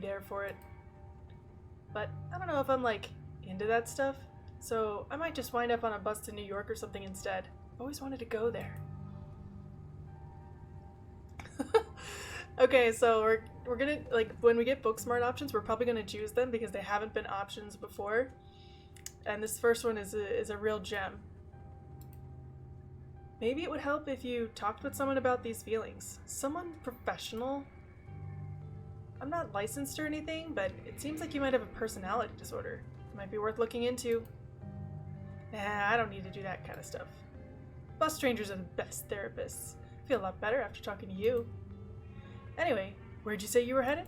there for it. But I don't know if I'm like into that stuff, so I might just wind up on a bus to New York or something instead. I've always wanted to go there. Okay, so we're gonna, like, when we get Booksmart options, we're probably gonna choose them because they haven't been options before. And this first one is a real gem. Maybe it would help if you talked with someone about these feelings. Someone professional. I'm not licensed or anything, but it seems like you might have a personality disorder. It might be worth looking into. Nah, I don't need to do that kind of stuff. Bus strangers are the best therapists. I feel a lot better after talking to you. Anyway, where'd you say you were headed?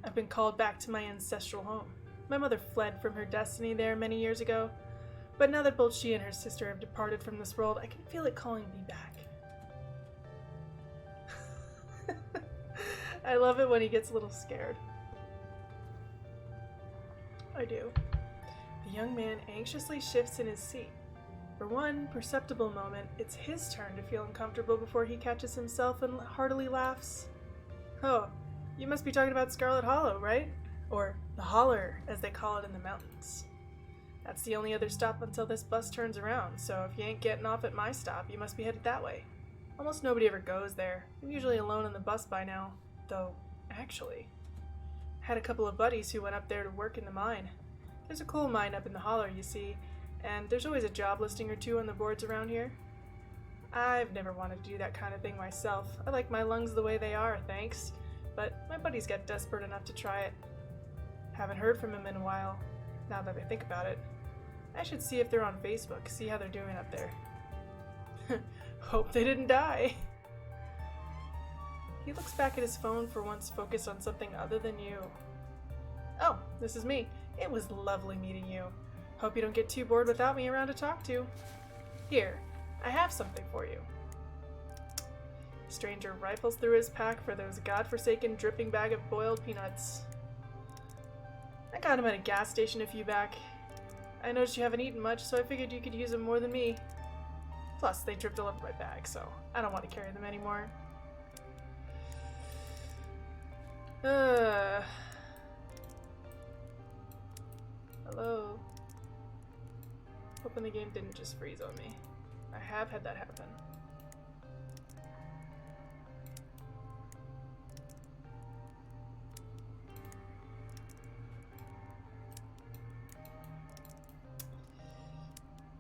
I've been called back to my ancestral home. My mother fled from her destiny there many years ago, but now that both she and her sister have departed from this world, I can feel it calling me back. I love it when he gets a little scared. I do. The young man anxiously shifts in his seat. For one perceptible moment, it's his turn to feel uncomfortable before he catches himself and heartily laughs. Oh, you must be talking about Scarlet Hollow, right? Or the Holler, as they call it in the mountains. That's the only other stop until this bus turns around, so if you ain't getting off at my stop, you must be headed that way. Almost nobody ever goes there. I'm usually alone on the bus by now. Though, actually, I had a couple of buddies who went up there to work in the mine. There's a coal mine up in the Holler, you see, and there's always a job listing or two on the boards around here. I've never wanted to do that kind of thing myself. I like my lungs the way they are, thanks. But my buddies got desperate enough to try it. Haven't heard from him in a while, now that I think about it. I should see if they're on Facebook, see how they're doing up there. Hope they didn't die. He looks back at his phone for once, focused on something other than you. Oh, this is me. It was lovely meeting you. Hope you don't get too bored without me around to talk to. Here, I have something for you. Stranger rifles through his pack for those godforsaken dripping bag of boiled peanuts. I got him at a gas station a few back. I noticed you haven't eaten much, so I figured you could use them more than me. Plus, they dripped all over my bag, so I don't want to carry them anymore. Hello. Hoping the game didn't just freeze on me. I have had that happen.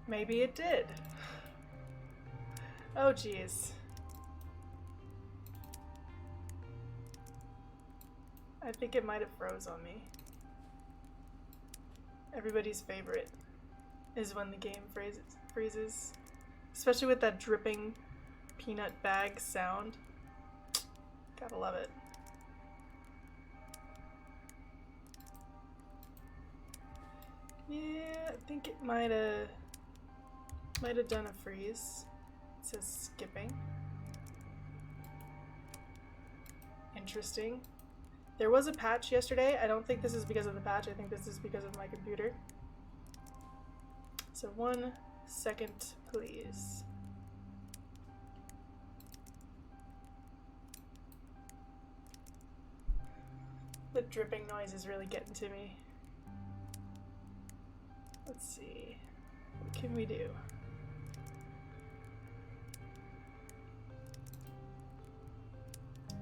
Maybe it did. Oh geez. I think it might have froze on me. Everybody's favorite is when the game freezes. Especially with that dripping peanut bag sound. Gotta love it. Yeah, I think it might have done a freeze. It says skipping. Interesting. There was a patch yesterday. I don't think this is because of the patch. I think this is because of my computer. So 1 second, please. The dripping noise is really getting to me. Let's see. What can we do?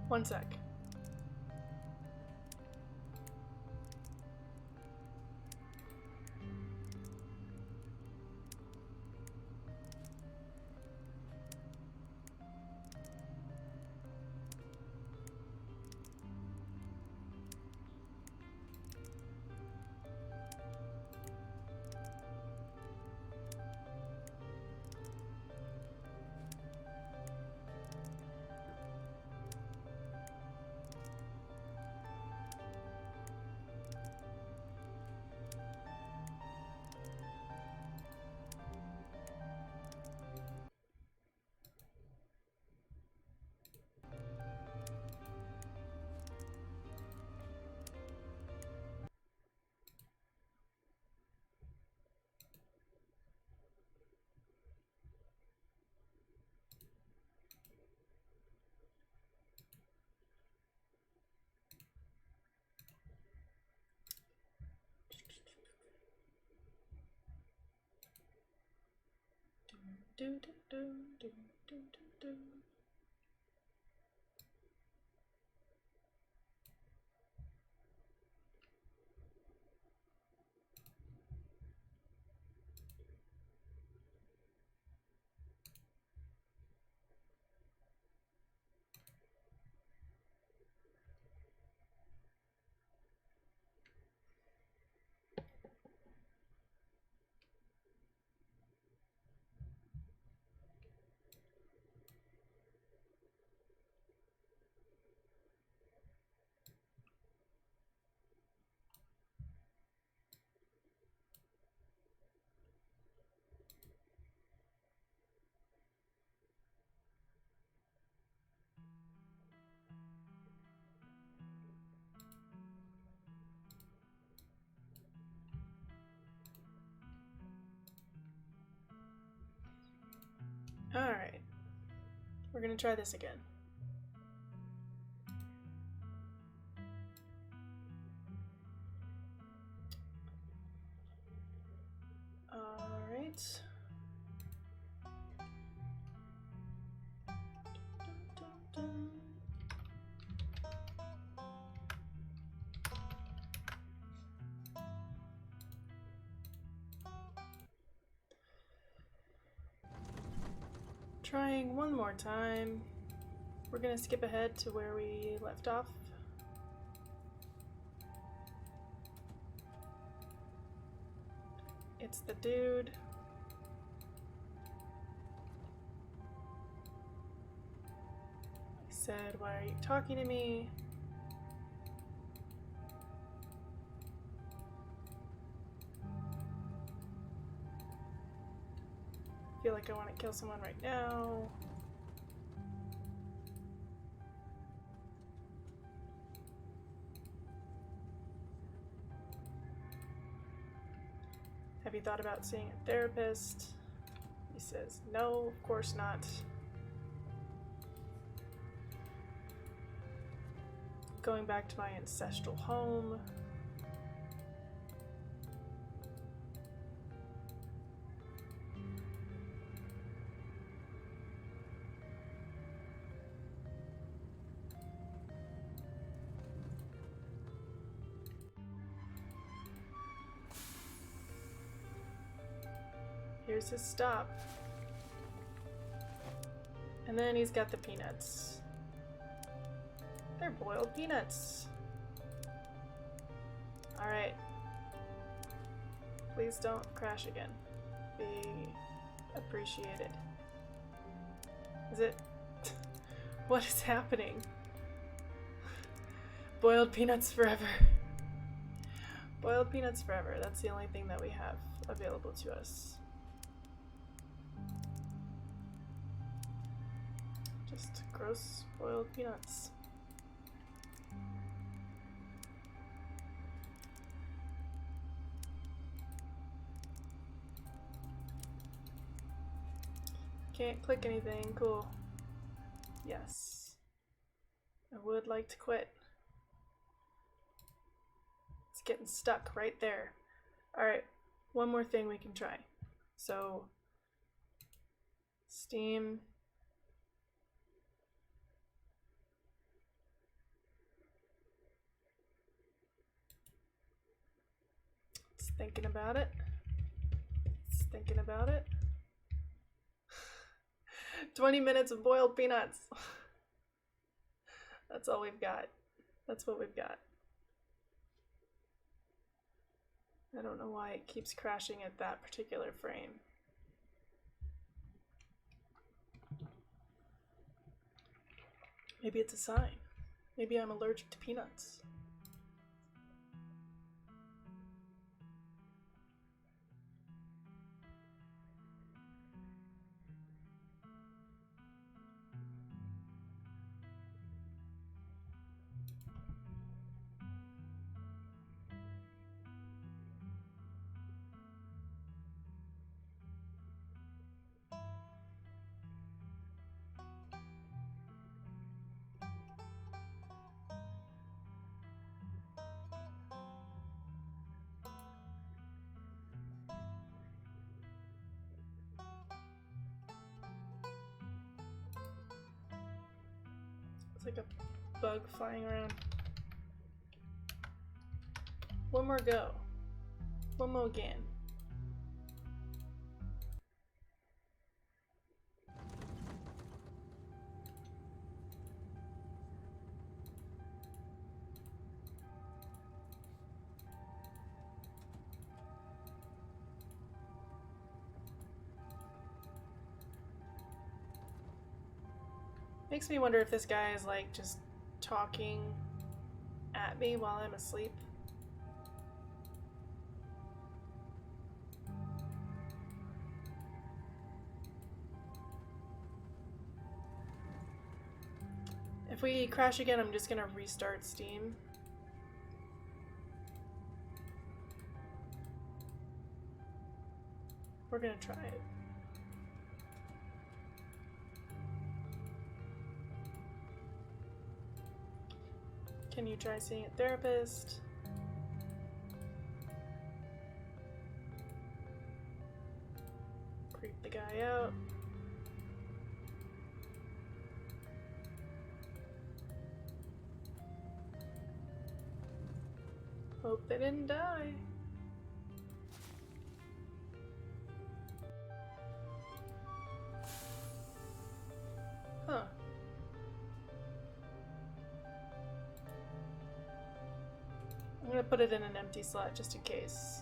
One sec. do do do do do do. Alright. We're gonna try this again. Alright. Trying one more time. We're gonna skip ahead to where we left off. It's the dude. He said, "Why are you talking to me?" I feel like I want to kill someone right now. Have you thought about seeing a therapist? He says, no, of course not. Going back to my ancestral home. Here's his stop. And then he's got the peanuts. They're boiled peanuts. Alright. Please don't crash again. Be appreciated. Is it? What is happening? Boiled peanuts forever. Boiled peanuts forever. That's the only thing that we have available to us. Just gross boiled peanuts. Can't click anything. Cool. Yes. I would like to quit. It's getting stuck right there. Alright, one more thing we can try. So, Steam. It's thinking about it. It's thinking about it. 20 minutes of boiled peanuts. That's all we've got. That's what we've got. I don't know why it keeps crashing at that particular frame. Maybe it's a sign. Maybe I'm allergic to peanuts. It's like a bug flying around. One more go. One more again. Makes me wonder if this guy is like just talking at me while I'm asleep. If we crash again, I'm just gonna restart Steam. We're gonna try it. Can you try seeing a therapist? Creep the guy out. Hope they didn't die. Huh. I'm gonna put it in an empty slot just in case.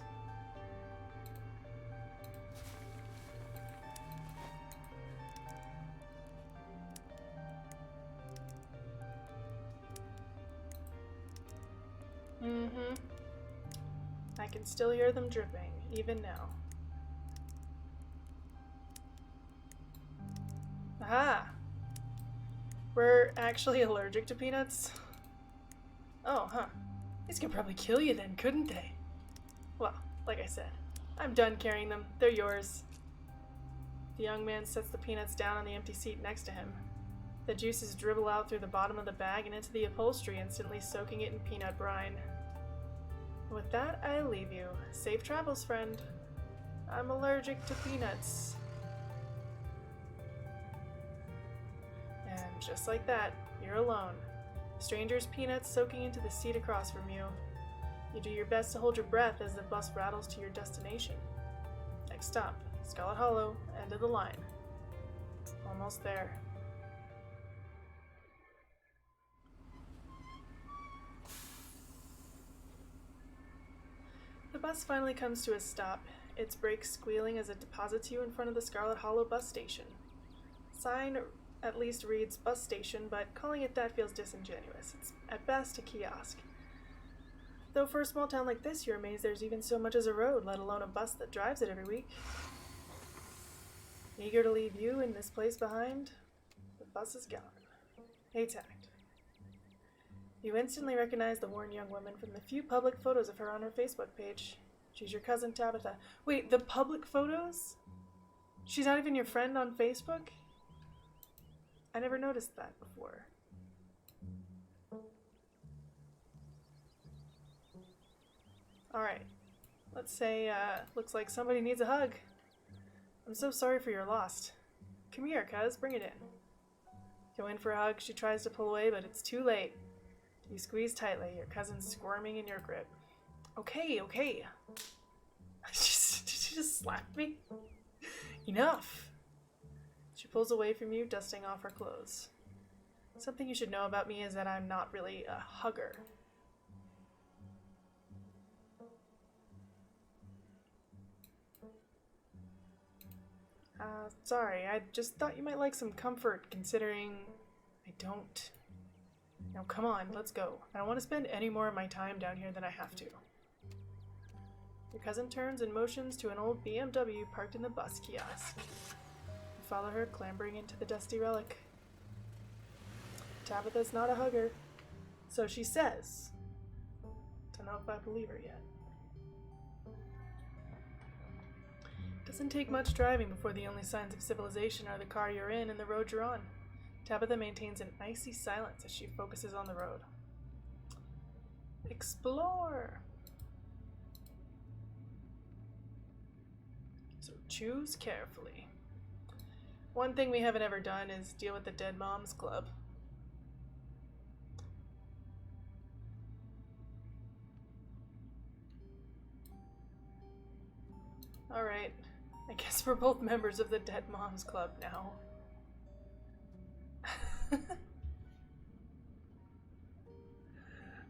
I can still hear them dripping, even now. Aha! We're actually allergic to peanuts? Oh, huh. These could probably kill you then, couldn't they? Well, like I said, I'm done carrying them. They're yours. The young man sets the peanuts down on the empty seat next to him. The juices dribble out through the bottom of the bag and into the upholstery, instantly soaking it in peanut brine. With that, I leave you. Safe travels, friend. I'm allergic to peanuts. And just like that, you're alone. Stranger's peanuts soaking into the seat across from you. You do your best to hold your breath as the bus rattles to your destination. Next stop, Scarlet Hollow, end of the line. Almost there. The bus finally comes to a stop, its brakes squealing as it deposits you in front of the Scarlet Hollow bus station. Sign at least reads bus station, but calling it that feels disingenuous. It's at best a kiosk. Though for a small town like this, you're amazed there's even so much as a road, let alone a bus that drives it every week. Eager to leave you in this place behind, the bus is gone. A-tagged. You instantly recognize the worn young woman from the few public photos of her on her Facebook page. She's your cousin Tabitha. Wait, the public photos? She's not even your friend on Facebook? I never noticed that before. Alright. Let's say, looks like somebody needs a hug. I'm so sorry for your loss. Come here, cuz, bring it in. Go in for a hug, she tries to pull away, but it's too late. You squeeze tightly, your cousin squirming in your grip. Okay, okay. Did she just slap me? Enough! She pulls away from you, dusting off her clothes. Something you should know about me is that I'm not really a hugger. Sorry, I just thought you might like some comfort, considering I don't. Now come on, let's go. I don't want to spend any more of my time down here than I have to. Your cousin turns and motions to an old BMW parked in the bus kiosk. You follow her, clambering into the dusty relic. Tabitha's not a hugger. So she says. Don't know if I believe her yet. Doesn't take much driving before the only signs of civilization are the car you're in and the road you're on. Tabitha maintains an icy silence as she focuses on the road. Explore! So choose carefully. One thing we haven't ever done is deal with the Dead Moms Club. Alright. I guess we're both members of the Dead Moms Club now.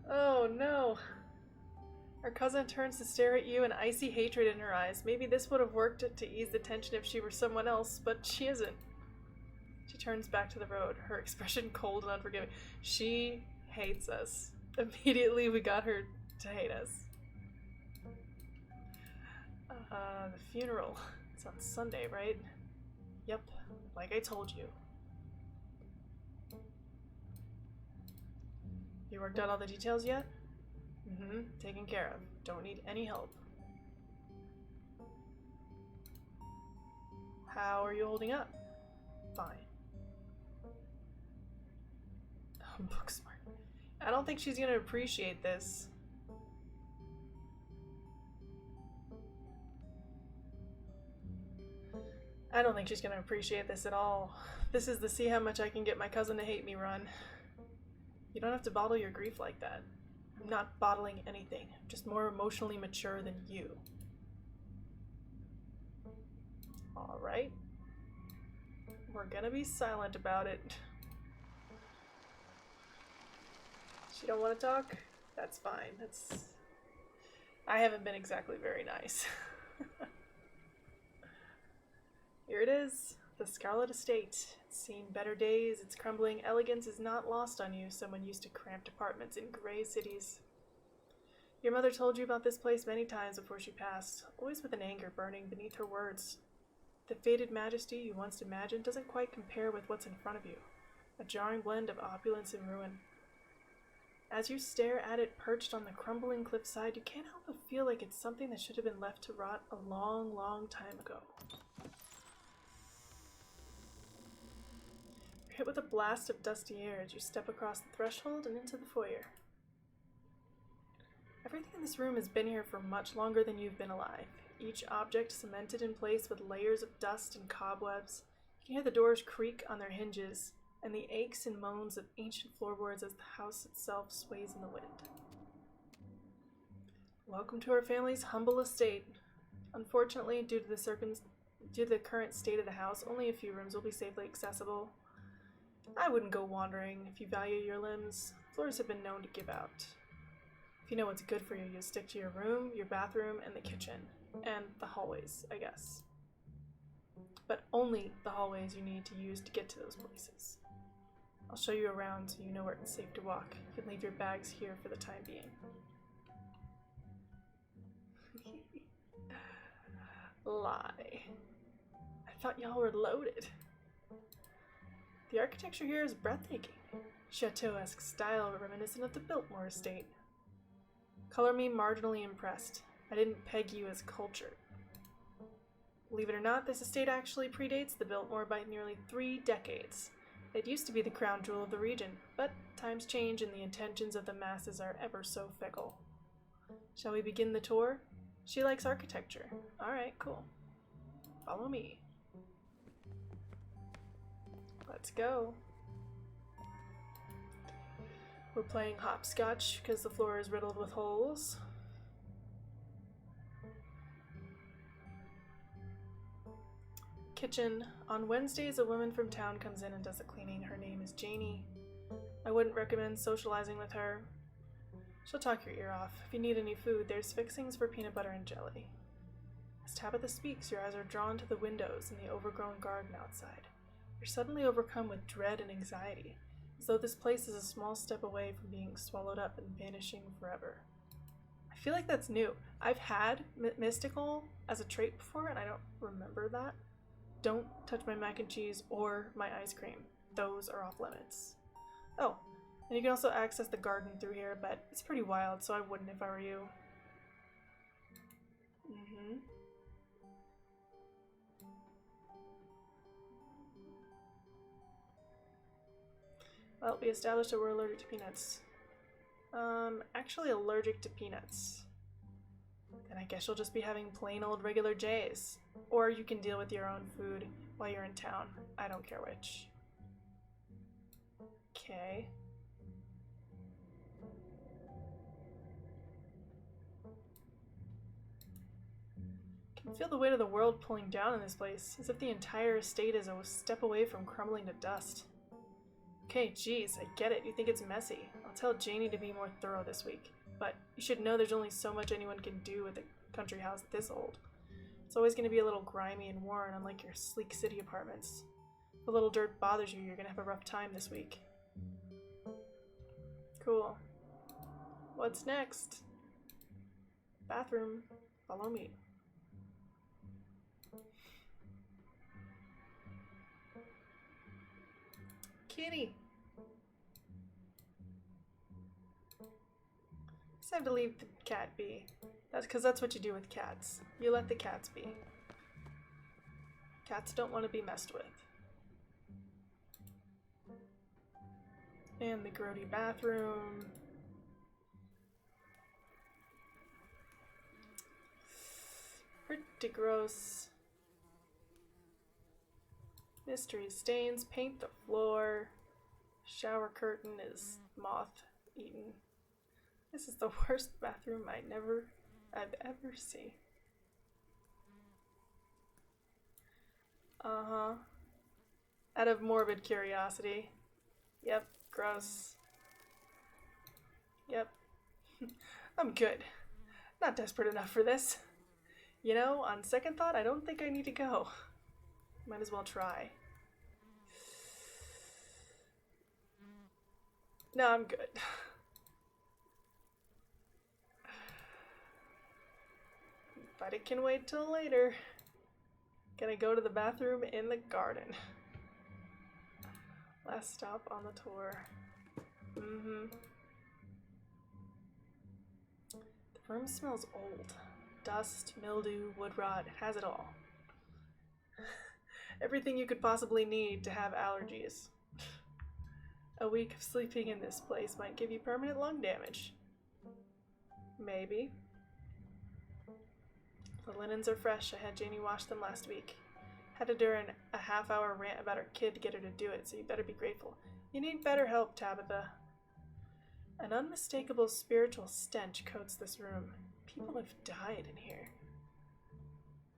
Oh no. Her cousin turns to stare at you, an icy hatred in her eyes. Maybe this would have worked to ease the tension if she were someone else, but she isn't. She turns back to the road, her expression cold and unforgiving. She hates us. Immediately we got her to hate us. The funeral. It's on Sunday, right? Yep, like I told you. You worked out all the details yet? Mm-hmm, taken care of. Don't need any help. How are you holding up? Fine. Book smart. I don't think she's gonna appreciate this. I don't think she's gonna appreciate this at all. This is the see how much I can get my cousin to hate me run. You don't have to bottle your grief like that. I'm not bottling anything. I'm just more emotionally mature than you. Alright. We're gonna be silent about it. She don't want to talk? That's fine. I haven't been exactly very nice. Here it is, the Scarlet Estate. It's seen better days, its crumbling elegance is not lost on you, someone used to cramped apartments in gray cities. Your mother told you about this place many times before she passed, always with an anger burning beneath her words. The faded majesty you once imagined doesn't quite compare with what's in front of you, a jarring blend of opulence and ruin. As you stare at it perched on the crumbling cliffside, you can't help but feel like it's something that should have been left to rot a long, long time ago. You're hit with a blast of dusty air as you step across the threshold and into the foyer. Everything in this room has been here for much longer than you've been alive, each object cemented in place with layers of dust and cobwebs. You can hear the doors creak on their hinges, and the aches and moans of ancient floorboards as the house itself sways in the wind. Welcome to our family's humble estate. Unfortunately, due to the current state of the house, only a few rooms will be safely accessible. I wouldn't go wandering if you value your limbs. Floors have been known to give out. If you know what's good for you, you'll stick to your room, your bathroom, and the kitchen. And the hallways, I guess. But only the hallways you need to use to get to those places. I'll show you around so you know where it's safe to walk. You can leave your bags here for the time being. Lie. I thought y'all were loaded. The architecture here is breathtaking. Chateau-esque style reminiscent of the Biltmore estate. Color me marginally impressed. I didn't peg you as cultured. Believe it or not, this estate actually predates the Biltmore by nearly 3 decades. It used to be the crown jewel of the region, but times change and the intentions of the masses are ever so fickle. Shall we begin the tour? She likes architecture. Alright, cool. Follow me. Let's go. We're playing hopscotch because the floor is riddled with holes. Kitchen. On Wednesdays, a woman from town comes in and does the cleaning. Her name is Janie. I wouldn't recommend socializing with her. She'll talk your ear off. If you need any food, there's fixings for peanut butter and jelly. As Tabitha speaks, your eyes are drawn to the windows and the overgrown garden outside. You're suddenly overcome with dread and anxiety, as though this place is a small step away from being swallowed up and vanishing forever. I feel like that's new. I've had mystical as a trait before, and I don't remember that. Don't touch my mac and cheese or my ice cream. Those are off limits. Oh, and you can also access the garden through here, but it's pretty wild, so I wouldn't if I were you. Well, we established that we're allergic to peanuts. Actually allergic to peanuts. Then I guess you'll just be having plain old regular J's. Or you can deal with your own food while you're in town. I don't care which. Okay. I can feel the weight of the world pulling down in this place, as if the entire estate is a step away from crumbling to dust. Okay, geez, I get it. You think it's messy. I'll tell Janie to be more thorough this week. But you should know there's only so much anyone can do with a country house this old. It's always going to be a little grimy and worn, unlike your sleek city apartments. If a little dirt bothers you, you're going to have a rough time this week. Cool. What's next? Bathroom. Follow me. Kitty! Just have to leave the cat be. That's because that's what you do with cats. You let the cats be. Cats don't want to be messed with. And the grody bathroom. Pretty gross. Mystery stains paint the floor. Shower curtain is moth eaten. This is the worst bathroom I've ever seen. Uh-huh. Out of morbid curiosity. Yep, gross. Yep. I'm good. Not desperate enough for this. You know, on second thought, I don't think I need to go. Might as well try. No, I'm good. But it can wait till later. Gonna go to the bathroom in the garden. Last stop on the tour. The room smells old. Dust, mildew, wood rot, has it all. Everything you could possibly need to have allergies. A week of sleeping in this place might give you permanent lung damage. Maybe. The linens are fresh. I had Janie wash them last week. Had to do a half-hour rant about her kid to get her to do it, so you better be grateful. You need better help, Tabitha. An unmistakable spiritual stench coats this room. People have died in here.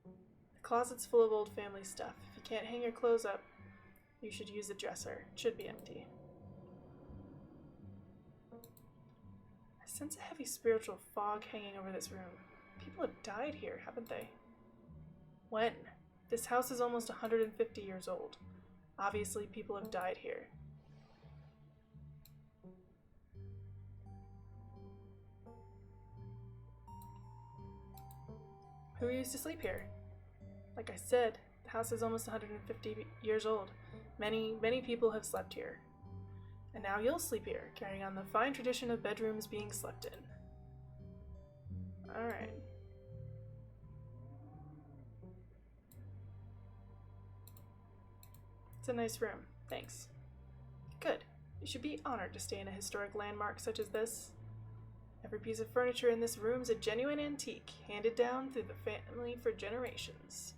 The closet's full of old family stuff. If you can't hang your clothes up, you should use the dresser. It should be empty. I sense a heavy spiritual fog hanging over this room. People have died here, haven't they? When? This house is almost 150 years old. Obviously, people have died here. Who used to sleep here? Like I said, the house is almost 150 years old. Many people have slept here. And now you'll sleep here, carrying on the fine tradition of bedrooms being slept in. Alright. It's a nice room. Thanks. Good. You should be honored to stay in a historic landmark such as this. Every piece of furniture in this room is a genuine antique, handed down through the family for generations.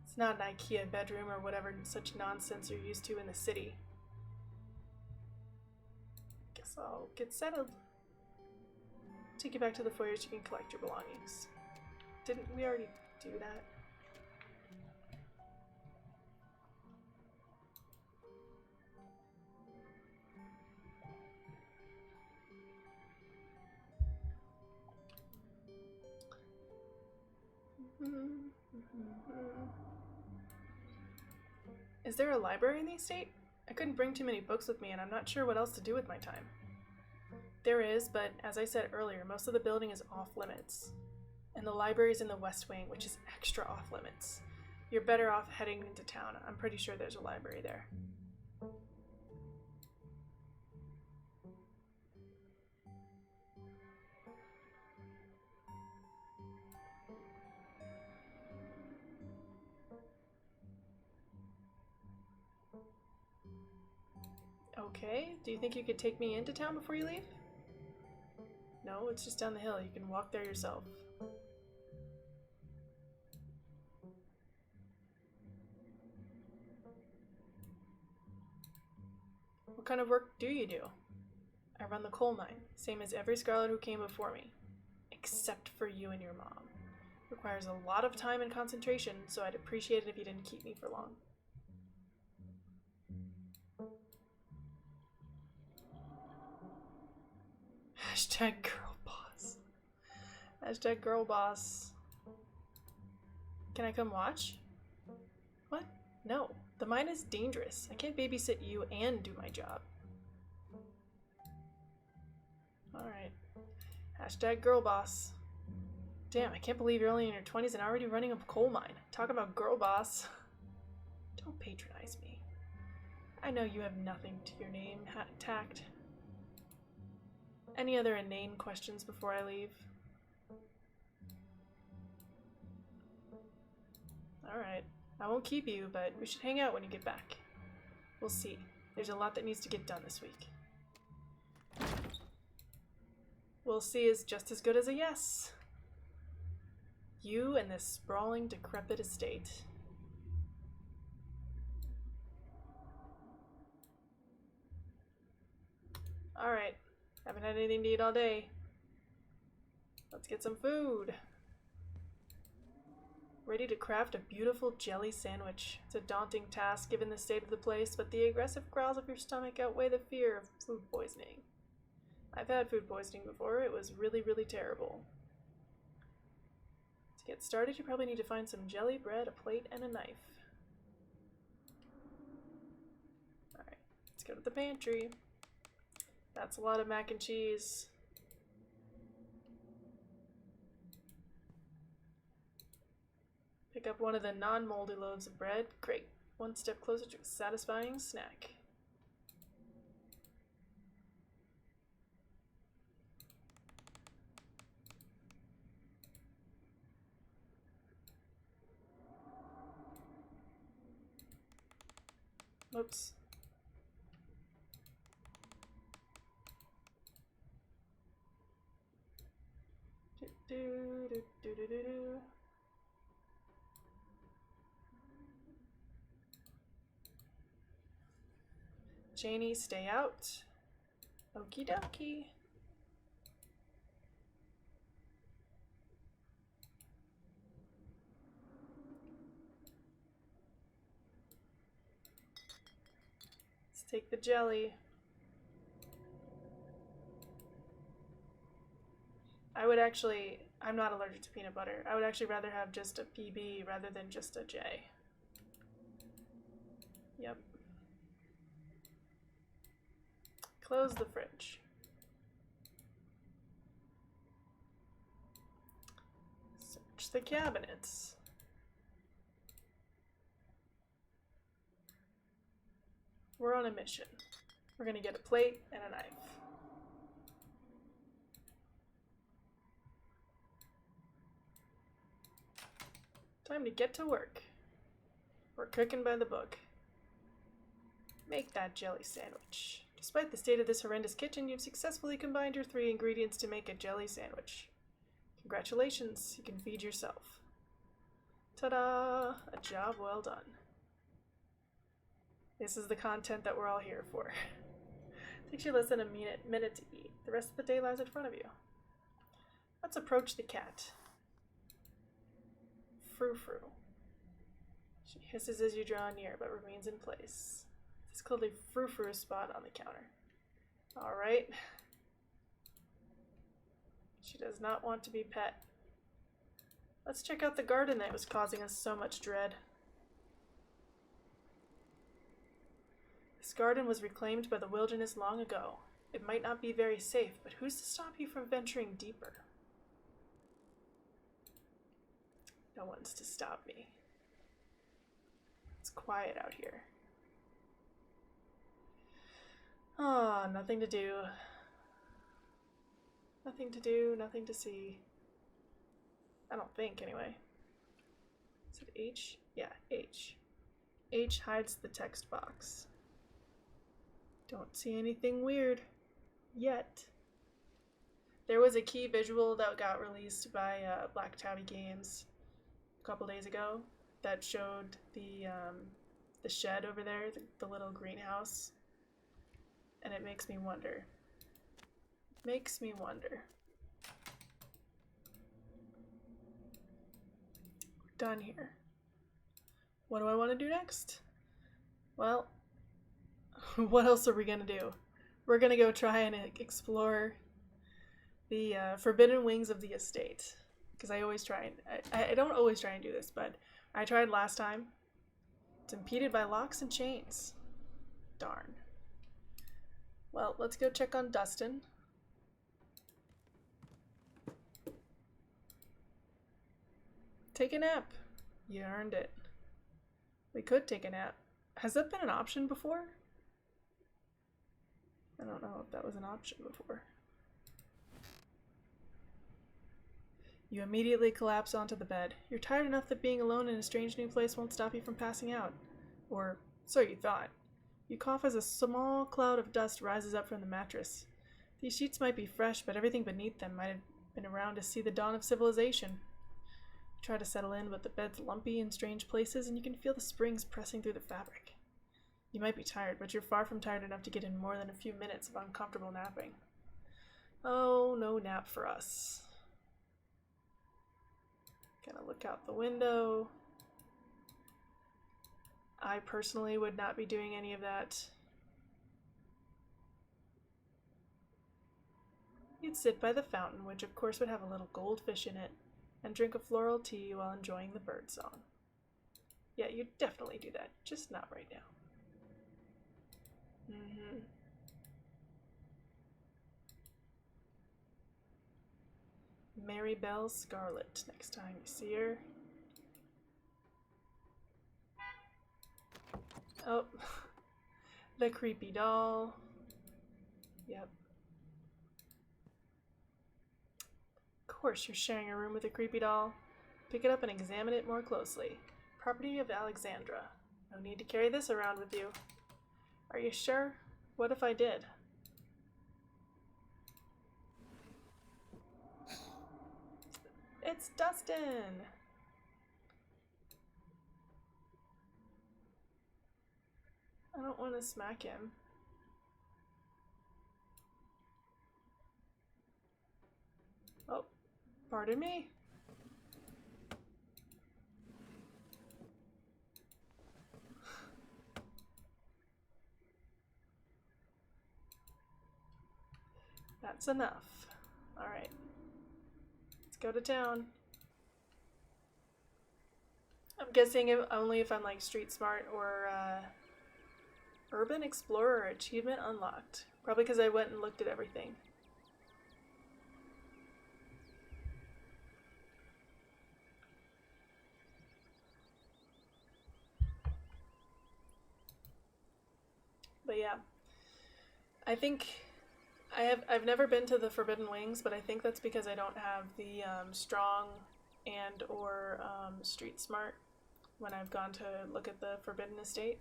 It's not an IKEA bedroom or whatever such nonsense you're used to in the city. Guess I'll get settled. Take you back to the foyer so you can collect your belongings. Didn't we already do that? Is there a library in the estate? I couldn't bring too many books with me, and I'm not sure what else to do with my time. There is, but as I said earlier, most of the building is off limits. And the library's in the West Wing, which is extra off limits. You're better off heading into town. I'm pretty sure there's a library there. Okay, do you think you could take me into town before you leave? No, it's just down the hill. You can walk there yourself. What kind of work do you do? I run the coal mine, same as every Scarlet who came before me. Except for you and your mom. Requires a lot of time and concentration, so I'd appreciate it if you didn't keep me for long. Hashtag girl boss. Hashtag girl boss. Can I come watch? What? No. The mine is dangerous. I can't babysit you and do my job. Alright. Hashtag girl boss. Damn, I can't believe you're only in your 20s and already running a coal mine. Talk about girl boss. Don't patronize me. I know you have nothing to your name tacked. Any other inane questions before I leave? Alright. I won't keep you, but we should hang out when you get back. We'll see. There's a lot that needs to get done this week. We'll see is just as good as a yes. You and this sprawling, decrepit estate. Alright. Haven't had anything to eat all day. Let's get some food. Ready to craft a beautiful jelly sandwich. It's a daunting task given the state of the place, but the aggressive growls of your stomach outweigh the fear of food poisoning. I've had food poisoning before. It was really, really terrible. To get started, you probably need to find some jelly, bread, a plate, and a knife. Alright, let's go to the pantry. That's a lot of mac and cheese. Pick up one of the non-moldy loaves of bread. Great. One step closer to a satisfying snack. Oops. Janie, stay out. Okie dokie. Let's take the jelly. I'm not allergic to peanut butter. I would actually rather have just a PB rather than just a J. Yep. Close the fridge. Search the cabinets. We're on a mission. We're gonna get a plate and a knife. Time to get to work. We're cooking by the book. Make that jelly sandwich. Despite the state of this horrendous kitchen, you've successfully combined your 3 ingredients to make a jelly sandwich. Congratulations, you can feed yourself. Ta-da! A job well done. This is the content that we're all here for. Takes you less than a minute to eat. The rest of the day lies in front of you. Let's approach the cat. Frou-frou. She hisses as you draw near, but remains in place. This called a frou-frou spot on the counter. Alright. She does not want to be pet. Let's check out the garden that was causing us so much dread. This garden was reclaimed by the wilderness long ago. It might not be very safe, but who's to stop you from venturing deeper? No one's to stop me. It's quiet out here. Ah, nothing to do. Nothing to do, nothing to see. I don't think, anyway. Is it H? Yeah, H. H hides the text box. Don't see anything weird. Yet. There was a key visual that got released by Black Tabby Games a couple days ago that showed the shed over there, the little greenhouse. And it makes me wonder. Makes me wonder. done here. What do I want to do next? Well, what else are we gonna do? We're gonna go try and explore the forbidden wings of the estate. Because I always try and... I don't always try and do this, but I tried last time. It's impeded by locks and chains. Darn. Well, let's go check on Dustin. Take a nap. You earned it. We could take a nap. Has that been an option before? I don't know if that was an option before. You immediately collapse onto the bed. You're tired enough that being alone in a strange new place won't stop you from passing out. Or so you thought. You cough as a small cloud of dust rises up from the mattress. These sheets might be fresh, but everything beneath them might have been around to see the dawn of civilization. You try to settle in, but the bed's lumpy in strange places, and you can feel the springs pressing through the fabric. You might be tired, but you're far from tired enough to get in more than a few minutes of uncomfortable napping. Oh, no nap for us. Gonna look out the window. I personally would not be doing any of that. You'd sit by the fountain, which of course would have a little goldfish in it, and drink a floral tea while enjoying the birdsong. Yeah, you'd definitely do that, just not right now. Mary Belle Scarlet, next time you see her. Oh, the creepy doll. Yep. Of course you're sharing a room with a creepy doll. Pick it up and examine it more closely. Property of Alexandra. No need to carry this around with you. Are you sure? What if I did? It's Dustin! I don't want to smack him. Oh, pardon me. That's enough. Alright. Let's go to town. I'm guessing only if I'm like street smart or urban explorer achievement unlocked. Probably because I went and looked at everything. But yeah, I think I've never been to the Forbidden Wings, but I think that's because I don't have the strong and or street smart when I've gone to look at the Forbidden Estate.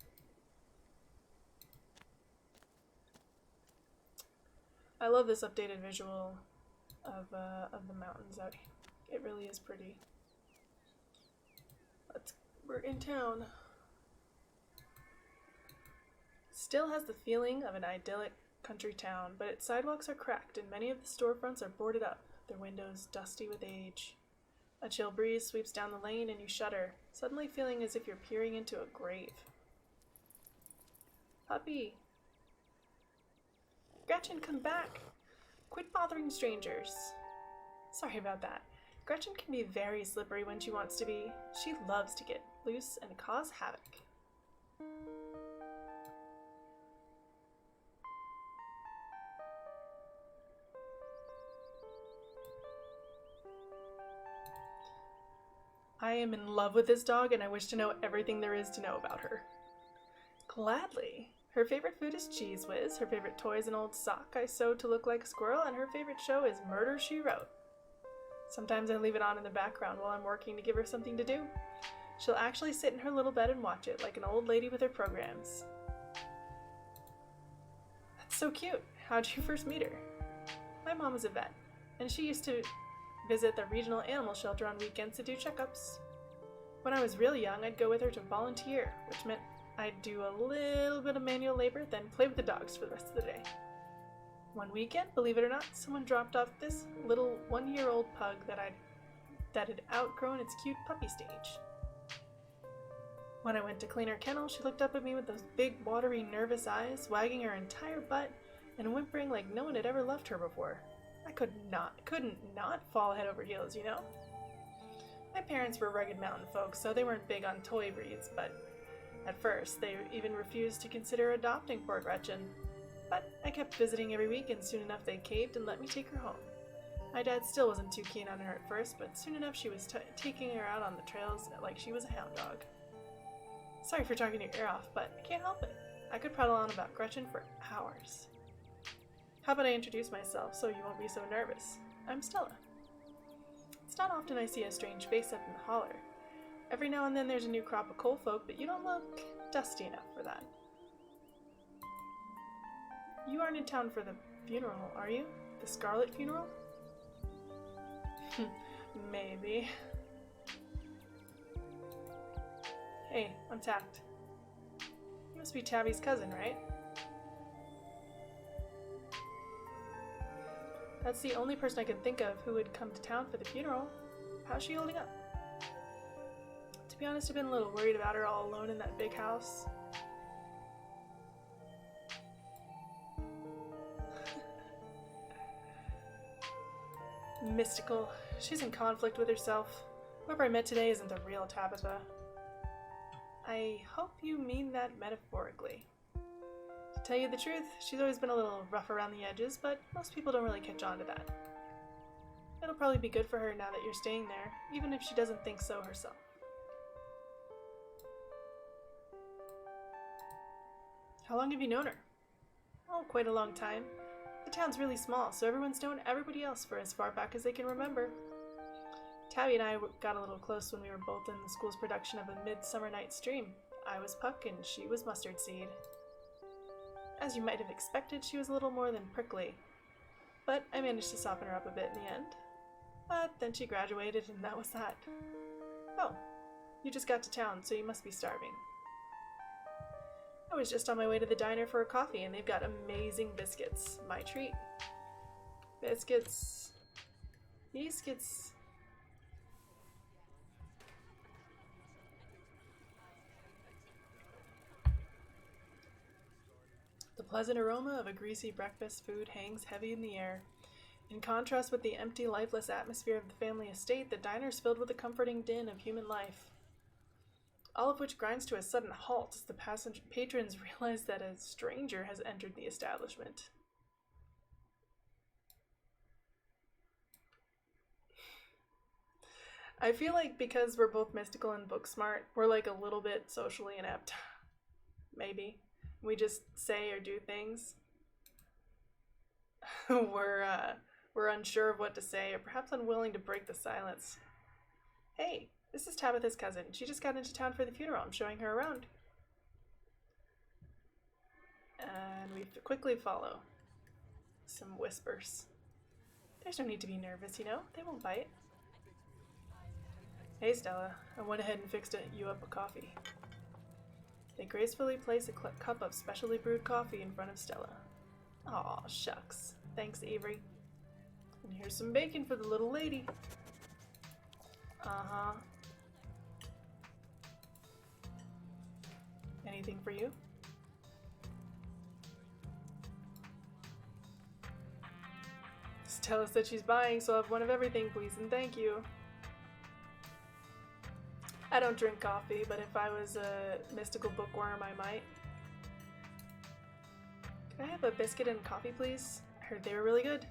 I love this updated visual of the mountains out here. It really is pretty. We're in town. Still has the feeling of an idyllic country town, but its sidewalks are cracked and many of the storefronts are boarded up, their windows dusty with age. A chill breeze sweeps down the lane and you shudder, suddenly feeling as if you're peering into a grave. Puppy! Gretchen, come back! Quit bothering strangers. Sorry about that. Gretchen can be very slippery when she wants to be. She loves to get loose and cause havoc. I am in love with this dog and I wish to know everything there is to know about her. Gladly. Her favorite food is Cheese Whiz, her favorite toy is an old sock I sewed to look like a squirrel, and her favorite show is Murder, She Wrote. Sometimes I leave it on in the background while I'm working to give her something to do. She'll actually sit in her little bed and watch it, like an old lady with her programs. That's so cute. How'd you first meet her? My mom is a vet, and she used to visit the regional animal shelter on weekends to do checkups. When I was really young, I'd go with her to volunteer, which meant I'd do a little bit of manual labor, then play with the dogs for the rest of the day. One weekend, believe it or not, someone dropped off this little 1-year-old pug that had outgrown its cute puppy stage. When I went to clean her kennel, she looked up at me with those big, watery, nervous eyes, wagging her entire butt and whimpering like no one had ever loved her before. I couldn't not fall head over heels, you know? My parents were rugged mountain folks, so they weren't big on toy breeds, but at first they even refused to consider adopting poor Gretchen. But I kept visiting every week, and soon enough they caved and let me take her home. My dad still wasn't too keen on her at first, but soon enough she was taking her out on the trails like she was a hound dog. Sorry for talking your ear off, but I can't help it. I could prattle on about Gretchen for hours. How about I introduce myself so you won't be so nervous? I'm Stella. It's not often I see a strange face up in the holler. Every now and then there's a new crop of coal folk, but you don't look dusty enough for that. You aren't in town for the funeral, are you? The Scarlet funeral? Maybe. Hey, I'm Tact. You must be Tabby's cousin, right? That's the only person I could think of who would come to town for the funeral. How's she holding up? To be honest, I've been a little worried about her all alone in that big house. Mystical. She's in conflict with herself. Whoever I met today isn't the real Tabitha. I hope you mean that metaphorically. To tell you the truth, she's always been a little rough around the edges, but most people don't really catch on to that. It'll probably be good for her now that you're staying there, even if she doesn't think so herself. How long have you known her? Oh, quite a long time. The town's really small, so everyone's known everybody else for as far back as they can remember. Tabby and I got a little close when we were both in the school's production of A Midsummer Night's Dream. I was Puck and she was Mustard Seed. As you might have expected, she was a little more than prickly, but I managed to soften her up a bit in the end. But then she graduated and that was that. Oh, you just got to town, so you must be starving. I was just on my way to the diner for a coffee and they've got amazing biscuits. My treat. Biscuits. The pleasant aroma of a greasy breakfast food hangs heavy in the air. In contrast with the empty, lifeless atmosphere of the family estate, the diner's filled with the comforting din of human life. All of which grinds to a sudden halt as the patrons realize that a stranger has entered the establishment. I feel like because we're both mystical and book smart, we're like a little bit socially inept. Maybe. We just say or do things. We're unsure of what to say, or perhaps unwilling to break the silence. Hey, this is Tabitha's cousin. She just got into town for the funeral. I'm showing her around. And we quickly follow. Some whispers. There's no need to be nervous, you know? They won't bite. Hey, Stella. I went ahead and fixed you up a coffee. They gracefully place a cup of specially brewed coffee in front of Stella. Aw, shucks. Thanks, Avery. And here's some bacon for the little lady. Uh-huh. Anything for you? Stella said she's buying, so I'll have one of everything, please and thank you. I don't drink coffee, but if I was a mystical bookworm, I might. Can I have a biscuit and coffee, please? I heard they were really good.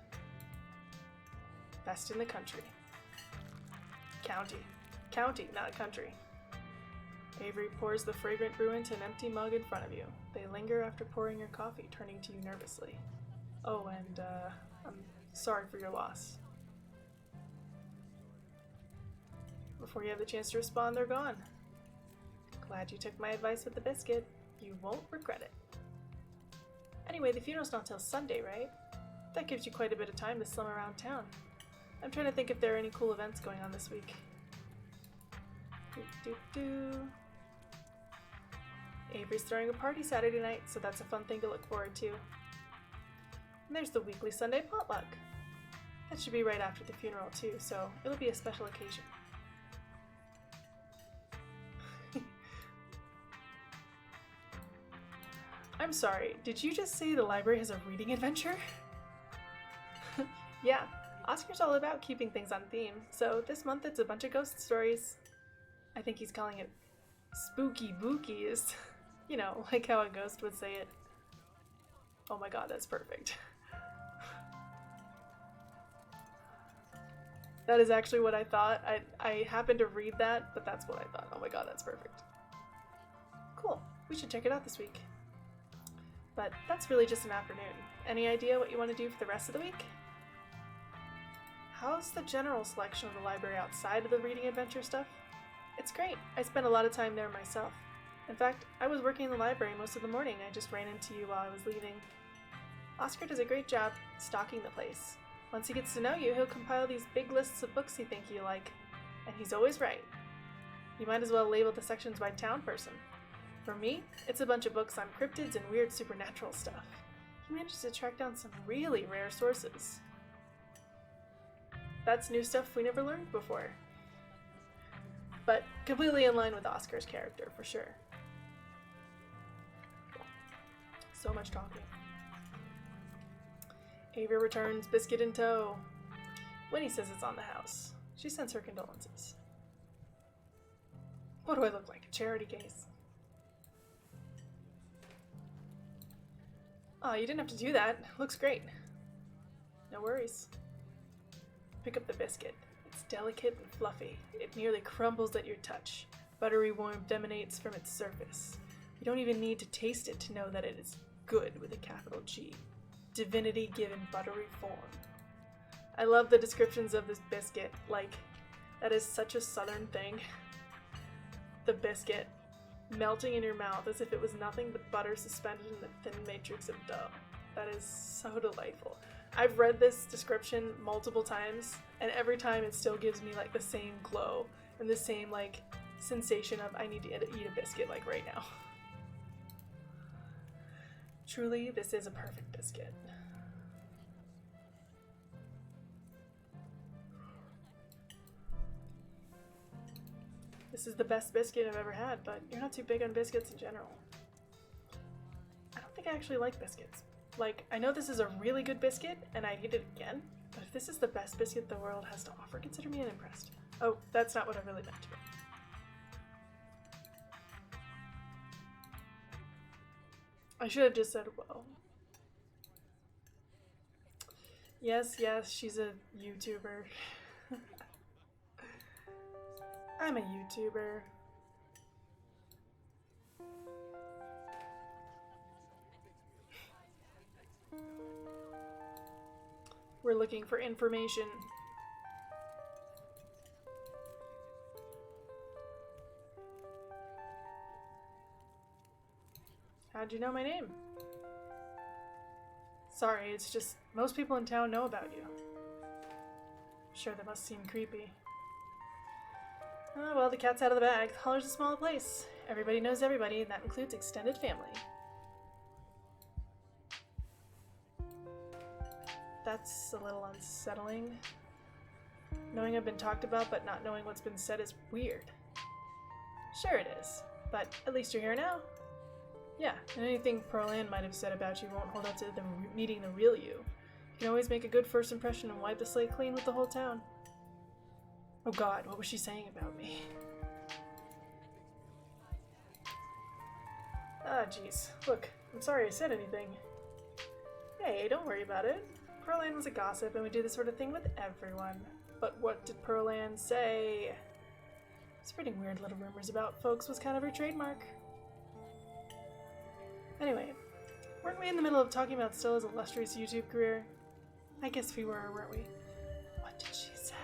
Best in the country. County, not country. Avery pours the fragrant brew into an empty mug in front of you. They linger after pouring your coffee, turning to you nervously. Oh, and, I'm sorry for your loss. Before you have the chance to respond, they're gone. Glad you took my advice with the biscuit. You won't regret it. Anyway, the funeral's not till Sunday, right? That gives you quite a bit of time to slum around town. I'm trying to think if there are any cool events going on this week. Avery's throwing a party Saturday night, so that's a fun thing to look forward to. And there's the weekly Sunday potluck. That should be right after the funeral too, so it'll be a special occasion. I'm sorry, did you just say the library has a reading adventure? Yeah, Oscar's all about keeping things on theme, so this month it's a bunch of ghost stories. I think he's calling it spooky bookies. You know, like how a ghost would say it. Oh my god, that's perfect. That is actually what I thought. I happened to read that, but that's what I thought. Oh my god, that's perfect. Cool. We should check it out this week. But that's really just an afternoon. Any idea what you want to do for the rest of the week? How's the general selection of the library outside of the reading adventure stuff? It's great. I spent a lot of time there myself. In fact, I was working in the library most of the morning. I just ran into you while I was leaving. Oscar does a great job stalking the place. Once he gets to know you, he'll compile these big lists of books he thinks you like. And he's always right. You might as well label the sections by town person. For me, it's a bunch of books on cryptids and weird supernatural stuff. He manages to track down some really rare sources. That's new stuff we never learned before. But completely in line with Oscar's character, for sure. So much talking. Avery returns, biscuit in tow. Winnie says it's on the house. She sends her condolences. What do I look like? A charity case? Oh, you didn't have to do that. Looks great. No worries. Pick up the biscuit. It's delicate and fluffy. It nearly crumbles at your touch. Buttery warmth emanates from its surface. You don't even need to taste it to know that it is good with a capital G. Divinity given buttery form. I love the descriptions of this biscuit. Like, that is such a southern thing. The biscuit melting in your mouth as if it was nothing but butter suspended in the thin matrix of dough. That is so delightful. I've read this description multiple times, and every time it still gives me like the same glow and the same like sensation of I need to eat a biscuit like right now. Truly, this is a perfect biscuit. This is the best biscuit I've ever had, but you're not too big on biscuits in general. I don't think I actually like biscuits. Like, I know this is a really good biscuit, and I'd eat it again, but if this is the best biscuit the world has to offer, consider me unimpressed. Oh, that's not what I really meant to be. I should have just said, well. Yes, she's a YouTuber. I'm a YouTuber. We're looking for information. How'd you know my name? Sorry, it's just most people in town know about you. Sure, that must seem creepy. Oh, well, the cat's out of the bag. Holler's a small place. Everybody knows everybody, and that includes extended family. That's a little unsettling. Knowing I've been talked about, but not knowing what's been said is weird. Sure it is, but at least you're here now. Yeah, and anything Pearl Ann might have said about you won't hold up to them meeting the real you. You can always make a good first impression and wipe the slate clean with the whole town. Oh god, what was she saying about me? Ah, jeez. Look, I'm sorry I said anything. Hey, don't worry about it. Pearl Ann was a gossip, and we do this sort of thing with everyone. But what did Pearl Ann say? Spreading weird little rumors about folks was kind of her trademark. Anyway, weren't we in the middle of talking about Stella's illustrious YouTube career? I guess we were, weren't we? What did she say?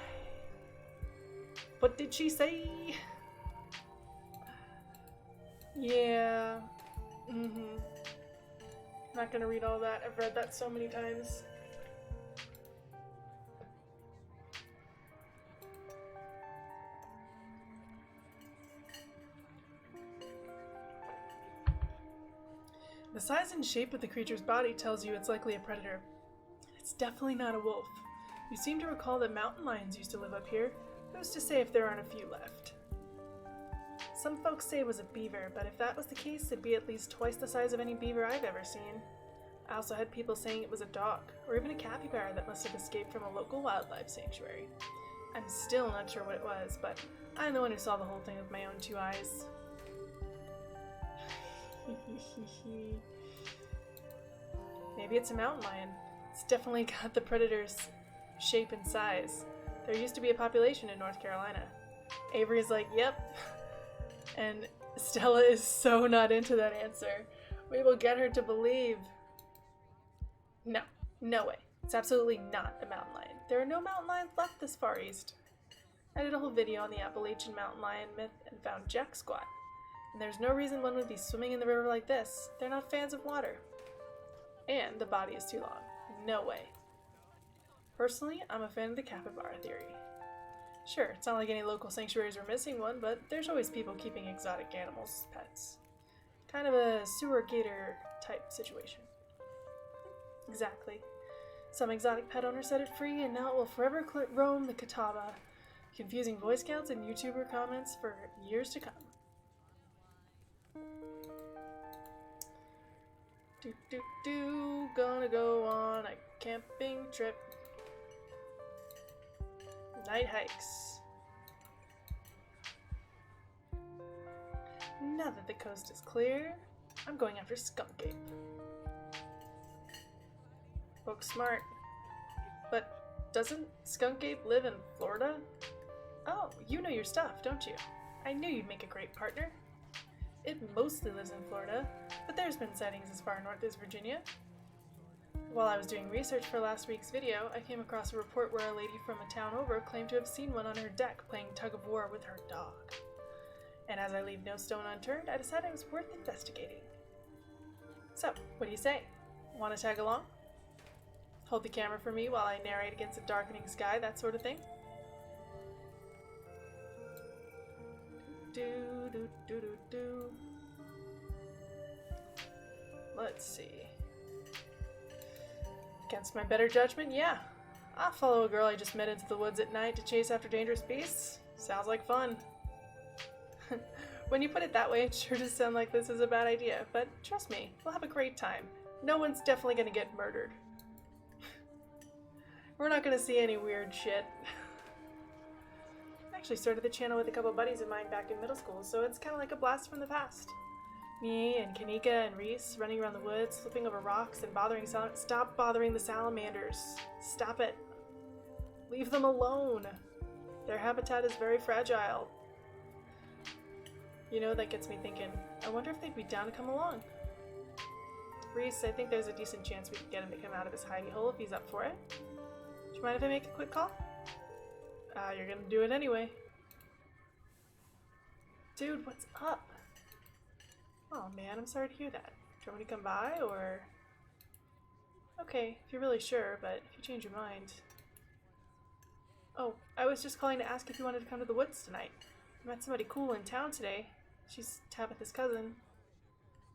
What did she say? Yeah. Not gonna read all that. I've read that so many times. The size and shape of the creature's body tells you it's likely a predator. It's definitely not a wolf. You seem to recall that mountain lions used to live up here. Who's to say if there aren't a few left? Some folks say it was a beaver, but if that was the case, it'd be at least twice the size of any beaver I've ever seen. I also had people saying it was a dog, or even a capybara that must have escaped from a local wildlife sanctuary. I'm still not sure what it was, but I'm the one who saw the whole thing with my own 2 eyes. Maybe it's a mountain lion. It's definitely got the predator's shape and size. There used to be a population in North Carolina. Avery's like, yep. And Stella is so not into that answer. We will get her to believe. No, no way. It's absolutely not a mountain lion. There are no mountain lions left this far east. I did a whole video on the Appalachian mountain lion myth and found jack squat. And there's no reason one would be swimming in the river like this. They're not fans of water. And the body is too long. No way. Personally, I'm a fan of the capybara theory. Sure, it's not like any local sanctuaries are missing one, but there's always people keeping exotic animals as pets. Kind of a sewer gator type situation. Exactly. Some exotic pet owner set it free, and now it will forever roam the Catawba, confusing Boy Scouts and YouTuber comments for years to come. Gonna go on a camping trip. Night hikes. Now that the coast is clear, I'm going after Skunk Ape. Book smart. But doesn't Skunk Ape live in Florida? Oh, you know your stuff, don't you? I knew you'd make a great partner. It mostly lives in Florida, but there's been sightings as far north as Virginia. While I was doing research for last week's video, I came across a report where a lady from a town over claimed to have seen one on her deck playing tug-of-war with her dog. And as I leave no stone unturned, I decided it was worth investigating. So, what do you say? Want to tag along? Hold the camera for me while I narrate against a darkening sky, that sort of thing? Let's see. Against my better judgment, yeah. I'll follow a girl I just met into the woods at night to chase after dangerous beasts. Sounds like fun. When you put it that way, it sure does sound like this is a bad idea, but trust me, we'll have a great time. No one's definitely gonna get murdered. We're not gonna see any weird shit. I actually started the channel with a couple buddies of mine back in middle school, so it's kind of like a blast from the past. Me and Kanika and Reese running around the woods, flipping over rocks and stop bothering the salamanders. Stop it. Leave them alone. Their habitat is very fragile. You know, that gets me thinking, I wonder if they'd be down to come along. Reese, I think there's a decent chance we could get him to come out of his hidey hole if he's up for it. Do you mind if I make a quick call? You're gonna do it anyway. Dude, what's up? Oh man, I'm sorry to hear that. Do you want me to come by, or...? Okay, if you're really sure, but if you change your mind... Oh, I was just calling to ask if you wanted to come to the woods tonight. I met somebody cool in town today. She's Tabitha's cousin.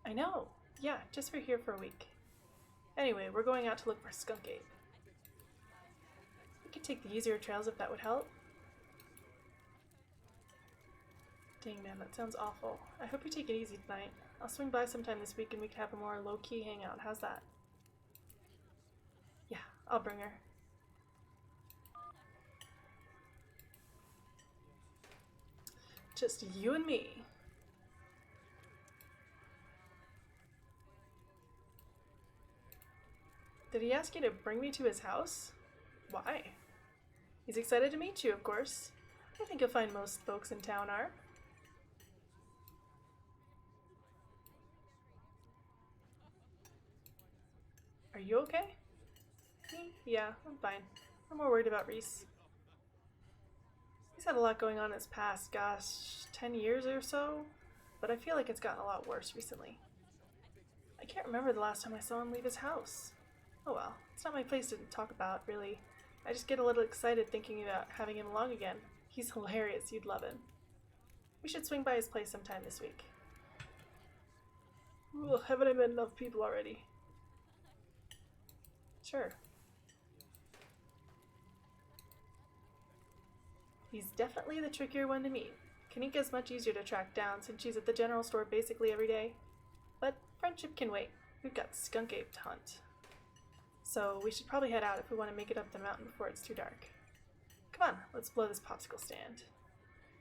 I know. Yeah, just for here for a week. Anyway, we're going out to look for Skunk Ape. We could take the easier trails if that would help. Dang man, that sounds awful. I hope you take it easy tonight. I'll swing by sometime this week and we can have a more low-key hangout. How's that? Yeah, I'll bring her. Just you and me. Did he ask you to bring me to his house? Why? He's excited to meet you, of course. I think you'll find most folks in town are. Are you okay? Me? Yeah, I'm fine. I'm more worried about Reese. He's had a lot going on in his past, gosh, 10 years or so, but I feel like it's gotten a lot worse recently. I can't remember the last time I saw him leave his house. Oh well, it's not my place to talk about, really. I just get a little excited thinking about having him along again. He's hilarious, you'd love him. We should swing by his place sometime this week. Ugh, haven't I met enough people already? Sure. He's definitely the trickier one to meet. Kanika's much easier to track down since she's at the general store basically every day. But friendship can wait. We've got Skunk Ape to hunt. So we should probably head out if we want to make it up the mountain before it's too dark. Come on, let's blow this popsicle stand.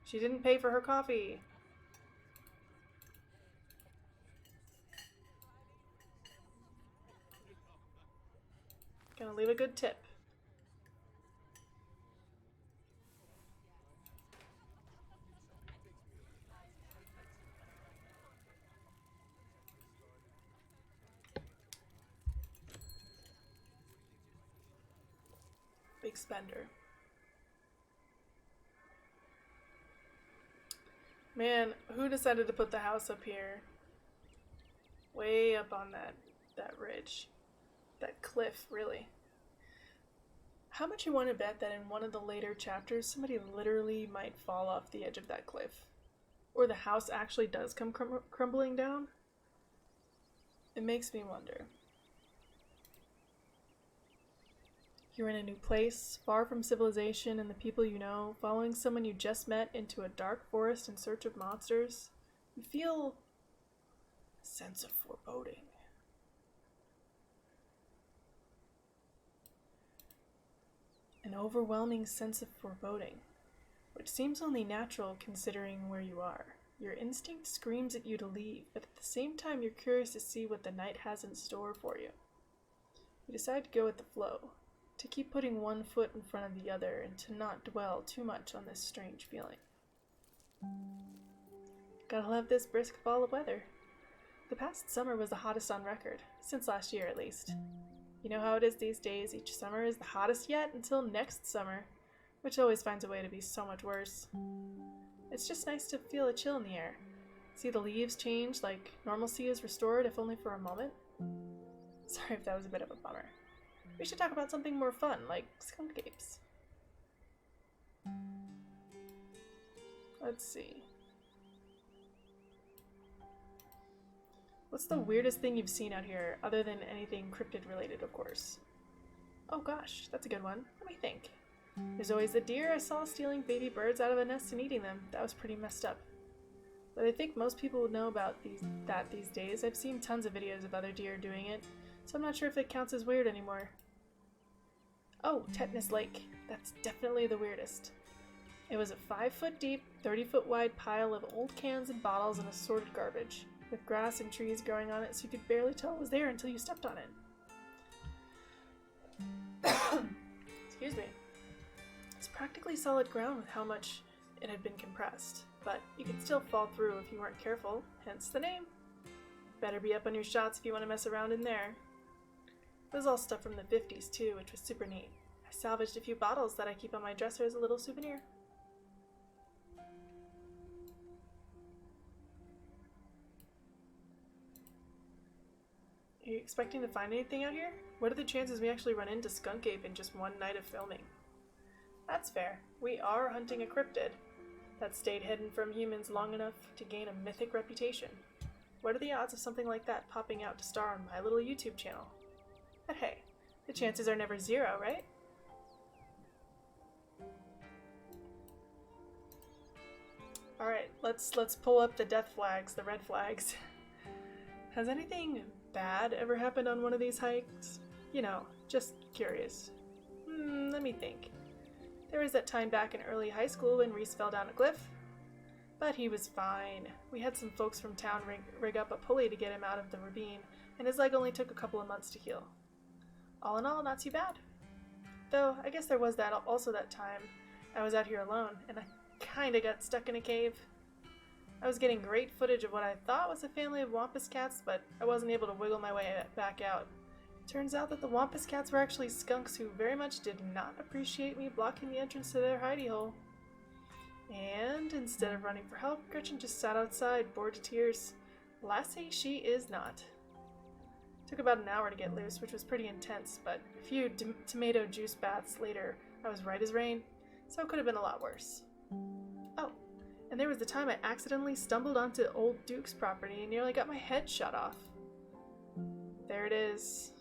She didn't pay for her coffee. Gonna leave a good tip. Big spender. Man, who decided to put the house up here? Way up on that ridge. That cliff, really. How much you want to bet that in one of the later chapters, somebody literally might fall off the edge of that cliff? Or the house actually does come crumbling down? It makes me wonder. You're in a new place, far from civilization and the people you know, following someone you just met into a dark forest in search of monsters. You feel a sense of foreboding. An overwhelming sense of foreboding, which seems only natural considering where you are. Your instinct screams at you to leave, but at the same time you're curious to see what the night has in store for you. You decide to go with the flow, to keep putting one foot in front of the other, and to not dwell too much on this strange feeling. Gotta love this brisk fall of weather. The past summer was the hottest on record, since last year at least. You know how it is these days, each summer is the hottest yet until next summer, which always finds a way to be so much worse. It's just nice to feel a chill in the air, see the leaves change like normalcy is restored if only for a moment. Sorry if that was a bit of a bummer. We should talk about something more fun, like skunk apes. Let's see. What's the weirdest thing you've seen out here, other than anything cryptid related, of course? Oh gosh, that's a good one. Let me think. There's always the deer I saw stealing baby birds out of a nest and eating them. That was pretty messed up. But I think most people would know about that these days. I've seen tons of videos of other deer doing it, so I'm not sure if it counts as weird anymore. Oh, Tetanus Lake. That's definitely the weirdest. It was a 5-foot deep, 30-foot wide pile of old cans and bottles and assorted garbage, with grass and trees growing on it so you could barely tell it was there until you stepped on it. Excuse me. It's practically solid ground with how much it had been compressed, but you could still fall through if you weren't careful, hence the name. Better be up on your shots if you want to mess around in there. It was all stuff from the 50s too, which was super neat. I salvaged a few bottles that I keep on my dresser as a little souvenir. Are you expecting to find anything out here? What are the chances we actually run into Skunk Ape in just one night of filming? That's fair. We are hunting a cryptid that stayed hidden from humans long enough to gain a mythic reputation. What are the odds of something like that popping out to star on my little YouTube channel? But hey, the chances are never zero, right? Alright, let's pull up the death flags, the red flags. Has anything bad ever happened on one of these hikes? You know, just curious. Let me think. There was that time back in early high school when Reese fell down a cliff. But he was fine. We had some folks from town rig up a pulley to get him out of the ravine, and his leg only took a couple of months to heal. All in all, not too bad. Though, I guess there was also that time I was out here alone, and I kinda got stuck in a cave. I was getting great footage of what I thought was a family of wampus cats, but I wasn't able to wiggle my way back out. Turns out that the wampus cats were actually skunks who very much did not appreciate me blocking the entrance to their hidey hole. And instead of running for help, Gretchen just sat outside, bored to tears. Lassie she is not. Took about an hour to get loose, which was pretty intense, but a few tomato juice baths later, I was right as rain, so it could have been a lot worse. Oh, and there was the time I accidentally stumbled onto old Duke's property and nearly got my head shot off. There it is.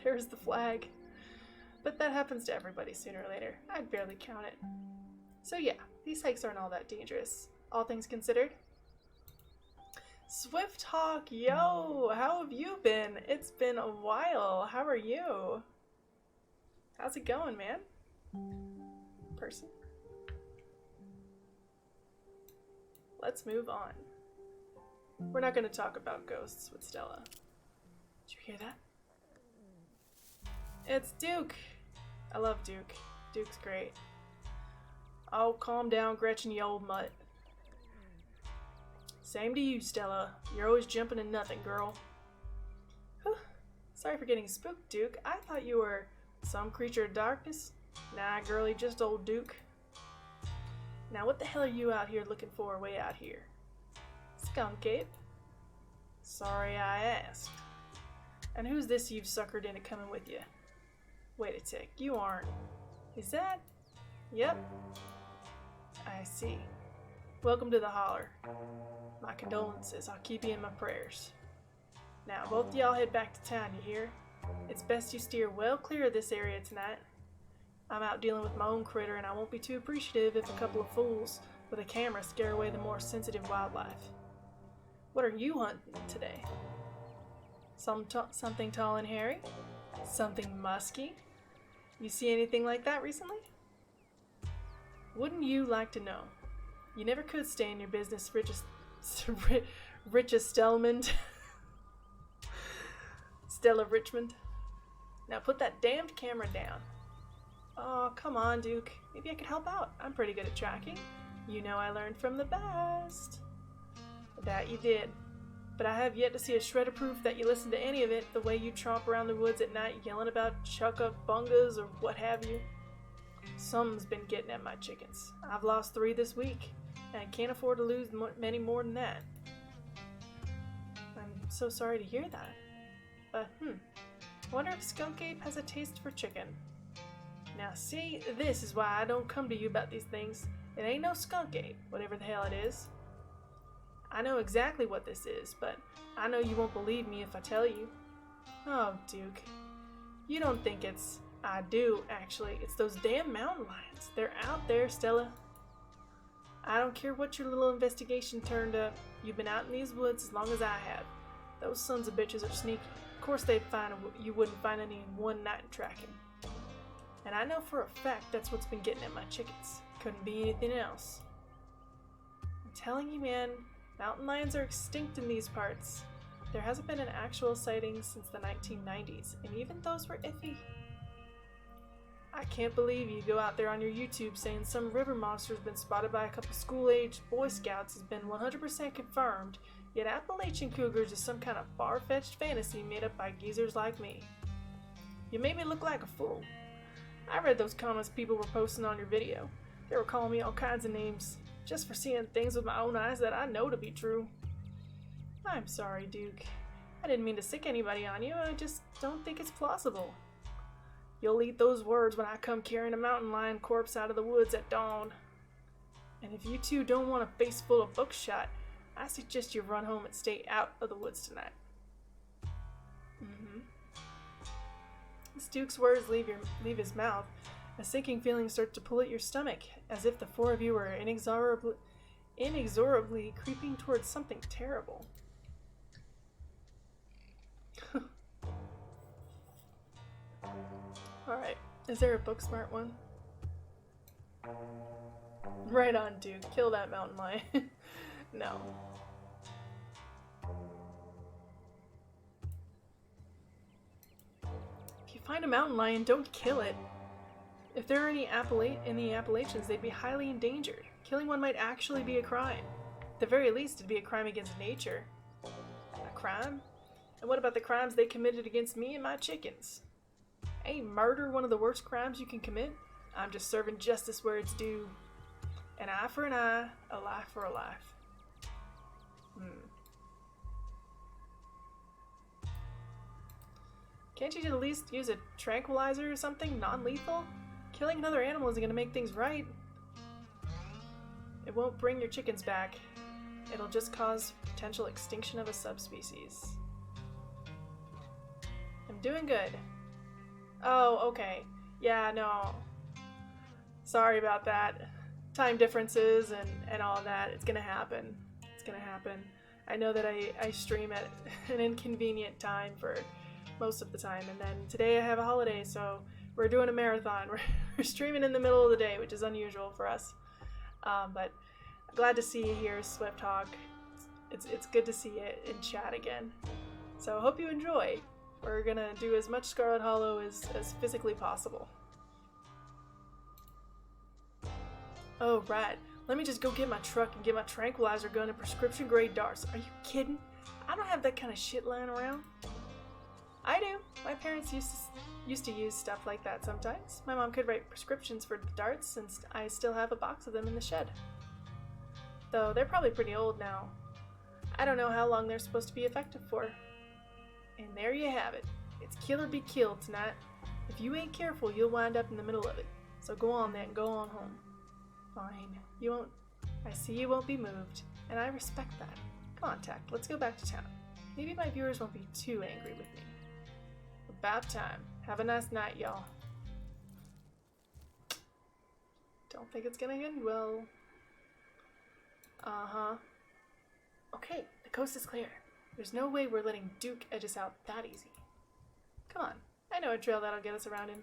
There's the flag. But that happens to everybody sooner or later. I'd barely count it. So yeah, these hikes aren't all that dangerous. all things considered. Swift Hawk, yo, how have you been? It's been a while. How are you? How's it going, man? Person. Let's move on. We're not going to talk about ghosts with Stella. Did you hear that? It's Duke. I love Duke. Duke's great. Oh, calm down, Gretchen, you old mutt. Same to you, Stella. You're always jumping in nothing, girl. Whew. Sorry for getting spooked, Duke. I thought you were some creature of darkness. Nah, girlie, just old Duke. Now, what the hell are you out here looking for way out here? Skunk Ape. Sorry I asked. And who's this you've suckered into coming with you? Wait a tick, you aren't. Is that? Yep. I see. Welcome to the holler. My condolences, I'll keep you in my prayers. Now, both y'all head back to town, you hear? It's best you steer well clear of this area tonight. I'm out dealing with my own critter, and I won't be too appreciative if a couple of fools with a camera scare away the more sensitive wildlife. What are you hunting today? Something tall and hairy? Something musky? You see anything like that recently? Wouldn't you like to know? You never could stay in your business, richest Stellmund. Stella Richmond. Now put that damned camera down. Oh, come on, Duke. Maybe I could help out. I'm pretty good at tracking. You know I learned from the best. That you did. But I have yet to see a shred of proof that you listen to any of it, the way you tromp around the woods at night yelling about chuck-up-bungas or what have you. Something's been getting at my chickens. I've lost 3 this week, and I can't afford to lose many more than that. I'm so sorry to hear that. But, I wonder if Skunk Ape has a taste for chicken. Now see, this is why I don't come to you about these things. It ain't no Skunk Ape, whatever the hell it is. I know exactly what this is, but I know you won't believe me if I tell you. Oh, Duke. You don't think it's... I do, actually. It's those damn mountain lions. They're out there, Stella. I don't care what your little investigation turned up. You've been out in these woods as long as I have. Those sons of bitches are sneaky. Of course you wouldn't find any in one night tracking. And I know for a fact that's what's been getting at my chickens. Couldn't be anything else. I'm telling you, man, mountain lions are extinct in these parts. There hasn't been an actual sighting since the 1990s, and even those were iffy. I can't believe you go out there on your YouTube saying some river monster's been spotted by a couple school-aged Boy Scouts has been 100% confirmed, yet Appalachian cougars is some kind of far-fetched fantasy made up by geezers like me. You made me look like a fool. I read those comments people were posting on your video. They were calling me all kinds of names, just for seeing things with my own eyes that I know to be true. I'm sorry, Duke. I didn't mean to sick anybody on you, I just don't think it's plausible. You'll eat those words when I come carrying a mountain lion corpse out of the woods at dawn. And if you two don't want a face full of buckshot, I suggest you run home and stay out of the woods tonight. As Duke's words leave his mouth, a sinking feeling starts to pull at your stomach, as if the 4 of you were inexorably creeping towards something terrible. Alright, is there a Booksmart one? Right on, Duke. Kill that mountain lion. No. If you find a mountain lion, don't kill it. If there are any in the Appalachians, they'd be highly endangered. Killing one might actually be a crime. At the very least, it'd be a crime against nature. A crime? And what about the crimes they committed against me and my chickens? Ain't murder one of the worst crimes you can commit? I'm just serving justice where it's due. An eye for an eye, a life for a life. Can't you at least use a tranquilizer or something non-lethal? Killing another animal isn't going to make things right. It won't bring your chickens back. It'll just cause potential extinction of a subspecies. I'm doing good. Oh, okay. Yeah, no. Sorry about that. time differences and all that, it's gonna happen. It's gonna happen. I know that I stream at an inconvenient time for most of the time, and then today I have a holiday, so we're doing a marathon. We're streaming in the middle of the day, which is unusual for us. But I'm glad to see you here, Swift Hawk. It's good to see you in chat again. So I hope you enjoy. We're gonna do as much Scarlet Hollow as physically possible. Oh, right. Let me just go get my truck and get my tranquilizer gun and prescription grade darts. Are you kidding? I don't have that kind of shit lying around. I do. My parents used to use stuff like that sometimes. My mom could write prescriptions for darts, and I still have a box of them in the shed. Though they're probably pretty old now. I don't know how long they're supposed to be effective for. And there you have it. It's kill or be killed tonight. If you ain't careful, you'll wind up in the middle of it. So go on then, go on home. Fine. You won't. I see you won't be moved, and I respect that. Come on, Tact, let's go back to town. Maybe my viewers won't be too angry with me. About time. Have a nice night, y'all. Don't think it's gonna end well. Uh-huh. Okay, the coast is clear. There's no way we're letting Duke edge us out that easy. Come on, I know a trail that'll get us around in.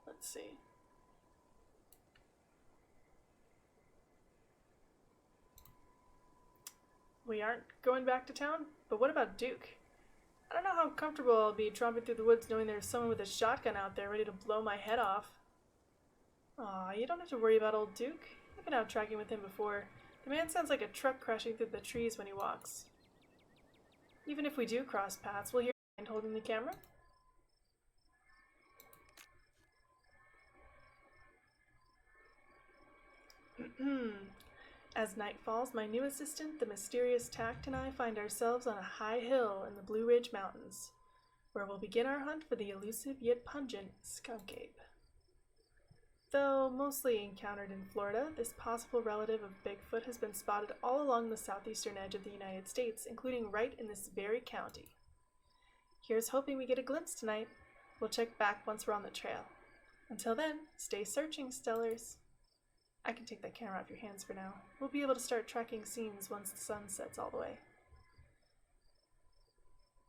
Let's see. We aren't going back to town? But what about Duke? I don't know how comfortable I'll be tromping through the woods knowing there's someone with a shotgun out there ready to blow my head off. Aw, you don't have to worry about old Duke. I've been out tracking with him before. The man sounds like a truck crashing through the trees when he walks. Even if we do cross paths, we'll hear him holding the camera. As night falls, my new assistant, the mysterious Tact, and I find ourselves on a high hill in the Blue Ridge Mountains, where we'll begin our hunt for the elusive yet pungent skunk ape. Though mostly encountered in Florida, this possible relative of Bigfoot has been spotted all along the southeastern edge of the United States, including right in this very county. Here's hoping we get a glimpse tonight. We'll check back once we're on the trail. Until then, stay searching, Stellars. I can take that camera off your hands for now. We'll be able to start tracking scenes once the sun sets all the way.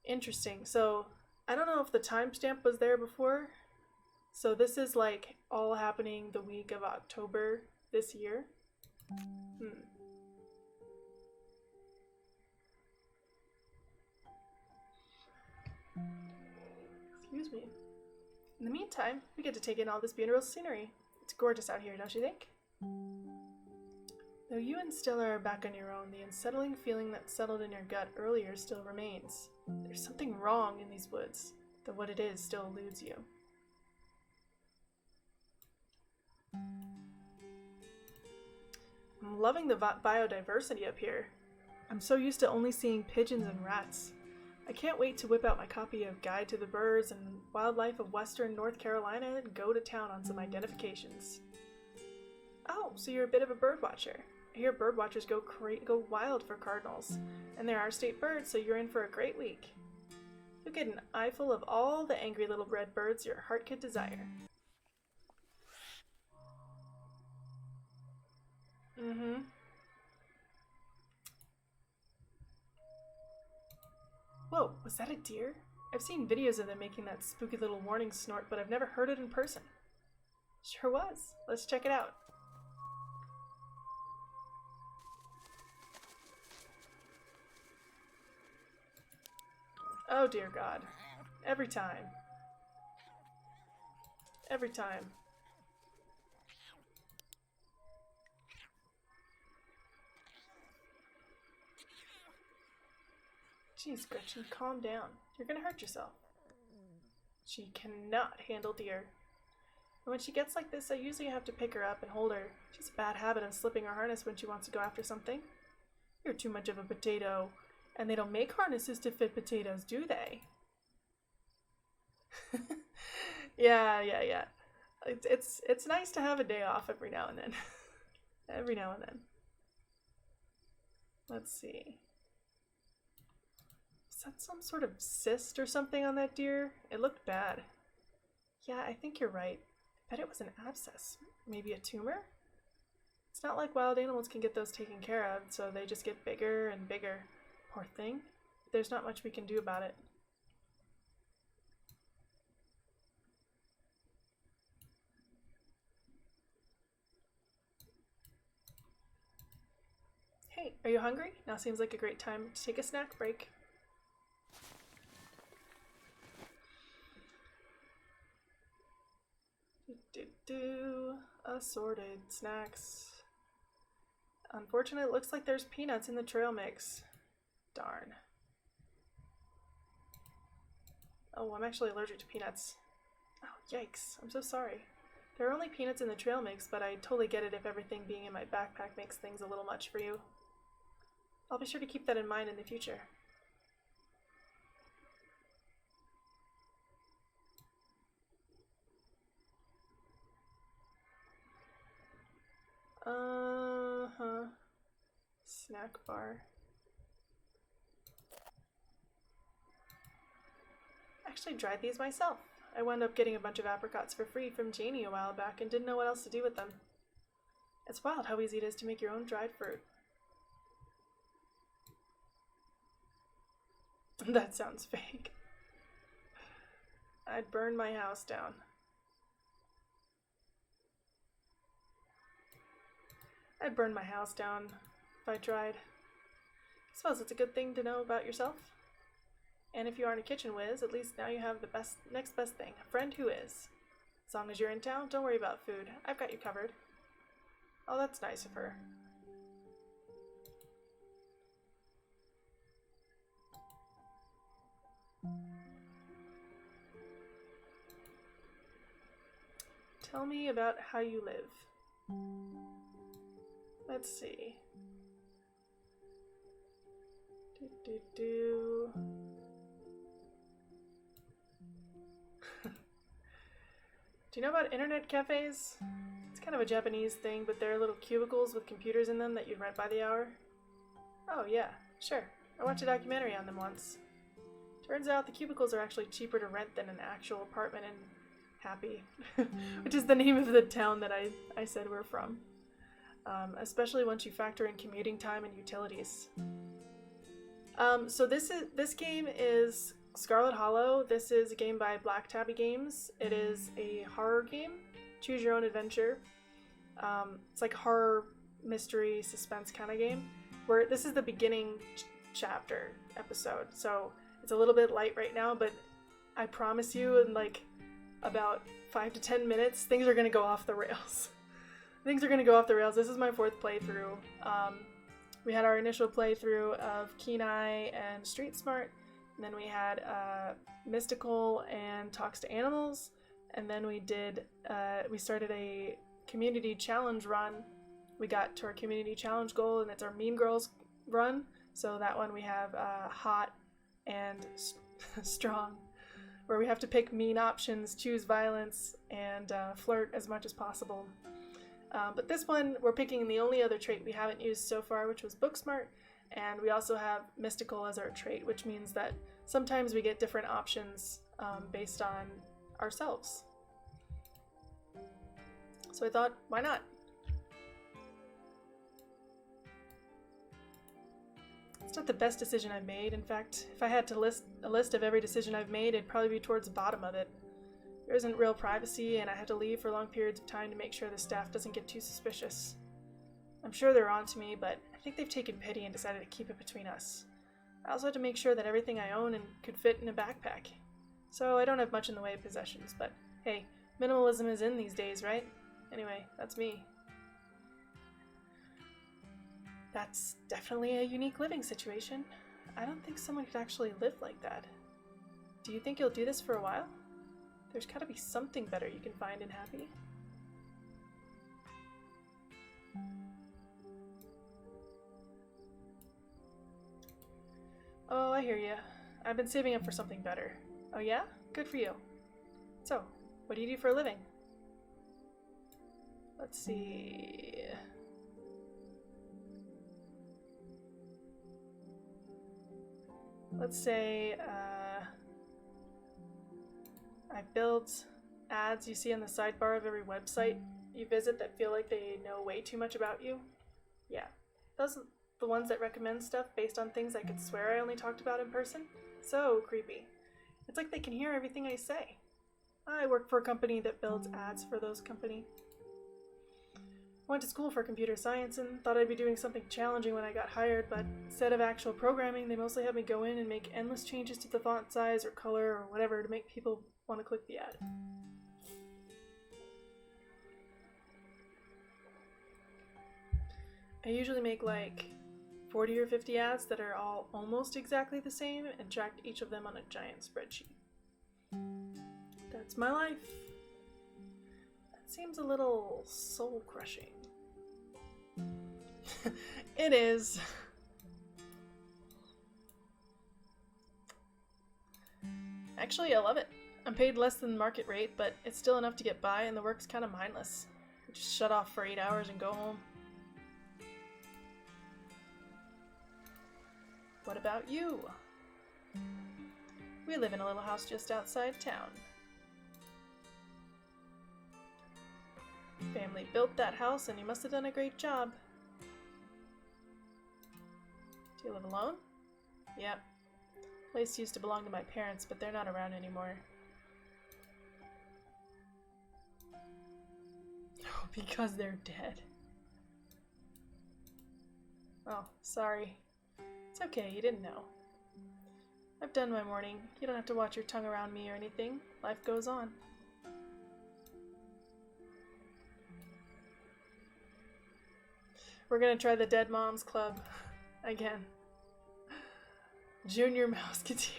Interesting. So, I don't know if the timestamp was there before. So this is like all happening the week of October this year. Excuse me. In the meantime, we get to take in all this beautiful scenery. It's gorgeous out here, don't you think? Though you and Stella are back on your own, the unsettling feeling that settled in your gut earlier still remains. There's something wrong in these woods, though what it is still eludes you. I'm loving the biodiversity up here. I'm so used to only seeing pigeons and rats. I can't wait to whip out my copy of Guide to the Birds and Wildlife of Western North Carolina and go to town on some identifications. Oh, so you're a bit of a bird watcher. I hear bird watchers go wild for cardinals, and they're our state birds, so you're in for a great week. You'll get an eyeful of all the angry little red birds your heart could desire. Whoa, was that a deer? I've seen videos of them making that spooky little warning snort, but I've never heard it in person. Sure was. Let's check it out. Oh dear God. Every time. Every time. Jeez, Gretchen, calm down. You're gonna hurt yourself. She cannot handle deer. And when she gets like this, I usually have to pick her up and hold her. She's a bad habit of slipping her harness when she wants to go after something. You're too much of a potato. And they don't make harnesses to fit potatoes, do they? Yeah. It's nice to have a day off every now and then. Every now and then. Let's see. Is that some sort of cyst or something on that deer? It looked bad. Yeah, I think you're right. I bet it was an abscess. Maybe a tumor? It's not like wild animals can get those taken care of, so they just get bigger and bigger. Poor thing. There's not much we can do about it. Hey, are you hungry? Now seems like a great time to take a snack break. Assorted snacks. Unfortunately, it looks like there's peanuts in the trail mix. Darn. Oh, I'm actually allergic to peanuts. Oh, yikes. I'm so sorry. There are only peanuts in the trail mix, but I totally get it if everything being in my backpack makes things a little much for you. I'll be sure to keep that in mind in the future. Snack bar. I actually dried these myself. I wound up getting a bunch of apricots for free from Janie a while back and didn't know what else to do with them. It's wild how easy it is to make your own dried fruit. That sounds fake. I'd burn my house down. I'd burn my house down if I tried. I suppose it's a good thing to know about yourself. And if you aren't a kitchen whiz, at least now you have the next best thing, a friend who is. As long as you're in town, don't worry about food. I've got you covered. Oh, that's nice of her. Tell me about how you live. Let's see. Do you know about internet cafes? It's kind of a Japanese thing, but they're little cubicles with computers in them that you'd rent by the hour. Oh yeah, sure. I watched a documentary on them once. Turns out the cubicles are actually cheaper to rent than an actual apartment in Happy, which is the name of the town that I said we're from. Especially once you factor in commuting time and utilities. So this game is Scarlet Hollow. This is a game by Black Tabby Games. It is a horror game. Choose your own adventure. It's like a horror, mystery, suspense kind of game. Where this is the beginning chapter episode, so it's a little bit light right now, but I promise you in like about 5 to 10 minutes, things are going to go off the rails. Things are going to go off the rails. This is my 4th playthrough. We had our initial playthrough of Kenai and Street Smart, and then we had Mystical and Talks to Animals, and then we started a community challenge run. We got to our community challenge goal, and it's our Mean Girls run. So that one we have Hot and Strong, where we have to pick mean options, choose violence, and flirt as much as possible. But this one, we're picking the only other trait we haven't used so far, which was Book Smart, and we also have Mystical as our trait, which means that sometimes we get different options based on ourselves. So I thought, why not? It's not the best decision I've made. In fact, if I had to list a list of every decision I've made, it'd probably be towards the bottom of it. There isn't real privacy, and I had to leave for long periods of time to make sure the staff doesn't get too suspicious. I'm sure they're on to me, but I think they've taken pity and decided to keep it between us. I also had to make sure that everything I own and could fit in a backpack. So I don't have much in the way of possessions, but hey, minimalism is in these days, right? Anyway, that's me. That's definitely a unique living situation. I don't think someone could actually live like that. Do you think you'll do this for a while? There's gotta be something better you can find in Happy. Oh, I hear ya. I've been saving up for something better. Oh yeah? Good for you. So, what do you do for a living? Let's see... let's say, I built ads you see on the sidebar of every website you visit that feel like they know way too much about you. Yeah, those are the ones that recommend stuff based on things I could swear I only talked about in person. So creepy. It's like they can hear everything I say. I work for a company that builds ads for those company. I went to school for computer science and thought I'd be doing something challenging when I got hired, but instead of actual programming, they mostly had me go in and make endless changes to the font size or color or whatever to make people want to click the ad. I usually make like 40 or 50 ads that are all almost exactly the same and track each of them on a giant spreadsheet. That's my life. That seems a little soul-crushing. It is. Actually, I love it. I'm paid less than market rate, but it's still enough to get by and the work's kind of mindless. I just shut off for 8 hours and go home. What about you? We live in a little house just outside town. Family built that house and you must have done a great job. Do you live alone? Yep. Place used to belong to my parents, but they're not around anymore. Oh, because they're dead. Oh, sorry. It's okay, you didn't know. I've done my morning. You don't have to watch your tongue around me or anything. Life goes on. We're gonna try the Dead Moms Club again. Junior Mouseketeer.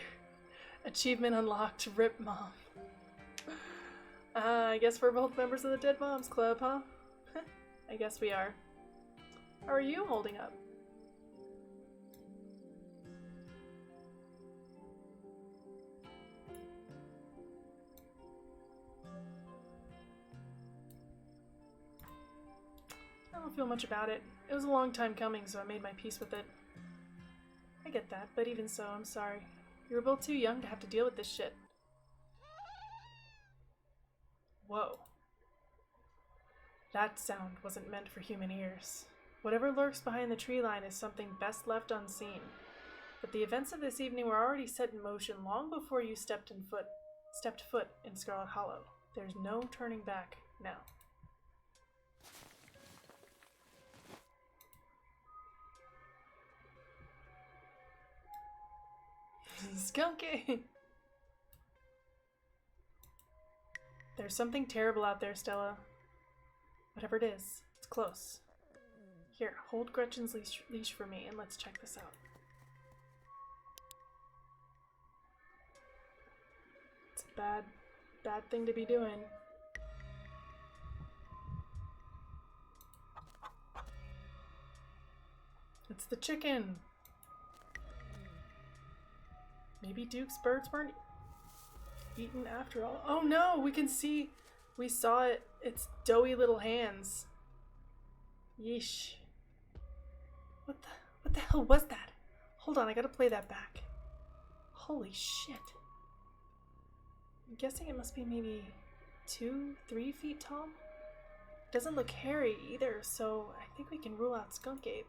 Achievement unlocked, Rip Mom. I guess we're both members of the Dead Moms Club, huh? I guess we are. How are you holding up? I don't feel much about it. It was a long time coming, so I made my peace with it. I get that, but even so, I'm sorry. You were both too young to have to deal with this shit. Whoa. That sound wasn't meant for human ears. Whatever lurks behind the tree line is something best left unseen. But the events of this evening were already set in motion long before you stepped foot in Scarlet Hollow. There's no turning back now. Skunky! There's something terrible out there, Stella. Whatever it is, it's close. Here, hold Gretchen's leash for me and let's check this out. It's a bad thing to be doing. It's the chicken! Maybe Duke's birds weren't eaten after all. Oh no, we saw it. It's doughy little hands. Yeesh. What the hell was that? Hold on, I gotta play that back. Holy shit. I'm guessing it must be maybe 2-3 feet tall. Doesn't look hairy either, so I think we can rule out Skunk Ape.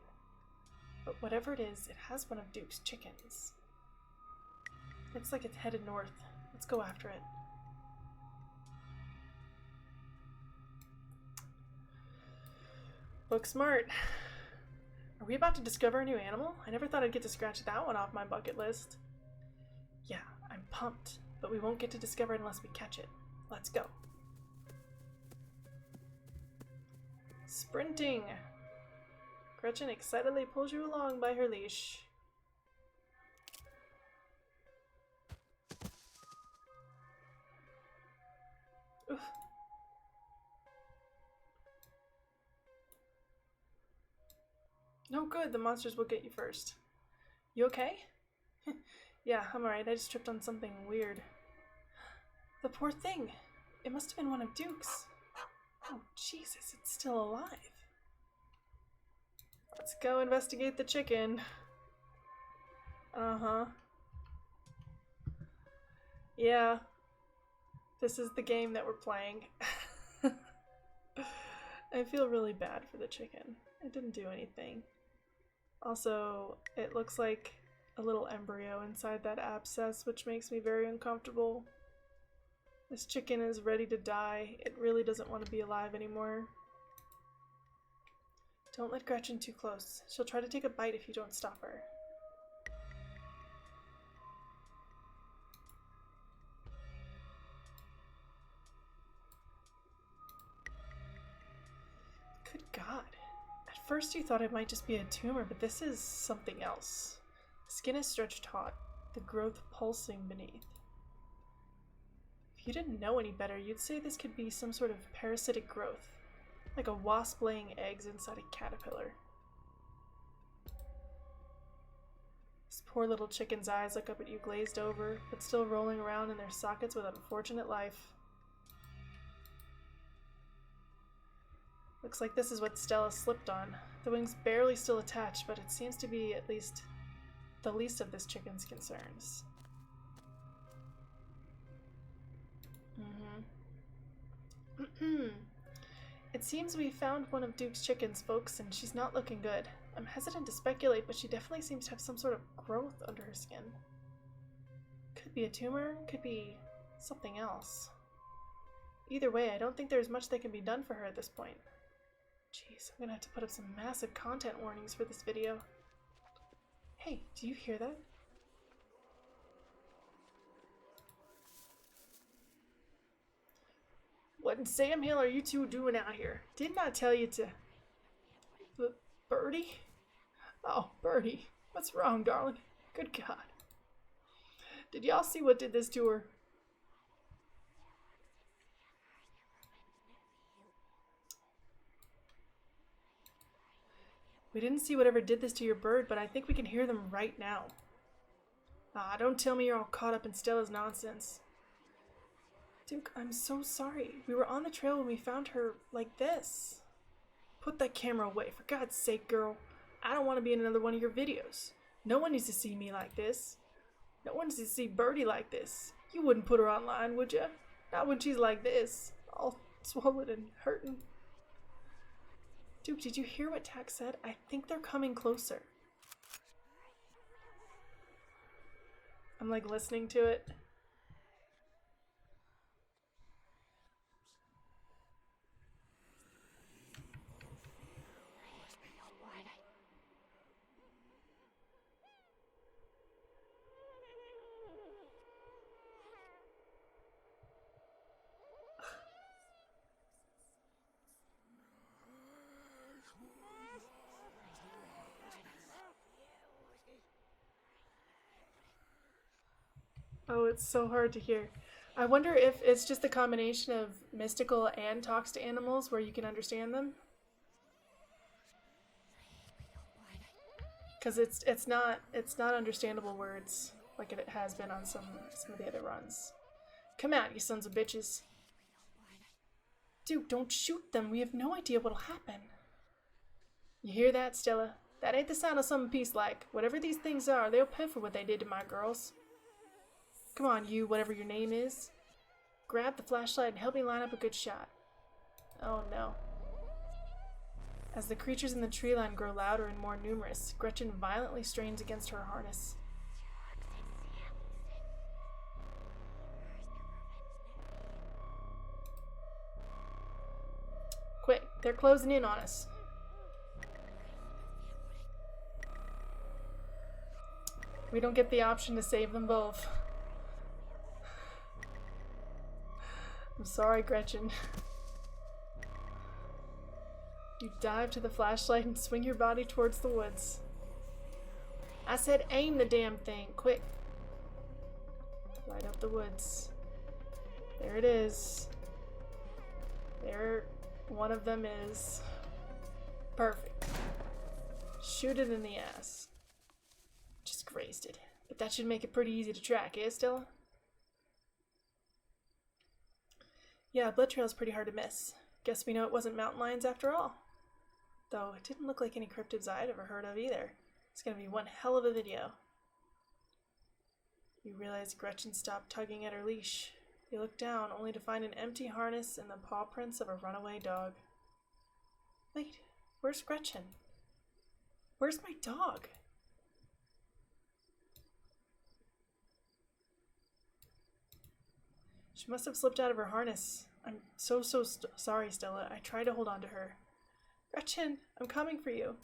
But whatever it is, it has one of Duke's chickens. Looks like it's headed north. Let's go after it. Look smart. Are we about to discover a new animal? I never thought I'd get to scratch that one off my bucket list. Yeah, I'm pumped, but we won't get to discover it unless we catch it. Let's go. Sprinting! Gretchen excitedly pulls you along by her leash. Oof. No good, the monsters will get you first. You okay? Yeah, I'm alright, I just tripped on something weird. The poor thing! It must have been one of Duke's. Oh, Jesus, it's still alive. Let's go investigate the chicken. Uh-huh. Yeah, this is the game that we're playing. I feel really bad for the chicken. It didn't do anything. Also, it looks like a little embryo inside that abscess, which makes me very uncomfortable. This chicken is ready to die. It really doesn't want to be alive anymore. Don't let Gretchen too close. She'll try to take a bite if you don't stop her. Good God. At first you thought it might just be a tumor, but this is something else. The skin is stretched taut, the growth pulsing beneath. If you didn't know any better, you'd say this could be some sort of parasitic growth, like a wasp laying eggs inside a caterpillar. This poor little chicken's eyes look up at you glazed over, but still rolling around in their sockets with unfortunate life. Looks like this is what Stella slipped on. The wing's barely still attached, but it seems to be at least the least of this chicken's concerns. It seems we found one of Duke's chickens, folks, and she's not looking good. I'm hesitant to speculate, but she definitely seems to have some sort of growth under her skin. Could be a tumor, could be something else. Either way, I don't think there's much that can be done for her at this point. Jeez, I'm gonna have to put up some massive content warnings for this video. Hey, do you hear that? What in Sam Hill are you two doing out here? Didn't I tell you to... Birdie? Oh, Birdie. What's wrong, darling? Good God. Did y'all see what did this to her? We didn't see whatever did this to your bird, but I think we can hear them right now. Ah, don't tell me you're all caught up in Stella's nonsense. Duke, I'm so sorry. We were on the trail when we found her like this. Put that camera away, for God's sake, girl. I don't want to be in another one of your videos. No one needs to see me like this. No one needs to see Birdie like this. You wouldn't put her online, would you? Not when she's like this, all swollen and hurting. Duke, did you hear what Tack said? I think they're coming closer. I'm like listening to it. Oh, it's so hard to hear. I wonder if it's just a combination of mystical and talks to animals where you can understand them. Because it's not understandable words like it has been on some of the other runs. Come out, you sons of bitches. Duke, don't shoot them. We have no idea what'll happen. You hear that, Stella? That ain't the sound of something peace-like. Whatever these things are, they'll pay for what they did to my girls. Come on, you, whatever your name is. Grab the flashlight and help me line up a good shot. Oh no. As the creatures in the tree line grow louder and more numerous, Gretchen violently strains against her harness. Quick, they're closing in on us. We don't get the option to save them both. I'm sorry, Gretchen. You dive to the flashlight and swing your body towards the woods. I said aim the damn thing, quick. Light up the woods. There it is. There one of them is. Perfect. Shoot it in the ass. Just grazed it. But that should make it pretty easy to track, eh, Stella? Yeah, blood trail's pretty hard to miss. Guess we know it wasn't mountain lions after all. Though it didn't look like any cryptids I'd ever heard of either. It's gonna be one hell of a video. You realize Gretchen stopped tugging at her leash. You look down, only to find an empty harness and the paw prints of a runaway dog. Wait, where's Gretchen? Where's my dog? She must have slipped out of her harness. I'm so sorry, Stella. I tried to hold on to her. Gretchen, I'm coming for you.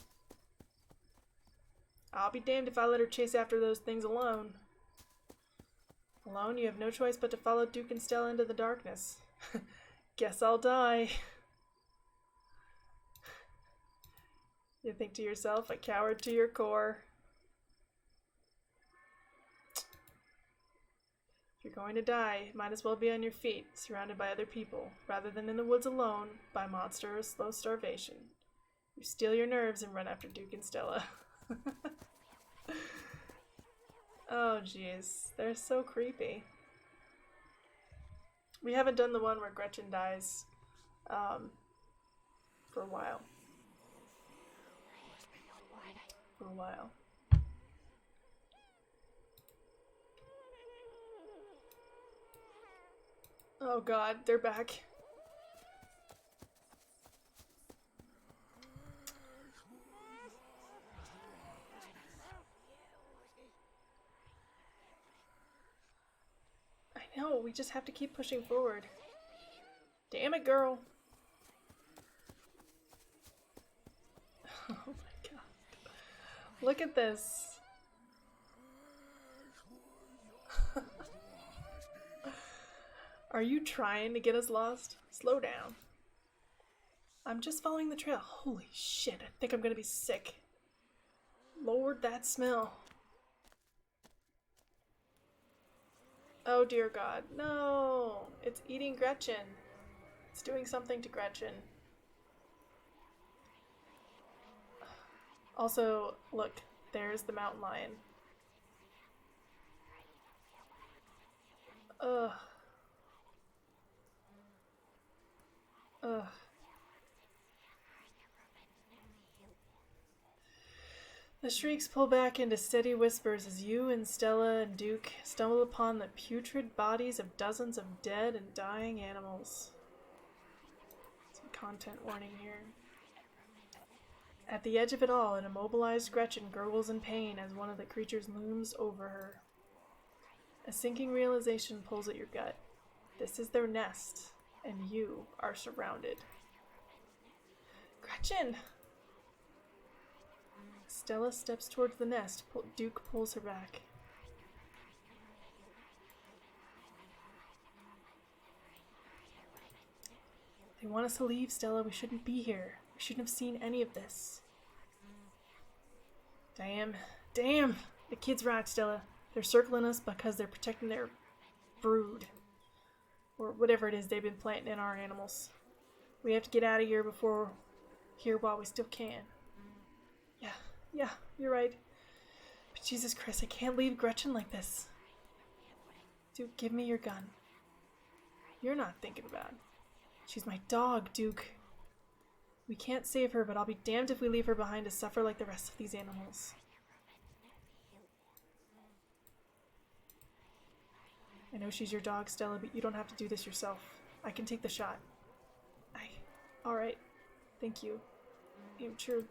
I'll be damned if I let her chase after those things alone. Alone, you have no choice but to follow Duke and Stella into the darkness. Guess I'll die. You think to yourself, a coward to your core. If you're going to die, might as well be on your feet, surrounded by other people, rather than in the woods alone, by monster or slow starvation. You steal your nerves and run after Duke and Stella. Oh jeez, they're so creepy. We haven't done the one where Gretchen dies for a while. Oh god, they're back. I know, we just have to keep pushing forward. Damn it, girl. Oh my god. Look at this. Are you trying to get us lost? Slow down. I'm just following the trail. Holy shit, I think I'm gonna be sick. Lord, that smell. Oh dear god. No! It's eating Gretchen. It's doing something to Gretchen. Also, look, there's the mountain lion. Ugh. Ugh. The shrieks pull back into steady whispers as you and Stella and Duke stumble upon the putrid bodies of dozens of dead and dying animals. Some content warning here. At the edge of it all, an immobilized Gretchen gurgles in pain as one of the creatures looms over her. A sinking realization pulls at your gut. This is their nest, and you are surrounded. Gretchen! Stella steps towards the nest. Duke pulls her back. They want us to leave, Stella. We shouldn't be here. We shouldn't have seen any of this. Damn. The kid's right, Stella. They're circling us because they're protecting their brood. Or whatever it is they've been planting in our animals. We have to get out of here while we still can. Yeah, you're right. But Jesus Christ, I can't leave Gretchen like this. Duke, give me your gun. You're not thinking about it. She's my dog, Duke. We can't save her, but I'll be damned if we leave her behind to suffer like the rest of these animals. I know she's your dog, Stella, but you don't have to do this yourself. I can take the shot. Alright. Thank you. True.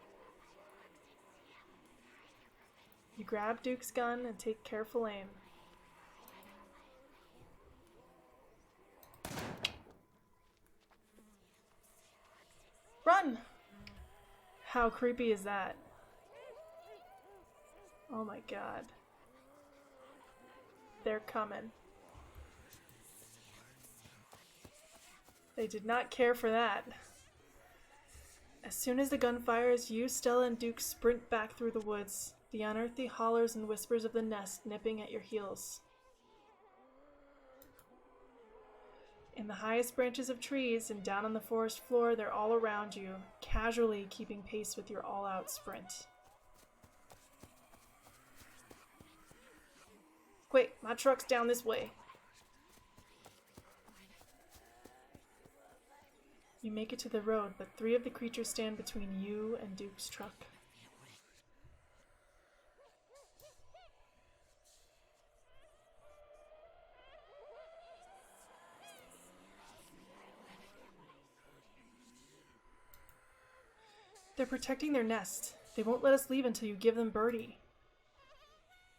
You grab Duke's gun and take careful aim. Run! How creepy is that? Oh my god. They're coming. They did not care for that. As soon as the gun fires, you, Stella, and Duke sprint back through the woods, the unearthly hollers and whispers of the nest nipping at your heels. In the highest branches of trees and down on the forest floor, they're all around you, casually keeping pace with your all-out sprint. Quick, my truck's down this way. You make it to the road, but 3 of the creatures stand between you and Duke's truck. They're protecting their nest. They won't let us leave until you give them Birdie.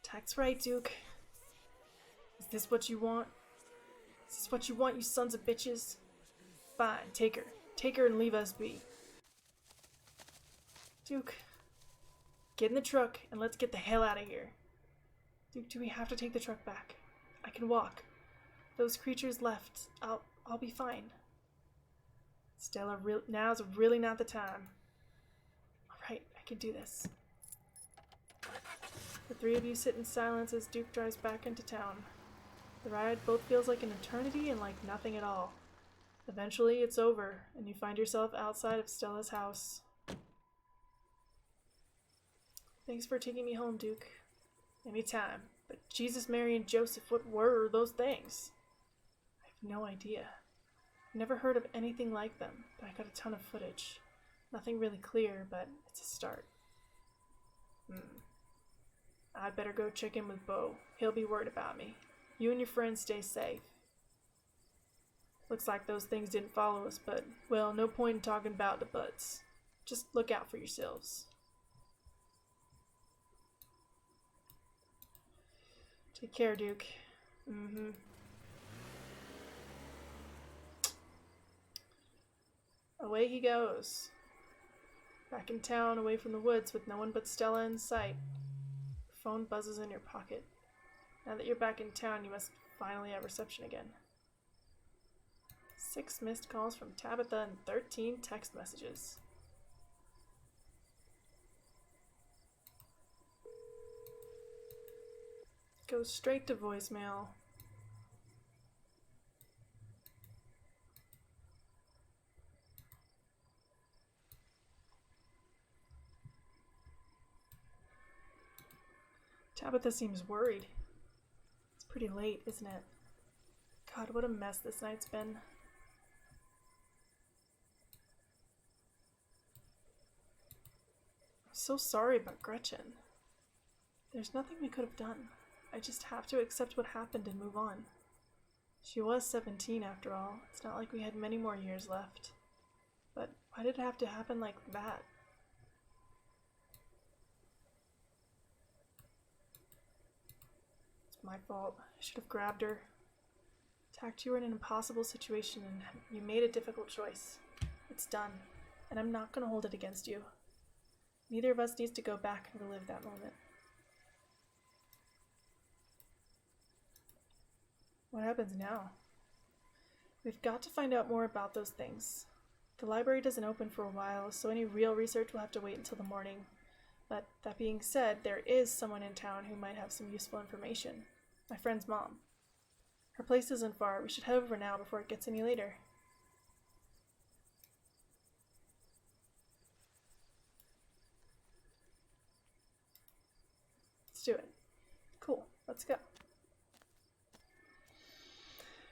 Tack's right, Duke. Is this what you want? Is this what you want, you sons of bitches? Fine, take her. Take her and leave us be. Duke, get in the truck and let's get the hell out of here. Duke, do we have to take the truck back? I can walk. Those creatures left. I'll be fine. Stella, now's really not the time. Alright, I can do this. The three of you sit in silence as Duke drives back into town. The ride both feels like an eternity and like nothing at all. Eventually, it's over, and you find yourself outside of Stella's house. Thanks for taking me home, Duke. Anytime. But Jesus, Mary, and Joseph, what were those things? I have no idea. I've never heard of anything like them, but I got a ton of footage. Nothing really clear, but it's a start. I'd better go check in with Bo. He'll be worried about me. You and your friends stay safe. Looks like those things didn't follow us, but, well, no point in talking about the buts. Just look out for yourselves. Take care, Duke. Away he goes. Back in town, away from the woods, with no one but Stella in sight. Your phone buzzes in your pocket. Now that you're back in town, you must finally have reception again. 6 missed calls from Tabitha and 13 text messages. Goes straight to voicemail. Tabitha seems worried. It's pretty late, isn't it? God, what a mess this night's been. I'm so sorry about Gretchen. There's nothing we could have done. I just have to accept what happened and move on. She was 17 after all. It's not like we had many more years left. But why did it have to happen like that? It's my fault. I should have grabbed her. Tact, you were in an impossible situation and you made a difficult choice. It's done, and I'm not going to hold it against you. Neither of us needs to go back and relive that moment. What happens now? We've got to find out more about those things. The library doesn't open for a while, so any real research will have to wait until the morning. But that being said, there is someone in town who might have some useful information. My friend's mom. Her place isn't far. We should head over now before it gets any later. Let's do it. Cool. Let's go.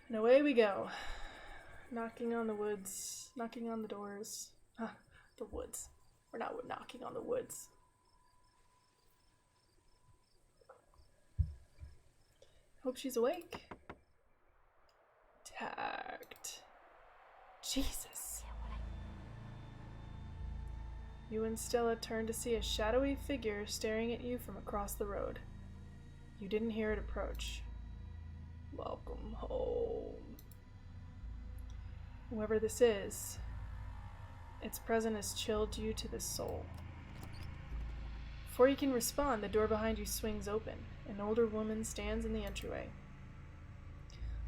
And away we go. Knocking on the woods. Knocking on the doors. The woods. We're not knocking on the woods. Hope she's awake. Tact. Jesus. You and Stella turn to see a shadowy figure staring at you from across the road. You didn't hear it approach. Welcome home. Whoever this is, its presence has chilled you to the soul. Before you can respond, the door behind you swings open. An older woman stands in the entryway.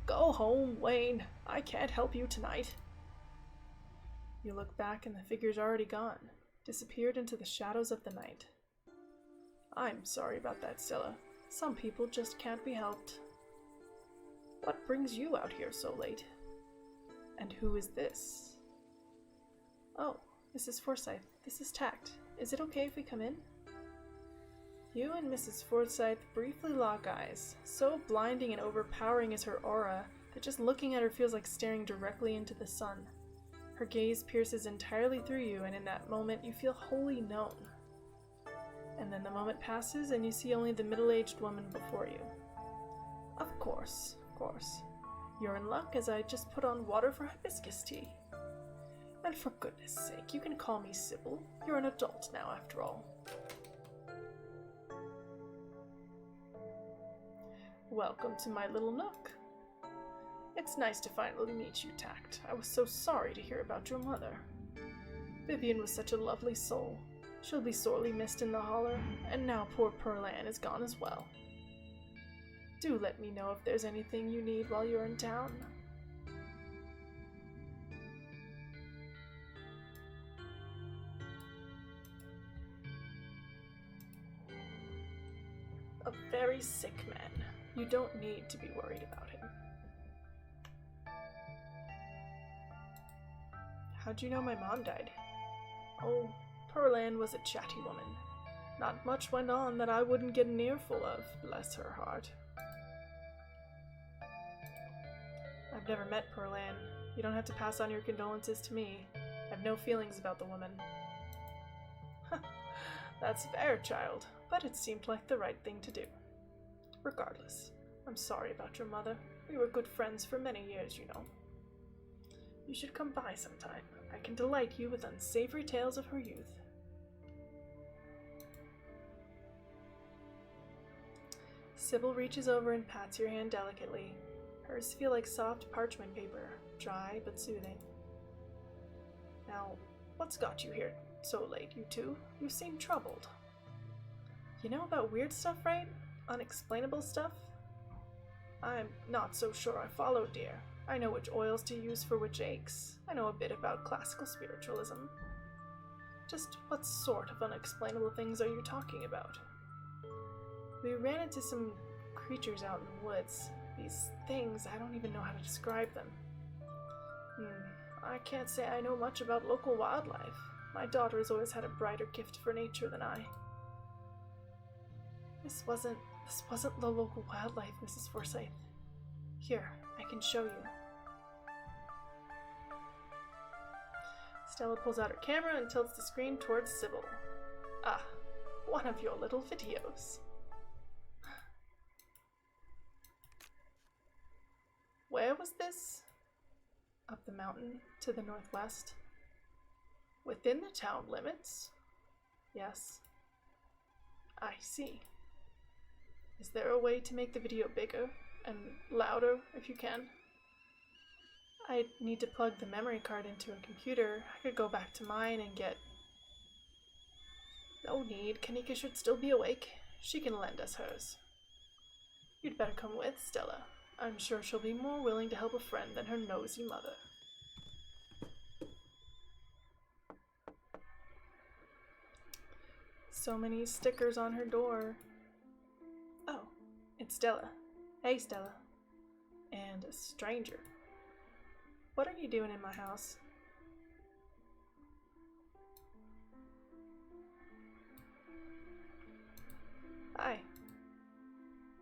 Go home, Wayne. I can't help you tonight. You look back and the figure's already gone, disappeared into the shadows of the night. I'm sorry about that, Stella. Some people just can't be helped. What brings you out here so late? And who is this? Oh, Mrs. Forsyth, this is Tact. Is it okay if we come in? You and Mrs. Forsyth briefly lock eyes. So blinding and overpowering is her aura that just looking at her feels like staring directly into the sun. Her gaze pierces entirely through you, and in that moment you feel wholly known. And then the moment passes and you see only the middle-aged woman before you. Of course. You're in luck, as I just put on water for hibiscus tea. And for goodness sake, you can call me Sybil. You're an adult now, after all. Welcome to my little nook. It's nice to finally meet you, Tact. I was so sorry to hear about your mother. Vivian was such a lovely soul. She'll be sorely missed in the holler, and now poor Pearl Ann is gone as well. Do let me know if there's anything you need while you're in town. A very sick man. You don't need to be worried about him. How'd you know my mom died? Oh, Pearl Ann was a chatty woman. Not much went on that I wouldn't get an earful of, bless her heart. I've never met Pearl Ann. You don't have to pass on your condolences to me. I have no feelings about the woman. That's fair, child, but it seemed like the right thing to do. Regardless, I'm sorry about your mother. We were good friends for many years, you know. You should come by sometime. I can delight you with unsavory tales of her youth. Sybil reaches over and pats your hand delicately. Hers feel like soft parchment paper, dry but soothing. Now, what's got you here so late, you two? You seem troubled. You know about weird stuff, right? Unexplainable stuff? I'm not so sure I follow, dear. I know which oils to use for which aches. I know a bit about classical spiritualism. Just what sort of unexplainable things are you talking about? We ran into some creatures out in the woods. These things, I don't even know how to describe them. I can't say I know much about local wildlife. My daughter has always had a brighter gift for nature than I. This wasn't the local wildlife, Mrs. Forsyth. Here, I can show you. Stella pulls out her camera and tilts the screen towards Sybil. Ah, one of your little videos. Where was this? Up the mountain to the northwest. Within the town limits? Yes. I see. Is there a way to make the video bigger and louder if you can? I'd need to plug the memory card into a computer. I could go back to mine and get... No need. Kanika should still be awake. She can lend us hers. You'd better come with, Stella. I'm sure she'll be more willing to help a friend than her nosy mother. So many stickers on her door. Oh, it's Stella. Hey, Stella. And a stranger. What are you doing in my house? Hi.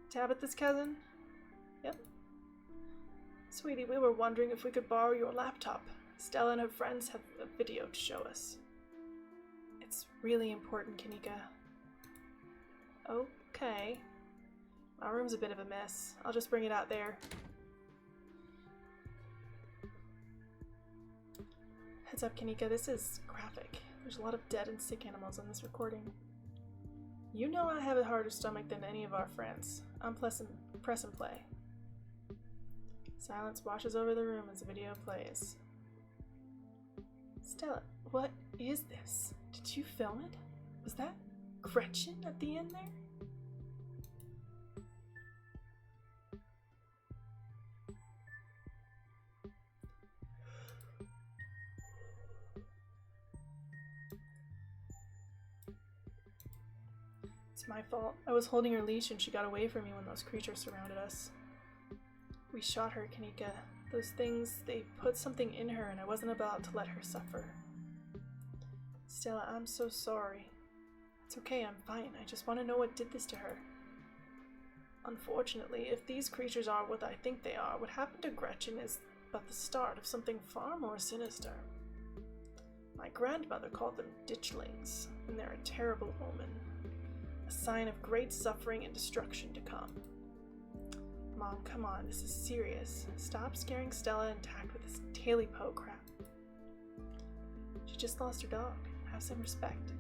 Tabitha's cousin? Yep. Sweetie, we were wondering if we could borrow your laptop. Stella and her friends have a video to show us. It's really important, Kanika. Okay. My room's a bit of a mess. I'll just bring it out there. Heads up, Kanika, this is graphic. There's a lot of dead and sick animals in this recording. You know I have a harder stomach than any of our friends. I'm press and play. Silence washes over the room as the video plays. Stella, what is this? Did you film it? Was that Gretchen at the end there? It's my fault. I was holding her leash and she got away from me when those creatures surrounded us. We shot her, Kanika. Those things, they put something in her and I wasn't about to let her suffer. Stella, I'm so sorry. It's okay, I'm fine. I just want to know what did this to her. Unfortunately, if these creatures are what I think they are, what happened to Gretchen is but the start of something far more sinister. My grandmother called them ditchlings, and they're a terrible omen. A sign of great suffering and destruction to come. Mom, come on, this is serious. Stop scaring Stella and Tact with this Taily-Po crap. She just lost her dog. Have some respect.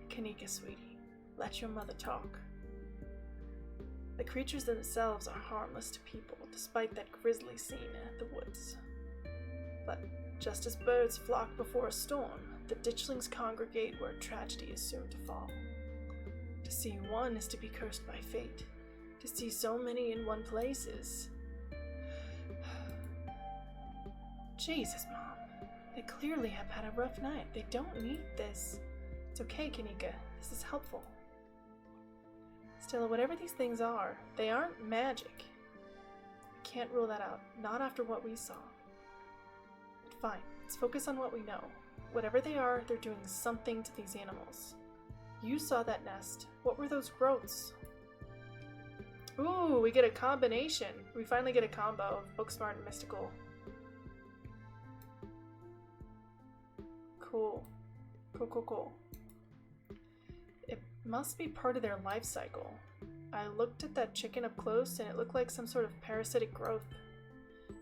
Kanika, sweetie, let your mother talk. The creatures themselves are harmless to people, despite that grisly scene at the woods. But just as birds flock before a storm, the ditchlings congregate where tragedy is soon to fall. To see one is to be cursed by fate. To see so many in one place is... Jesus, Mom. They clearly have had a rough night. They don't need this. It's okay, Kanika. This is helpful. Still, whatever these things are, they aren't magic. I can't rule that out. Not after what we saw. But fine. Let's focus on what we know. Whatever they are, they're doing something to these animals. You saw that nest. What were those growths? Ooh, we get a combination. We finally get a combo of Booksmart and Mystical. Cool. Cool. It must be part of their life cycle. I looked at that chicken up close and it looked like some sort of parasitic growth.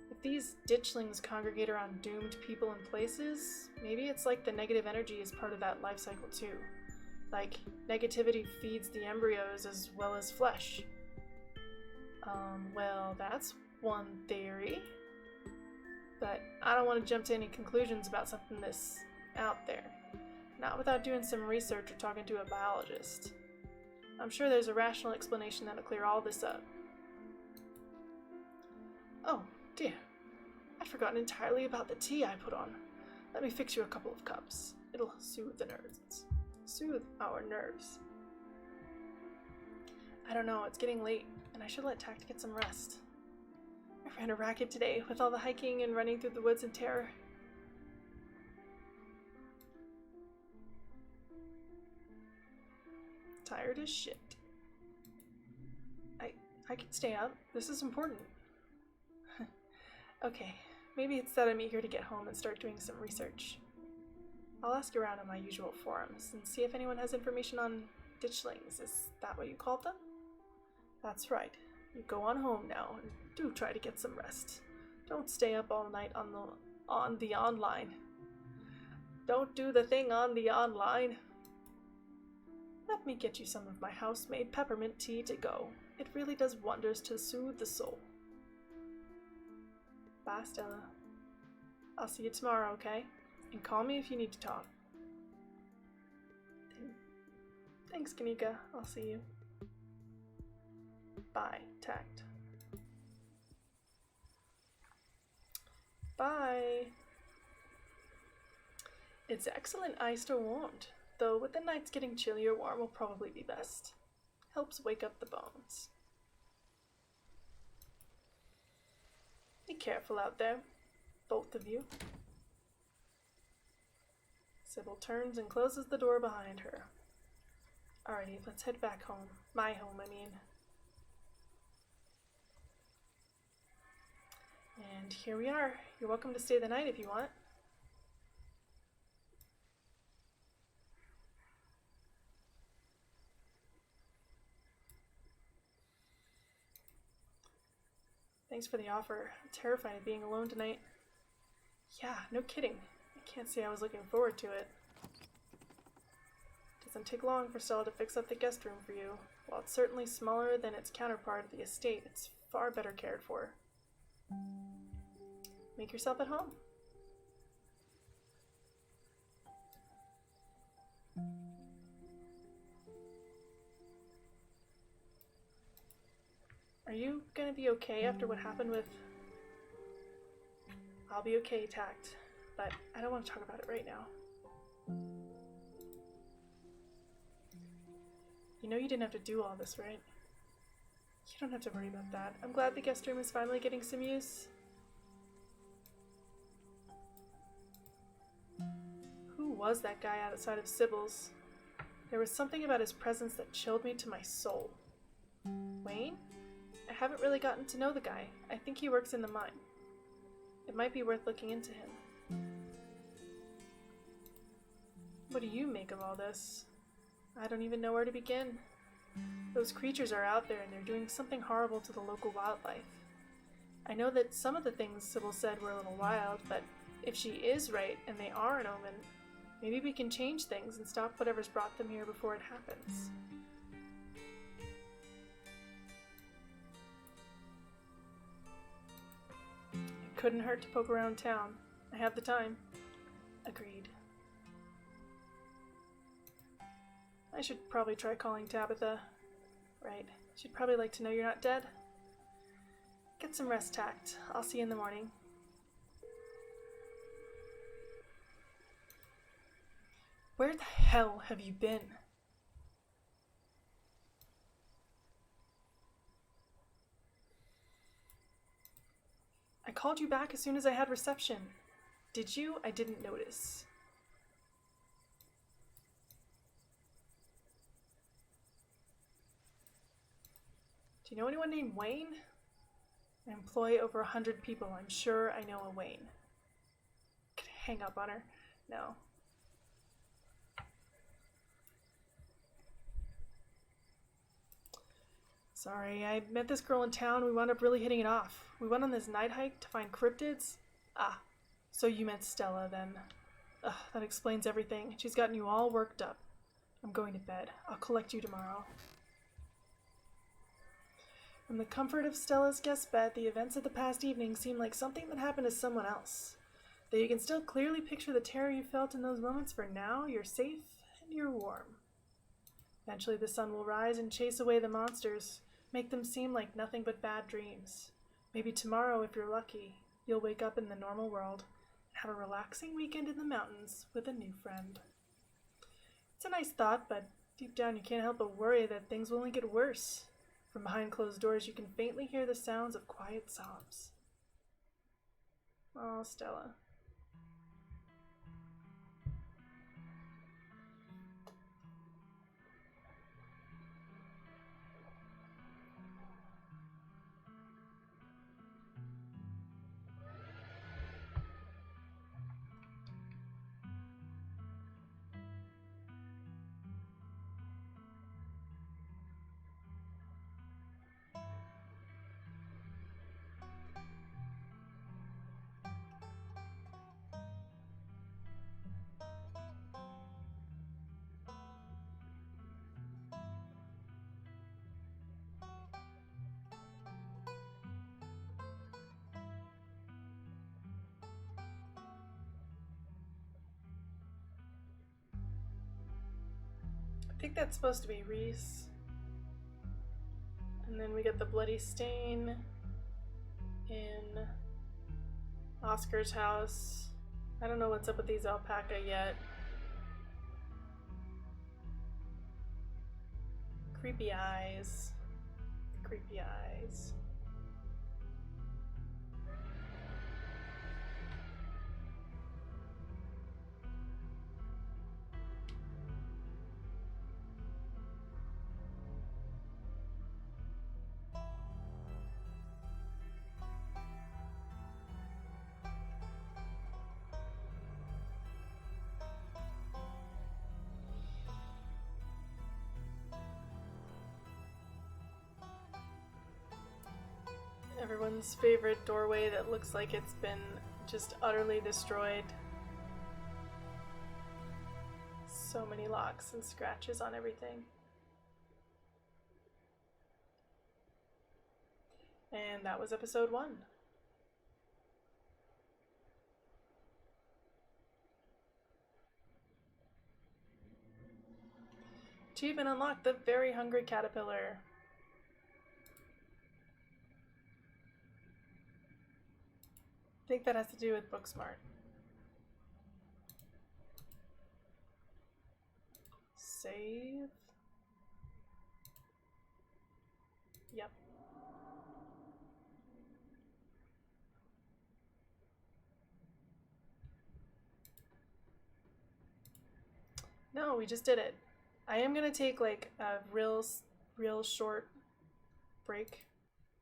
If these ditchlings congregate around doomed people and places, maybe it's like the negative energy is part of that life cycle too. Like, negativity feeds the embryos as well as flesh. Well, that's one theory. But I don't want to jump to any conclusions about something this out there. Not without doing some research or talking to a biologist. I'm sure there's a rational explanation that'll clear all this up. Oh, dear. I'd forgotten entirely about the tea I put on. Let me fix you a couple of cups. It'll soothe the nerves. Soothe our nerves. I don't know, it's getting late, and I should let Tact get some rest. I ran a racket today with all the hiking and running through the woods in terror. Tired as shit. I can stay up. This is important. Okay, maybe it's that I'm eager to get home and start doing some research. I'll ask around on my usual forums and see if anyone has information on ditchlings. Is that what you called them? That's right. You go on home now and do try to get some rest. Don't stay up all night on the online. Don't do the thing on the online. Let me get you some of my house-made peppermint tea to go. It really does wonders to soothe the soul. Bye, Stella. I'll see you tomorrow, okay? And call me if you need to talk. Thanks, Kanika. I'll see you. Bye, Tact. Bye. It's excellent iced or warmed, though with the nights getting chillier, warm will probably be best. Helps wake up the bones. Be careful out there, both of you. Sybil turns and closes the door behind her. Alrighty, let's head back home. My home, I mean. And here we are. You're welcome to stay the night if you want. Thanks for the offer. I'm terrified of being alone tonight. Yeah, no kidding. I can't say I was looking forward to it. Doesn't take long for Stella to fix up the guest room for you. While it's certainly smaller than its counterpart at the estate, it's far better cared for. Make yourself at home. Are you gonna be okay after what happened with... I'll be okay, Tact, but I don't want to talk about it right now. You know you didn't have to do all this, right? You don't have to worry about that. I'm glad the guest room is finally getting some use. Who was that guy outside of Sybil's? There was something about his presence that chilled me to my soul. Wayne? I haven't really gotten to know the guy. I think he works in the mine. It might be worth looking into him. What do you make of all this? I don't even know where to begin. Those creatures are out there and they're doing something horrible to the local wildlife. I know that some of the things Sybil said were a little wild, but If she is right and they are an omen, maybe we can change things and stop whatever's brought them here before it happens. It couldn't hurt to poke around town. I have the time. Agreed. I should probably try calling Tabitha. Right. She'd probably like to know you're not dead. Get some rest, Tact. I'll see you in the morning. Where the hell have you been? I called you back as soon as I had reception. Did you? I didn't notice. Do you know anyone named Wayne? I employ over 100 people. I'm sure I know a Wayne. Could hang up on her. No. Sorry, I met this girl in town. We wound up really hitting it off. We went on this night hike to find cryptids. Ah, so you met Stella then. Ugh, that explains everything. She's gotten you all worked up. I'm going to bed. I'll collect you tomorrow. From the comfort of Stella's guest bed, the events of the past evening seem like something that happened to someone else. Though you can still clearly picture the terror you felt in those moments, for now you're safe and you're warm. Eventually the sun will rise and chase away the monsters, make them seem like nothing but bad dreams. Maybe tomorrow, if you're lucky, you'll wake up in the normal world and have a relaxing weekend in the mountains with a new friend. It's a nice thought, but deep down you can't help but worry that things will only get worse. From behind closed doors you can faintly hear the sounds of quiet sobs. Oh, Stella. I think that's supposed to be Reese. And then we get the bloody stain in Oscar's house. I don't know what's up with these alpaca yet. Creepy eyes. Creepy eyes. Everyone's favorite doorway that looks like it's been just utterly destroyed. So many locks and scratches on everything. And that was episode 1. Achievement unlocked: the very hungry caterpillar. I think that has to do with Booksmart. Save. Yep. No, we just did it. I am gonna take like a real short break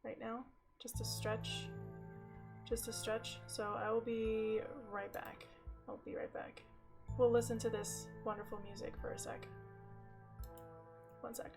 right now, just to stretch. So I will be right back. We'll listen to this wonderful music for a sec. 1 sec.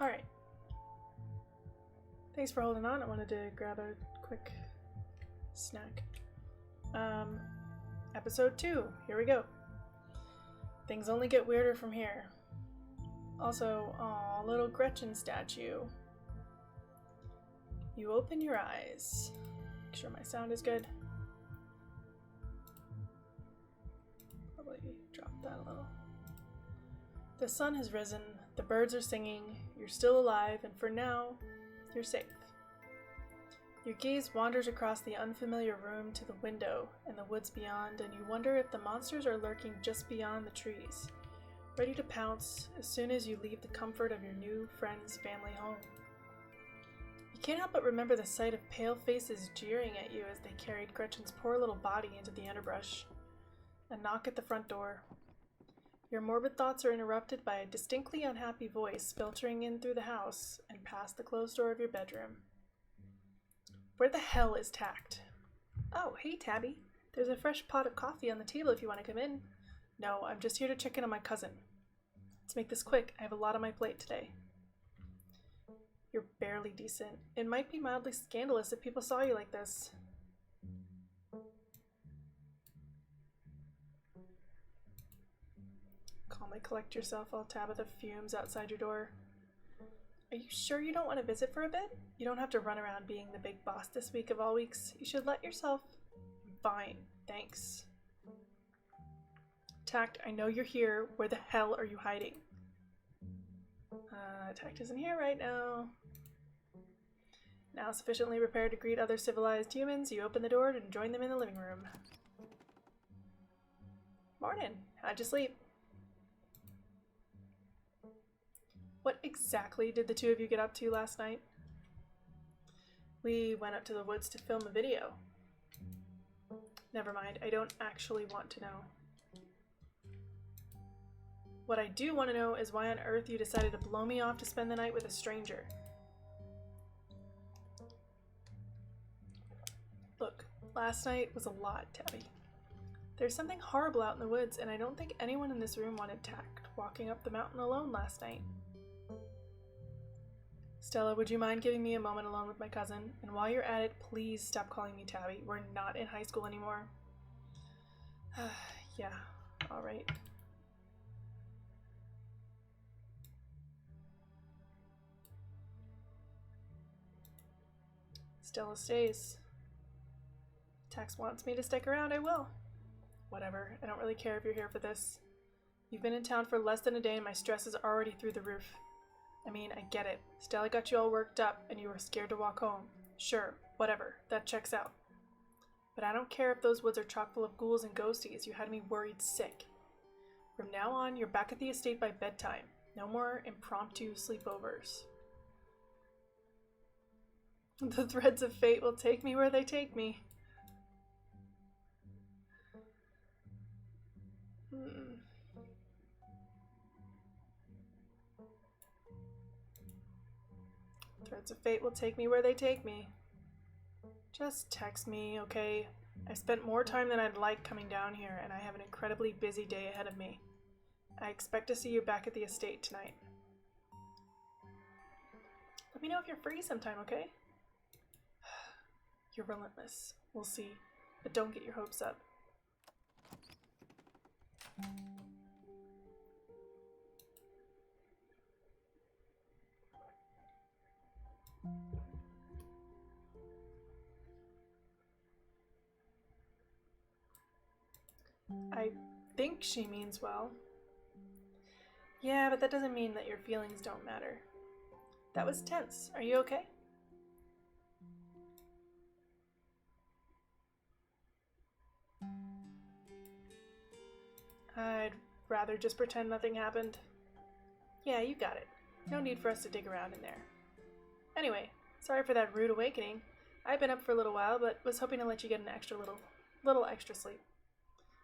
Alright. Thanks for holding on. I wanted to grab a quick snack. Episode 2. Here we go. Things only get weirder from here. Also, aw, little Gretchen statue. You open your eyes. Make sure my sound is good. Probably drop that a little. The sun has risen, the birds are singing, you're still alive, and for now, you're safe. Your gaze wanders across the unfamiliar room to the window and the woods beyond, and you wonder if the monsters are lurking just beyond the trees, ready to pounce as soon as you leave the comfort of your new friend's family home. You can't help but remember the sight of pale faces jeering at you as they carried Gretchen's poor little body into the underbrush. A knock at the front door. Your morbid thoughts are interrupted by a distinctly unhappy voice filtering in through the house and past the closed door of your bedroom. Where the hell is Tact? Oh, hey Tabby. There's a fresh pot of coffee on the table if you want to come in. No, I'm just here to check in on my cousin. Let's make this quick. I have a lot on my plate today. You're barely decent. It might be mildly scandalous if people saw you like this. Calmly collect yourself while Tabitha fumes outside your door. Are you sure you don't want to visit for a bit? You don't have to run around being the big boss this week of all weeks. You should let yourself... Fine, thanks. Tact, I know you're here. Where the hell are you hiding? Tact isn't here right now. Now sufficiently prepared to greet other civilized humans, you open the door and join them in the living room. Morning. How'd you sleep? What exactly did the two of you get up to last night? We went up to the woods to film a video. Never mind, I don't actually want to know. What I do want to know is why on earth you decided to blow me off to spend the night with a stranger. Look, last night was a lot, Tabby. There's something horrible out in the woods, and I don't think anyone in this room wanted Tact walking up the mountain alone last night. Stella, would you mind giving me a moment alone with my cousin? And while you're at it, please stop calling me Tabby. We're not in high school anymore. Yeah, alright. Stella stays. Tax wants me to stick around, I will. Whatever, I don't really care if you're here for this. You've been in town for less than a day and my stress is already through the roof. I mean, I get it. Stella got you all worked up and you were scared to walk home. Sure, whatever, that checks out. But I don't care if those woods are chock full of ghouls and ghosties, you had me worried sick. From now on, you're back at the estate by bedtime. No more impromptu sleepovers. The threads of fate will take me where they take me. Threads of fate will take me where they take me. Just text me, okay? I spent more time than I'd like coming down here, and I have an incredibly busy day ahead of me. I expect to see you back at the estate tonight. Let me know if you're free sometime, okay? You're relentless. We'll see. But don't get your hopes up. I think she means well. Yeah, but that doesn't mean that your feelings don't matter. That was tense. Are you okay? I'd rather just pretend nothing happened. Yeah, you got it. No need for us to dig around in there. Anyway, sorry for that rude awakening. I've been up for a little while, but was hoping to let you get an little extra sleep.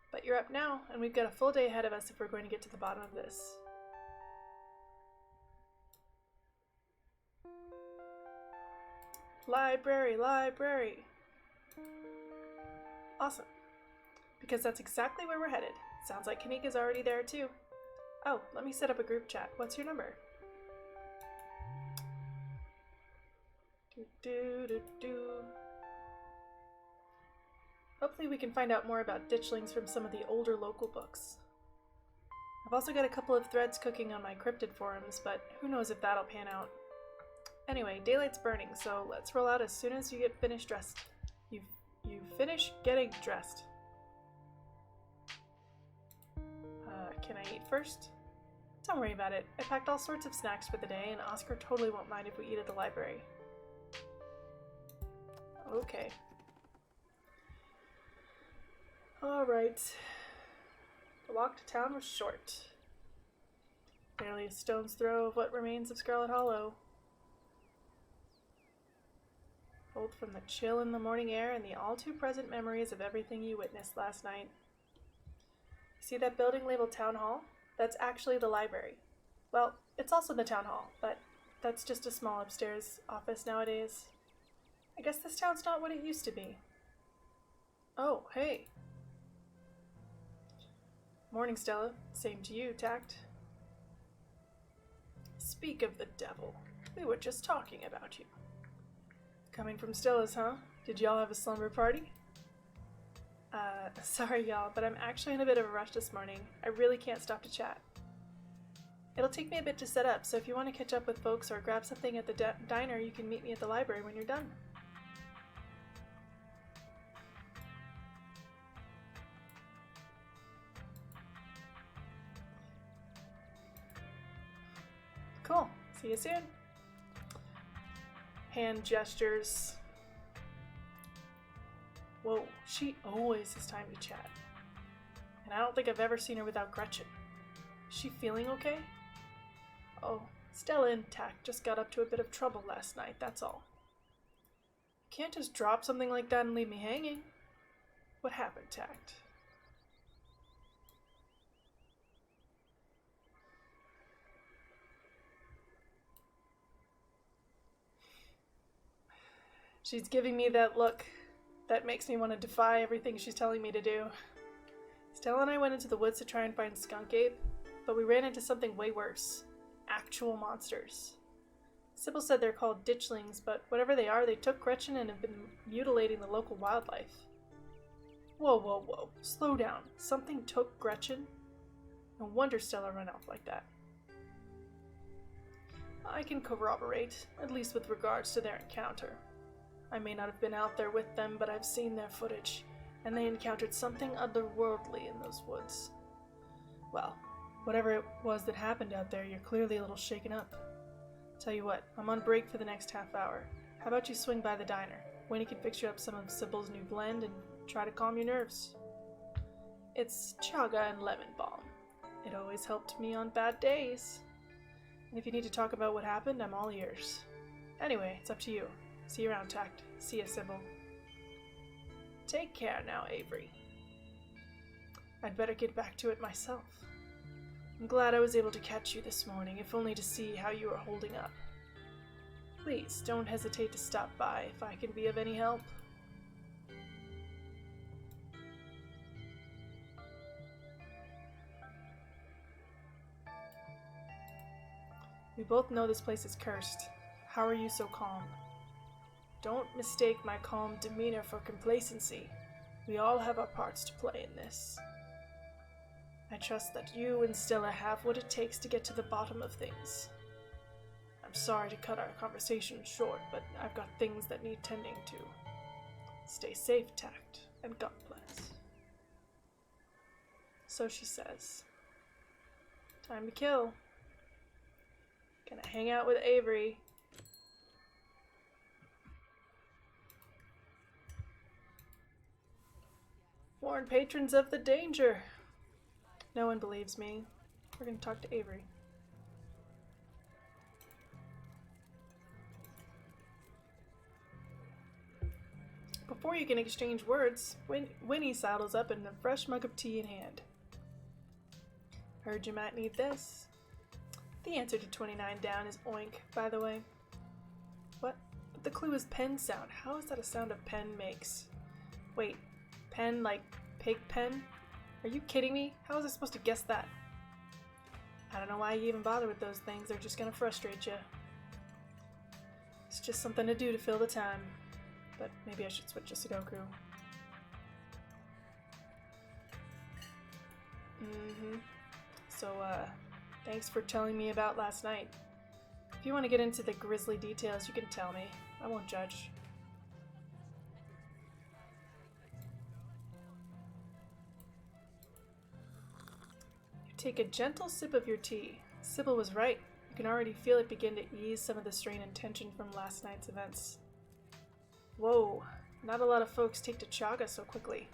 But you're up now, and we've got a full day ahead of us if we're going to get to the bottom of this. Library, library. Awesome. Because that's exactly where we're headed. Sounds like Kanika's already there too. Oh, let me set up a group chat. What's your number? Do, do, do, do. Hopefully we can find out more about ditchlings from some of the older local books. I've also got a couple of threads cooking on my cryptid forums, but who knows if that'll pan out. Anyway, daylight's burning, so let's roll out as soon as you get finished dressed. You finish getting dressed. Can I eat first? Don't worry about it. I packed all sorts of snacks for the day, and Oscar totally won't mind if we eat at the library. Okay. Alright. The walk to town was short. Barely a stone's throw of what remains of Scarlet Hollow. Both from the chill in the morning air and the all-too-present memories of everything you witnessed last night. See that building labeled Town Hall? That's actually the library. Well, it's also the Town Hall, but that's just a small upstairs office nowadays. I guess this town's not what it used to be. Oh, hey. Morning, Stella. Same to you, Tact. Speak of the devil. We were just talking about you. Coming from Stella's, huh? Did y'all have a slumber party? Sorry y'all, but I'm actually in a bit of a rush this morning. I really can't stop to chat. It'll take me a bit to set up, so if you want to catch up with folks or grab something at the diner, you can meet me at the library when you're done. Cool. See you soon. Hand gestures. Whoa, she always has time to chat. And I don't think I've ever seen her without Gretchen. Is she feeling okay? Oh, Stella and Tact just got up to a bit of trouble last night, that's all. You can't just drop something like that and leave me hanging. What happened, Tact? She's giving me that look that makes me want to defy everything she's telling me to do. Stella and I went into the woods to try and find Skunk Ape, but we ran into something way worse. Actual monsters. Sybil said they're called ditchlings, but whatever they are, they took Gretchen and have been mutilating the local wildlife. Whoa, whoa, whoa. Slow down. Something took Gretchen? No wonder Stella ran off like that. I can corroborate, at least with regards to their encounter. I may not have been out there with them, but I've seen their footage, and they encountered something otherworldly in those woods. Well, whatever it was that happened out there, you're clearly a little shaken up. Tell you what, I'm on break for the next half hour. How about you swing by the diner? Winnie can fix you up some of Sybil's new blend and try to calm your nerves. It's chaga and lemon balm. It always helped me on bad days. And if you need to talk about what happened, I'm all ears. Anyway, it's up to you. See you around, Tact. See ya, Sybil. Take care now, Avery. I'd better get back to it myself. I'm glad I was able to catch you this morning, if only to see how you are holding up. Please, don't hesitate to stop by if I can be of any help. We both know this place is cursed. How are you so calm? Don't mistake my calm demeanor for complacency. We all have our parts to play in this. I trust that you and Stella have what it takes to get to the bottom of things. I'm sorry to cut our conversation short, but I've got things that need tending to. Stay safe, Tact, and God bless. So she says. Time to kill. Gonna hang out with Avery. Warn patrons of the danger. No one believes me. We're gonna talk to Avery. Before you can exchange words, Winnie sidles up in a fresh mug of tea in hand. Heard you might need this. The answer to 29 down is oink, by the way. What? But the clue is pen sound. How is that a sound a pen makes? Wait, pen like pig pen? Are you kidding me? How was I supposed to guess that? I don't know why you even bother with those things. They're just gonna frustrate you. It's just something to do to fill the time. But maybe I should switch to Sudoku. So, thanks for telling me about last night. If you want to get into the grisly details, you can tell me. I won't judge. You take a gentle sip of your tea. Sybil was right. You can already feel it begin to ease some of the strain and tension from last night's events. Whoa, not a lot of folks take to chaga so quickly.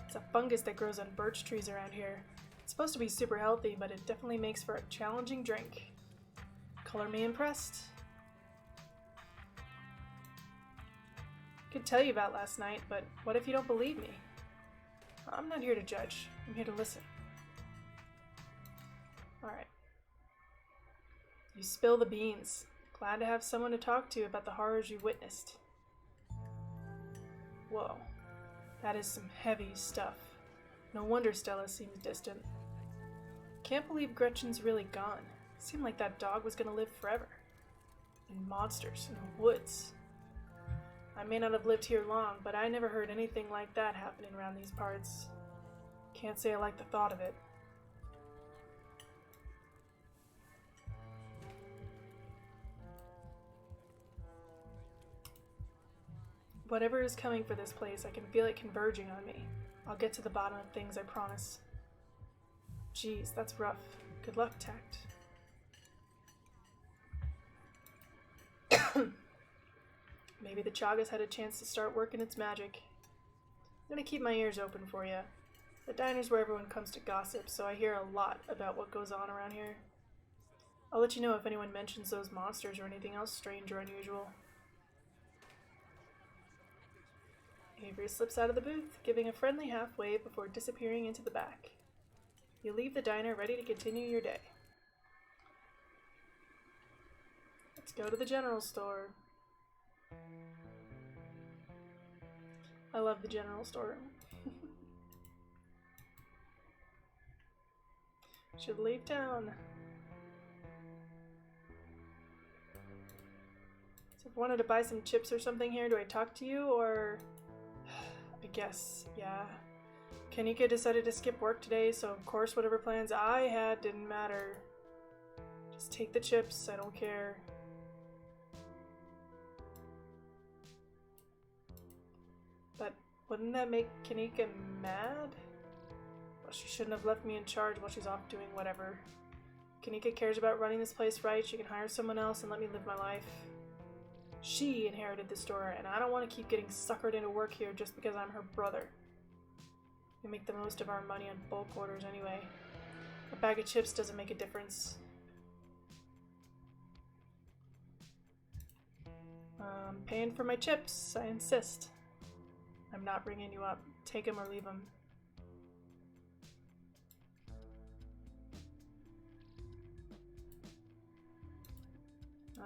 It's a fungus that grows on birch trees around here. It's supposed to be super healthy, but it definitely makes for a challenging drink. Color me impressed. Could tell you about last night, but what if you don't believe me? I'm not here to judge. I'm here to listen. Alright. You spill the beans. Glad to have someone to talk to about the horrors you witnessed. Whoa. That is some heavy stuff. No wonder Stella seems distant. Can't believe Gretchen's really gone. Seemed like that dog was gonna live forever. And monsters in the woods. I may not have lived here long, but I never heard anything like that happening around these parts. Can't say I like the thought of it. Whatever is coming for this place, I can feel it converging on me. I'll get to the bottom of things, I promise. Geez, that's rough. Good luck, Tact. Maybe the Chagas had a chance to start working its magic. I'm gonna keep my ears open for you. The diner's where everyone comes to gossip, so I hear a lot about what goes on around here. I'll let you know if anyone mentions those monsters or anything else strange or unusual. Avery slips out of the booth, giving a friendly half wave before disappearing into the back. You leave the diner ready to continue your day. Let's go to the general store. I love the general store. Should leave town. So if I wanted to buy some chips or something here, do I talk to you or... I guess, yeah. Kanika decided to skip work today, so of course whatever plans I had didn't matter. Just take the chips, I don't care. But wouldn't that make Kanika mad? Well, she shouldn't have left me in charge while she's off doing whatever. Kanika cares about running this place right, she can hire someone else and let me live my life. She inherited the store, and I don't want to keep getting suckered into work here just because I'm her brother. We make the most of our money on bulk orders anyway. A bag of chips doesn't make a difference. Paying for my chips, I insist. I'm not ringing you up. Take them or leave them.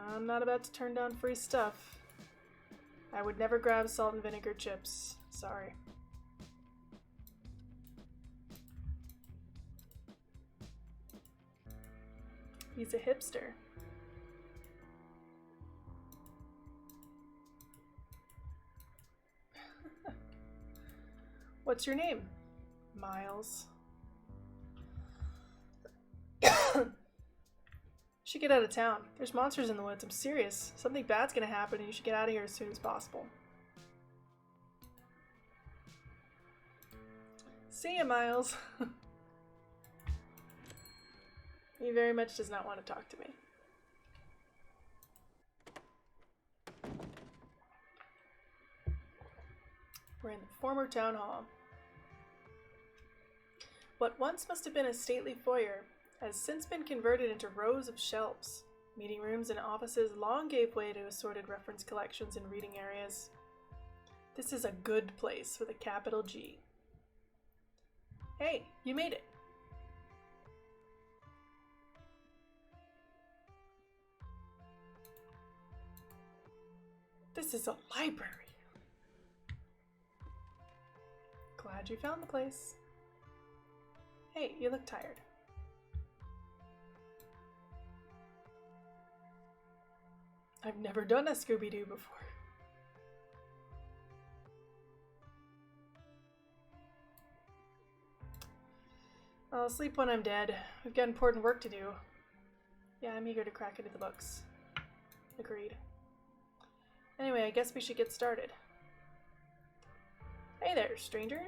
I'm not about to turn down free stuff. I would never grab salt and vinegar chips. Sorry. He's a hipster. What's your name? Miles. Should get out of town. There's monsters in the woods. I'm serious. Something bad's gonna happen and you should get out of here as soon as possible. See ya, Miles. He very much does not want to talk to me. We're in the former town hall. What once must have been a stately foyer has since been converted into rows of shelves. Meeting rooms and offices long gave way to assorted reference collections and reading areas. This is a good place with a capital G. Hey, you made it. This is a library. Glad you found the place. Hey, you look tired. I've never done a Scooby-Doo before. I'll sleep when I'm dead. We've got important work to do. Yeah, I'm eager to crack into the books. Agreed. Anyway, I guess we should get started. Hey there, stranger.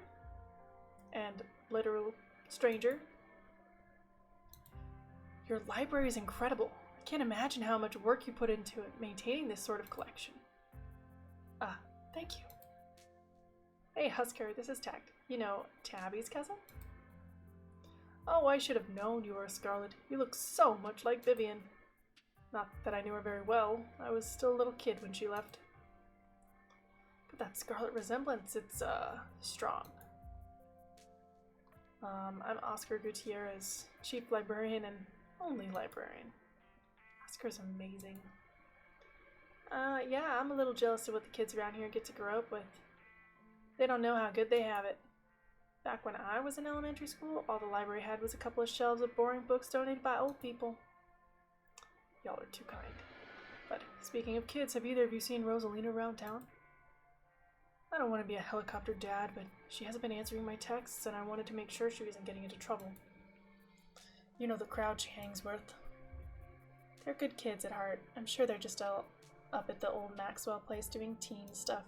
And literal stranger. Your library is incredible. I can't imagine how much work you put into it, maintaining this sort of collection. Ah, thank you. Hey, Husker, this is Tact. You know, Tabby's cousin? Oh, I should have known you were a Scarlet. You look so much like Vivian. Not that I knew her very well. I was still a little kid when she left. But that Scarlet resemblance, it's, strong. I'm Oscar Gutierrez, Chief Librarian and only librarian. Oscar's amazing. Yeah, I'm a little jealous of what the kids around here get to grow up with. They don't know how good they have it. Back when I was in elementary school, all the library had was a couple of shelves of boring books donated by old people. Y'all are too kind. But speaking of kids, have either of you seen Rosalina around town? I don't want to be a helicopter dad, but she hasn't been answering my texts, and I wanted to make sure she wasn't getting into trouble. You know the crowd she hangs with. They're good kids at heart. I'm sure they're just all up at the old Maxwell place doing teen stuff.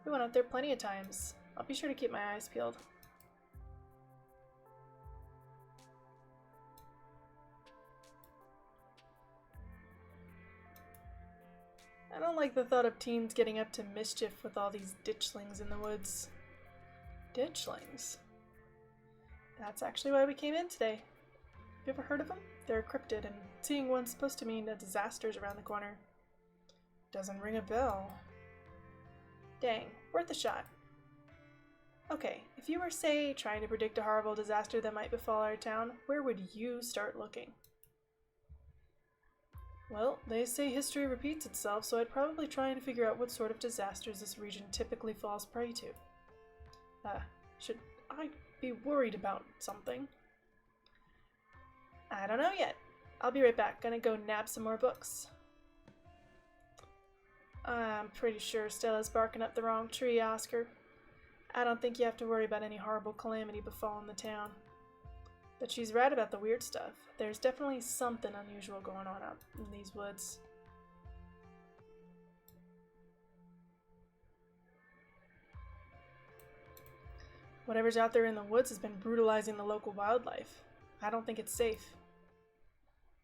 We went out there plenty of times. I'll be sure to keep my eyes peeled. I don't like the thought of teens getting up to mischief with all these ditchlings in the woods. Ditchlings? That's actually why we came in today. Have you ever heard of them? They're a cryptid, and seeing one's supposed to mean a disaster's around the corner. Doesn't ring a bell. Dang, worth a shot. Okay, if you were, say, trying to predict a horrible disaster that might befall our town, where would you start looking? Well, they say history repeats itself, so I'd probably try and figure out what sort of disasters this region typically falls prey to. Should I be worried about something? I don't know yet. I'll be right back. Gonna go nab some more books. I'm pretty sure Stella's barking up the wrong tree, Oscar. I don't think you have to worry about any horrible calamity befalling the town. But she's right about the weird stuff. There's definitely something unusual going on out in these woods. Whatever's out there in the woods has been brutalizing the local wildlife. I don't think it's safe.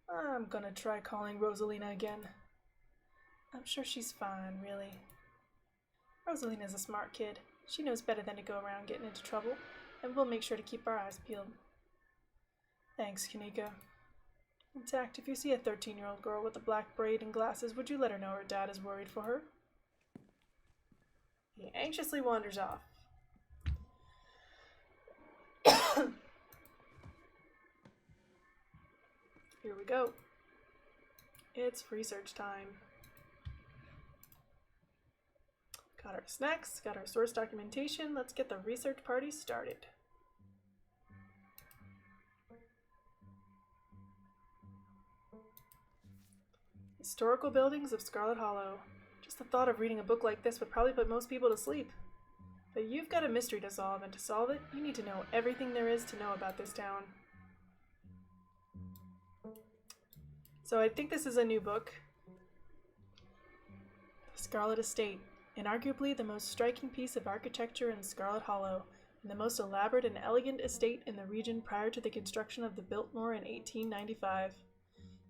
I'm gonna try calling Rosalina again. I'm sure she's fine, really. Rosalina's a smart kid. She knows better than to go around getting into trouble, and we'll make sure to keep our eyes peeled. Thanks, Kanika. In fact, if you see a 13-year-old girl with a black braid and glasses, would you let her know her dad is worried for her? He anxiously wanders off. Here we go. It's research time. Got our snacks, got our source documentation. Let's get the research party started. Historical buildings of Scarlet Hollow. Just the thought of reading a book like this would probably put most people to sleep. But you've got a mystery to solve, and to solve it, you need to know everything there is to know about this town. So I think this is a new book. The Scarlet Estate, inarguably the most striking piece of architecture in Scarlet Hollow, and the most elaborate and elegant estate in the region prior to the construction of the Biltmore in 1895.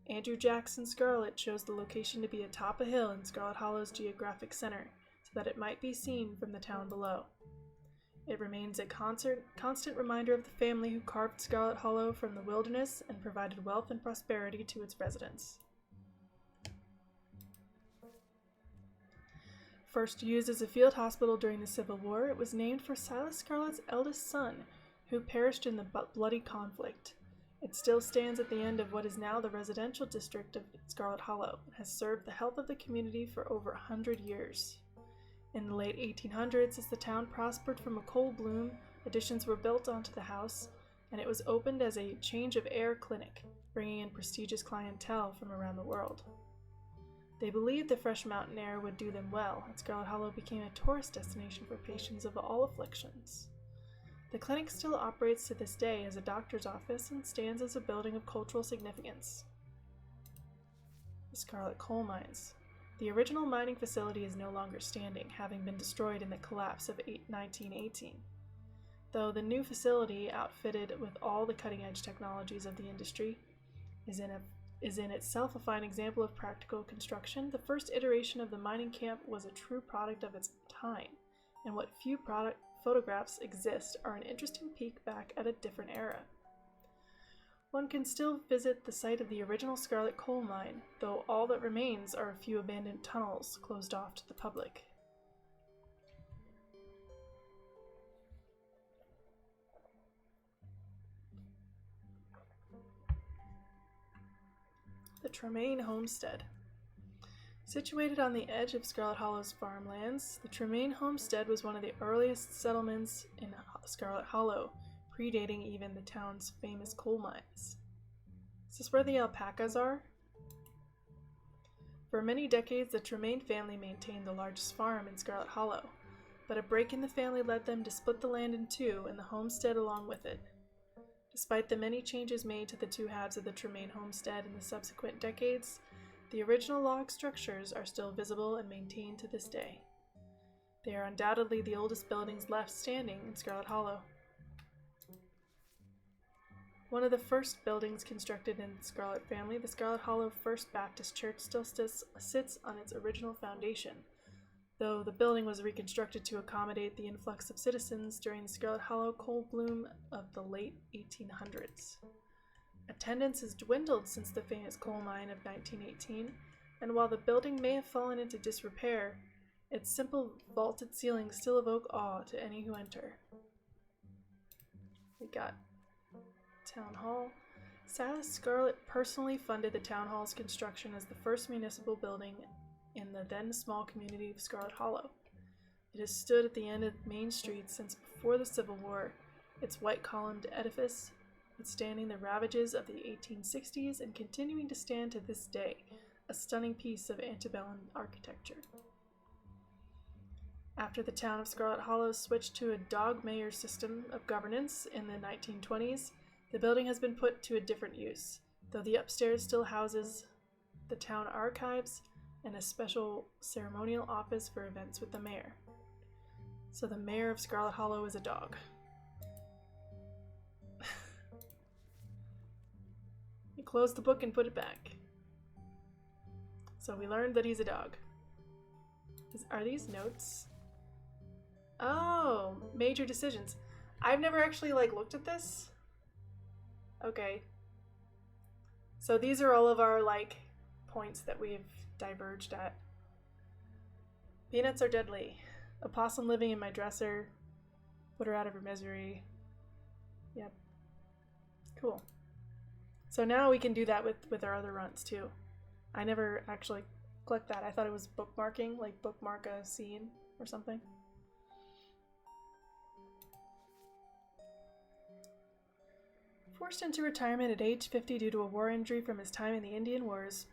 Andrew Jackson Scarlet chose the location to be atop a hill in Scarlet Hollow's geographic center, so that it might be seen from the town below. It remains a constant reminder of the family who carved Scarlet Hollow from the wilderness and provided wealth and prosperity to its residents. First used as a field hospital during the Civil War, it was named for Silas Scarlet's eldest son, who perished in the bloody conflict. It still stands at the end of what is now the residential district of Scarlet Hollow and has served the health of the community for over 100 years. In the late 1800s, as the town prospered from a coal bloom, additions were built onto the house, and it was opened as a change of air clinic, bringing in prestigious clientele from around the world. They believed the fresh mountain air would do them well, and Scarlet Hollow became a tourist destination for patients of all afflictions. The clinic still operates to this day as a doctor's office and stands as a building of cultural significance. The Scarlet Coal Mines. The original mining facility is no longer standing, having been destroyed in the collapse of 1918. Though the new facility, outfitted with all the cutting-edge technologies of the industry, is in itself a fine example of practical construction, the first iteration of the mining camp was a true product of its time, and what few photographs exist are an interesting peek back at a different era. One can still visit the site of the original Scarlet Coal Mine, though all that remains are a few abandoned tunnels closed off to the public. The Tremaine Homestead. Situated on the edge of Scarlet Hollow's farmlands, the Tremaine Homestead was one of the earliest settlements in Scarlet Hollow, predating even the town's famous coal mines. Is this where the alpacas are? For many decades, the Tremaine family maintained the largest farm in Scarlet Hollow, but a break in the family led them to split the land in two and the homestead along with it. Despite the many changes made to the two halves of the Tremaine homestead in the subsequent decades, the original log structures are still visible and maintained to this day. They are undoubtedly the oldest buildings left standing in Scarlet Hollow. One of the first buildings constructed in the Scarlet family, the Scarlet Hollow First Baptist Church, still sits on its original foundation, though the building was reconstructed to accommodate the influx of citizens during the Scarlet Hollow coal boom of the late 1800s. Attendance has dwindled since the famous coal mine of 1918, and while the building may have fallen into disrepair, its simple vaulted ceilings still evoke awe to any who enter. We got Town Hall. Silas Scarlet personally funded the town hall's construction as the first municipal building in the then small community of Scarlet Hollow. It has stood at the end of Main Street since before the Civil War, its white-columned edifice withstanding the ravages of the 1860s and continuing to stand to this day, a stunning piece of antebellum architecture. After the town of Scarlet Hollow switched to a dog mayor system of governance in the 1920s, the building has been put to a different use, though the upstairs still houses the town archives and a special ceremonial office for events with the mayor. So the mayor of Scarlet Hollow is a dog. He closed the book and put it back. So we learned that he's a dog. Are these notes? Oh, major decisions. I've never actually looked at this. Okay. So these are all of our points that we've diverged at. Peanuts are deadly. A possum living in my dresser. Put her out of her misery. Yep. Cool. So now we can do that with our other runs too. I never actually clicked that. I thought it was bookmarking, bookmark a scene or something. Forced into retirement at age 50 due to a war injury from his time in the Indian Wars.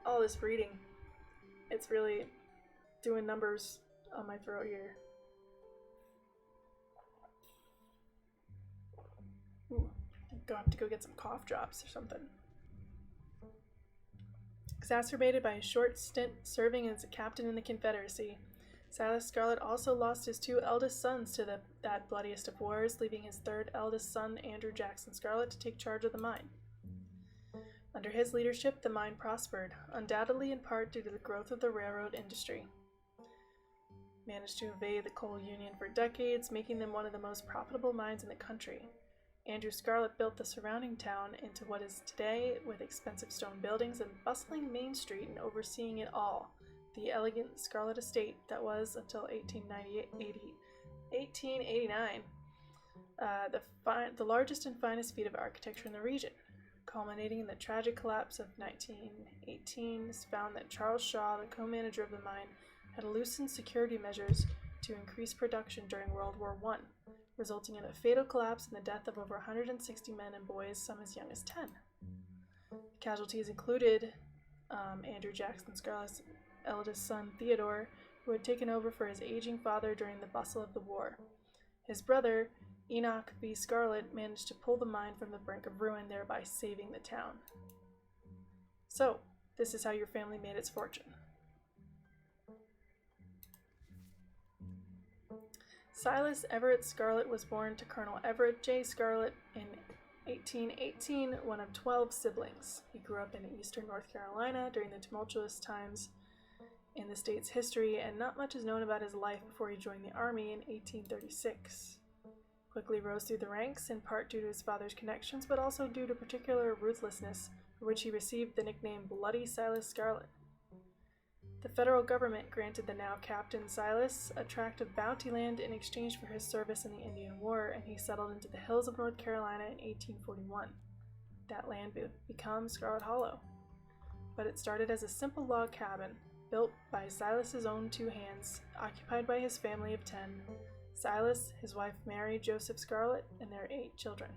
All this reading. It's really doing numbers on my throat here. Ooh, I'm going to have to go get some cough drops or something. Exacerbated by a short stint serving as a captain in the Confederacy, Silas Scarlet also lost his two eldest sons to that bloodiest of wars, leaving his third eldest son, Andrew Jackson Scarlet, to take charge of the mine. Under his leadership, the mine prospered, undoubtedly in part due to the growth of the railroad industry. Managed to evade the coal union for decades, making them one of the most profitable mines in the country. Andrew Scarlet built the surrounding town into what is today, with expensive stone buildings and bustling Main Street, and overseeing it all, the elegant Scarlet Estate that was, until 1889, the largest and finest feat of architecture in the region. Culminating in the tragic collapse of 1918, it's found that Charles Shaw, the co-manager of the mine, had loosened security measures to increase production during World War I, resulting in a fatal collapse and the death of over 160 men and boys, some as young as 10. Casualties included Andrew Jackson Scarlett's eldest son, Theodore, who had taken over for his aging father during the bustle of the war. His brother, Enoch B. Scarlett, managed to pull the mine from the brink of ruin, thereby saving the town. So, this is how your family made its fortune. Silas Everett Scarlett was born to Colonel Everett J. Scarlett in 1818, one of 12 siblings. He grew up in eastern North Carolina during the tumultuous times in the state's history, and not much is known about his life before he joined the Army in 1836. Quickly rose through the ranks, in part due to his father's connections, but also due to particular ruthlessness, for which he received the nickname Bloody Silas Scarlett. The federal government granted the now Captain Silas a tract of bounty land in exchange for his service in the Indian War, and he settled into the hills of North Carolina in 1841. That land became Scarlett Hollow. But it started as a simple log cabin, built by Silas's own two hands, occupied by his family of 10, Silas, his wife Mary Joseph Scarlett, and their 8 children.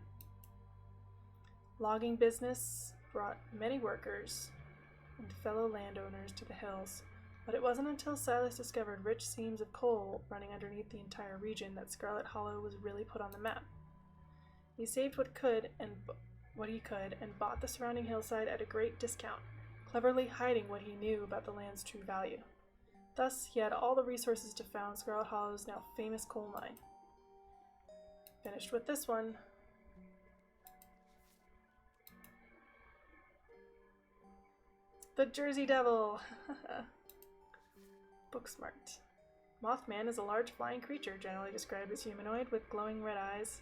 Logging business brought many workers and fellow landowners to the hills, but it wasn't until Silas discovered rich seams of coal running underneath the entire region that Scarlett Hollow was really put on the map. He saved what he could and bought the surrounding hillside at a great discount, cleverly hiding what he knew about the land's true value. Thus, he had all the resources to found Scarlett Hollow's now famous coal mine. Finished with this one. The Jersey Devil! Booksmart. Mothman is a large flying creature, generally described as humanoid, with glowing red eyes.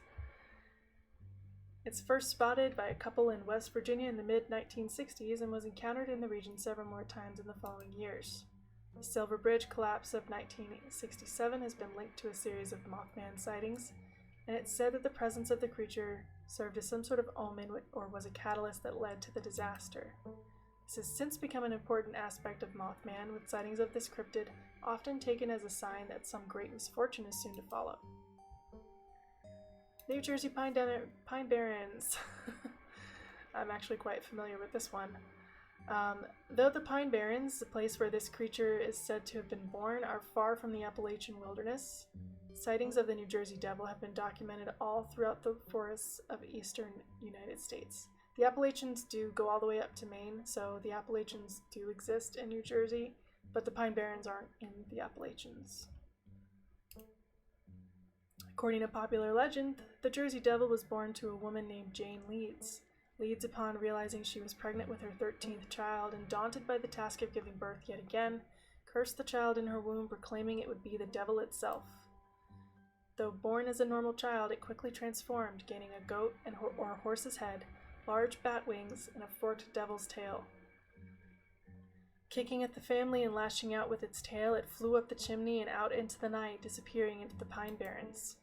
It's first spotted by a couple in West Virginia in the mid-1960s and was encountered in the region several more times in the following years. The Silver Bridge collapse of 1967 has been linked to a series of Mothman sightings, and it's said that the presence of the creature served as some sort of omen or was a catalyst that led to the disaster. This has since become an important aspect of Mothman, with sightings of this cryptid often taken as a sign that some great misfortune is soon to follow. New Jersey Pine Barrens. I'm actually quite familiar with this one. Though the Pine Barrens, the place where this creature is said to have been born, are far from the Appalachian wilderness, sightings of the New Jersey Devil have been documented all throughout the forests of eastern United States. The Appalachians do go all the way up to Maine, so the Appalachians do exist in New Jersey, but the Pine Barrens aren't in the Appalachians. According to popular legend, the Jersey Devil was born to a woman named Jane Leeds. Leeds, upon realizing she was pregnant with her 13th child and daunted by the task of giving birth yet again, cursed the child in her womb, proclaiming it would be the devil itself. Though born as a normal child, it quickly transformed, gaining a goat or a horse's head, large bat wings, and a forked devil's tail. Kicking at the family and lashing out with its tail, it flew up the chimney and out into the night, disappearing into the Pine Barrens.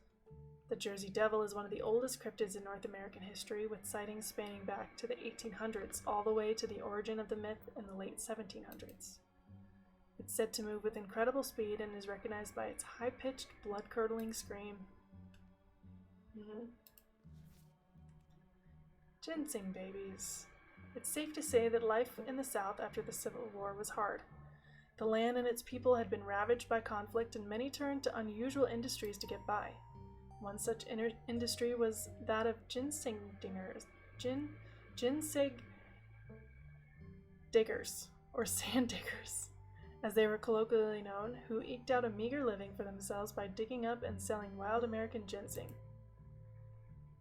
The Jersey Devil is one of the oldest cryptids in North American history, with sightings spanning back to the 1800s all the way to the origin of the myth in the late 1700s. It's said to move with incredible speed and is recognized by its high-pitched, blood-curdling scream. Ginseng babies. It's safe to say that life in the South after the Civil War was hard. The land and its people had been ravaged by conflict, and many turned to unusual industries to get by. One such industry was that of ginseng diggers, or sand diggers, as they were colloquially known, who eked out a meager living for themselves by digging up and selling wild American ginseng.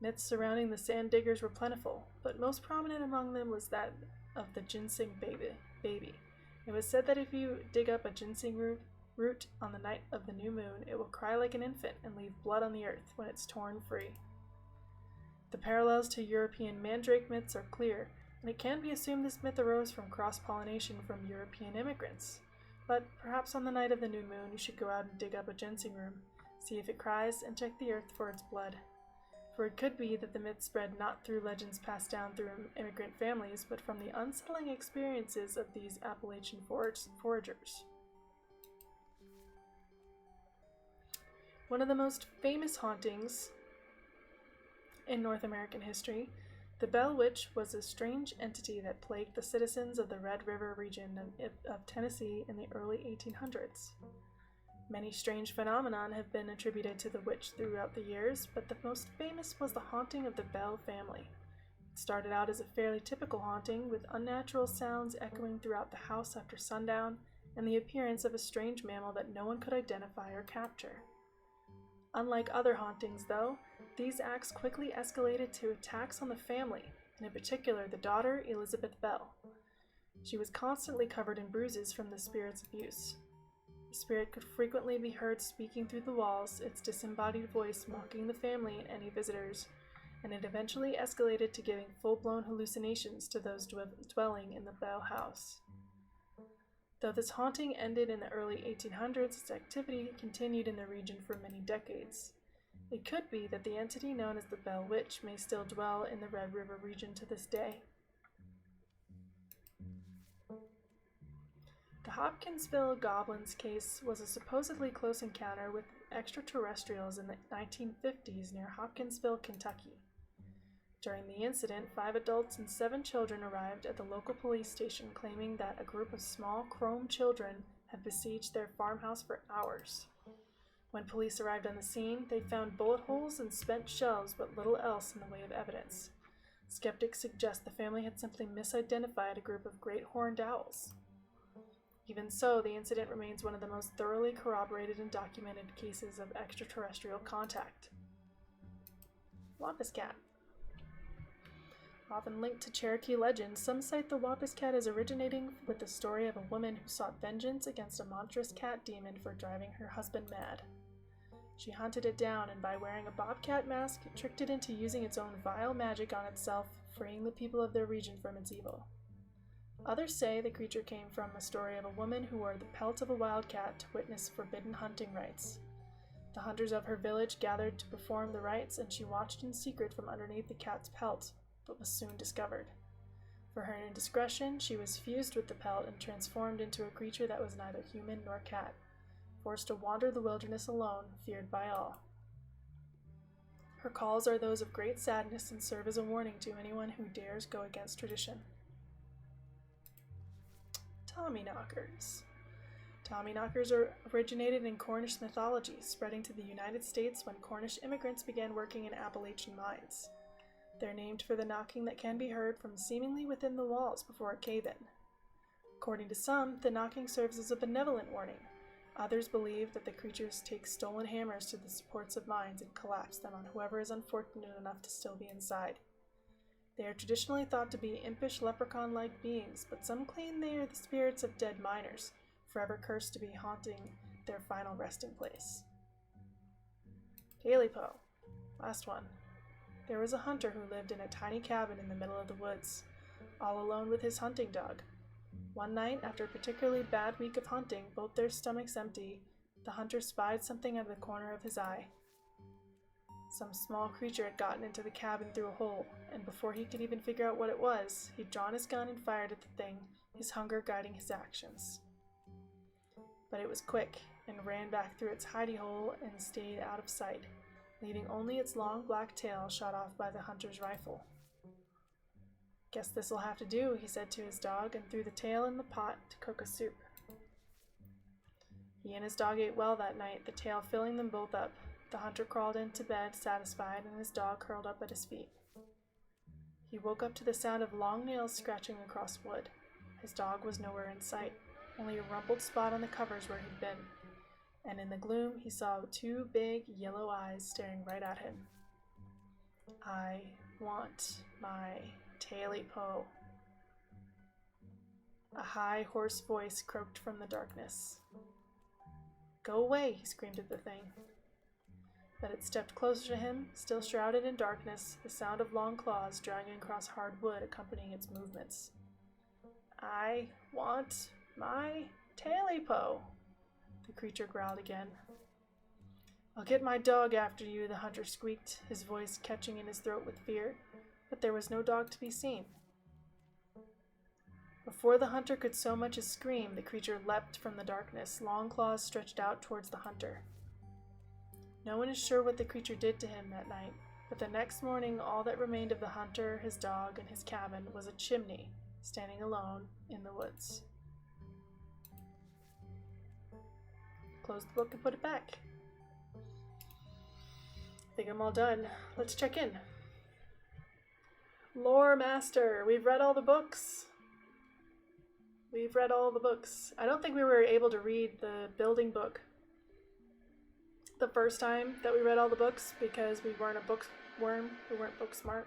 Myths surrounding the sand diggers were plentiful, but most prominent among them was that of the ginseng baby. It was said that if you dig up a ginseng root on the night of the new moon, it will cry like an infant and leave blood on the earth when it's torn free. The parallels to European mandrake myths are clear, and it can be assumed this myth arose from cross-pollination from European immigrants. But perhaps on the night of the new moon, you should go out and dig up a ginseng root, see if it cries, and check the earth for its blood. For it could be that the myth spread not through legends passed down through immigrant families, but from the unsettling experiences of these Appalachian foragers. One of the most famous hauntings in North American history The Bell Witch was a strange entity that plagued the citizens of the Red River region of Tennessee in the early 1800s. Many strange phenomena have been attributed to the witch throughout the years, but the most famous was the haunting of the Bell family. It started out as a fairly typical haunting, with unnatural sounds echoing throughout the house after sundown, and the appearance of a strange mammal that no one could identify or capture. Unlike other hauntings, though, these acts quickly escalated to attacks on the family, and in particular the daughter, Elizabeth Bell. She was constantly covered in bruises from the spirit's abuse. The spirit could frequently be heard speaking through the walls, its disembodied voice mocking the family and any visitors, and it eventually escalated to giving full-blown hallucinations to those dwelling in the Bell house. Though this haunting ended in the early 1800s, its activity continued in the region for many decades. It could be that the entity known as the Bell Witch may still dwell in the Red River region to this day. The Hopkinsville Goblins case was a supposedly close encounter with extraterrestrials in the 1950s near Hopkinsville, Kentucky. During the incident, 5 adults and 7 children arrived at the local police station claiming that a group of small Chrome children had besieged their farmhouse for hours. When police arrived on the scene, they found bullet holes and spent shells, but little else in the way of evidence. Skeptics suggest the family had simply misidentified a group of great horned owls. Even so, the incident remains one of the most thoroughly corroborated and documented cases of extraterrestrial contact. Wampus Cat. Often linked to Cherokee legend, some cite the Wampus Cat as originating with the story of a woman who sought vengeance against a monstrous cat demon for driving her husband mad. She hunted it down and, by wearing a bobcat mask, tricked it into using its own vile magic on itself, freeing the people of their region from its evil. Others say the creature came from a story of a woman who wore the pelt of a wildcat to witness forbidden hunting rites. The hunters of her village gathered to perform the rites, and she watched in secret from underneath the cat's pelt, but was soon discovered. For her indiscretion, she was fused with the pelt and transformed into a creature that was neither human nor cat, forced to wander the wilderness alone, feared by all. Her calls are those of great sadness and serve as a warning to anyone who dares go against tradition. Tommyknockers. Tommyknockers originated in Cornish mythology, spreading to the United States when Cornish immigrants began working in Appalachian mines. They're named for the knocking that can be heard from seemingly within the walls before a cave-in. According to some, the knocking serves as a benevolent warning. Others believe that the creatures take stolen hammers to the supports of mines and collapse them on whoever is unfortunate enough to still be inside. They are traditionally thought to be impish leprechaun-like beings, but some claim they are the spirits of dead miners, forever cursed to be haunting their final resting place. Dalypo. Last one. There was a hunter who lived in a tiny cabin in the middle of the woods, all alone with his hunting dog. One night, after a particularly bad week of hunting, both their stomachs empty, the hunter spied something out of the corner of his eye. Some small creature had gotten into the cabin through a hole, and before he could even figure out what it was, he'd drawn his gun and fired at the thing, his hunger guiding his actions. But it was quick, and ran back through its hidey hole and stayed out of sight, leaving only its long black tail shot off by the hunter's rifle. "Guess this'll have to do," he said to his dog, and threw the tail in the pot to cook a soup. He and his dog ate well that night, the tail filling them both up. The hunter crawled into bed, satisfied, and his dog curled up at his feet. He woke up to the sound of long nails scratching across wood. His dog was nowhere in sight, only a rumpled spot on the covers where he'd been, and in the gloom he saw 2 big yellow eyes staring right at him. "I want my Dalypo." A high, hoarse voice croaked from the darkness. "Go away," he screamed at the thing. But it stepped closer to him, still shrouded in darkness, the sound of long claws dragging across hard wood accompanying its movements. "I want my Dalypo," the creature growled again. "I'll get my dog after you," the hunter squeaked, his voice catching in his throat with fear, but there was no dog to be seen. Before the hunter could so much as scream, the creature leapt from the darkness, long claws stretched out towards the hunter. No one is sure what the creature did to him that night. But the next morning, all that remained of the hunter, his dog, and his cabin was a chimney standing alone in the woods. Close the book and put it back. I think I'm all done. Let's check in. Lore Master, we've read all the books. We've read all the books. I don't think we were able to read the building book the first time that we read all the books because we weren't a bookworm. We weren't book smart.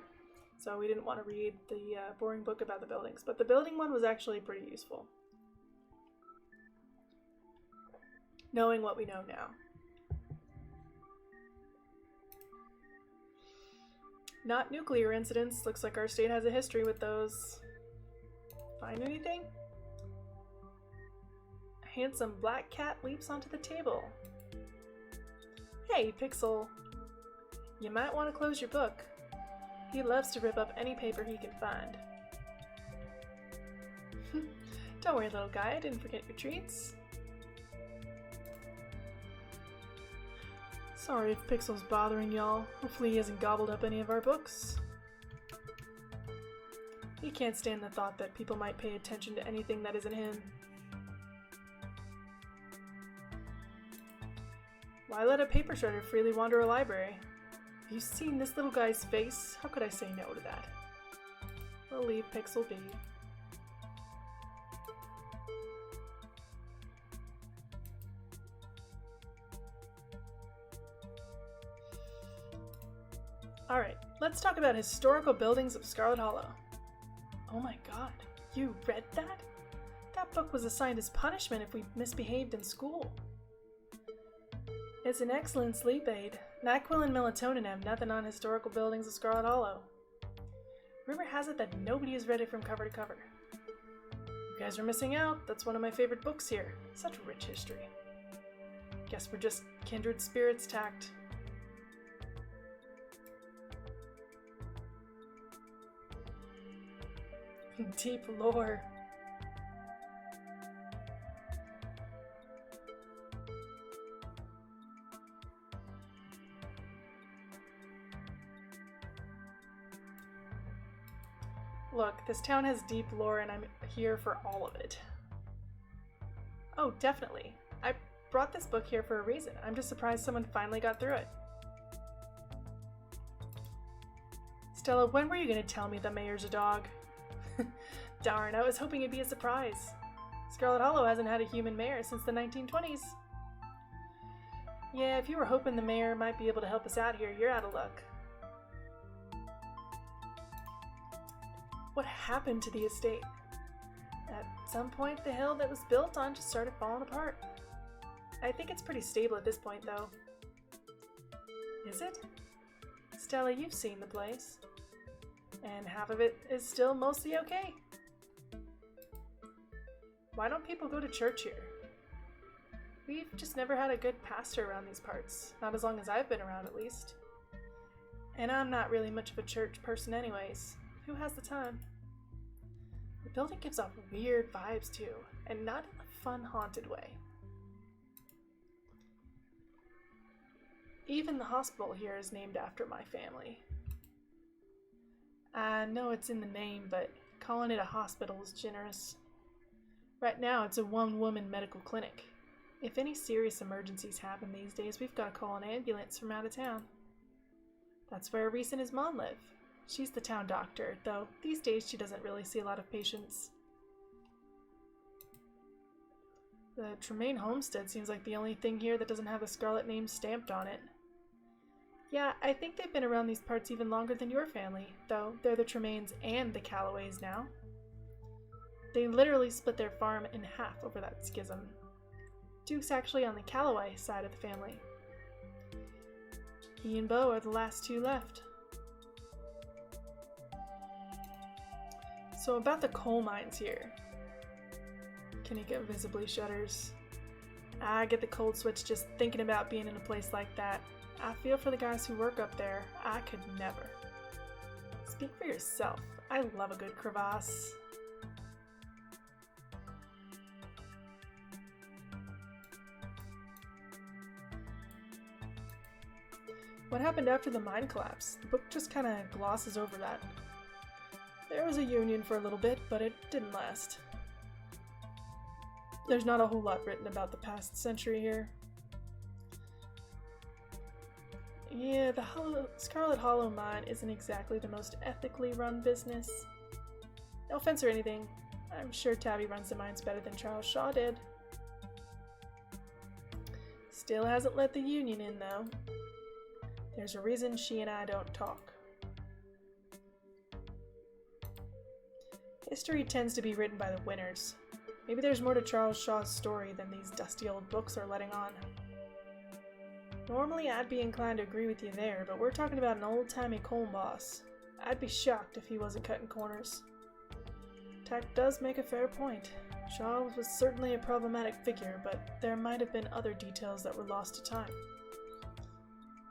So we didn't want to read the boring book about the buildings. But the building one was actually pretty useful. Knowing what we know now. Not nuclear incidents. Looks like our state has a history with those. Find anything? A handsome black cat leaps onto the table. Hey, Pixel. You might want to close your book. He loves to rip up any paper he can find. Don't worry, little guy. I didn't forget your treats. Sorry if Pixel's bothering y'all. Hopefully he hasn't gobbled up any of our books. He can't stand the thought that people might pay attention to anything that isn't him. Why let a paper shredder freely wander a library? Have you seen this little guy's face? How could I say no to that? We'll leave Pixel be. Alright, let's talk about historical buildings of Scarlet Hollow. Oh my god, you read that? That book was assigned as punishment if we misbehaved in school. It's an excellent sleep aid. NyQuil and melatonin have nothing on historical buildings of Scarlet Hollow. Rumor has it that nobody has read it from cover to cover. You guys are missing out. That's one of my favorite books here. Such rich history. Guess we're just kindred spirits tacked. Deep lore. Look, this town has deep lore and I'm here for all of it. Oh, definitely. I brought this book here for a reason. I'm just surprised someone finally got through it. Stella, when were you going to tell me the mayor's a dog? Darn, I was hoping it'd be a surprise. Scarlet Hollow hasn't had a human mayor since the 1920s. Yeah, if you were hoping the mayor might be able to help us out here, you're out of luck. What happened to the estate? At some point, the hill that was built on just started falling apart. I think it's pretty stable at this point, though. Is it? Stella, you've seen the place. And half of it is still mostly okay. Why don't people go to church here? We've just never had a good pastor around these parts. Not as long as I've been around, at least. And I'm not really much of a church person anyways. Who has the time? The building gives off weird vibes too, and not in a fun, haunted way. Even the hospital here is named after my family. I know it's in the name, but calling it a hospital is generous. Right now, it's a one-woman medical clinic. If any serious emergencies happen these days, we've got to call an ambulance from out of town. That's where Reese and his mom live. She's the town doctor, though these days she doesn't really see a lot of patients. The Tremaine homestead seems like the only thing here that doesn't have the Scarlet name stamped on it. Yeah, I think they've been around these parts even longer than your family, though they're the Tremaines and the Callaways now. They literally split their farm in half over that schism. Duke's actually on the Callaway side of the family. He and Beau are the last two left. So about the coal mines here. Kanika visibly shudders. I get the cold sweats just thinking about being in a place like that. I feel for the guys who work up there. I could never. Speak for yourself. I love a good crevasse. What happened after the mine collapse? The book just kind of glosses over that. There was a union for a little bit, but it didn't last. There's not a whole lot written about the past century here. Yeah, the Scarlet Hollow mine isn't exactly the most ethically run business. No offense or anything, I'm sure Tabby runs the mines better than Charles Shaw did. Still hasn't let the union in, though. There's a reason she and I don't talk. History tends to be written by the winners. Maybe there's more to Charles Shaw's story than these dusty old books are letting on. Normally I'd be inclined to agree with you there, but we're talking about an old-timey coal boss. I'd be shocked if he wasn't cutting corners. Tack does make a fair point. Shaw was certainly a problematic figure, but there might have been other details that were lost to time.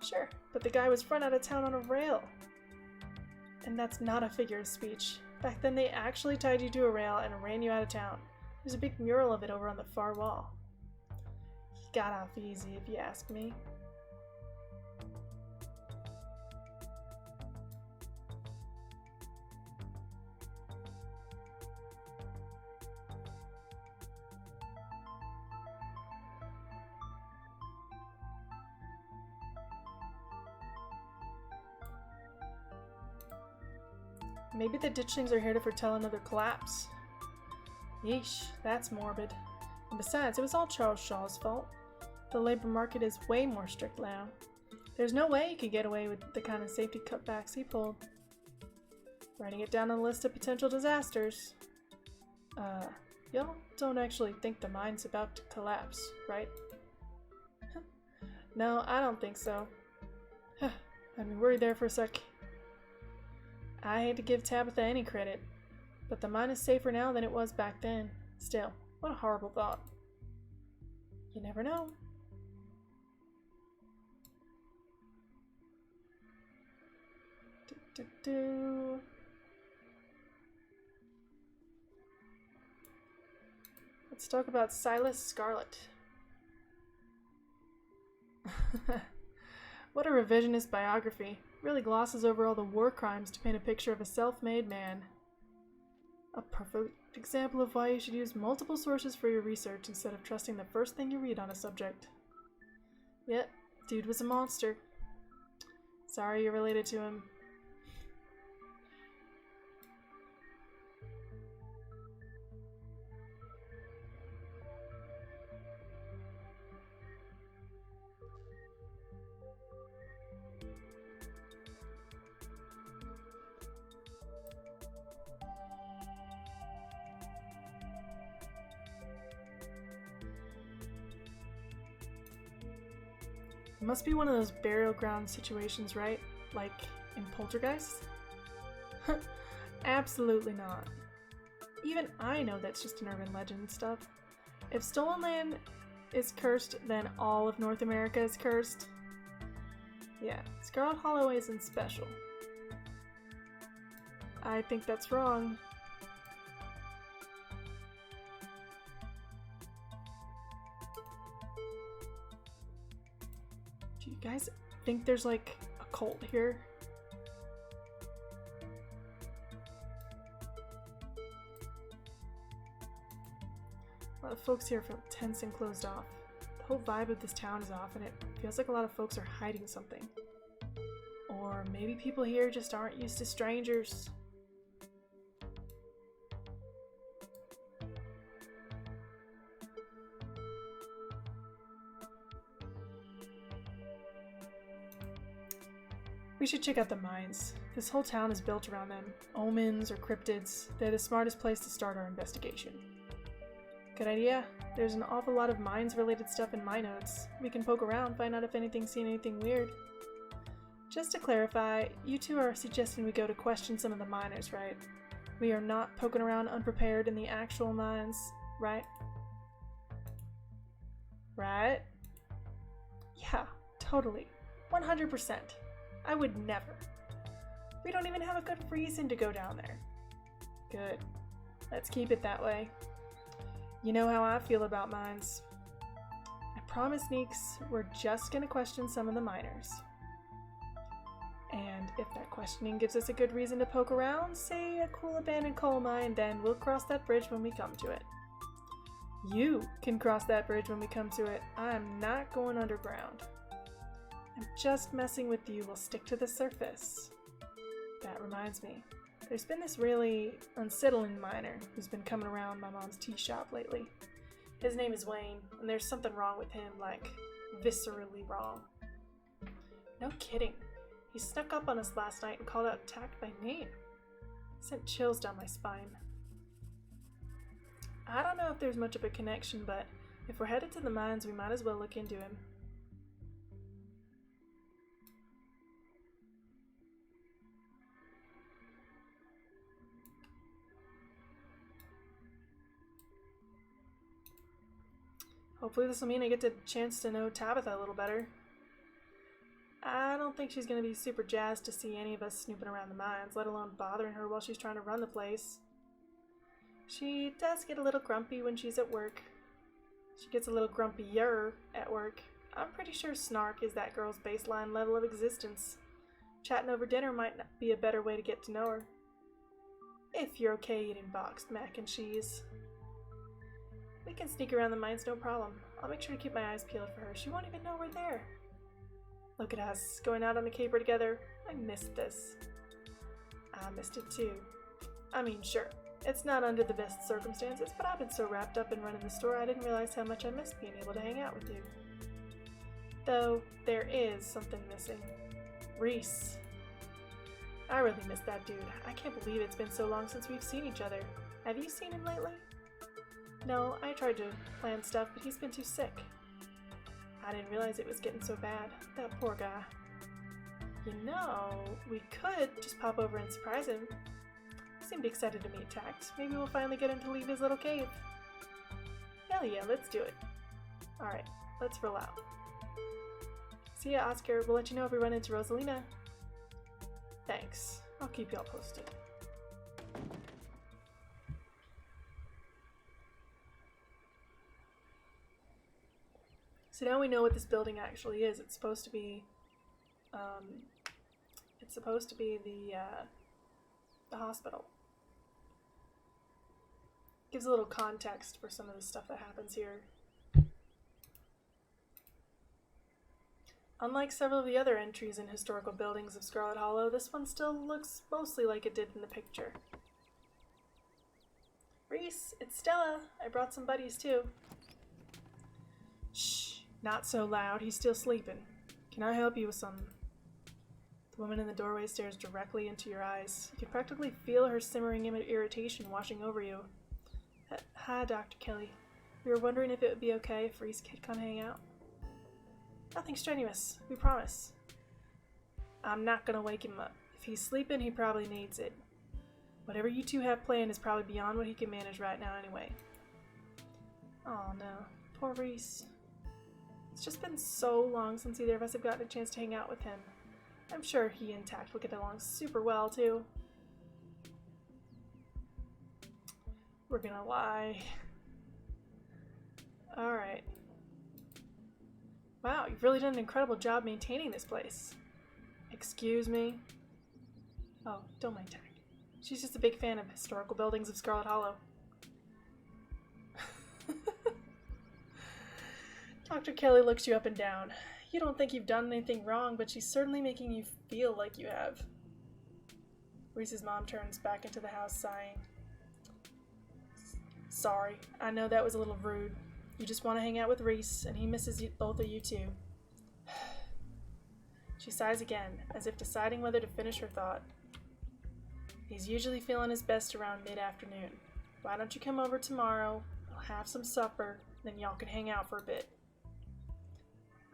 Sure, but the guy was run out of town on a rail. And that's not a figure of speech. Back then they actually tied you to a rail and ran you out of town. There's a big mural of it over on the far wall. He got off easy, if you ask me. Maybe the ditchlings are here to foretell another collapse. Yeesh, that's morbid. And besides, it was all Charles Shaw's fault. The labor market is way more strict now. There's no way he could get away with the kind of safety cutbacks he pulled. Writing it down on the list of potential disasters. Y'all don't actually think the mine's about to collapse, right? No, I don't think so. I've been worried there for a sec. I hate to give Tabitha any credit, but the mine is safer now than it was back then. Still, what a horrible thought. You never know. Let's talk about Silas Scarlet. What a revisionist biography. Really glosses over all the war crimes to paint a picture of a self-made man. A perfect example of why you should use multiple sources for your research instead of trusting the first thing you read on a subject. Yep, dude was a monster. Sorry you're related to him. It must be one of those burial ground situations, right? Like in Poltergeist? Absolutely not. Even I know that's just an urban legend and stuff. If Stolen Land is cursed, then all of North America is cursed. Yeah, Scarlet Hollow isn't special. I think that's wrong. Do you guys think there's like a cult here? A lot of folks here feel tense and closed off. The whole vibe of this town is off and it feels like a lot of folks are hiding something. Or maybe people here just aren't used to strangers. We should check out the mines. This whole town is built around them. Omens or cryptids. They're the smartest place to start our investigation. Good idea. There's an awful lot of mines-related stuff in my notes. We can poke around, find out if anything's seen anything weird. Just to clarify, you two are suggesting we go to question some of the miners, right? We are not poking around unprepared in the actual mines, right? Right? Yeah, totally. 100%. I would never. We don't even have a good reason to go down there. Good. Let's keep it that way. You know how I feel about mines. I promise, Neeks, we're just gonna question some of the miners. And if that questioning gives us a good reason to poke around, say a cool abandoned coal mine, then we'll cross that bridge when we come to it. You can cross that bridge when we come to it. I'm not going underground. I'm just messing with you. We'll stick to the surface. That reminds me. There's been this really unsettling miner who's been coming around my mom's tea shop lately. His name is Wayne, and there's something wrong with him, like viscerally wrong. No kidding. He snuck up on us last night and called out Tact by name. Sent chills down my spine. I don't know if there's much of a connection, but if we're headed to the mines, we might as well look into him. Hopefully this will mean I get the chance to know Tabitha a little better. I don't think she's going to be super jazzed to see any of us snooping around the mines, let alone bothering her while she's trying to run the place. She does get a little grumpy when she's at work. She gets a little grumpier at work. I'm pretty sure snark is that girl's baseline level of existence. Chatting over dinner might not be a better way to get to know her. If you're okay eating boxed mac and cheese. We can sneak around the mines, no problem. I'll make sure to keep my eyes peeled for her. She won't even know we're there. Look at us, going out on a caper together. I missed this. I missed it too. I mean, sure, it's not under the best circumstances, but I've been so wrapped up in running the store I didn't realize how much I missed being able to hang out with you. Though, there is something missing. Reese. I really miss that dude. I can't believe it's been so long since we've seen each other. Have you seen him lately? No, I tried to plan stuff, but he's been too sick. I didn't realize it was getting so bad. That poor guy. You know, we could just pop over and surprise him. He seemed excited to meet Tact. Maybe we'll finally get him to leave his little cave. Hell yeah, let's do it. Alright, let's roll out. See ya, Oscar. We'll let you know if we run into Rosalina. Thanks. I'll keep y'all posted. So now we know what this building actually is. It's supposed to be, the hospital. Gives a little context for some of the stuff that happens here. Unlike several of the other entries in historical buildings of Scarlet Hollow, this one still looks mostly like it did in the picture. Reese, it's Stella. I brought some buddies too. Shh. Not so loud, he's still sleeping. Can I help you with something? The woman in the doorway stares directly into your eyes. You can practically feel her simmering irritation washing over you. Hi, Dr. Kelly. We were wondering if it would be okay if Reese could come hang out. Nothing strenuous, we promise. I'm not gonna wake him up. If he's sleeping, he probably needs it. Whatever you two have planned is probably beyond what he can manage right now anyway. Oh no, poor Reese. It's just been so long since either of us have gotten a chance to hang out with him. I'm sure he and Tact will get along super well, too. We're gonna lie. Alright. Wow, you've really done an incredible job maintaining this place. Excuse me? Oh, don't mind Tact. She's just a big fan of historical buildings of Scarlet Hollow. Dr. Kelly looks you up and down. You don't think you've done anything wrong, but she's certainly making you feel like you have. Reese's mom turns back into the house, sighing. Sorry, I know that was a little rude. You just want to hang out with Reese, and he misses both of you too. She sighs again, as if deciding whether to finish her thought. He's usually feeling his best around mid-afternoon. Why don't you come over tomorrow? I'll have some supper, then y'all can hang out for a bit.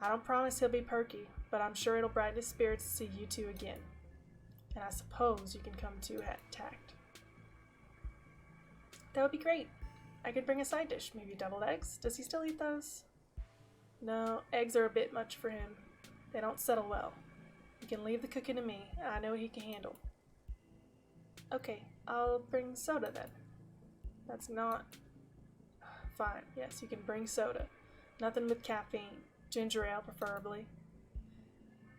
I don't promise he'll be perky, but I'm sure it'll brighten his spirits to see you two again. And I suppose you can come too, Tact. That would be great. I could bring a side dish, maybe deviled eggs. Does he still eat those? No, eggs are a bit much for him. They don't settle well. You can leave the cooking to me. I know what he can handle. Okay, I'll bring soda then. That's not... Fine, yes, you can bring soda. Nothing with caffeine. Ginger ale, preferably.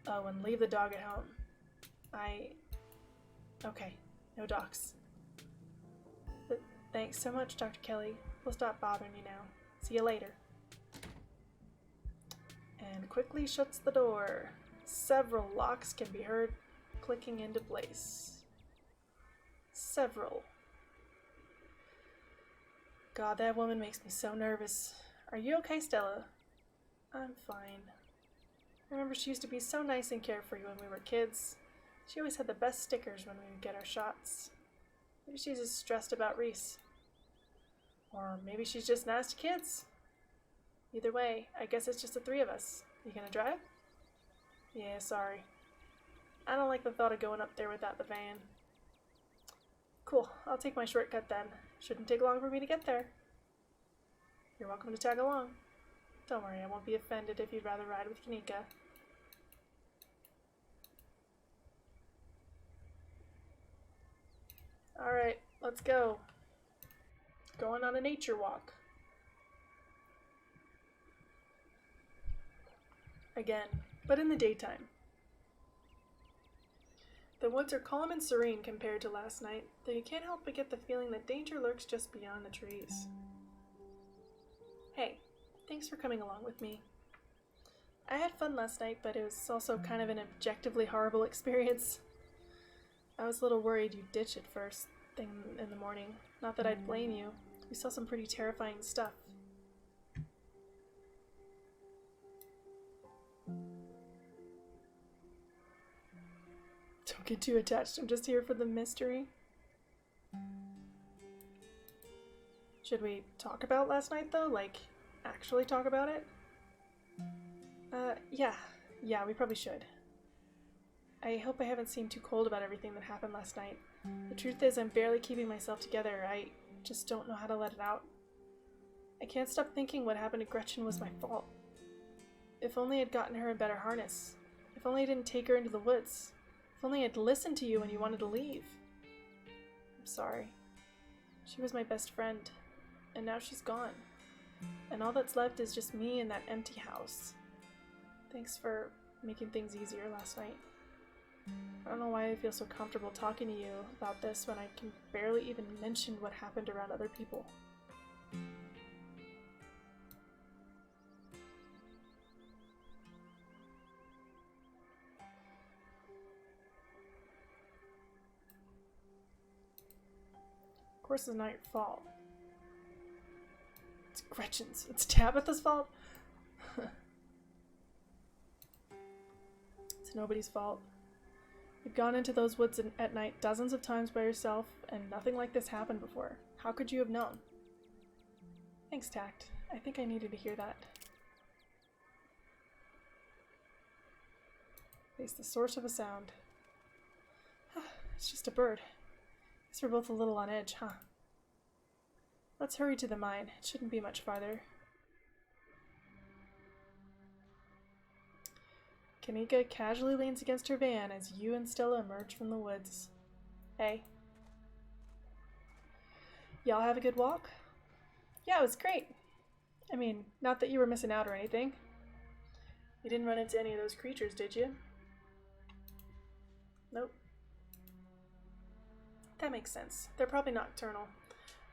Oh, and leave the dog at home. Okay, no docs. But thanks so much, Dr. Kelly. We'll stop bothering you now. See you later. And quickly shuts the door. Several locks can be heard clicking into place. Several. God, that woman makes me so nervous. Are you okay, Stella? I'm fine. I remember she used to be so nice and carefree when we were kids. She always had the best stickers when we would get our shots. Maybe she's just stressed about Reese. Or maybe she's just nice to kids. Either way, I guess it's just the three of us. You gonna drive? Yeah, sorry. I don't like the thought of going up there without the van. Cool, I'll take my shortcut then. Shouldn't take long for me to get there. You're welcome to tag along. Don't worry, I won't be offended if you'd rather ride with Kanika. Alright, let's go. Going on a nature walk. Again, but in the daytime. The woods are calm and serene compared to last night, though you can't help but get the feeling that danger lurks just beyond the trees. Hey, thanks for coming along with me. I had fun last night, but it was also kind of an objectively horrible experience. I was a little worried you'd ditch it first thing in the morning. Not that I'd blame you. We saw some pretty terrifying stuff. Don't get too attached. I'm just here for the mystery. Should we talk about last night, though? Like, actually talk about it? Yeah, we probably should. I hope I haven't seemed too cold about everything that happened last night. The truth is, I'm barely keeping myself together. I just don't know how to let it out. I can't stop thinking what happened to Gretchen was my fault. If only I'd gotten her a better harness. If only I didn't take her into the woods. If only I'd listened to you when you wanted to leave. I'm sorry. She was my best friend, and now she's gone. And all that's left is just me in that empty house. Thanks for making things easier last night. I don't know why I feel so comfortable talking to you about this when I can barely even mention what happened around other people. Of course, it's not your fault. It's Gretchen's. It's Tabitha's fault. It's nobody's fault. You've gone into those woods at night dozens of times by yourself, and nothing like this happened before. How could you have known? Thanks, Tact. I think I needed to hear that. Face the source of a sound. It's just a bird. Guess we're both a little on edge, huh? Let's hurry to the mine. It shouldn't be much farther. Kanika casually leans against her van as you and Stella emerge from the woods. Hey. Y'all have a good walk? Yeah, it was great. I mean, not that you were missing out or anything. You didn't run into any of those creatures, did you? Nope. That makes sense. They're probably nocturnal.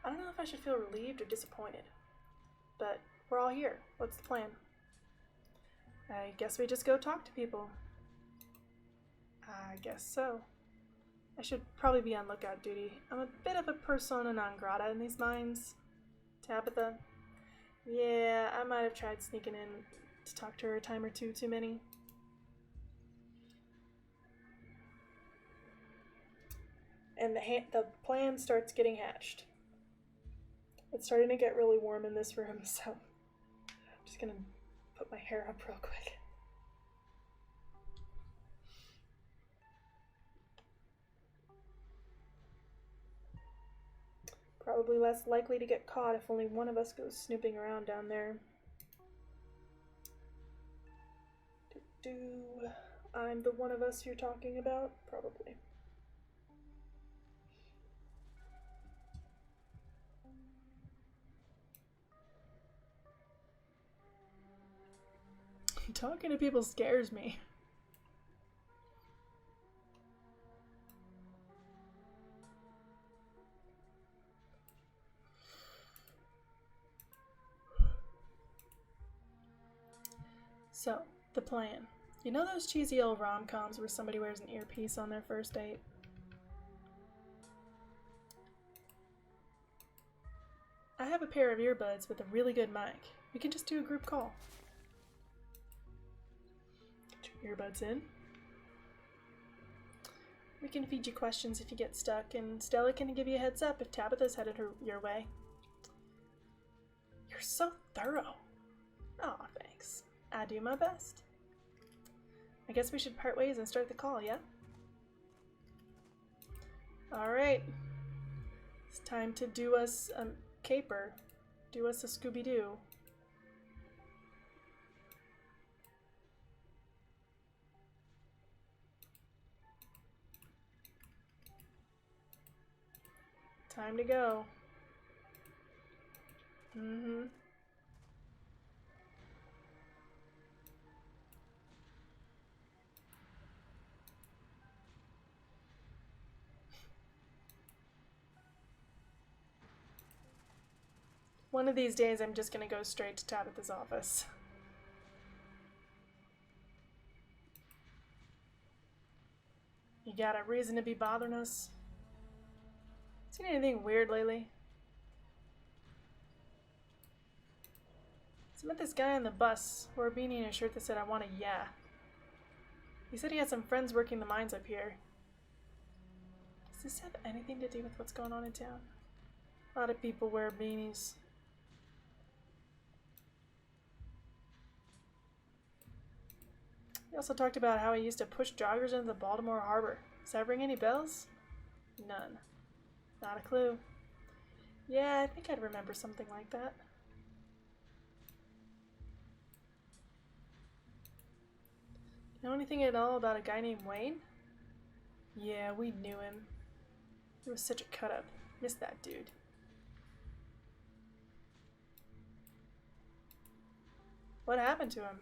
I don't know if I should feel relieved or disappointed. But we're all here. What's the plan? I guess we just go talk to people. I guess so. I should probably be on lookout duty. I'm a bit of a persona non grata in these mines. Tabitha? Yeah, I might have tried sneaking in to talk to her a time or two too many. And the plan starts getting hatched. It's starting to get really warm in this room, so I'm just gonna put my hair up real quick. Probably less likely to get caught if only one of us goes snooping around down there. I'm the one of us you're talking about? Probably. Talking to people scares me. So, the plan. You know those cheesy old rom-coms where somebody wears an earpiece on their first date? I have a pair of earbuds with a really good mic. We can just do a group call. Get your earbuds in. We can feed you questions if you get stuck, and Stella can give you a heads up if Tabitha's headed your way. You're so thorough. Aw, thanks. I do my best. I guess we should part ways and start the call, yeah? Alright. It's time to do us a caper. Do us a Scooby-Doo. Time to go. One of these days I'm just gonna go straight to Tabitha's office. You got a reason to be bothering us? Seen anything weird lately? So I met this guy on the bus, wore a beanie and a shirt that said I want a yeah. He said he had some friends working the mines up here. Does this have anything to do with what's going on in town? A lot of people wear beanies. He also talked about how he used to push joggers into the Baltimore Harbor. Does that ring any bells? None. Not a clue. Yeah, I think I'd remember something like that. Know anything at all about a guy named Wayne? Yeah, we knew him. He was such a cut-up. Missed that dude. What happened to him?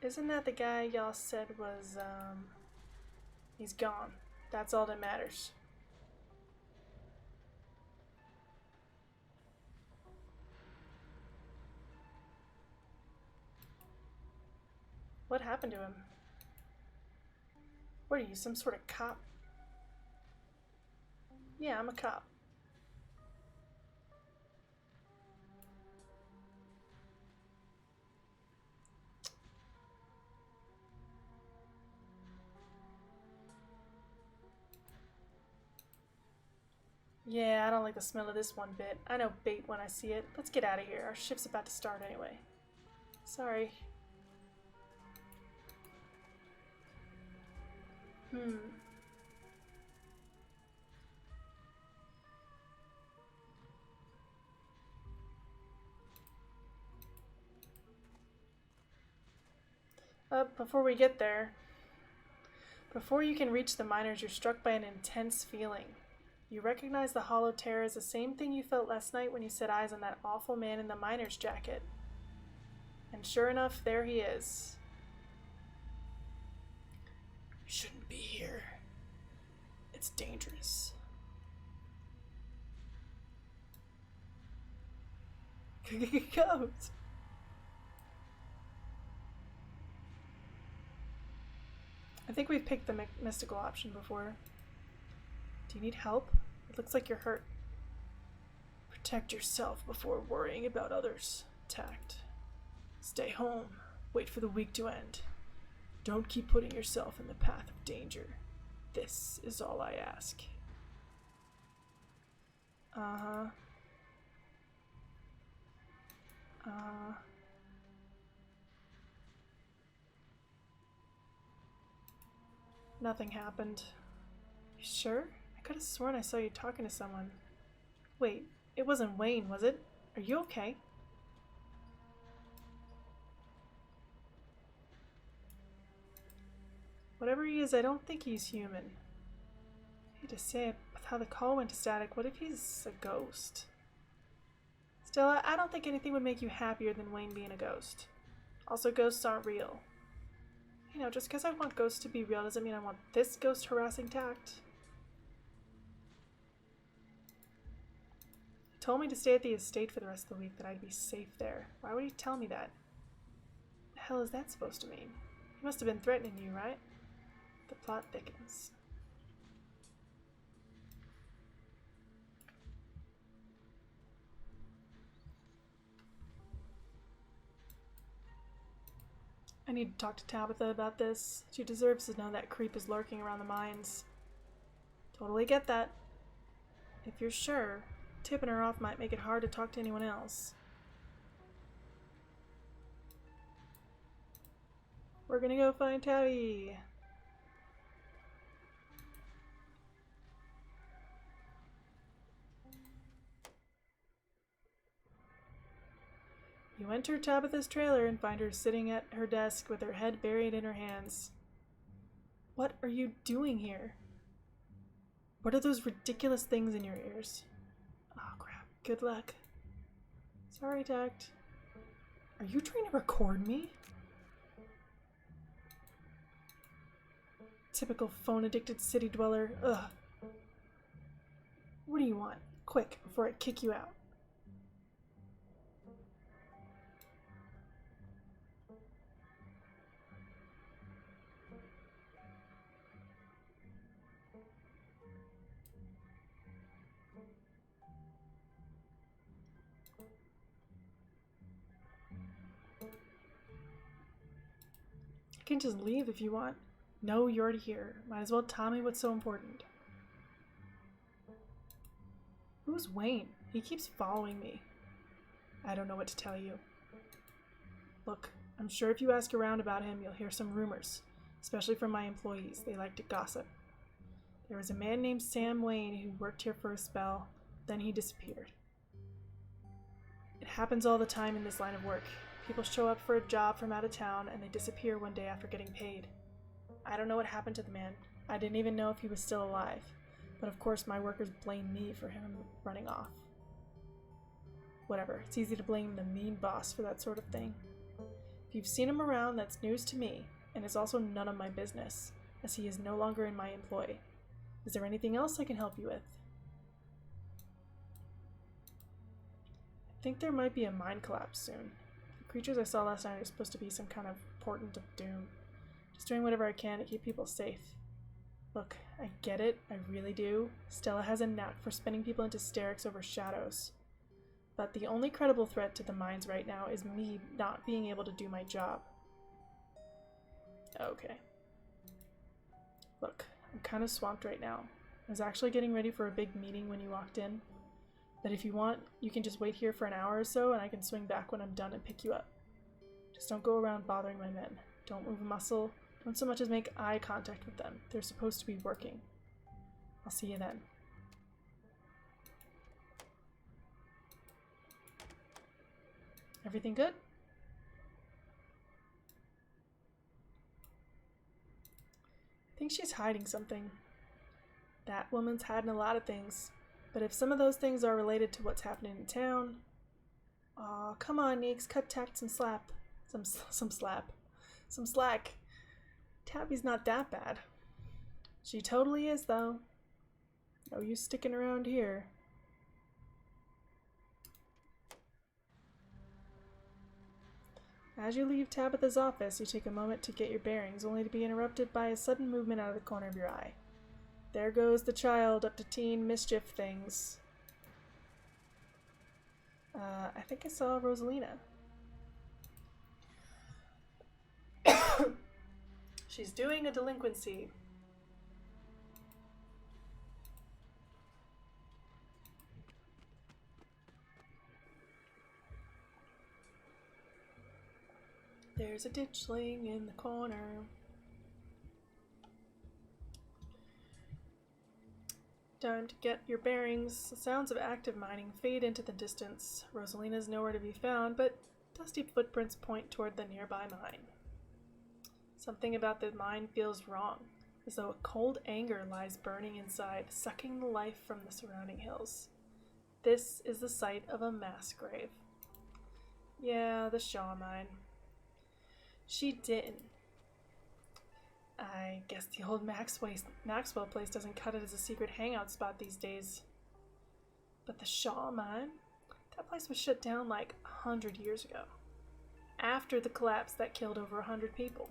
Isn't that the guy y'all said was, he's gone. That's all that matters. What happened to him? What are you, some sort of cop? Yeah, I'm a cop. Yeah, I don't like the smell of this one bit. I know bait when I see it. Let's get out of here. Our shift's about to start anyway. Sorry. Before we get there, before you can reach the miners, you're struck by an intense feeling. You recognize the hollow terror as the same thing you felt last night when you set eyes on that awful man in the miner's jacket. And sure enough, there he is. You shouldn't be here. It's dangerous. Goat. I think we've picked the mystical option before. Do you need help? It looks like you're hurt. Protect yourself before worrying about others. Tact. Stay home. Wait for the week to end. Don't keep putting yourself in the path of danger. This is all I ask. Nothing happened. You sure? I could have sworn I saw you talking to someone. Wait, it wasn't Wayne, was it? Are you okay? Whatever he is, I don't think he's human. I hate to say it, with how the call went to static, what if he's a ghost? Stella, I don't think anything would make you happier than Wayne being a ghost. Also, ghosts aren't real. You know, just because I want ghosts to be real doesn't mean I want this ghost harassing Tact. told me to stay at the estate for the rest of the week, that I'd be safe there. Why would he tell me that? What the hell is that supposed to mean? He must have been threatening you, right? The plot thickens. I need to talk to Tabitha about this. She deserves to know that creep is lurking around the mines. Totally get that. If you're sure, tipping her off might make it hard to talk to anyone else. We're gonna go find Tabby. You enter Tabitha's trailer and find her sitting at her desk with her head buried in her hands. What are you doing here? What are those ridiculous things in your ears? Oh crap, good luck. Sorry, Tact. Are you trying to record me? Typical phone-addicted city dweller. Ugh. What do you want? Quick, before I kick you out. You can just leave if you want. No, you're already here. Might as well tell me what's so important. Who's Wayne? He keeps following me. I don't know what to tell you. Look, I'm sure if you ask around about him, you'll hear some rumors, especially from my employees. They like to gossip. There was a man named Sam Wayne who worked here for a spell, then he disappeared. It happens all the time in this line of work. People show up for a job from out of town and they disappear one day after getting paid. I don't know what happened to the man. I didn't even know if he was still alive. But of course my workers blame me for him running off. Whatever, it's easy to blame the mean boss for that sort of thing. If you've seen him around, that's news to me, and it's also none of my business, as he is no longer in my employ. Is there anything else I can help you with? I think there might be a mine collapse soon. The creatures I saw last night are supposed to be some kind of portent of doom. Just doing whatever I can to keep people safe. Look, I get it, I really do. Stella has a knack for spinning people into hysterics over shadows. But the only credible threat to the mines right now is me not being able to do my job. Okay. Look, I'm kind of swamped right now. I was actually getting ready for a big meeting when you walked in. But if you want, you can just wait here for an hour or so and I can swing back when I'm done and pick you up. Just don't go around bothering my men. Don't move a muscle. Don't so much as make eye contact with them. They're supposed to be working. I'll see you then. Everything good? I think she's hiding something. That woman's hiding a lot of things. But if some of those things are related to what's happening in town... Aw, come on, Neeks, cut Tact some slap. Some slack. Tabby's not that bad. She totally is, though. No use sticking around here. As you leave Tabitha's office, you take a moment to get your bearings, only to be interrupted by a sudden movement out of the corner of your eye. There goes the child up to teen mischief things. I think I saw Rosalina. She's doing a delinquency. There's a ditchling in the corner. Time to get your bearings. The sounds of active mining fade into the distance. Rosalina's nowhere to be found, but dusty footprints point toward the nearby mine. Something about the mine feels wrong, as though a cold anger lies burning inside, sucking the life from the surrounding hills. This is the site of a mass grave. Yeah, the Shaw mine. She didn't. I guess the old Maxwell place doesn't cut it as a secret hangout spot these days. But the Shaw mine? That place was shut down like 100 years ago. After the collapse that killed over 100 people.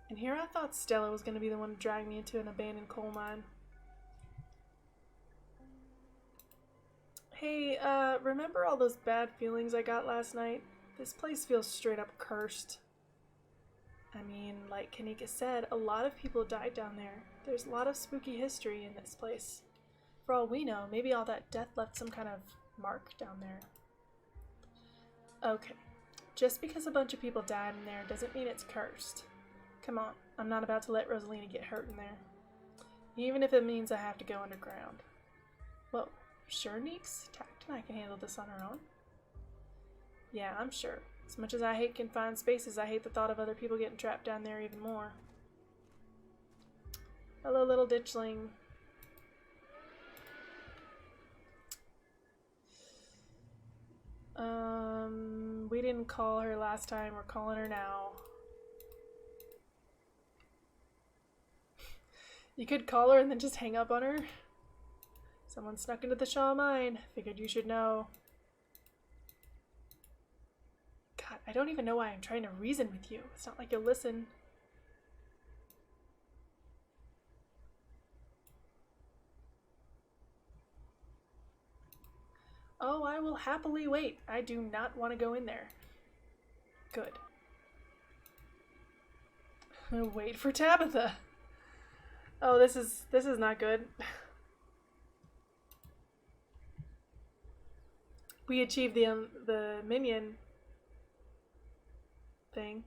And here I thought Stella was going to be the one to drag me into an abandoned coal mine. Hey, remember all those bad feelings I got last night? This place feels straight up cursed. I mean, like Kanika said, a lot of people died down there. There's a lot of spooky history in this place. For all we know, maybe all that death left some kind of mark down there. Okay, just because a bunch of people died in there doesn't mean it's cursed. Come on, I'm not about to let Rosalina get hurt in there. Even if it means I have to go underground. Whoa, sure, Neeks? Tact and I can handle this on our own. Yeah, I'm sure. As much as I hate confined spaces, I hate the thought of other people getting trapped down there even more. Hello, little ditchling. We didn't call her last time. We're calling her now. You could call her and then just hang up on her. Someone snuck into the Shaw mine. Figured you should know. God, I don't even know why I'm trying to reason with you. It's not like you'll listen. Oh, I will happily wait. I do not want to go in there. Good. Wait for Tabitha. Oh, this is not good. We achieved the minion thing.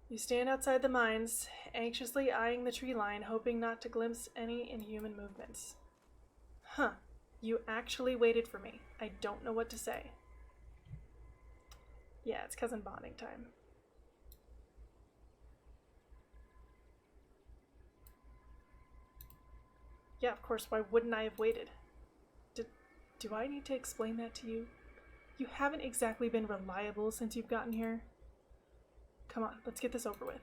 You stand outside the mines, anxiously eyeing the tree line, hoping not to glimpse any inhuman movements. Huh. You actually waited for me. I don't know what to say. Yeah, it's cousin bonding time. Yeah, of course, why wouldn't I have waited? Do I need to explain that to you? You haven't exactly been reliable since you've gotten here. Come on, let's get this over with.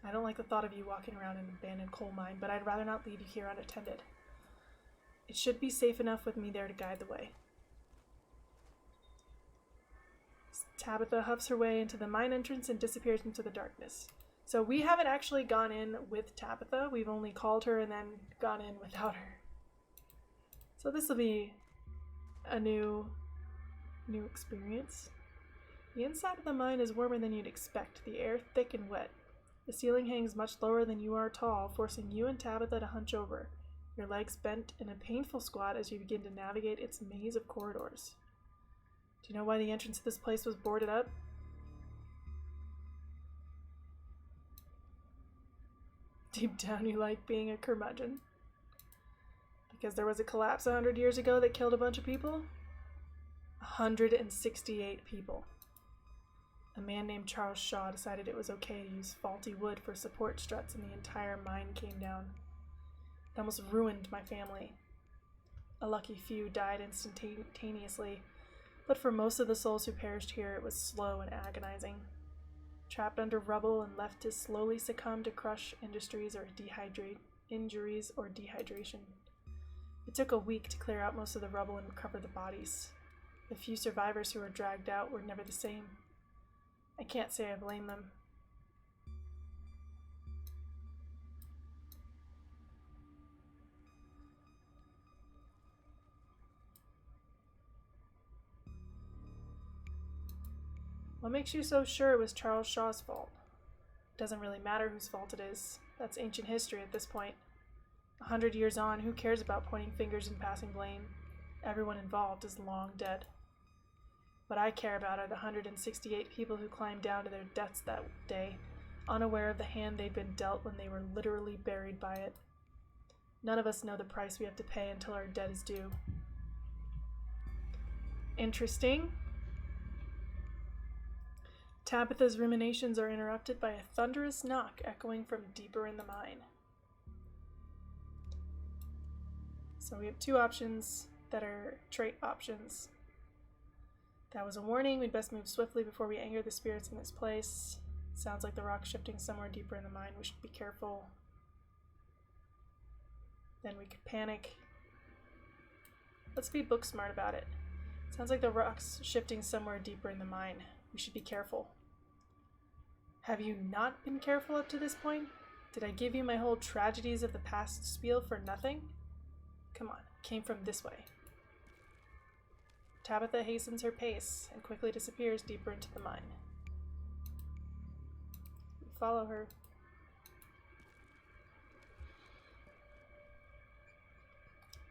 I don't like the thought of you walking around an abandoned coal mine, but I'd rather not leave you here unattended. It should be safe enough with me there to guide the way. Tabitha huffs her way into the mine entrance and disappears into the darkness. So we haven't actually gone in with Tabitha. We've only called her and then gone in without her. So this will be a new experience. The inside of the mine is warmer than you'd expect, the air thick and wet. The ceiling hangs much lower than you are tall, forcing you and Tabitha to hunch over, your legs bent in a painful squat as you begin to navigate its maze of corridors. Do you know why the entrance to this place was boarded up? Deep down you like being a curmudgeon. Because there was a collapse 100 years ago that killed a bunch of people? 168 people. A man named Charles Shaw decided it was okay to use faulty wood for support struts and the entire mine came down. It almost ruined my family. A lucky few died instantaneously, but for most of the souls who perished here, it was slow and agonizing. Trapped under rubble and left to slowly succumb to crush injuries or dehydration. It took a week to clear out most of the rubble and recover the bodies. The few survivors who were dragged out were never the same. I can't say I blame them. What makes you so sure it was Charles Shaw's fault? It doesn't really matter whose fault it is. That's ancient history at this point. 100 years on, who cares about pointing fingers and passing blame? Everyone involved is long dead. What I care about are the 168 people who climbed down to their deaths that day, unaware of the hand they'd been dealt when they were literally buried by it. None of us know the price we have to pay until our debt is due. Interesting. Tabitha's ruminations are interrupted by a thunderous knock echoing from deeper in the mine. So we have two options that are trait options. That was a warning. We'd best move swiftly before we anger the spirits in this place. Sounds like the rock's shifting somewhere deeper in the mine. We should be careful. Then we could panic. Let's be book smart about it. Sounds like the rock's shifting somewhere deeper in the mine. We should be careful. Have you not been careful up to this point? Did I give you my whole tragedies of the past spiel for nothing? Come on, it came from this way. Tabitha hastens her pace and quickly disappears deeper into the mine. We follow her.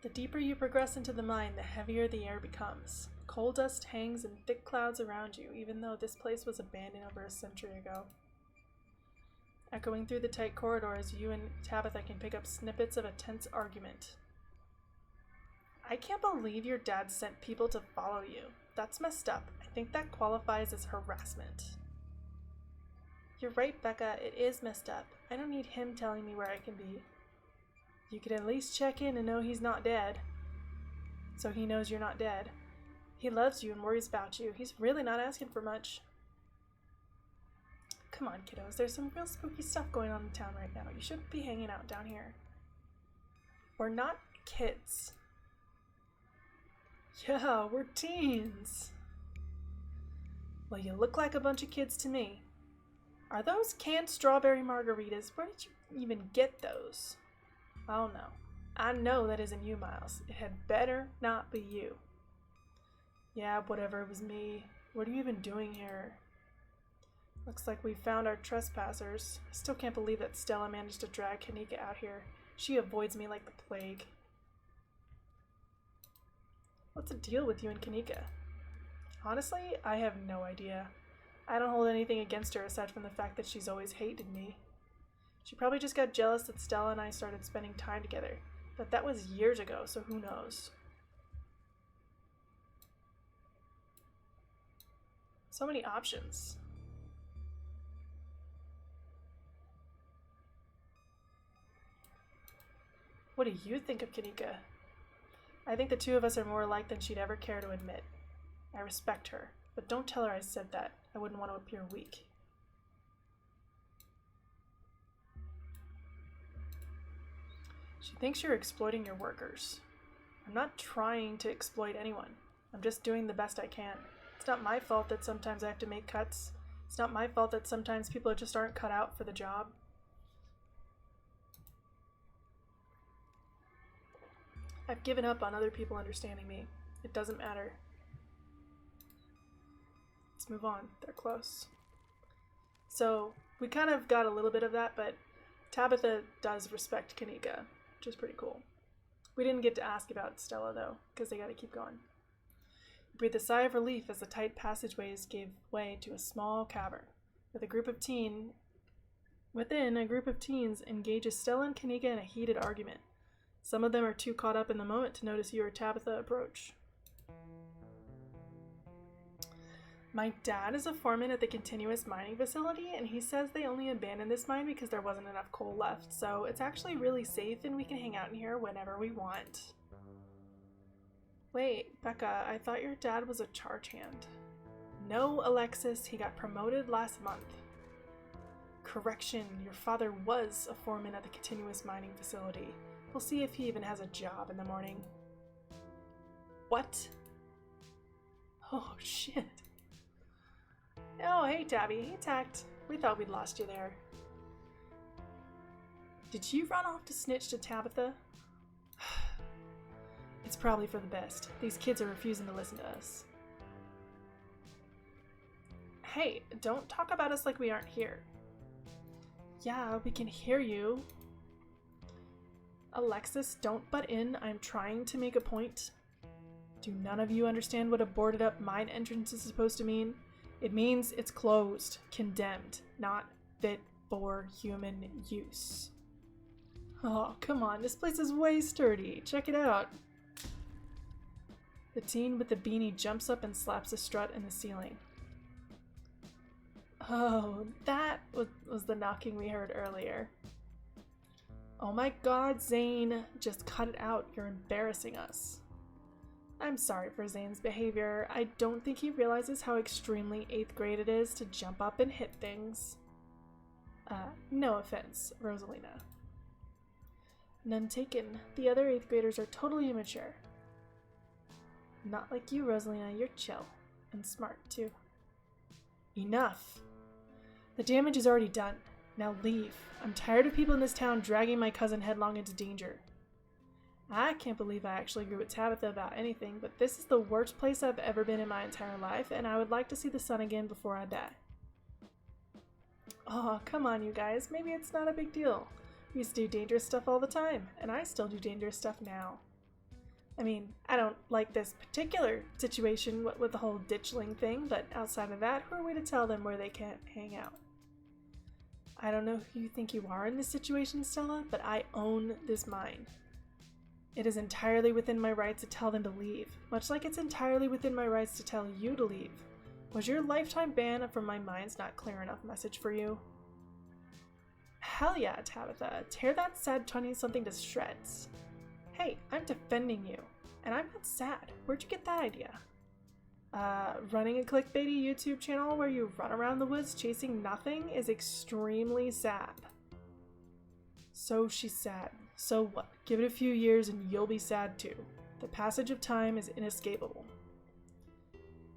The deeper you progress into the mine, the heavier the air becomes. Coal dust hangs in thick clouds around you, even though this place was abandoned over a century ago. Echoing through the tight corridors, you and Tabitha can pick up snippets of a tense argument. I can't believe your dad sent people to follow you. That's messed up. I think that qualifies as harassment. You're right, Becca. It is messed up. I don't need him telling me where I can be. You could at least check in and know he's not dead. So he knows you're not dead. He loves you and worries about you. He's really not asking for much. Come on, kiddos. There's some real spooky stuff going on in town right now. You shouldn't be hanging out down here. We're not kids. Yeah, we're teens. Well, you look like a bunch of kids to me. Are those canned strawberry margaritas? Where did you even get those? Oh no. I know that isn't you, Miles. It had better not be you. Yeah, whatever, it was me. What are you even doing here? Looks like we found our trespassers. I still can't believe that Stella managed to drag Kanika out here. She avoids me like the plague. What's the deal with you and Kanika? Honestly, I have no idea. I don't hold anything against her aside from the fact that she's always hated me. She probably just got jealous that Stella and I started spending time together. But that was years ago, so who knows? So many options. What do you think of Kanika? I think the two of us are more alike than she'd ever care to admit. I respect her, but don't tell her I said that. I wouldn't want to appear weak. She thinks you're exploiting your workers. I'm not trying to exploit anyone. I'm just doing the best I can. It's not my fault that sometimes I have to make cuts. It's not my fault that sometimes people just aren't cut out for the job. I've given up on other people understanding me. It doesn't matter. Let's move on. They're close. So, we kind of got a little bit of that, but Tabitha does respect Kanika, which is pretty cool. We didn't get to ask about Stella, though, because they gotta keep going. You breathed a sigh of relief as the tight passageways gave way to a small cavern. Within, a group of teens engages Stella and Kanika in a heated argument. Some of them are too caught up in the moment to notice you or Tabitha approach. My dad is a foreman at the continuous mining facility, and he says they only abandoned this mine because there wasn't enough coal left, so it's actually really safe and we can hang out in here whenever we want. Wait, Becca, I thought your dad was a charge hand. No, Alexis, he got promoted last month. Correction, your father was a foreman at the continuous mining facility. We'll see if he even has a job in the morning. What? Oh, shit. Oh, hey, Tabby. Hey, Tact. We thought we'd lost you there. Did you run off to snitch to Tabitha? It's probably for the best. These kids are refusing to listen to us. Hey, don't talk about us like we aren't here. Yeah, we can hear you. Alexis, don't butt in. I'm trying to make a point. Do none of you understand what a boarded up mine entrance is supposed to mean? It means it's closed, condemned, not fit for human use. Oh, come on, this place is way sturdy. Check it out. The teen with the beanie jumps up and slaps a strut in the ceiling. Oh, that was the knocking we heard earlier. Oh my god, Zane, just cut it out. You're embarrassing us. I'm sorry for Zane's behavior. I don't think he realizes how extremely 8th grade it is to jump up and hit things. No offense, Rosalina. None taken. The other 8th graders are totally immature. Not like you, Rosalina. You're chill. And smart, too. Enough. The damage is already done. Now leave. I'm tired of people in this town dragging my cousin headlong into danger. I can't believe I actually agree with Tabitha about anything, but this is the worst place I've ever been in my entire life, and I would like to see the sun again before I die. Oh, come on, you guys. Maybe it's not a big deal. We used to do dangerous stuff all the time, and I still do dangerous stuff now. I mean, I don't like this particular situation with the whole ditchling thing, but outside of that, who are we to tell them where they can't hang out? I don't know who you think you are in this situation, Stella, but I own this mine. It is entirely within my rights to tell them to leave, much like it's entirely within my rights to tell you to leave. Was your lifetime ban from my mines not clear enough message for you? Hell yeah, Tabitha. Tear that sad 20-something to shreds. Hey, I'm defending you. And I'm not sad. Where'd you get that idea? Running a clickbaity YouTube channel where you run around the woods chasing nothing is extremely sad. So she's sad. So what? Give it a few years and you'll be sad too. The passage of time is inescapable.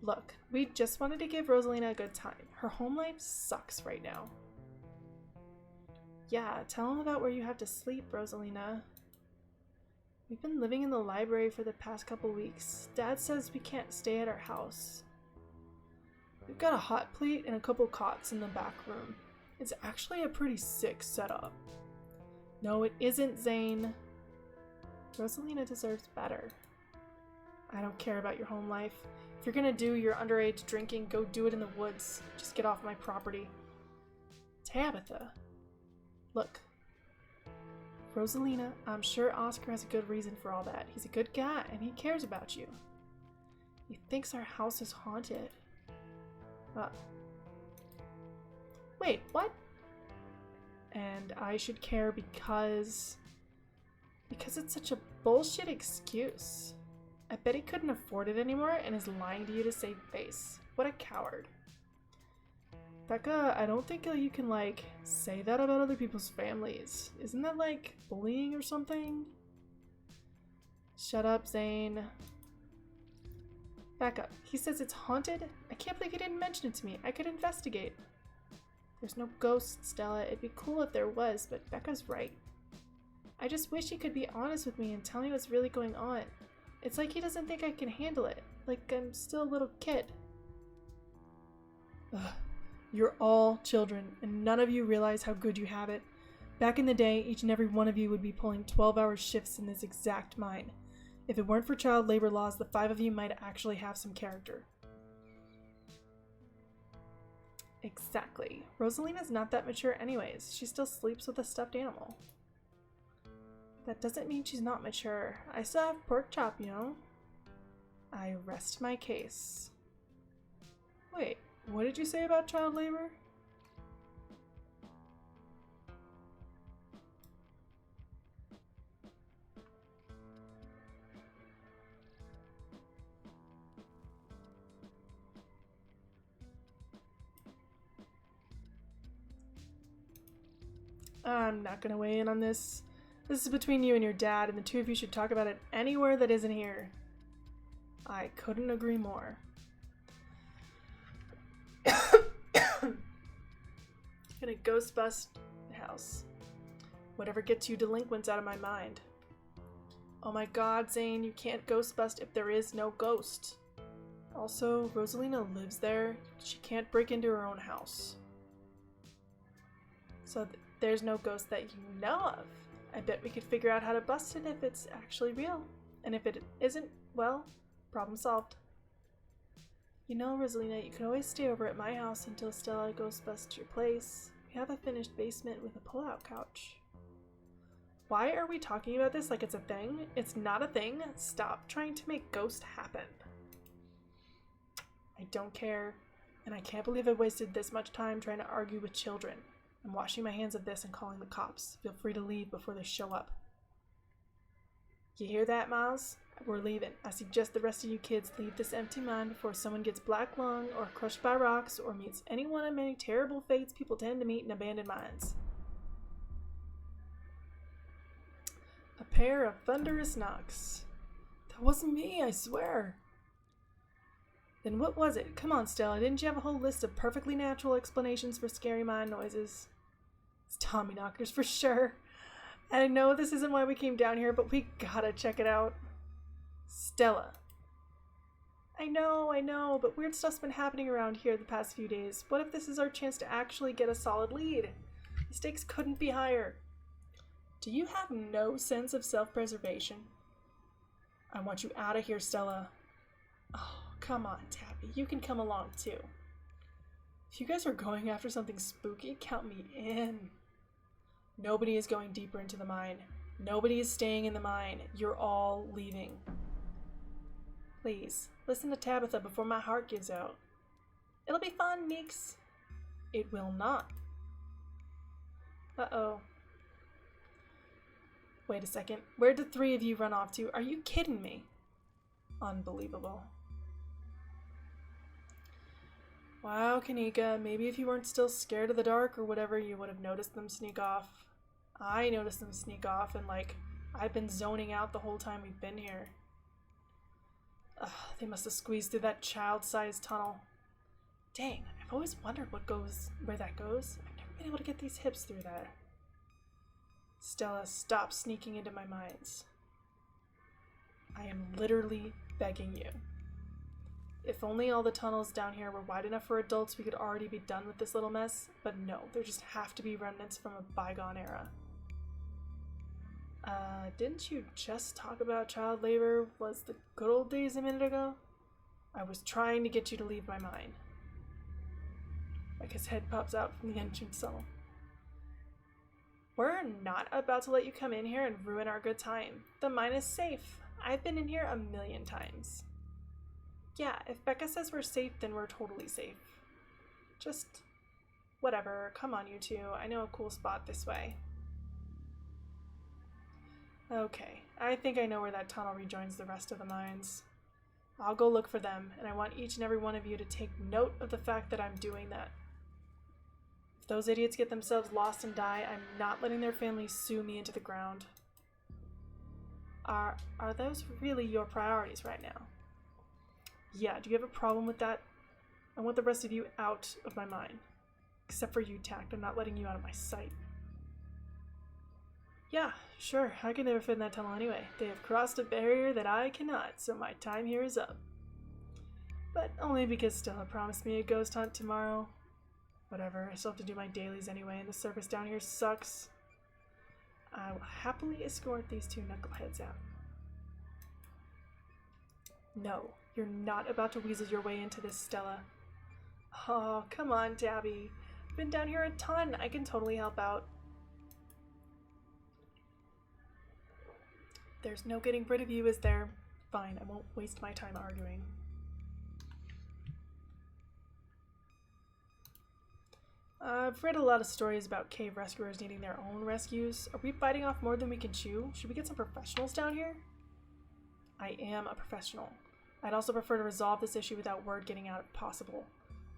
Look, we just wanted to give Rosalina a good time. Her home life sucks right now. Yeah, tell him about where you have to sleep, Rosalina. We've been living in the library for the past couple weeks. Dad says we can't stay at our house. We've got a hot plate and a couple cots in the back room. It's actually a pretty sick setup. No, it isn't, Zane. Rosalina deserves better. I don't care about your home life. If you're gonna do your underage drinking, go do it in the woods. Just get off my property. Tabitha. Look. Rosalina, I'm sure Oscar has a good reason for all that. He's a good guy, and he cares about you. He thinks our house is haunted. Wait, what? And I should care because it's such a bullshit excuse. I bet he couldn't afford it anymore and is lying to you to save face. What a coward. Becca, I don't think you can, say that about other people's families. Isn't that, bullying or something? Shut up, Zane. Becca, he says it's haunted? I can't believe he didn't mention it to me. I could investigate. There's no ghost, Stella. It'd be cool if there was, but Becca's right. I just wish he could be honest with me and tell me what's really going on. It's like he doesn't think I can handle it. Like I'm still a little kid. Ugh. You're all children, and none of you realize how good you have it. Back in the day, each and every one of you would be pulling 12-hour shifts in this exact mine. If it weren't for child labor laws, the 5 of you might actually have some character. Exactly. Rosalina's not that mature anyways. She still sleeps with a stuffed animal. That doesn't mean she's not mature. I still have pork chop, you know? I rest my case. Wait. What did you say about child labor? I'm not gonna weigh in on this. This is between you and your dad, and the two of you should talk about it anywhere that isn't here. I couldn't agree more. Gonna ghost bust the house. Whatever gets you delinquents out of my mind. Oh my god, Zane, you can't ghost bust if there is no ghost. Also, Rosalina lives there. She can't break into her own house. So there's no ghost that you know of. I bet we could figure out how to bust it if it's actually real. And if it isn't, well, problem solved. You know, Rosalina, you can always stay over at my house until Stella goes bust to your place. We have a finished basement with a pull-out couch. Why are we talking about this like it's a thing? It's not a thing. Stop trying to make ghost happen. I don't care, and I can't believe I wasted this much time trying to argue with children. I'm washing my hands of this and calling the cops. Feel free to leave before they show up. You hear that, Miles? We're leaving. I suggest the rest of you kids leave this empty mine before someone gets black lung or crushed by rocks or meets any one of many terrible fates people tend to meet in abandoned mines. pair of thunderous knocks. That wasn't me, I swear. Then what was it? Come on, Stella, didn't you have a whole list of perfectly natural explanations for scary mind noises? It's Tommy knockers for sure. And I know this isn't why we came down here, but we gotta check it out. Stella. I know, but weird stuff's been happening around here the past few days. What if this is our chance to actually get a solid lead? The stakes couldn't be higher. Do you have no sense of self-preservation? I want you out of here, Stella. Oh, come on, Tabby. You can come along, too. If you guys are going after something spooky, count me in. Nobody is going deeper into the mine. Nobody is staying in the mine. You're all leaving. Please, listen to Tabitha before my heart gives out. It'll be fun, Meeks. It will not. Uh-oh. Wait a second. Where'd the three of you run off to? Are you kidding me? Unbelievable. Wow, Kanika, maybe if you weren't still scared of the dark or whatever, you would have noticed them sneak off. I noticed them sneak off, and I've been zoning out the whole time we've been here. Ugh, they must have squeezed through that child-sized tunnel. Dang, I've always wondered where that goes. I've never been able to get these hips through there. Stella, stop sneaking into my minds. I am literally begging you. If only all the tunnels down here were wide enough for adults, we could already be done with this little mess. But no, there just have to be remnants from a bygone era. Didn't you just talk about child labor? Was the good old days a minute ago? I was trying to get you to leave my mind. Like his head pops out from the entrance tunnel. We're not about to let you come in here and ruin our good time. The mine is safe. I've been in here 1,000,000 times. Yeah, if Becca says we're safe, then we're totally safe. Just whatever. Come on, you two. I know a cool spot this way. Okay, I think I know where that tunnel rejoins the rest of the mines. I'll go look for them, and I want each and every one of you to take note of the fact that I'm doing that. If those idiots get themselves lost and die, I'm not letting their families sue me into the ground. Are those really your priorities right now? Yeah, do you have a problem with that? I want the rest of you out of my mind. Except for you, Tact. I'm not letting you out of my sight. Yeah, sure. I can never fit in that tunnel anyway. They have crossed a barrier that I cannot, so my time here is up. But only because Stella promised me a ghost hunt tomorrow. Whatever, I still have to do my dailies anyway, and the service down here sucks. I will happily escort these two knuckleheads out. No, you're not about to weasel your way into this, Stella. Oh, come on, Tabby. I've been down here a ton. I can totally help out. There's no getting rid of you, is there? Fine, I won't waste my time arguing. I've read a lot of stories about cave rescuers needing their own rescues. Are we biting off more than we can chew? Should we get some professionals down here? I am a professional. I'd also prefer to resolve this issue without word getting out if possible.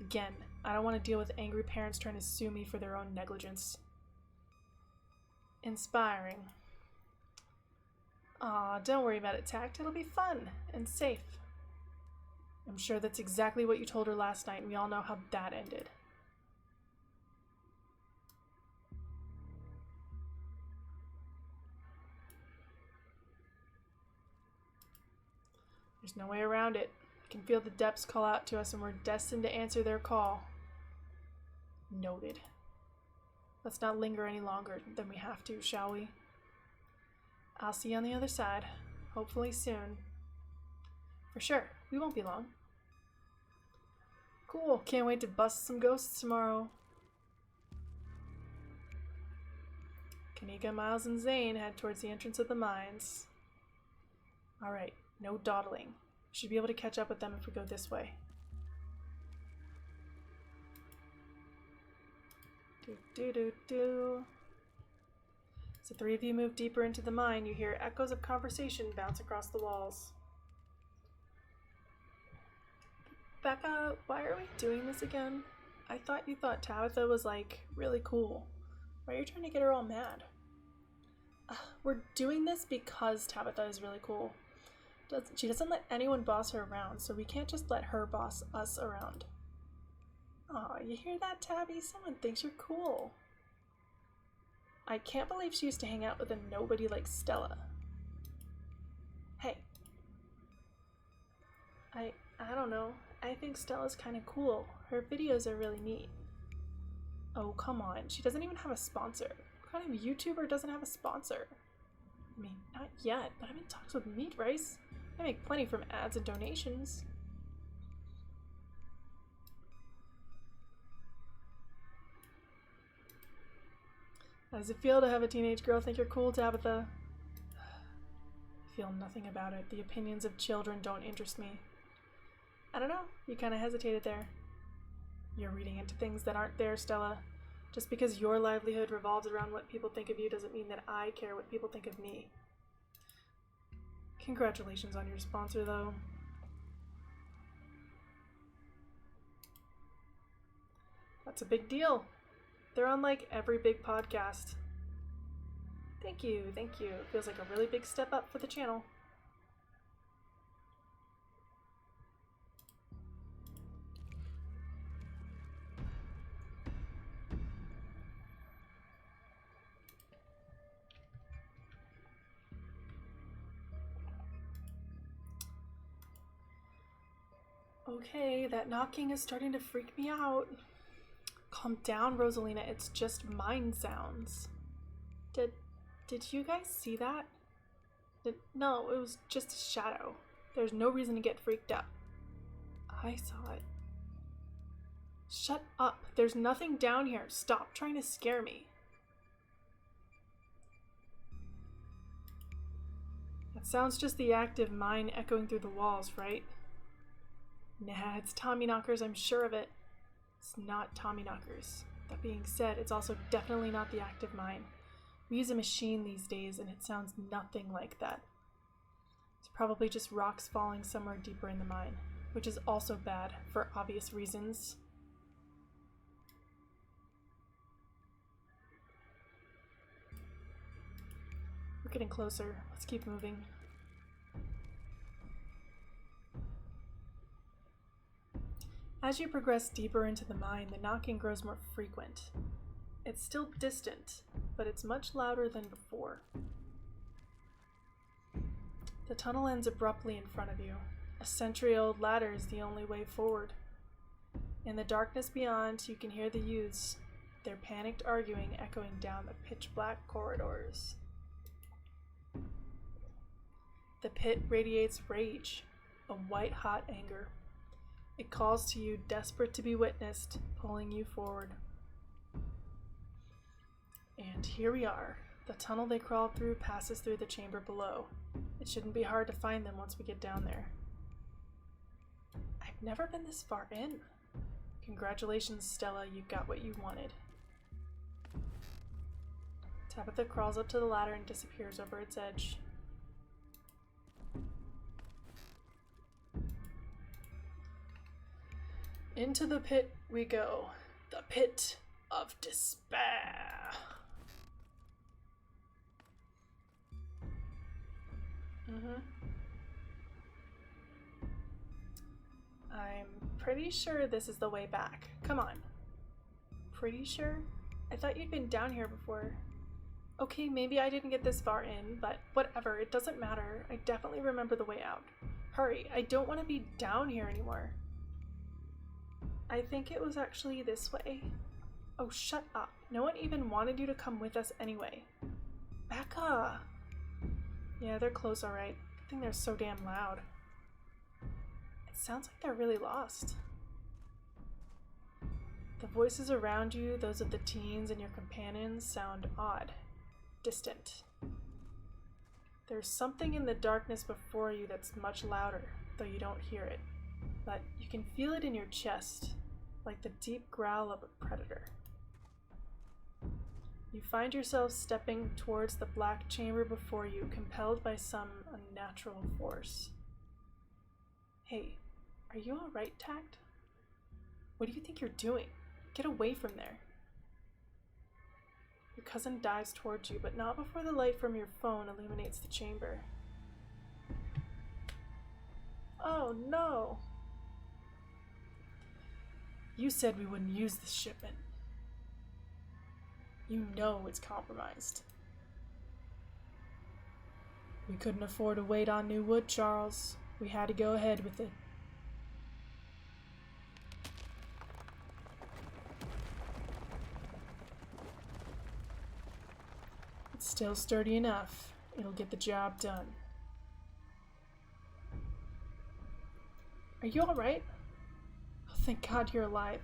Again, I don't want to deal with angry parents trying to sue me for their own negligence. Inspiring. Aw, don't worry about it, Tact. It'll be fun and safe. I'm sure that's exactly what you told her last night, and we all know how that ended. There's no way around it. I can feel the depths call out to us, and we're destined to answer their call. Noted. Let's not linger any longer than we have to, shall we? I'll see you on the other side. Hopefully soon. For sure. We won't be long. Cool. Can't wait to bust some ghosts tomorrow. Kanika, Miles, and Zane head towards the entrance of the mines. Alright. No dawdling. Should be able to catch up with them if we go this way. Do. As the three of you move deeper into the mine, you hear echoes of conversation bounce across the walls. Becca, why are we doing this again? I thought you thought Tabitha was, really cool. Why are you trying to get her all mad? We're doing this because Tabitha is really cool. She doesn't let anyone boss her around, so we can't just let her boss us around. Aw, you hear that, Tabby? Someone thinks you're cool. I can't believe she used to hang out with a nobody like Stella. Hey. I don't know. I think Stella's kind of cool. Her videos are really neat. Oh, come on. She doesn't even have a sponsor. What kind of YouTuber doesn't have a sponsor? I mean, not yet, but I'm in talks with Meat Rice. I make plenty from ads and donations. How does it feel to have a teenage girl think you're cool, Tabitha? I feel nothing about it. The opinions of children don't interest me. I don't know. You kind of hesitated there. You're reading into things that aren't there, Stella. Just because your livelihood revolves around what people think of you doesn't mean that I care what people think of me. Congratulations on your sponsor, though. That's a big deal. They're on like every big podcast. Thank you, thank you. It feels like a really big step up for the channel. Okay, that knocking is starting to freak me out. Calm down, Rosalina. It's just mind sounds. Did you guys see that? No, it was just a shadow. There's no reason to get freaked out. I saw it. Shut up. There's nothing down here. Stop trying to scare me. That sounds just the active mind echoing through the walls, right? Nah, it's Tommyknockers, I'm sure of it. It's not Tommyknockers. That being said, it's also definitely not the active mine. We use a machine these days and it sounds nothing like that. It's probably just rocks falling somewhere deeper in the mine, which is also bad for obvious reasons. We're getting closer. Let's keep moving. As you progress deeper into the mine, the knocking grows more frequent. It's still distant, but it's much louder than before. The tunnel ends abruptly in front of you. A century-old ladder is the only way forward. In the darkness beyond, you can hear the youths, their panicked arguing echoing down the pitch-black corridors. The pit radiates rage, a white-hot anger. It calls to you, desperate to be witnessed, pulling you forward. And here we are. The tunnel they crawled through passes through the chamber below. It shouldn't be hard to find them once we get down there. I've never been this far in. Congratulations, Stella, you got what you wanted. Tabitha crawls up to the ladder and disappears over its edge. Into the pit we go. The pit of despair. I'm pretty sure this is the way back. Come on. Pretty sure? I thought you'd been down here before. Okay, maybe I didn't get this far in, but whatever, it doesn't matter. I definitely remember the way out. Hurry, I don't want to be down here anymore. I think it was actually this way. Oh, shut up. No one even wanted you to come with us anyway. Becca! Yeah, they're close, alright. I think they're so damn loud. It sounds like they're really lost. The voices around you, those of the teens and your companions, sound odd, distant. There's something in the darkness before you that's much louder, though you don't hear it. But you can feel it in your chest, like the deep growl of a predator. You find yourself stepping towards the black chamber before you, compelled by some unnatural force. Hey, are you alright, Tact? What do you think you're doing? Get away from there. Your cousin dives towards you, but not before the light from your phone illuminates the chamber. Oh no! You said we wouldn't use this shipment. You know it's compromised. We couldn't afford to wait on new wood, Charles. We had to go ahead with it. It's still sturdy enough. It'll get the job done. Are you alright? Oh, thank God you're alive.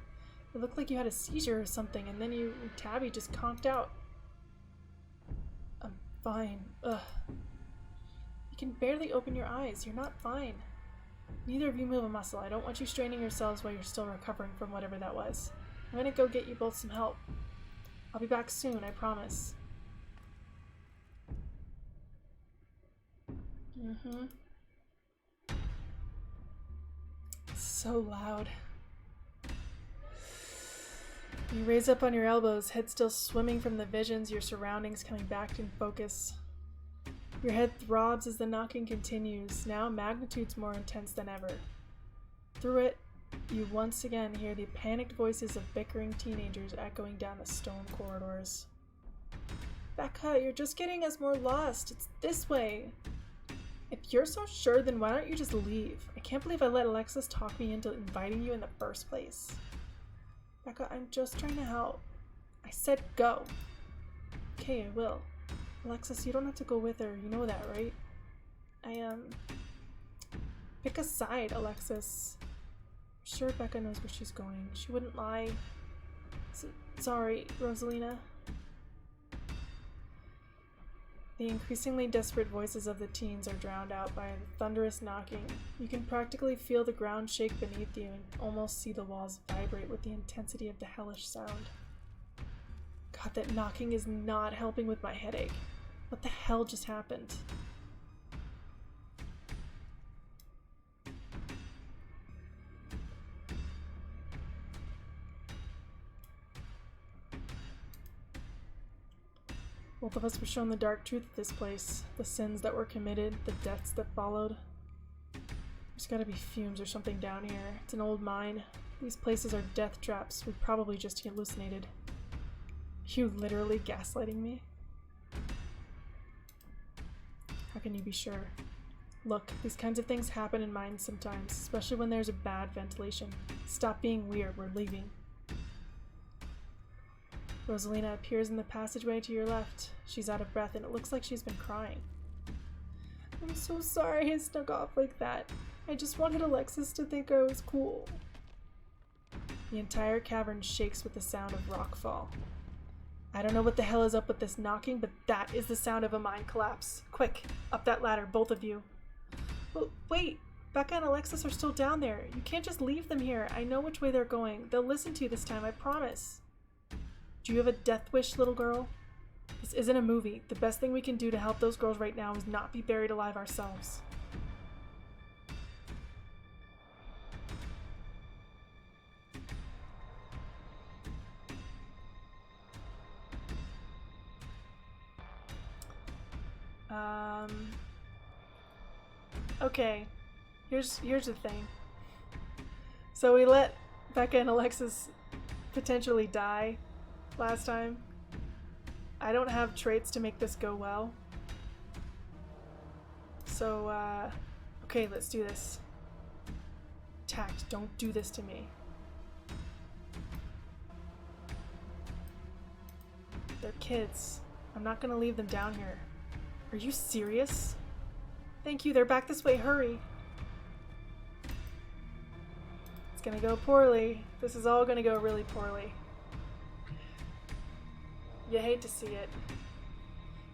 It looked like you had a seizure or something, and then you and Tabby just conked out. I'm fine. Ugh. You can barely open your eyes. You're not fine. Neither of you move a muscle. I don't want you straining yourselves while you're still recovering from whatever that was. I'm gonna go get you both some help. I'll be back soon, I promise. So loud. You raise up on your elbows, head still swimming from the visions, your surroundings coming back in focus. Your head throbs as the knocking continues, now magnitudes more intense than ever. Through it, you once again hear the panicked voices of bickering teenagers echoing down the stone corridors. Becca, you're just getting us more lost. It's this way. If you're so sure, then why don't you just leave? I can't believe I let Alexis talk me into inviting you in the first place. Becca, I'm just trying to help. I said go. Okay, I will. Alexis, you don't have to go with her. You know that, right? Pick a side, Alexis. I'm sure Becca knows where she's going. She wouldn't lie. Sorry, Rosalina. The increasingly desperate voices of the teens are drowned out by the thunderous knocking. You can practically feel the ground shake beneath you and almost see the walls vibrate with the intensity of the hellish sound. God, that knocking is not helping with my headache. What the hell just happened? Both of us were shown the dark truth of this place, the sins that were committed, the deaths that followed. There's gotta be fumes or something down here. It's an old mine. These places are death traps. We probably just hallucinated. You literally gaslighting me? How can you be sure? Look, these kinds of things happen in mines sometimes, especially when there's a bad ventilation. Stop being weird, we're leaving. Rosalina appears in the passageway to your left. She's out of breath and it looks like she's been crying. I'm so sorry I snuck off like that. I just wanted Alexis to think I was cool. The entire cavern shakes with the sound of rockfall. I don't know what the hell is up with this knocking, but that is the sound of a mine collapse. Quick, up that ladder, both of you. Well, wait, Becca and Alexis are still down there. You can't just leave them here. I know which way they're going. They'll listen to you this time, I promise. Do you have a death wish, little girl? This isn't a movie. The best thing we can do to help those girls right now is not be buried alive ourselves. Okay. Here's the thing. So we let Becca and Alexis potentially die last time. I don't have traits to make this go well. So, okay, let's do this. Tact, don't do this to me. They're kids. I'm not gonna leave them down here. Are you serious? Thank you, they're back this way, hurry. It's gonna go poorly. This is all gonna go really poorly. You hate to see it.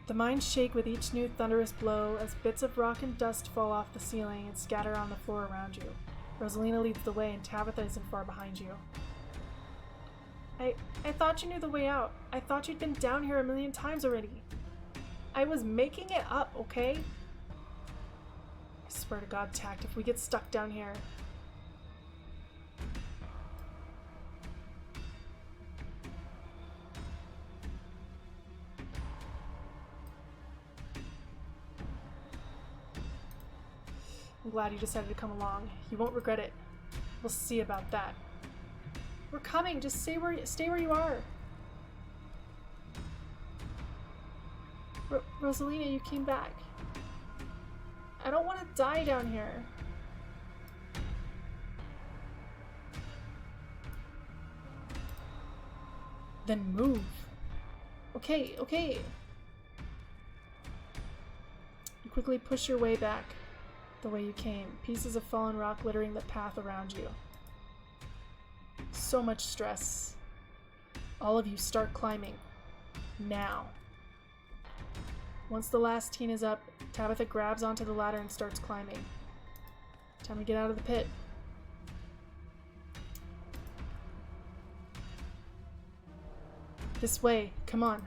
The mines shake with each new thunderous blow as bits of rock and dust fall off the ceiling and scatter on the floor around you. Rosalina leads the way and Tabitha isn't far behind you. I thought you knew the way out. I thought you'd been down here a million times already. I was making it up, okay? I swear to God, Tact, if we get stuck down here. I'm glad you decided to come along. You won't regret it. We'll see about that. We're coming. Just stay where you are. Rosalina, you came back. I don't want to die down here. Then move. Okay, okay. You quickly push your way back the way you came. Pieces of fallen rock littering the path around you. So much stress. All of you start climbing. Now. Once the last teen is up, Tabitha grabs onto the ladder and starts climbing. Time to get out of the pit. This way, come on.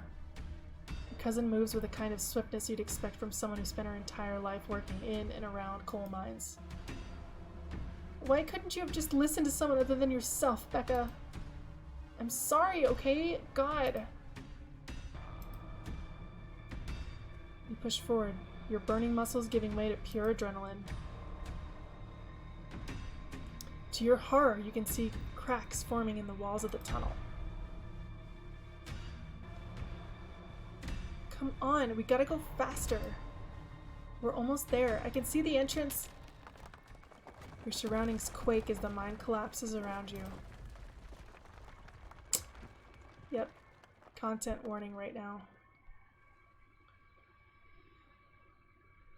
Your cousin moves with a kind of swiftness you'd expect from someone who spent her entire life working in and around coal mines. Why couldn't you have just listened to someone other than yourself, Becca? I'm sorry, okay? God. You push forward, your burning muscles giving way to pure adrenaline. To your horror, you can see cracks forming in the walls of the tunnel. Come on, we gotta go faster. We're almost there. I can see the entrance. Your surroundings quake as the mine collapses around you. Yep. Content warning right now.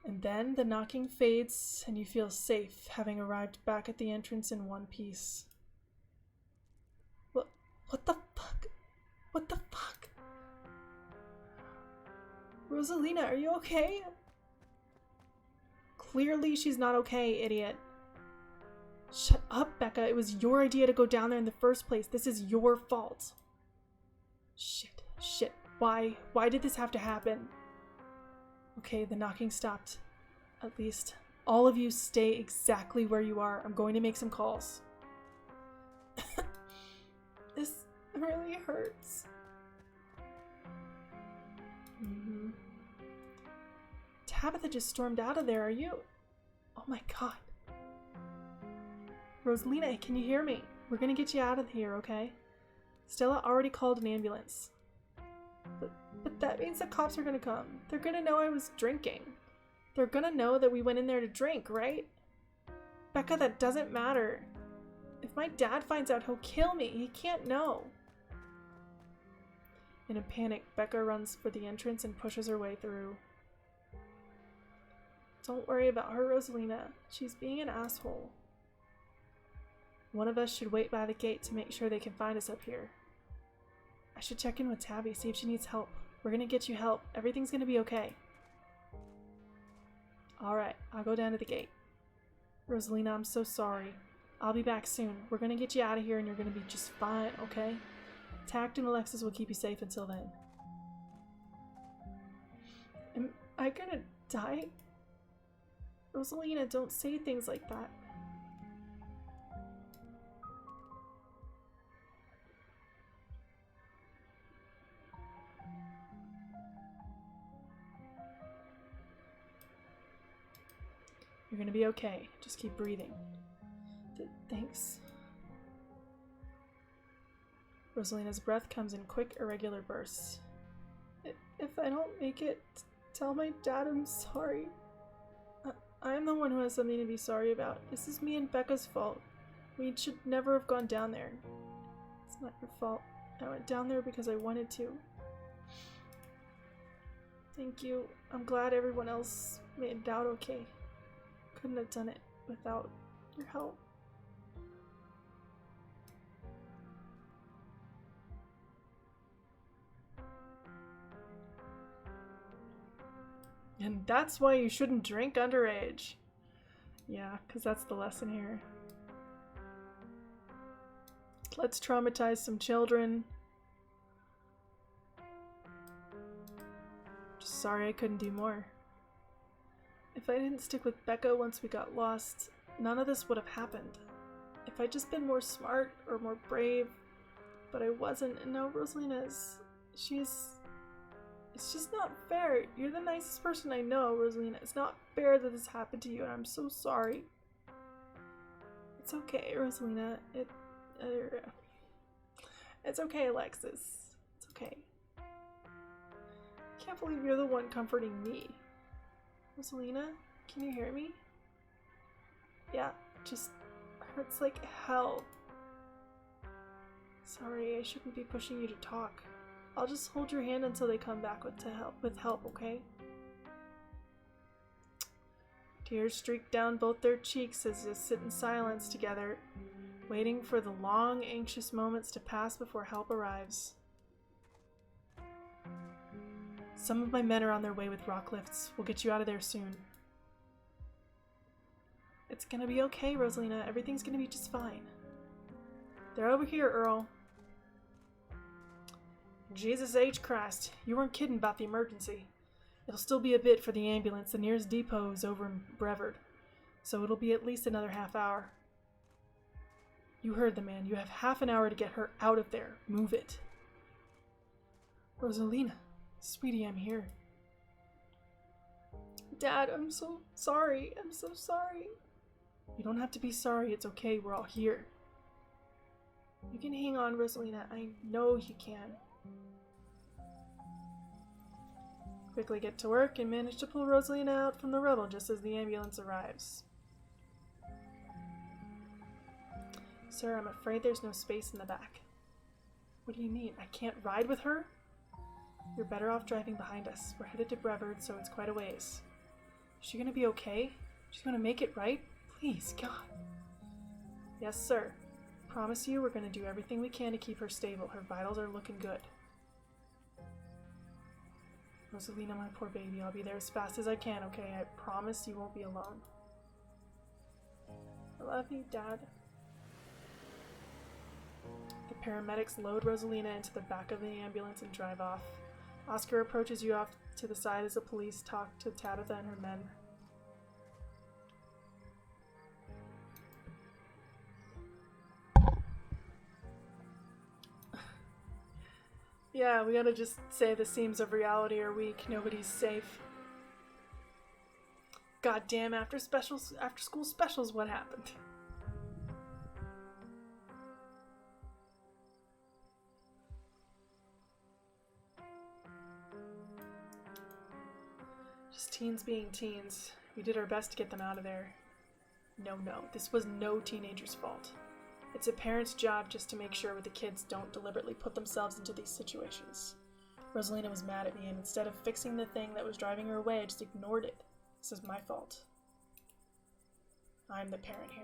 And then the knocking fades and you feel safe, having arrived back at the entrance in one piece. What the fuck? What the fuck? Rosalina, are you okay? Clearly she's not okay, idiot. Shut up, Becca. It was your idea to go down there in the first place. This is your fault. Shit. Why did this have to happen? Okay, the knocking stopped. At least. All of you stay exactly where you are. I'm going to make some calls. This really hurts. Tabitha just stormed out of there, are you? Oh my god. Rosalina, can you hear me? We're gonna get you out of here, okay? Stella already called an ambulance. But that means the cops are gonna come. They're gonna know I was drinking. They're gonna know that we went in there to drink, right? Becca, that doesn't matter. If my dad finds out, he'll kill me. He can't know. In a panic, Becca runs for the entrance and pushes her way through. Don't worry about her, Rosalina. She's being an asshole. One of us should wait by the gate to make sure they can find us up here. I should check in with Tabby, see if she needs help. We're gonna get you help. Everything's gonna be okay. Alright, I'll go down to the gate. Rosalina, I'm so sorry. I'll be back soon. We're gonna get you out of here and you're gonna be just fine, okay? Tact and Alexis will keep you safe until then. Am I gonna die? Rosalina, don't say things like that. You're gonna be okay. Just keep breathing. Thanks. Rosalina's breath comes in quick, irregular bursts. If I don't make it, tell my dad I'm sorry. I'm the one who has something to be sorry about. This is me and Becca's fault. We should never have gone down there. It's not your fault. I went down there because I wanted to. Thank you. I'm glad everyone else made it out okay. Couldn't have done it without your help. And that's why you shouldn't drink underage. Yeah, because that's the lesson here. Let's traumatize some children. Just sorry I couldn't do more. If I didn't stick with Becca once we got lost, none of this would have happened. If I'd just been more smart or more brave, but I wasn't, and now Rosalina is... It's just not fair. You're the nicest person I know, Rosalina. It's not fair that this happened to you, and I'm so sorry. It's okay, Rosalina. It's okay, Alexis. It's okay. I can't believe you're the one comforting me. Rosalina, can you hear me? Yeah, just hurts like hell. Sorry, I shouldn't be pushing you to talk. I'll just hold your hand until they come back with help, okay? Tears streak down both their cheeks as they sit in silence together, waiting for the long, anxious moments to pass before help arrives. Some of my men are on their way with rock lifts. We'll get you out of there soon. It's gonna be okay, Rosalina. Everything's gonna be just fine. They're over here, Earl. Jesus H. Christ, you weren't kidding about the emergency. It'll still be a bit for the ambulance. The nearest depot is over in Brevard, so it'll be at least another half hour. You heard the man. You have half an hour to get her out of there. Move it. Rosalina, sweetie, I'm here. Dad, I'm so sorry. I'm so sorry. You don't have to be sorry. It's okay. We're all here. You can hang on, Rosalina. I know you can. Quickly get to work and manage to pull Rosalina out from the rubble just as the ambulance arrives. Sir, I'm afraid there's no space in the back. What do you mean? I can't ride with her? You're better off driving behind us. We're headed to Brevard, so it's quite a ways. Is she gonna be okay? She's gonna make it, right? Please, God. Yes, sir. Promise you we're gonna do everything we can to keep her stable. Her vitals are looking good. Rosalina, my poor baby, I'll be there as fast as I can, okay? I promise you won't be alone. I love you, Dad. The paramedics load Rosalina into the back of the ambulance and drive off. Oscar approaches you off to the side as the police talk to Tabitha and her men. Yeah, we gotta just say the seams of reality are weak. Nobody's safe. Goddamn after school specials, what happened? Just teens being teens. We did our best to get them out of there. No, this was no teenager's fault. It's a parent's job just to make sure the kids don't deliberately put themselves into these situations. Rosalina was mad at me, and instead of fixing the thing that was driving her away, I just ignored it. This is my fault. I'm the parent here.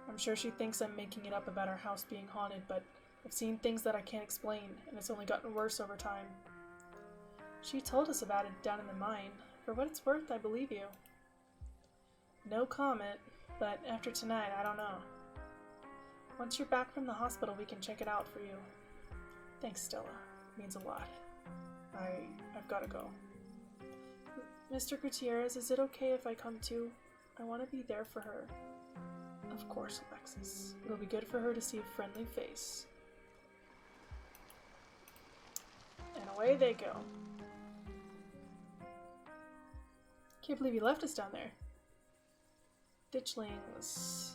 I'm sure she thinks I'm making it up about our house being haunted, but I've seen things that I can't explain, and it's only gotten worse over time. She told us about it down in the mine. For what it's worth, I believe you. No comment, but after tonight, I don't know. Once you're back from the hospital, we can check it out for you. Thanks, Stella. It means a lot. I've gotta go. Mr. Gutierrez, is it okay if I come too? I want to be there for her. Of course, Alexis. It'll be good for her to see a friendly face. And away they go. Can't believe you left us down there. Ditchlings.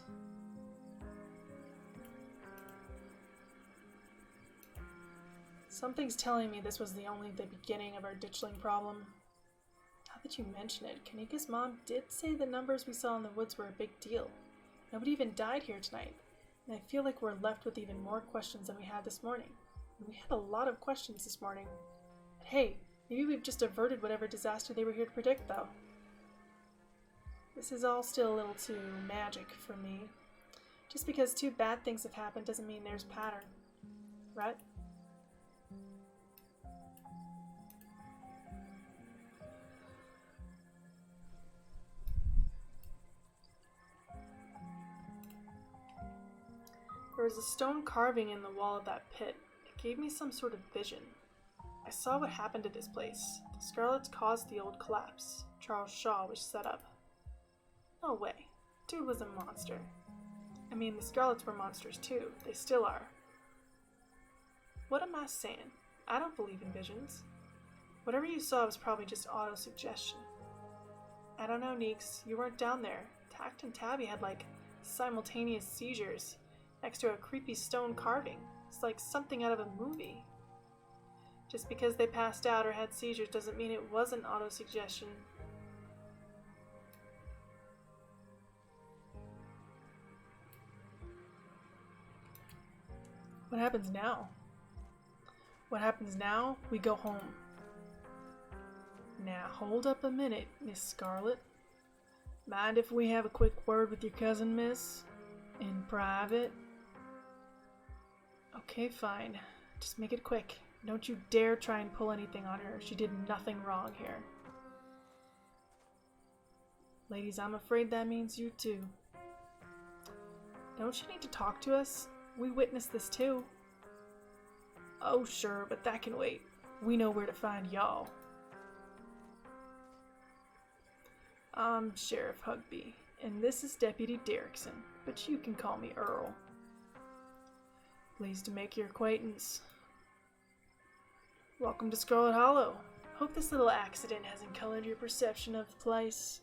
Something's telling me this was the beginning of our ditchling problem. Now that you mention it, Kanika's mom did say the numbers we saw in the woods were a big deal. Nobody even died here tonight, and I feel like we're left with even more questions than we had this morning. And we had a lot of questions this morning. But hey, maybe we've just averted whatever disaster they were here to predict, though. This is all still a little too magic for me. Just because two bad things have happened doesn't mean there's a pattern, right? There was a stone carving in the wall of that pit. It gave me some sort of vision. I saw what happened to this place. The Scarlets caused the old collapse. Charles Shaw was set up. No way. Dude was a monster. I mean, the Scarlets were monsters too. They still are. What am I saying? I don't believe in visions. Whatever you saw was probably just auto-suggestion. I don't know, Neeks. You weren't down there. Tact and Tabby had, like, simultaneous seizures next to a creepy stone carving. It's like something out of a movie. Just because they passed out or had seizures doesn't mean it wasn't auto-suggestion. What happens now? What happens now? We go home. Now, hold up a minute, Miss Scarlet. Mind if we have a quick word with your cousin, miss? In private? Okay, fine. Just make it quick. Don't you dare try and pull anything on her. She did nothing wrong here. Ladies, I'm afraid that means you too. Don't you need to talk to us? We witnessed this too. Oh, sure, but that can wait. We know where to find y'all. I'm Sheriff Hugby, and this is Deputy Derrickson, but you can call me Earl. Pleased to make your acquaintance. Welcome to Scarlet Hollow. Hope this little accident hasn't colored your perception of the place.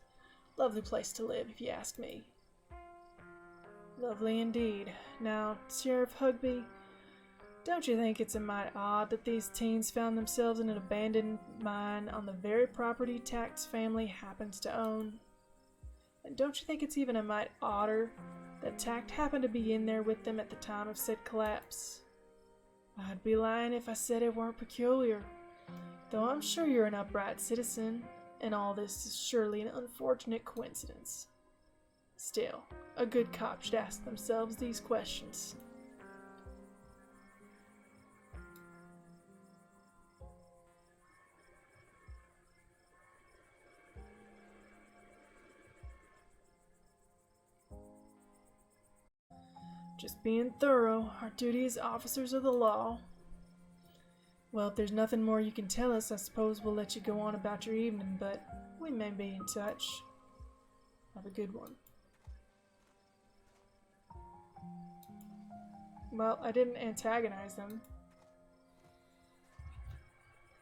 Lovely place to live, if you ask me. Lovely indeed. Now, Sheriff Hugby, don't you think it's a mite odd that these teens found themselves in an abandoned mine on the very property Tact's family happens to own? And don't you think it's even a mite odder that Tact happened to be in there with them at the time of said collapse? I'd be lying if I said it weren't peculiar, though I'm sure you're an upright citizen, and all this is surely an unfortunate coincidence. Still, a good cop should ask themselves these questions. Just being thorough, our duty as officers of the law. Well, if there's nothing more you can tell us, I suppose we'll let you go on about your evening, but we may be in touch. Have a good one. Well, I didn't antagonize them.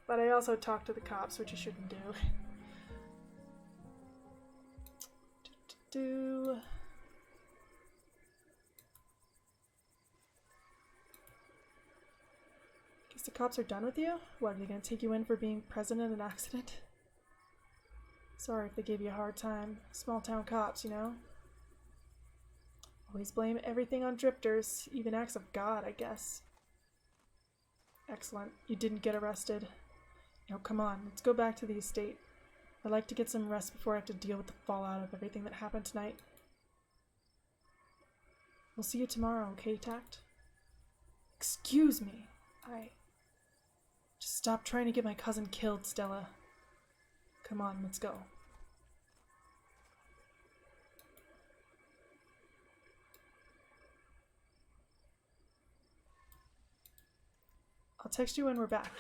But I also talked to the cops, which you shouldn't do. Guess the cops are done with you? What, are they gonna take you in for being present in an accident? Sorry if they gave you a hard time. Small town cops, you know? Always blame everything on drifters, even acts of God, I guess. Excellent. You didn't get arrested. Now come on, let's go back to the estate. I'd like to get some rest before I have to deal with the fallout of everything that happened tonight. We'll see you tomorrow, okay, Tact? Excuse me. Just stop trying to get my cousin killed, Stella. Come on, let's go. I'll text you when we're back.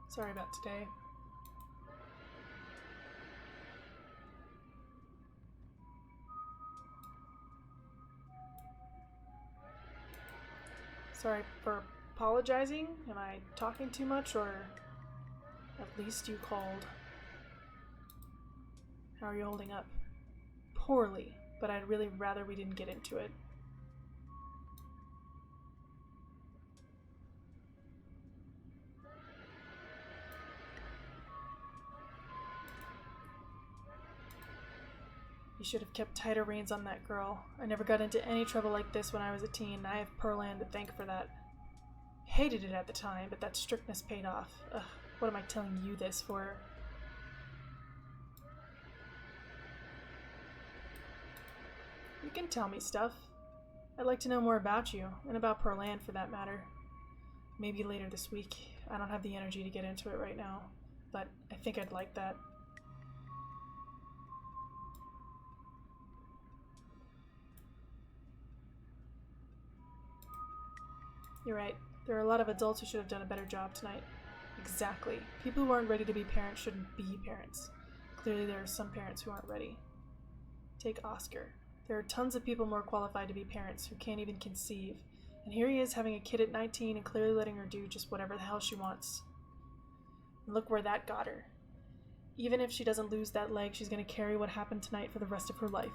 Sorry about today. Sorry for apologizing. Am I talking too much, or at least you called? How are you holding up? Poorly, but I'd really rather we didn't get into it. You should have kept tighter reins on that girl. I never got into any trouble like this when I was a teen. I have Pearland to thank for that. Hated it at the time, but that strictness paid off. Ugh, what am I telling you this for? You can tell me stuff. I'd like to know more about you, and about Pearland for that matter. Maybe later this week. I don't have the energy to get into it right now, but I think I'd like that. You're right. There are a lot of adults who should have done a better job tonight. Exactly. People who aren't ready to be parents shouldn't be parents. Clearly there are some parents who aren't ready. Take Oscar. There are tons of people more qualified to be parents who can't even conceive. And here he is having a kid at 19 and clearly letting her do just whatever the hell she wants. And look where that got her. Even if she doesn't lose that leg, she's going to carry what happened tonight for the rest of her life.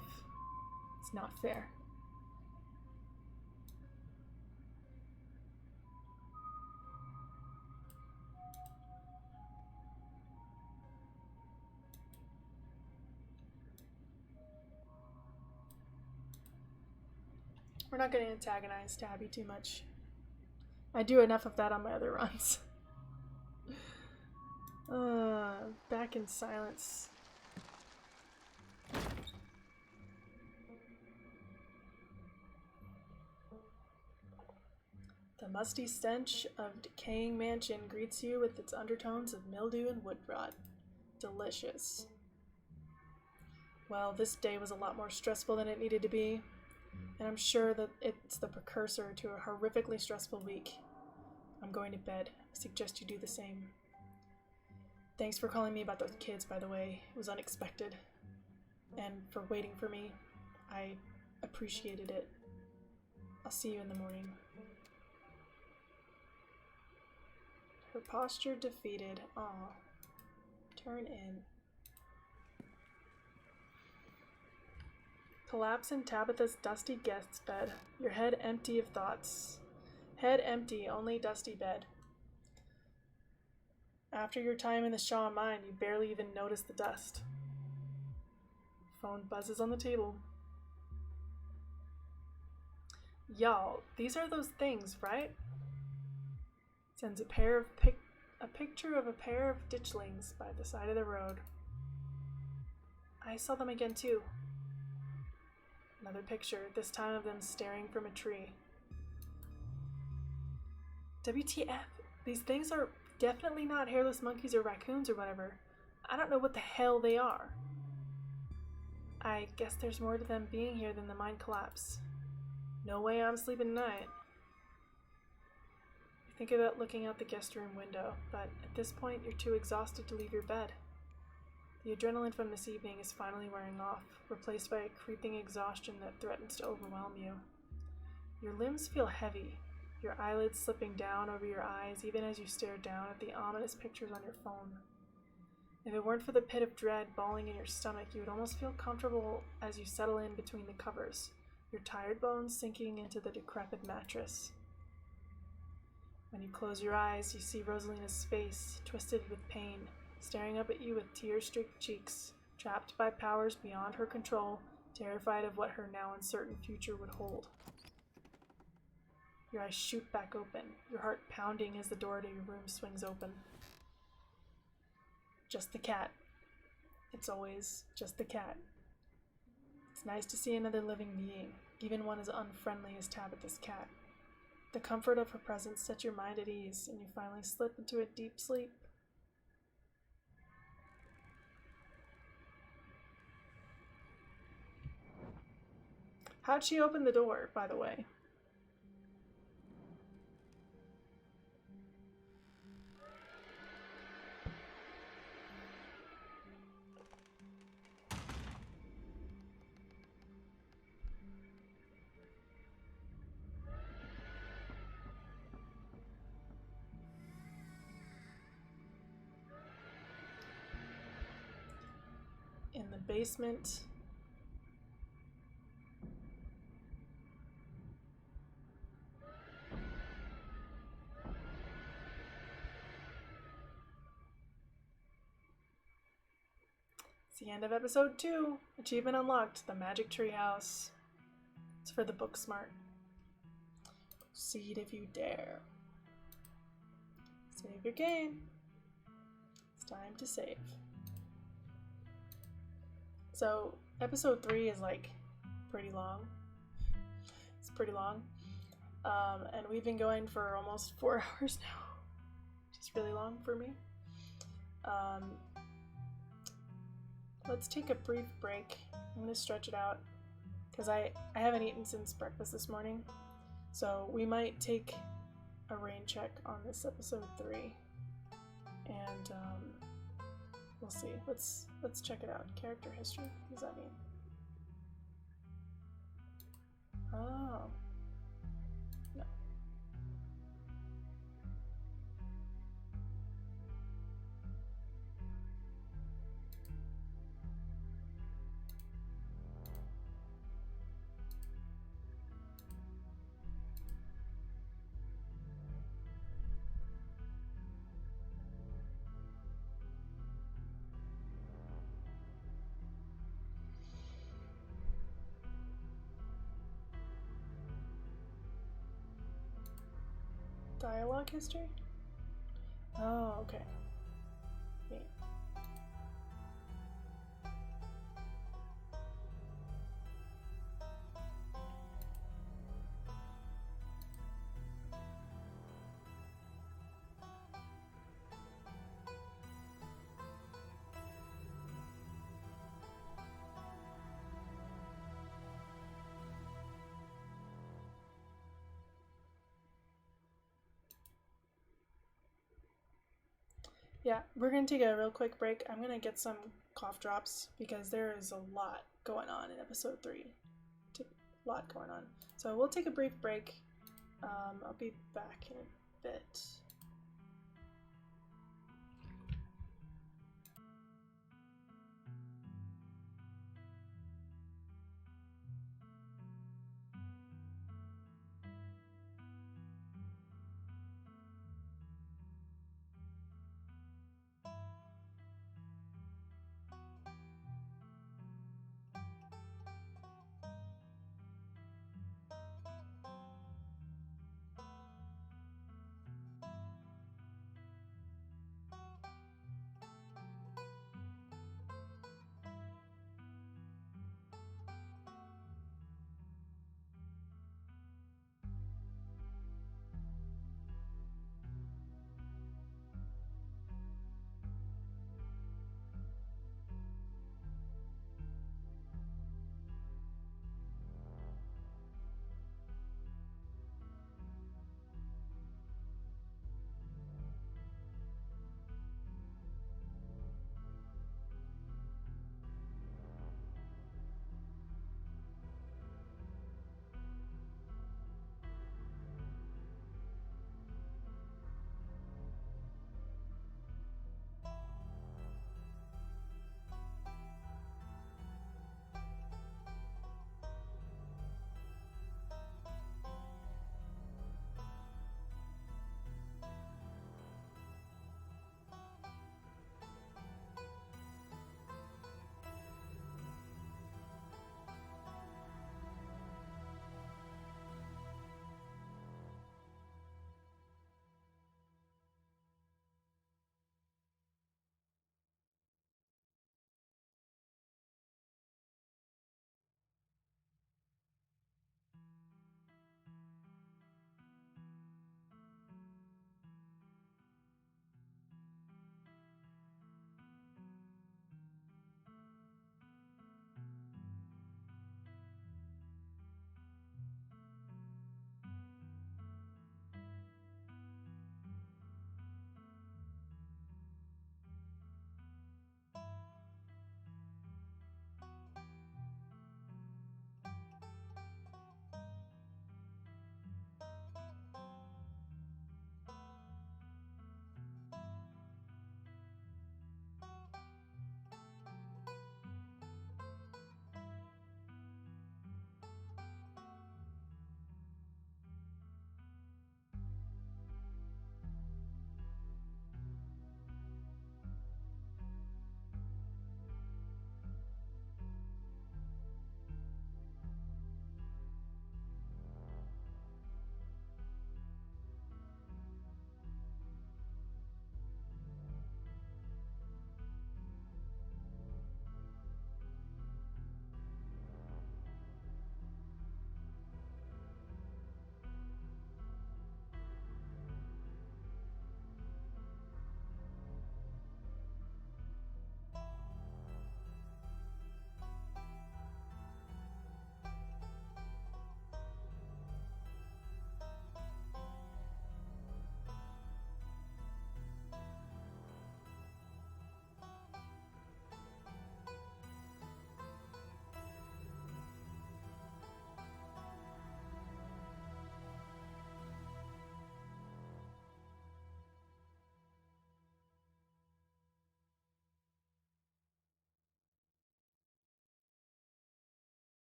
It's not fair. We're not going to antagonize Tabby too much. I do enough of that on my other runs. Back in silence. The musty stench of decaying mansion greets you with its undertones of mildew and wood rot. Delicious. Well, this day was a lot more stressful than it needed to be, and I'm sure that it's the precursor to a horrifically stressful week. I'm going to bed. I suggest you do the same. Thanks for calling me about those kids, by the way. It was unexpected. And for waiting for me. I appreciated it. I'll see you in the morning. Her posture defeated. Aw. Turn in. Collapse in Tabitha's dusty guest bed, your head empty of thoughts. Head empty, only dusty bed. After your time in the Shaw mine, you barely even notice the dust. Phone buzzes on the table. Y'all, these are those things, right? Sends a picture of a pair of ditchlings by the side of the road. I saw them again too. Another picture, this time of them staring from a tree. WTF, these things are definitely not hairless monkeys or raccoons or whatever. I don't know what the hell they are. I guess there's more to them being here than the mine collapse. No way I'm sleeping tonight. You think about looking out the guest room window, but at this point you're too exhausted to leave your bed. The adrenaline from this evening is finally wearing off, replaced by a creeping exhaustion that threatens to overwhelm you. Your limbs feel heavy, your eyelids slipping down over your eyes even as you stare down at the ominous pictures on your phone. If it weren't for the pit of dread balling in your stomach, you would almost feel comfortable as you settle in between the covers, your tired bones sinking into the decrepit mattress. When you close your eyes, you see Rosalina's face, twisted with pain, staring up at you with tear-streaked cheeks, trapped by powers beyond her control, terrified of what her now uncertain future would hold. Your eyes shoot back open, your heart pounding as the door to your room swings open. Just the cat. It's always just the cat. It's nice to see another living being, even one as unfriendly as Tabitha's cat. The comfort of her presence sets your mind at ease, and you finally slip into a deep sleep. How'd she open the door, by the way? In the basement. It's the end of episode 2. Achievement unlocked. The Magic Tree House. It's for the book smart. Proceed if you dare. Save your game. It's time to save. So, episode 3 is like pretty long. It's pretty long. And we've been going for almost 4 hours now. Just really long for me. Let's take a brief break. I'm gonna stretch it out because I haven't eaten since breakfast this morning. So we might take a rain check on this episode 3, and we'll see. Let's check it out. Character history. What does that mean? Oh. No. Dialogue history? Oh, okay. Neat. Yeah, we're going to take a real quick break. I'm going to get some cough drops because there is a lot going on in episode 3. A lot going on. So we'll take a brief break. I'll be back in a bit.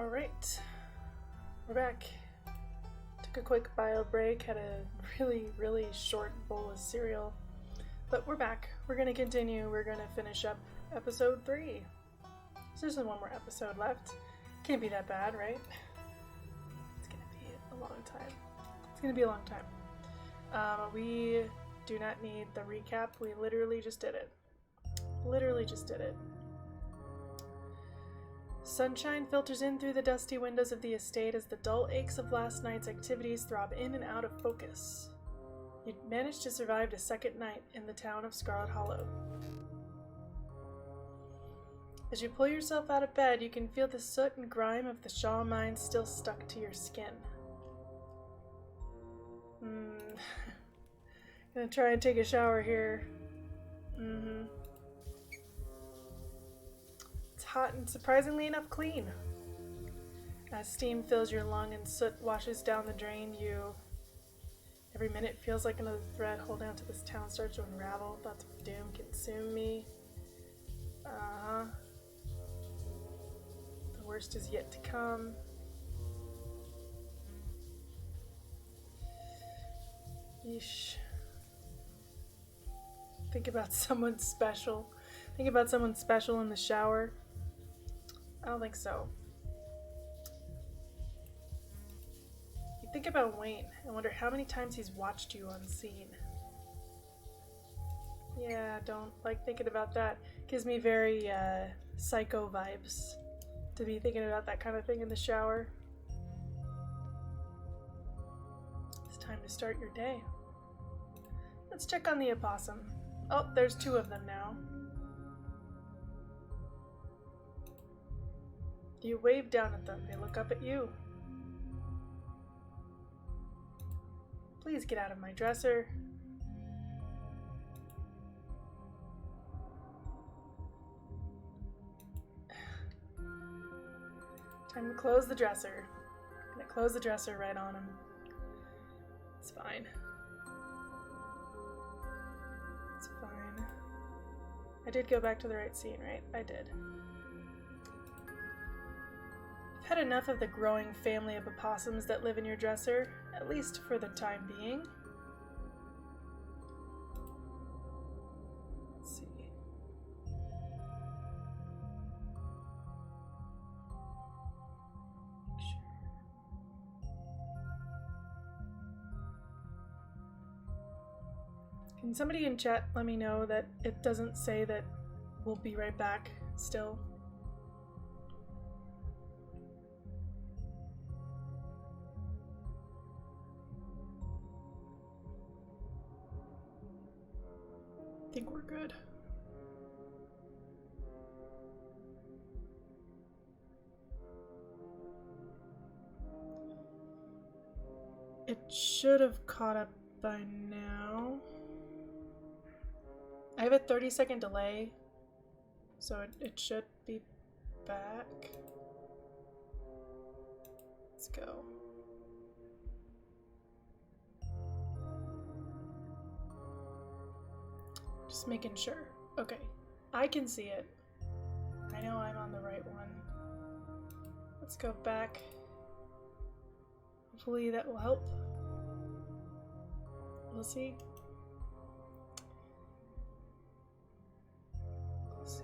Alright, we're back. Took a quick bio break, had a really short bowl of cereal, but we're back. We're gonna continue. We're gonna finish up episode 3. So there's only one more episode left. Can't be that bad, right? It's gonna be a long time. It's gonna be a long time. We do not need the recap. We literally just did it. Sunshine filters in through the dusty windows of the estate as the dull aches of last night's activities throb in and out of focus. You managed to survive a second night in the town of Scarlet Hollow. As you pull yourself out of bed, you can feel the soot and grime of the Shaw mine still stuck to your skin. Gonna try and take a shower here. It's hot and surprisingly enough clean. As steam fills your lung and soot washes down the drain, every minute feels like another thread holding onto this town starts to unravel. Thoughts of doom consume me. The worst is yet to come. Yeesh. Think about someone special. Think about someone special in the shower. I don't think so. You think about Wayne and wonder how many times he's watched you unseen. Yeah, don't like thinking about that. Gives me very Psycho vibes to be thinking about that kind of thing in the shower. It's time to start your day. Let's check on the opossum. Oh, there's 2 of them now. You wave down at them. They look up at you. Please get out of my dresser. Time to close the dresser. I'm gonna close the dresser right on him. It's fine. It's fine. I did go back to the right scene, right? I did. You've had enough of the growing family of opossums that live in your dresser, at least for the time being. Let's see. Can somebody in chat let me know that it doesn't say that we'll be right back still? I think we're good. It should have caught up by now. I have a 30-second delay, so it should be back. Let's go. Just making sure. Okay, I can see it. I know I'm on the right one. Let's go back. Hopefully that will help. We'll see. We'll see.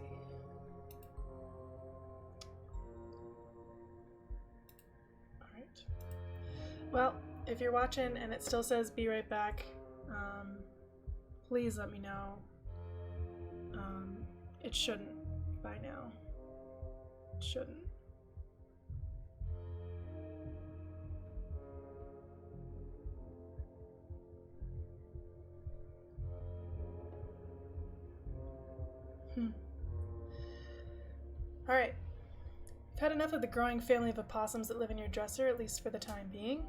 Alright. Well, if you're watching and it still says be right back, please let me know. It shouldn't by now. It shouldn't. Alright. I've had enough of the growing family of opossums that live in your dresser, at least for the time being.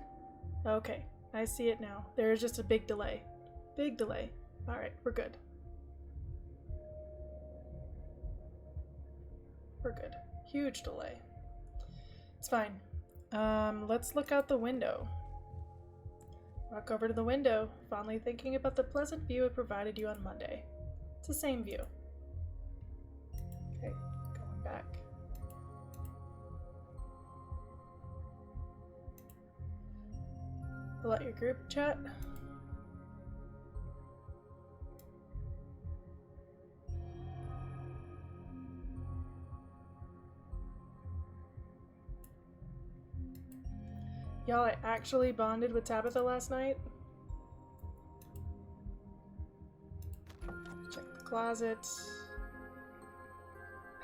Okay, I see it now. There is just a big delay. Big delay. Alright, we're good. We're good. Huge delay. It's fine. Let's look out the window. Walk over to the window, fondly thinking about the pleasant view it provided you on Monday. It's the same view. Okay, going back. Fill out your group chat. Y'all, I actually bonded with Tabitha last night. Check the closet.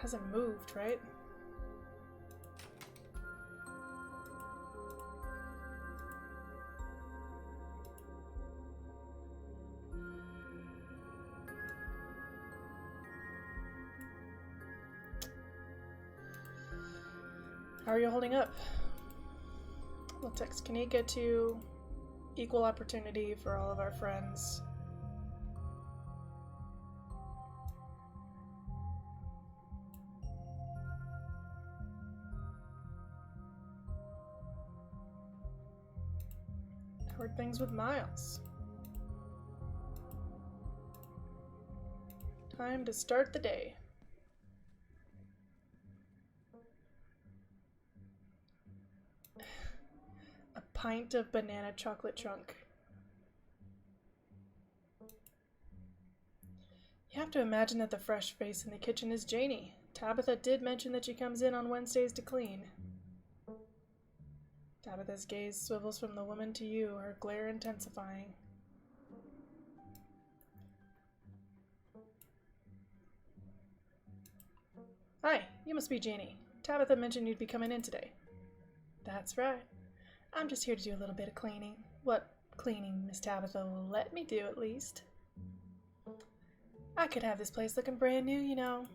Hasn't moved, right? How are you holding up? We'll text Kanika to equal opportunity for all of our friends. How are things with Miles? Time to start the day. Pint of banana chocolate chunk. You have to imagine that the fresh face in the kitchen is Janie. Tabitha did mention that she comes in on Wednesdays to clean. Tabitha's gaze swivels from the woman to you, her glare intensifying. Hi, you must be Janie. Tabitha mentioned you'd be coming in today. That's right. I'm just here to do a little bit of cleaning. What cleaning Miss Tabitha will let me do, at least. I could have this place looking brand new, you know.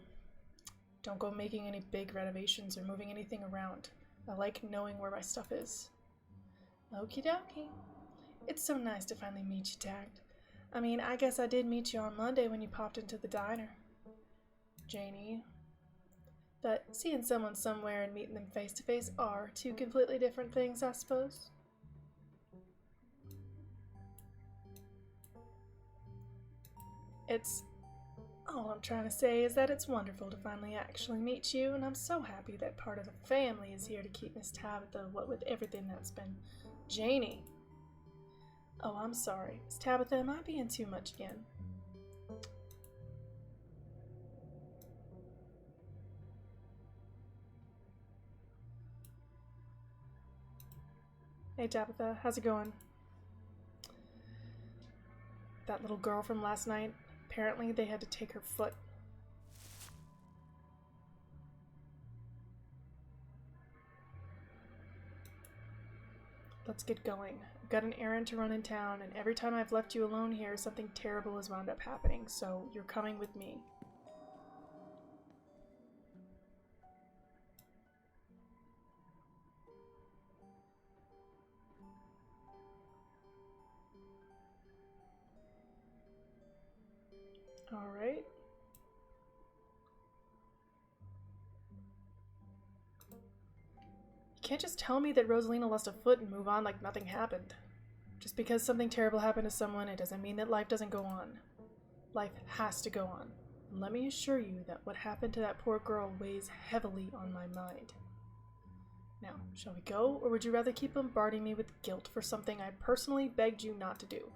Don't go making any big renovations or moving anything around. I like knowing where my stuff is. Okie dokie. It's so nice to finally meet you, Tagged. I mean, I guess I did meet you on Monday when you popped into the diner. Janie. But seeing someone somewhere and meeting them face to face are two completely different things, I suppose. All I'm trying to say is that it's wonderful to finally actually meet you, and I'm so happy that part of the family is here to keep Miss Tabitha, what with everything that's been. Janie. Oh, I'm sorry. Miss Tabitha, am I being too much again? Hey Tabitha, how's it going? That little girl from last night, apparently they had to take her foot. Let's get going. I've got an errand to run in town, and every time I've left you alone here, something terrible has wound up happening, so you're coming with me. Alright. You can't just tell me that Rosalina lost a foot and move on like nothing happened. Just because something terrible happened to someone, it doesn't mean that life doesn't go on. Life has to go on. And let me assure you that what happened to that poor girl weighs heavily on my mind. Now, shall we go, or would you rather keep bombarding me with guilt for something I personally begged you not to do?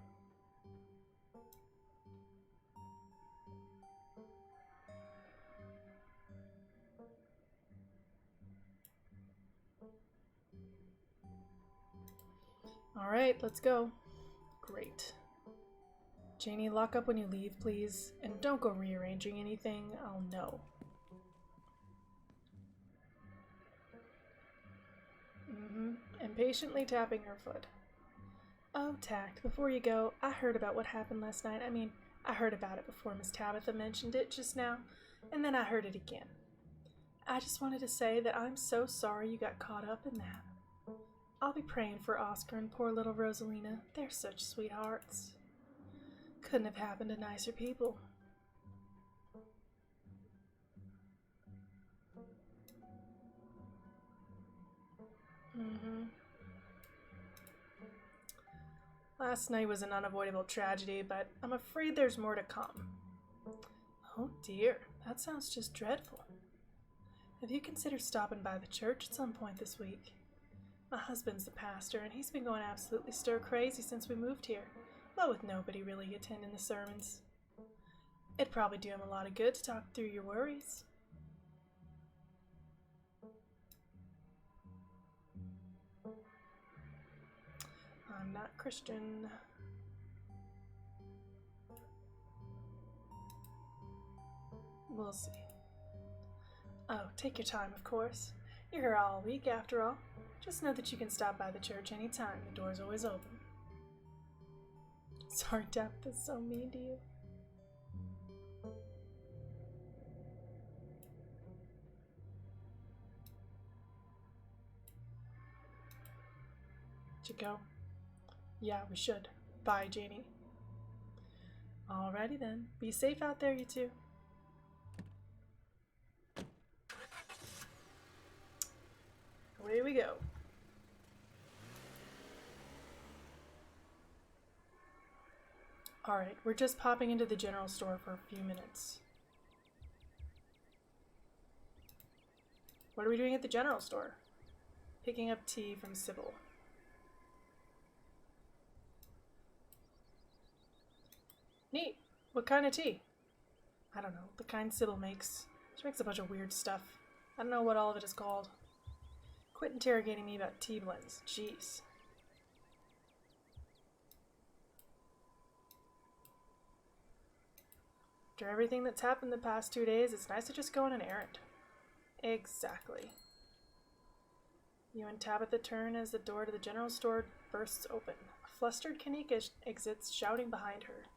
Alright, let's go. Great. Janie, lock up when you leave, please. And don't go rearranging anything. I'll know. Impatiently tapping her foot. Oh, Tact, before you go, I heard about what happened last night. I mean, I heard about it before Miss Tabitha mentioned it just now, and then I heard it again. I just wanted to say that I'm so sorry you got caught up in that. I'll be praying for Oscar and poor little Rosalina. They're such sweethearts. Couldn't have happened to nicer people. Last night was an unavoidable tragedy, but I'm afraid there's more to come. Oh dear, that sounds just dreadful. Have you considered stopping by the church at some point this week? My husband's the pastor, and he's been going absolutely stir-crazy since we moved here, but with nobody really attending the sermons. It'd probably do him a lot of good to talk through your worries. I'm not Christian. We'll see. Oh, take your time, of course. You're here all week, after all. Just know that you can stop by the church anytime. The door's always open. Sorry, Tabitha's so mean to you. Should go? Yeah, we should. Bye, Janie. Alrighty then. Be safe out there, you two. Away we go. Alright, we're just popping into the general store for a few minutes. What are we doing at the general store? Picking up tea from Sybil. Neat. What kind of tea? I don't know. The kind Sybil makes. She makes a bunch of weird stuff. I don't know what all of it is called. Quit interrogating me about tea blends. Jeez. After everything that's happened the past 2 days, it's nice to just go on an errand. Exactly. You and Tabitha turn as the door to the general store bursts open. A flustered Kanika exits, shouting behind her.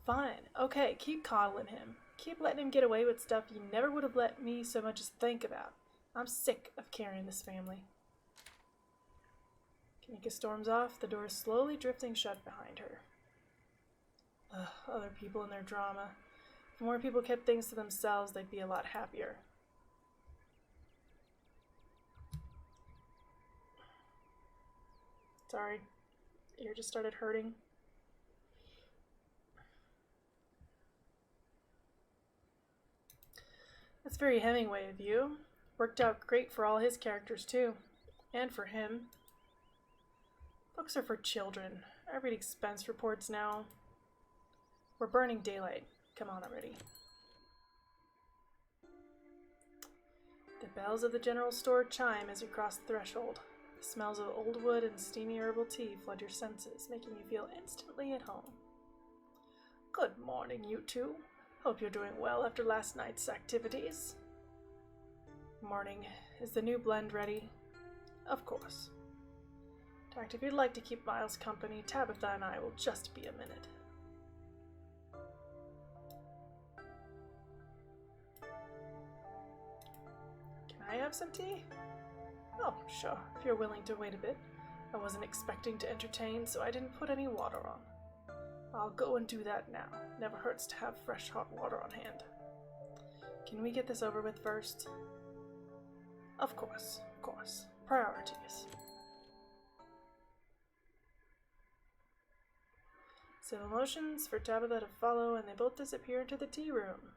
Fine. Okay, keep coddling him. Keep letting him get away with stuff you never would have let me so much as think about. I'm sick of carrying this family. Kanika storms off, the door slowly drifting shut behind her. Ugh, other people and their drama. If more people kept things to themselves, they'd be a lot happier. Sorry. Ear just started hurting. That's very Hemingway of you. Worked out great for all his characters, too. And for him. Books are for children. I read expense reports now. We're burning daylight. Come on already. The bells of the general store chime as you cross the threshold. The smells of old wood and steamy herbal tea flood your senses, making you feel instantly at home. Good morning, you two. Hope you're doing well after last night's activities. Morning. Is the new blend ready? Of course. In fact, if you'd like to keep Miles company, Tabitha and I will just be a minute. Can I have some tea? Oh, sure, if you're willing to wait a bit. I wasn't expecting to entertain, so I didn't put any water on. I'll go and do that now. Never hurts to have fresh hot water on hand. Can we get this over with first? Of course, of course. Priorities. Civil motions for Tabitha to follow, and they both disappear into the tea room.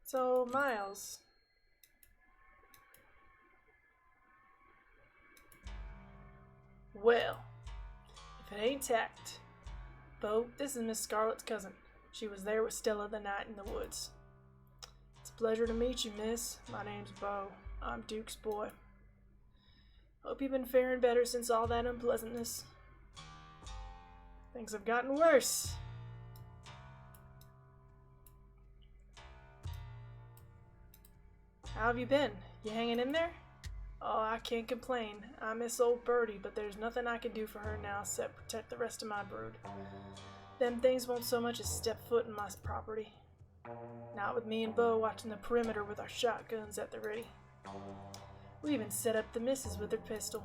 So, Miles. Well, if it ain't tact. Bo, this is Miss Scarlett's cousin. She was there with Stella the night in the woods. It's a pleasure to meet you, miss. My name's Bo. I'm Duke's boy. Hope you've been faring better since all that unpleasantness. Things have gotten worse. How have you been? You hanging in there? Oh, I can't complain. I miss old Birdie, but there's nothing I can do for her now except protect the rest of my brood. Them things won't so much as step foot in my property. Not with me and Bo watching the perimeter with our shotguns at the ready. We even set up the missus with her pistol.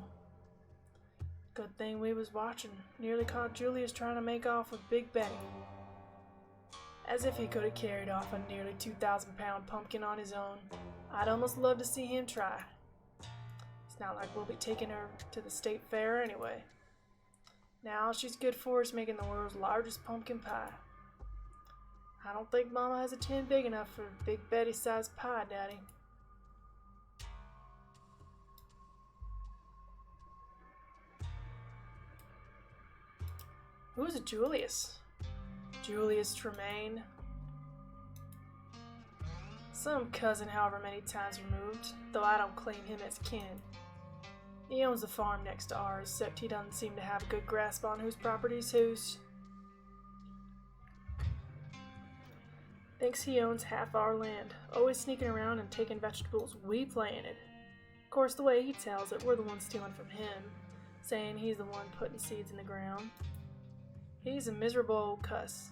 Good thing we was watching. Nearly caught Julius trying to make off with Big Betty. As if he could have carried off a nearly 2,000-pound pumpkin on his own. I'd almost love to see him try. It's not like we'll be taking her to the state fair anyway. Now all she's good for is making the world's largest pumpkin pie. I don't think Mama has a tin big enough for Big Betty-sized pie, Daddy. Who's Julius? Julius Tremaine. Some cousin however many times removed, though I don't claim him as kin. He owns the farm next to ours, except he doesn't seem to have a good grasp on whose property's whose. Thinks he owns half our land, always sneaking around and taking vegetables we planted. Of course, the way he tells it, we're the ones stealing from him, saying he's the one putting seeds in the ground. He's a miserable old cuss,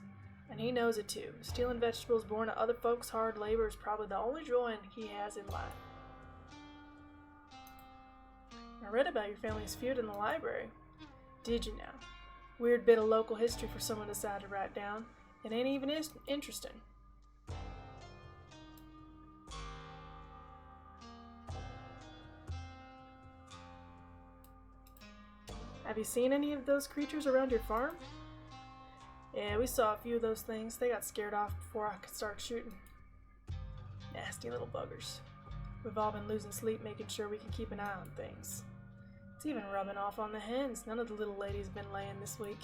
and he knows it too. Stealing vegetables born of other folks' hard labor is probably the only joy he has in life. I read about your family's feud in the library. Did you now? Weird bit of local history for someone to decide to write down. It ain't even interesting. Have you seen any of those creatures around your farm? Yeah, we saw a few of those things. They got scared off before I could start shooting. Nasty little buggers. We've all been losing sleep making sure we can keep an eye on things. It's even rubbing off on the hens. None of the little ladies been laying this week.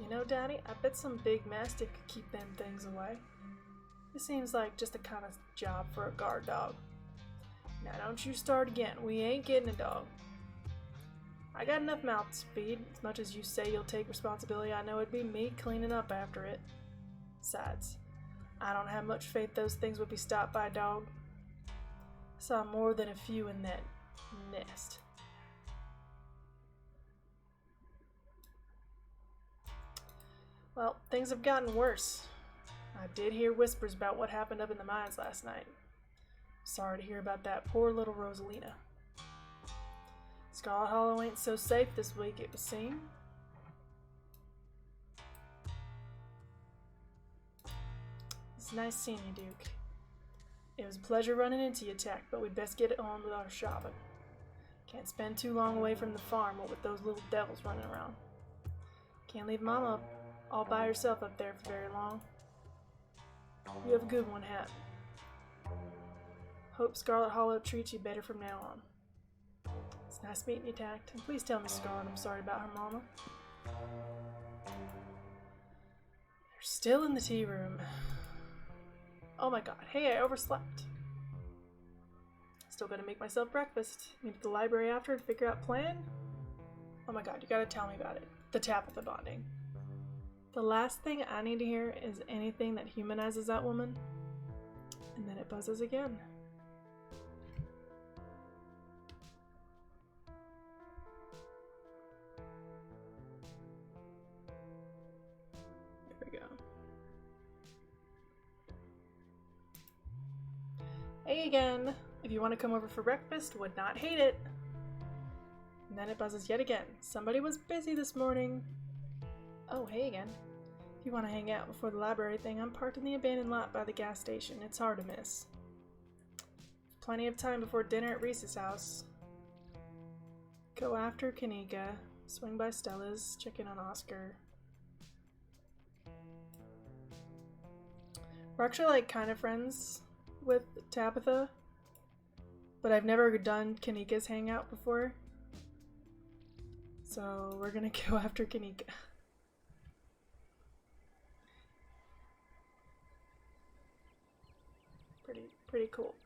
You know, Daddy, I bet some big mastiff could keep them things away. It seems like just the kind of job for a guard dog. Now don't you start again. We ain't getting a dog. I got enough mouths to feed. As much as you say you'll take responsibility, I know it'd be me cleaning up after it. Besides, I don't have much faith those things would be stopped by a dog. I saw more than a few in that nest. Well, things have gotten worse. I did hear whispers about what happened up in the mines last night. Sorry to hear about that poor little Rosalina. Scarlet Hollow ain't so safe this week, it would seem. It's nice seeing you, Duke. It was a pleasure running into you, Tack, but we'd best get on with our shopping. Can't spend too long away from the farm with those little devils running around. Can't leave Mama all by herself up there for very long. You have a good one, Hat. Hope Scarlet Hollow treats you better from now on. It's nice meeting you, Tact, and please tell Miss Scarlet I'm sorry about her mama. They're still in the tea room. Oh my god, hey, I overslept. Still gotta make myself breakfast. Meet at the library after and figure out plan? Oh my god, you gotta tell me about it. The Tabitha bonding. The last thing I need to hear is anything that humanizes that woman. And then it buzzes again. There we go. Hey again! If you want to come over for breakfast, would not hate it. And then it buzzes yet again. Somebody was busy this morning. Oh, hey again. If you want to hang out before the library thing, I'm parked in the abandoned lot by the gas station. It's hard to miss. Plenty of time before dinner at Reese's house. Go after Kanika. Swing by Stella's. Check in on Oscar. We're actually like kind of friends with Tabitha, but I've never done Kanika's hangout before. So we're gonna go after Kanika. Pretty cool.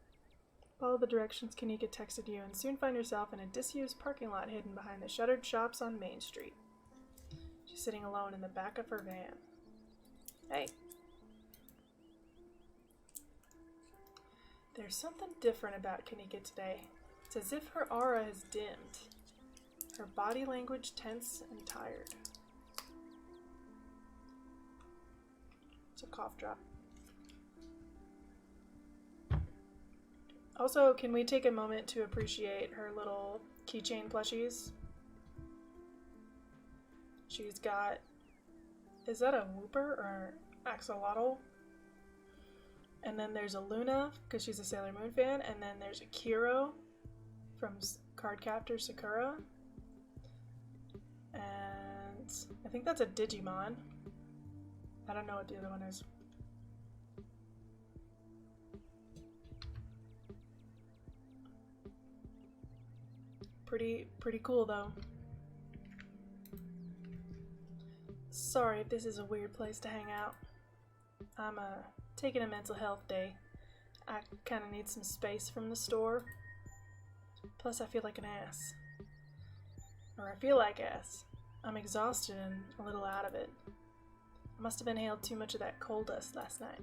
Follow the directions Kanika texted you and soon find yourself in a disused parking lot hidden behind the shuttered shops on Main Street. She's sitting alone in the back of her van. Hey. There's something different about Kanika today. It's as if her aura has dimmed. Her body language tense and tired. It's a cough drop. Also, can we take a moment to appreciate her little keychain plushies? She's got... Is that a Wooper or Axolotl? And then there's a Luna, because she's a Sailor Moon fan. And then there's a Kiro from Cardcaptor Sakura. And I think that's a Digimon. I don't know what the other one is. Pretty cool though. Sorry if this is a weird place to hang out. I'm taking a mental health day. I kinda need some space from the store. Plus I feel like an ass. Or I feel like ass. I'm exhausted and a little out of it. I must have inhaled too much of that coal dust last night.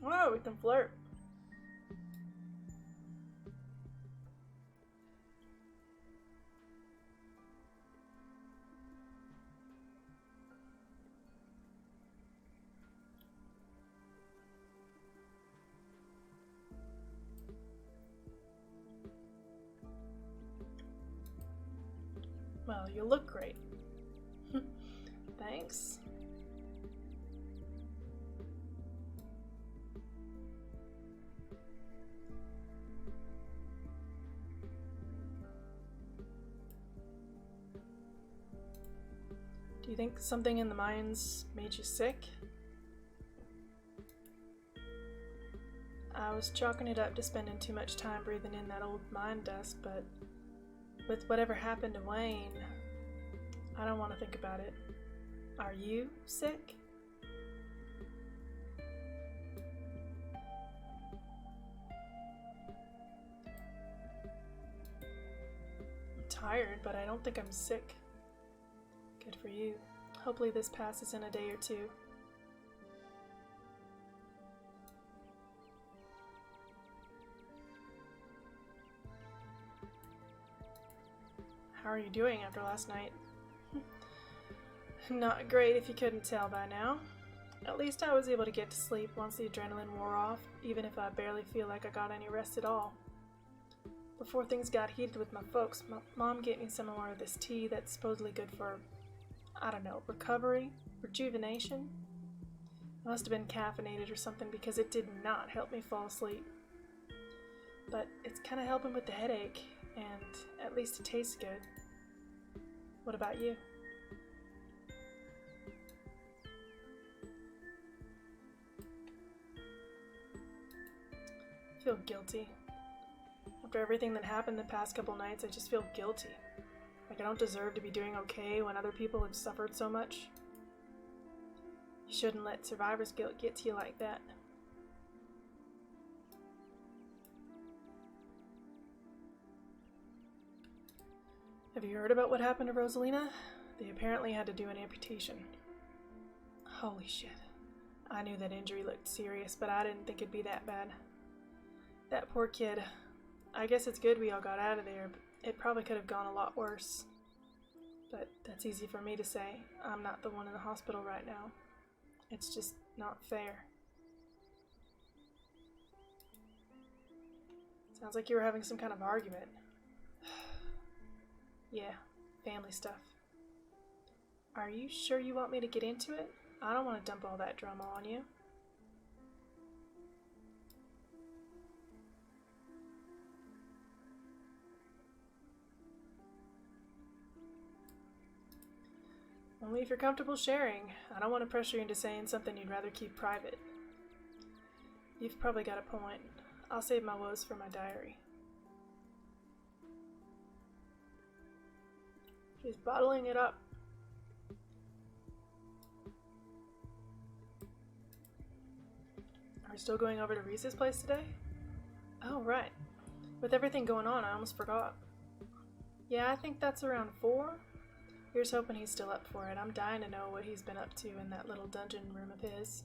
Whoa, we can flirt. Well, you look great. Thanks. Do you think something in the mines made you sick? I was chalking it up to spending too much time breathing in that old mine dust, but with whatever happened to Wayne, I don't want to think about it. Are you sick? I'm tired, but I don't think I'm sick. Good for you. Hopefully this passes in a day or two. How are you doing after last night? Not great if you couldn't tell by now. At least I was able to get to sleep once the adrenaline wore off, even if I barely feel like I got any rest at all. Before things got heated with my folks, my mom gave me some more of this tea that's supposedly good for, I don't know, recovery, rejuvenation. I must have been caffeinated or something because it did not help me fall asleep. But it's kind of helping with the headache, and at least it tastes good. What about you? I feel guilty. After everything that happened the past couple nights, I just feel guilty. Like I don't deserve to be doing okay when other people have suffered so much. You shouldn't let survivor's guilt get to you like that. Have you heard about what happened to Rosalina? They apparently had to do an amputation. Holy shit. I knew that injury looked serious, but I didn't think it'd be that bad. That poor kid. I guess it's good we all got out of there, but it probably could have gone a lot worse. But that's easy for me to say. I'm not the one in the hospital right now. It's just not fair. Sounds like you were having some kind of argument. Yeah, family stuff. Are you sure you want me to get into it? I don't want to dump all that drama on you. Only if you're comfortable sharing. I don't want to pressure you into saying something you'd rather keep private. You've probably got a point. I'll save my woes for my diary. She's bottling it up. Are we still going over to Reese's place today? Oh, right. With everything going on, I almost forgot. Yeah, I think that's around 4. Here's hoping he's still up for it. I'm dying to know what he's been up to in that little dungeon room of his.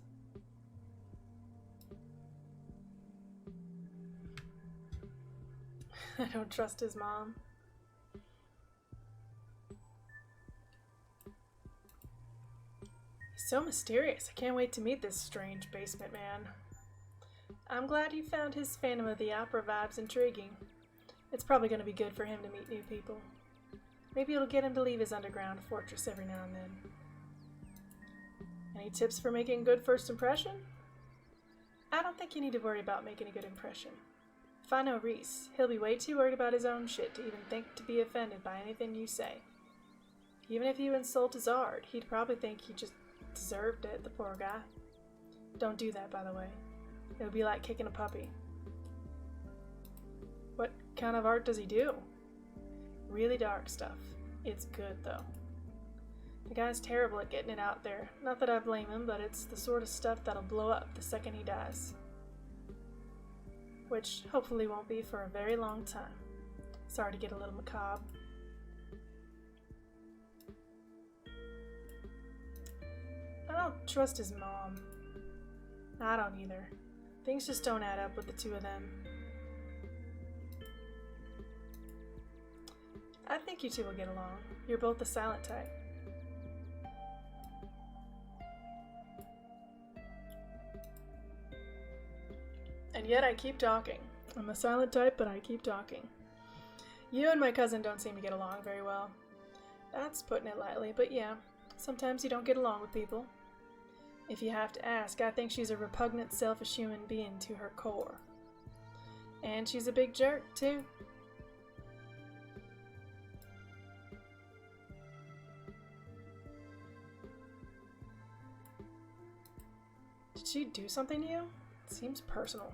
I don't trust his mom. He's so mysterious. I can't wait to meet this strange basement man. I'm glad you found his Phantom of the Opera vibes intriguing. It's probably going to be good for him to meet new people. Maybe it'll get him to leave his underground fortress every now and then. Any tips for making a good first impression? I don't think you need to worry about making a good impression. If I know Reese, he'll be way too worried about his own shit to even think to be offended by anything you say. Even if you insult his art, he'd probably think he just deserved it, the poor guy. Don't do that, by the way. It would be like kicking a puppy. kind of art does he do? Really dark stuff. It's good, though. The guy's terrible at getting it out there. Not that I blame him, but it's the sort of stuff that'll blow up the second he dies. Which hopefully won't be for a very long time. Sorry to get a little macabre. I don't trust his mom. I don't either. Things just don't add up with the two of them. I think you two will get along. You're both the silent type. And yet I keep talking. I'm a silent type, but I keep talking. You and my cousin don't seem to get along very well. That's putting it lightly, but yeah, sometimes you don't get along with people. If you have to ask, I think she's a repugnant, selfish human being to her core. And she's a big jerk, too. Did she do something to you? It seems personal.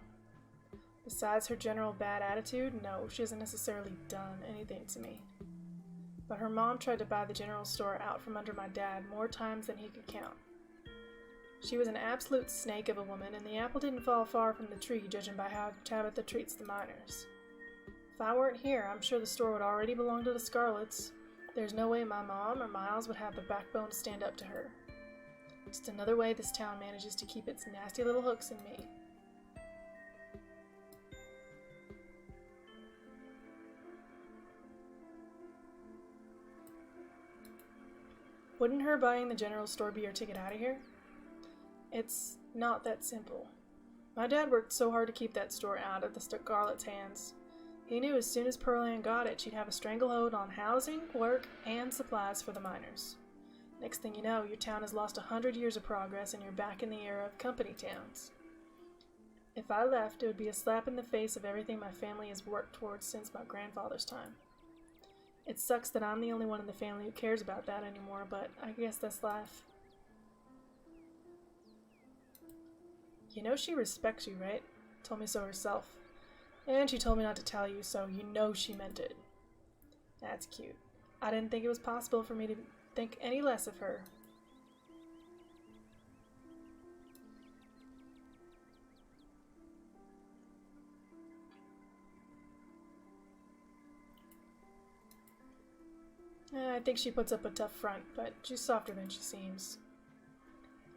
Besides her general bad attitude, no, she hasn't necessarily done anything to me. But her mom tried to buy the general store out from under my dad more times than he could count. She was an absolute snake of a woman, and the apple didn't fall far from the tree, judging by how Tabitha treats the miners. If I weren't here, I'm sure the store would already belong to the Scarlets. There's no way my mom or Miles would have the backbone to stand up to her. Just another way this town manages to keep its nasty little hooks in me. Wouldn't her buying the general store be your ticket out of here? It's not that simple. My dad worked so hard to keep that store out of the Scarlet's hands. He knew as soon as Pearl-Ann got it, she'd have a stranglehold on housing, work, and supplies for the miners. Next thing you know, your town has lost 100 years of progress and you're back in the era of company towns. If I left, it would be a slap in the face of everything my family has worked towards since my grandfather's time. It sucks that I'm the only one in the family who cares about that anymore, but I guess that's life. You know she respects you, right? Told me so herself. And she told me not to tell you, so you know she meant it. That's cute. I didn't think it was possible for me to think any less of her. I think she puts up a tough front, but she's softer than she seems.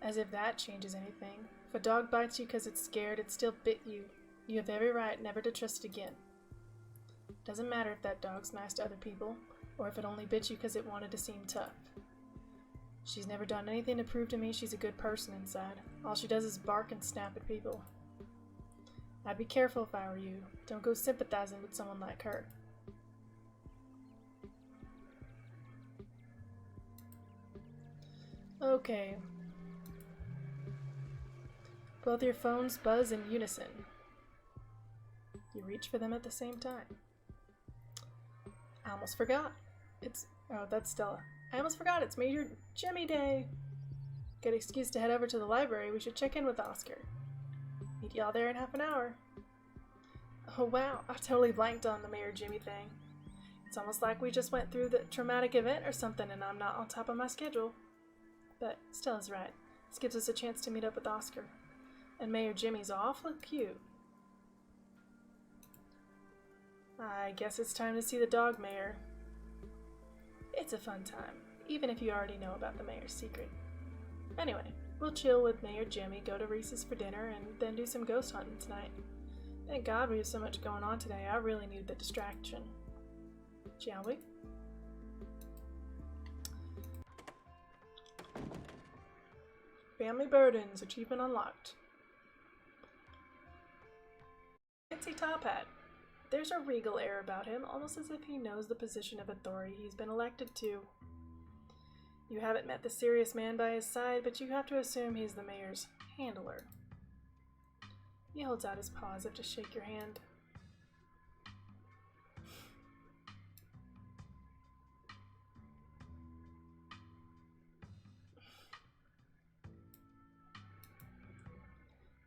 As if that changes anything. If a dog bites you because it's scared, it still bit you. You have every right never to trust it again. Doesn't matter if that dog's nice to other people, or if it only bit you because it wanted to seem tough. She's never done anything to prove to me she's a good person inside. All she does is bark and snap at people. I'd be careful if I were you. Don't go sympathizing with someone like her. Okay. Both your phones buzz in unison. You reach for them at the same time. I almost forgot. Oh, that's Stella. I almost forgot it's Major Jimmy Day. Good excuse to head over to the library. We should check in with Oscar. Meet y'all there in half an hour. Oh wow, I totally blanked on the Mayor Jimmy thing. It's almost like we just went through the traumatic event or something and I'm not on top of my schedule. But Stella's right. This gives us a chance to meet up with Oscar. And Mayor Jimmy's awfully cute. I guess it's time to see the dog mayor. It's a fun time, even if you already know about the mayor's secret. Anyway, we'll chill with Mayor Jimmy, go to Reese's for dinner, and then do some ghost hunting tonight. Thank God we have so much going on today. I really need the distraction. Shall we? Family burdens, achievement unlocked. Fancy top hat. There's a regal air about him, almost as if he knows the position of authority he's been elected to. You haven't met the serious man by his side, but you have to assume he's the mayor's handler. He holds out his paw as if to shake your hand.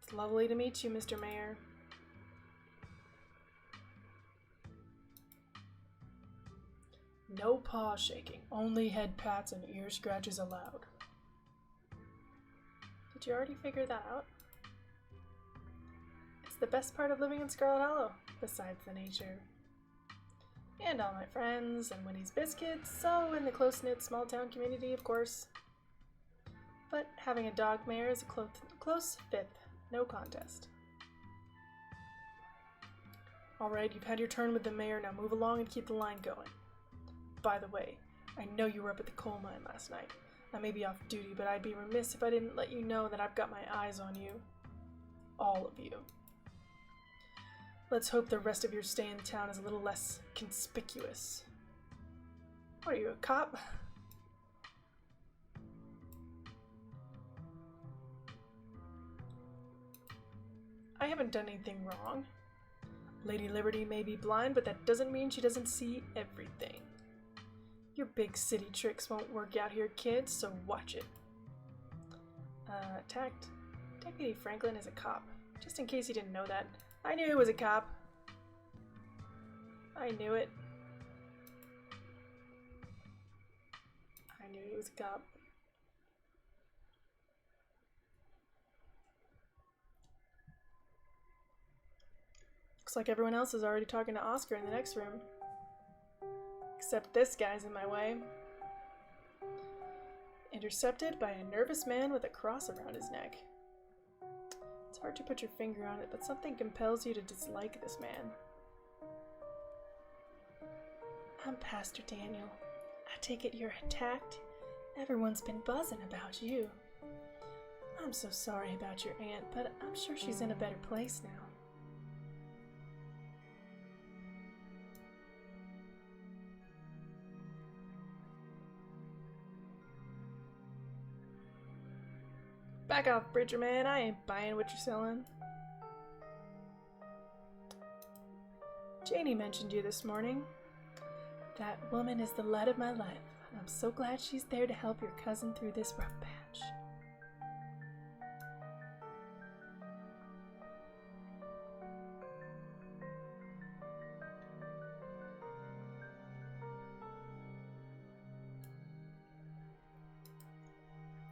It's lovely to meet you, Mr. Mayor. No paw shaking, only head pats and ear scratches allowed. Did you already figure that out? It's the best part of living in Scarlet Hollow, besides the nature. And all my friends, and Winnie's Biscuits, so in the close-knit small-town community, of course. But having a dog mayor is a close fifth, no contest. Alright, you've had your turn with the mayor, now move along and keep the line going. By the way, I know you were up at the coal mine last night. I may be off duty, but I'd be remiss if I didn't let you know that I've got my eyes on you. All of you. Let's hope the rest of your stay in town is a little less conspicuous. What are you, a cop? I haven't done anything wrong. Lady Liberty may be blind, but that doesn't mean she doesn't see everything. Your big city tricks won't work out here, kids, so watch it. Deputy Franklin is a cop. Just in case you didn't know that. I knew he was a cop. I knew it. I knew he was a cop. Looks like everyone else is already talking to Oscar in the next room. Except this guy's in my way. Intercepted by a nervous man with a cross around his neck. It's hard to put your finger on it, but something compels you to dislike this man. I'm Pastor Daniel. I take it you're attacked? Everyone's been buzzing about you. I'm so sorry about your aunt, but I'm sure she's in a better place now. Back off, Bridger man. I ain't buying what you're selling. Janie mentioned you this morning. That woman is the light of my life. I'm so glad she's there to help your cousin through this rough patch.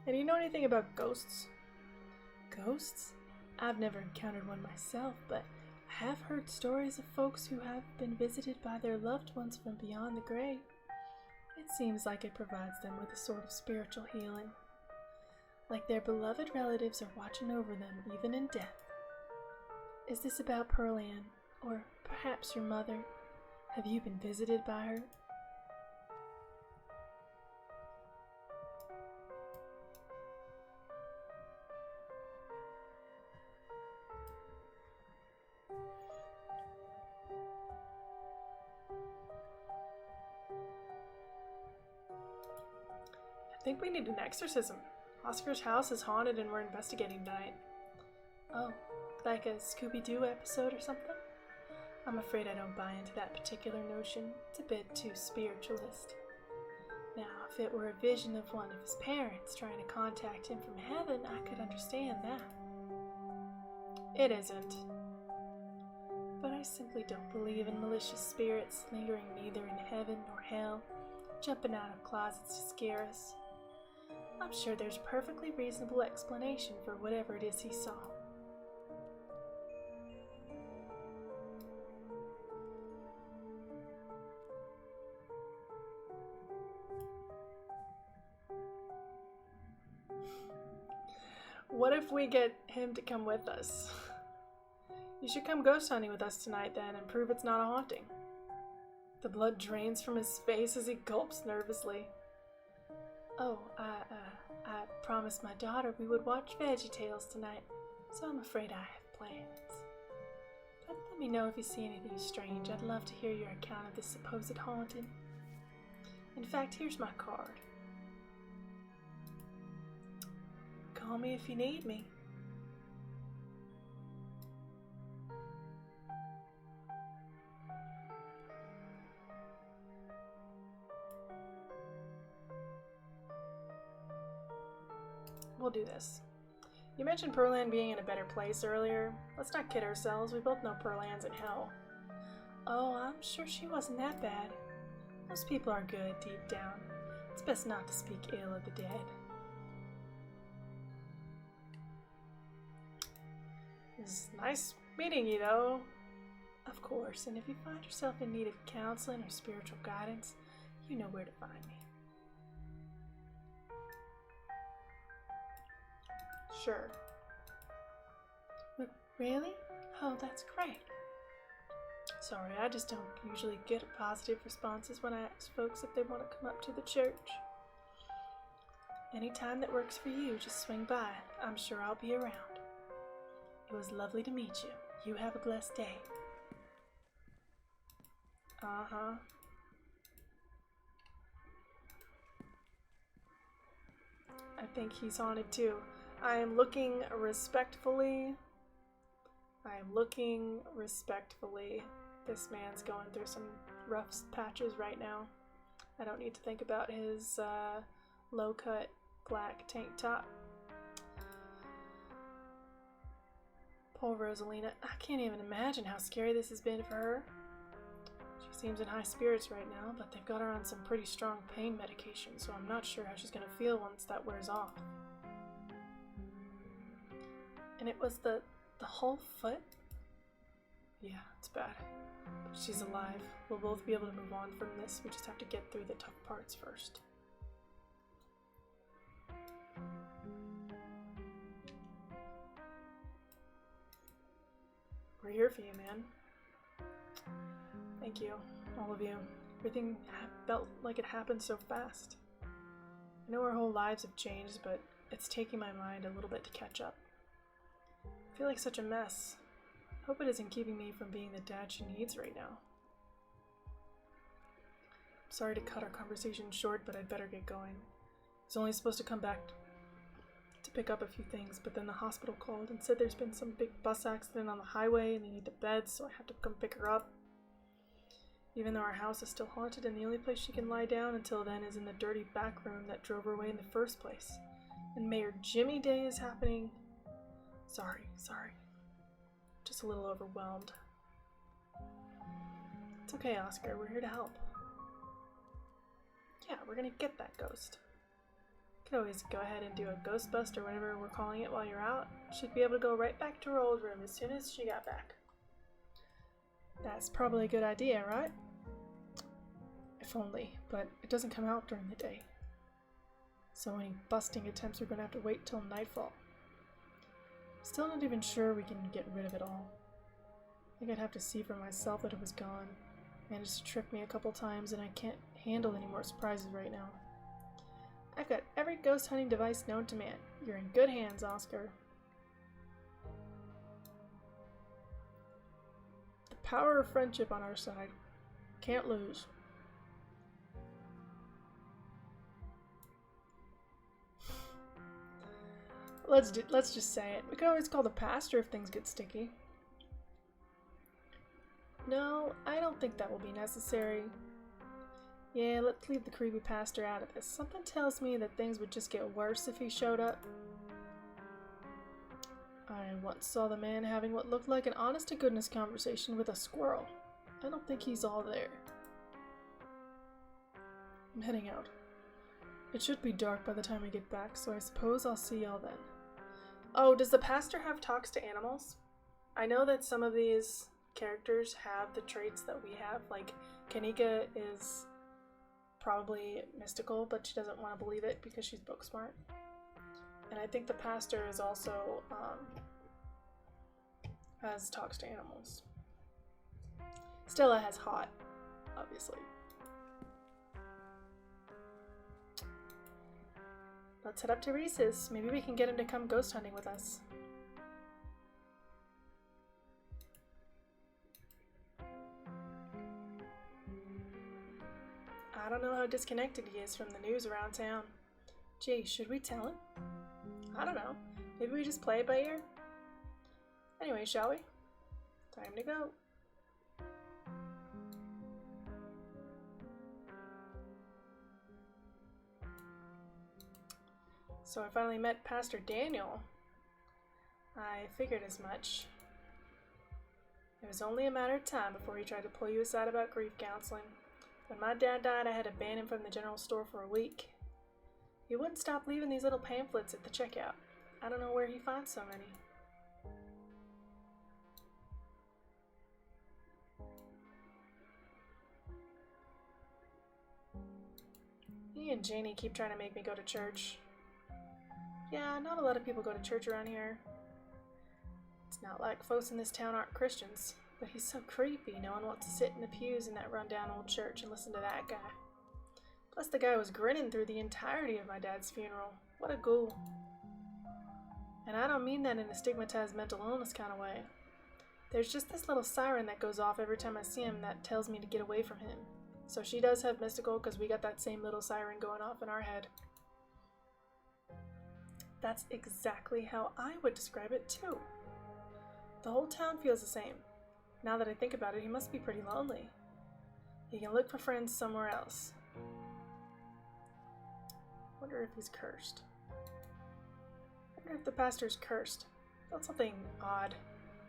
And do you know anything about ghosts? Ghosts? I've never encountered one myself, but I have heard stories of folks who have been visited by their loved ones from beyond the grave. It seems like it provides them with a sort of spiritual healing. Like their beloved relatives are watching over them even in death. Is this about Pearl Ann? Or perhaps your mother? Have you been visited by her? I think we need an exorcism. Oscar's house is haunted and we're investigating tonight. Oh, like a Scooby-Doo episode or something? I'm afraid I don't buy into that particular notion. It's a bit too spiritualist. Now, if it were a vision of one of his parents trying to contact him from heaven, I could understand that. It isn't. But I simply don't believe in malicious spirits lingering neither in heaven nor hell, jumping out of closets to scare us. I'm sure there's a perfectly reasonable explanation for whatever it is he saw. What if we get him to come with us? You should come ghost hunting with us tonight then and prove it's not a haunting. The blood drains from his face as he gulps nervously. Oh, I promised my daughter we would watch VeggieTales tonight, so I'm afraid I have plans. But let me know if you see anything strange. I'd love to hear your account of this supposed haunting. In fact, here's my card. Call me if you need me. We'll do this. You mentioned Pearl Ann being in a better place earlier. Let's not kid ourselves. We both know Pearl Ann's in hell. Oh, I'm sure she wasn't that bad. Most people are good deep down. It's best not to speak ill of the dead. It's nice meeting you, though. Of course, and if you find yourself in need of counseling or spiritual guidance, you know where to find me. Sure. Really? Oh, that's great. Sorry, I just don't usually get positive responses when I ask folks if they want to come up to the church. Any time that works for you, just swing by. I'm sure I'll be around. It was lovely to meet you. You have a blessed day. Uh-huh. I think he's haunted too. I am looking respectfully. This man's going through some rough patches right now. I don't need to think about his low-cut black tank top. Poor Rosalina. I can't even imagine how scary this has been for her. She seems in high spirits right now, but they've got her on some pretty strong pain medication, so I'm not sure how she's going to feel once that wears off. And it was the whole foot? Yeah, it's bad. But she's alive. We'll both be able to move on from this. We just have to get through the tough parts first. We're here for you, man. Thank you, all of you. Everything felt like it happened so fast. I know our whole lives have changed, but it's taking my mind a little bit to catch up. I feel like such a mess. Hope it isn't keeping me from being the dad she needs right now. Sorry to cut our conversation short, but I'd better get going. I was only supposed to come back to pick up a few things, but then the hospital called and said there's been some big bus accident on the highway and they need the beds, so I have to come pick her up. Even though our house is still haunted and the only place she can lie down until then is in the dirty back room that drove her away in the first place. And Mayor Jimmy Day is happening. Sorry. Just a little overwhelmed. It's okay, Oscar. We're here to help. Yeah, we're gonna get that ghost. You can always go ahead and do a ghost bust or whatever we're calling it while you're out. She'd be able to go right back to her old room as soon as she got back. That's probably a good idea, right? If only, but it doesn't come out during the day. So any busting attempts are gonna have to wait till nightfall. Still not even sure we can get rid of it all. I think I'd have to see for myself that it was gone. Managed to trick me a couple times and I can't handle any more surprises right now. I've got every ghost hunting device known to man. You're in good hands, Oscar. The power of friendship on our side. Can't lose. Let's just say it. We could always call the pastor if things get sticky. No, I don't think that will be necessary. Yeah, let's leave the creepy pastor out of this. Something tells me that things would just get worse if he showed up. I once saw the man having what looked like an honest-to-goodness conversation with a squirrel. I don't think he's all there. I'm heading out. It should be dark by the time we get back, so I suppose I'll see y'all then. Oh, does the pastor have talks to animals? I know that some of these characters have the traits that we have. Like, Kanika is probably mystical, but she doesn't want to believe it because she's book smart. And I think the pastor is also, has talks to animals. Stella has hot, obviously. Let's head up to Reese's. Maybe we can get him to come ghost hunting with us. I don't know how disconnected he is from the news around town. Gee, should we tell him? I don't know. Maybe we just play it by ear? Anyway, shall we? Time to go. So I finally met Pastor Daniel. I figured as much. It was only a matter of time before he tried to pull you aside about grief counseling. When my dad died, I had to ban him from the general store for a week. He wouldn't stop leaving these little pamphlets at the checkout. I don't know where he finds so many. He and Janie keep trying to make me go to church. Yeah, not a lot of people go to church around here. It's not like folks in this town aren't Christians, but he's so creepy no one wants to sit in the pews in that rundown old church and listen to that guy. Plus the guy was grinning through the entirety of my dad's funeral. What a ghoul. And I don't mean that in a stigmatized mental illness kind of way. There's just this little siren that goes off every time I see him that tells me to get away from him. So she does have mystical because we got that same little siren going off in our head. That's exactly how I would describe it too. The whole town feels the same. Now that I think about it, he must be pretty lonely. He can look for friends somewhere else. Wonder if he's cursed. Wonder if the pastor's cursed. Felt something odd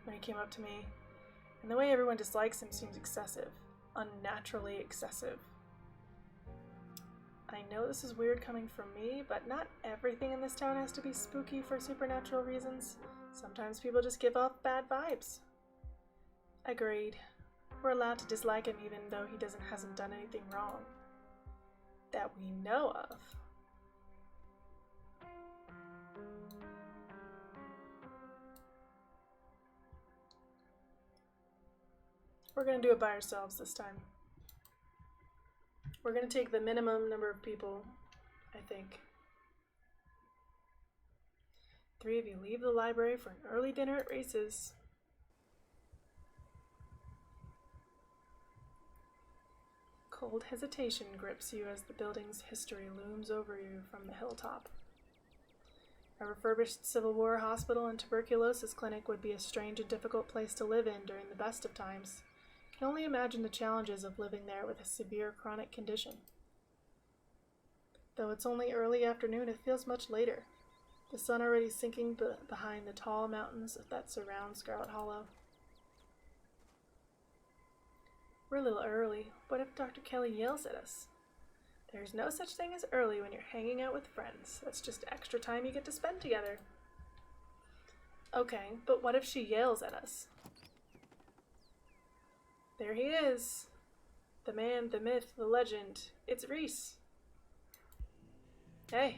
when he came up to me. And the way everyone dislikes him seems excessive. Unnaturally excessive. I know this is weird coming from me, but not everything in this town has to be spooky for supernatural reasons. Sometimes people just give off bad vibes. Agreed. We're allowed to dislike him even though he hasn't done anything wrong. That we know of. We're going to do it by ourselves this time. We're going to take the minimum number of people, I think. 3 of you leave the library for an early dinner at Race's. Cold hesitation grips you as the building's history looms over you from the hilltop. A refurbished Civil War hospital and tuberculosis clinic would be a strange and difficult place to live in during the best of times. You can only imagine the challenges of living there with a severe chronic condition. Though it's only early afternoon, it feels much later. The sun already sinking behind the tall mountains that surround Scarlet Hollow. We're a little early. What if Dr. Kelly yells at us? There's no such thing as early when you're hanging out with friends. That's just extra time you get to spend together. Okay, but what if she yells at us? There he is. The man, the myth, the legend. It's Reese. Hey.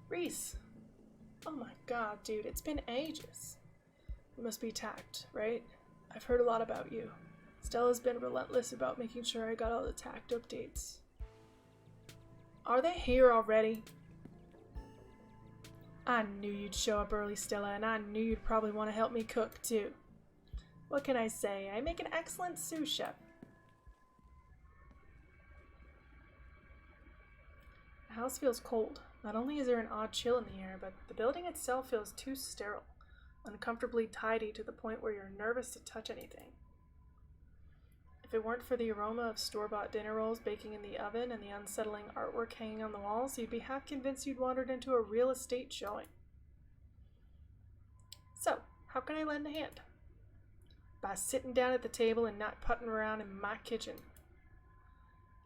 Reese. Oh my god, dude, it's been ages. You must be tacked, right? I've heard a lot about you. Stella's been relentless about making sure I got all the tacked updates. Are they here already? I knew you'd show up early, Stella, and I knew you'd probably want to help me cook, too. What can I say? I make an excellent sous chef. The house feels cold. Not only is there an odd chill in the air, but the building itself feels too sterile, uncomfortably tidy to the point where you're nervous to touch anything. If it weren't for the aroma of store-bought dinner rolls baking in the oven and the unsettling artwork hanging on the walls, you'd be half convinced you'd wandered into a real estate showing. So, how can I lend a hand? By sitting down at the table and not putting around in my kitchen.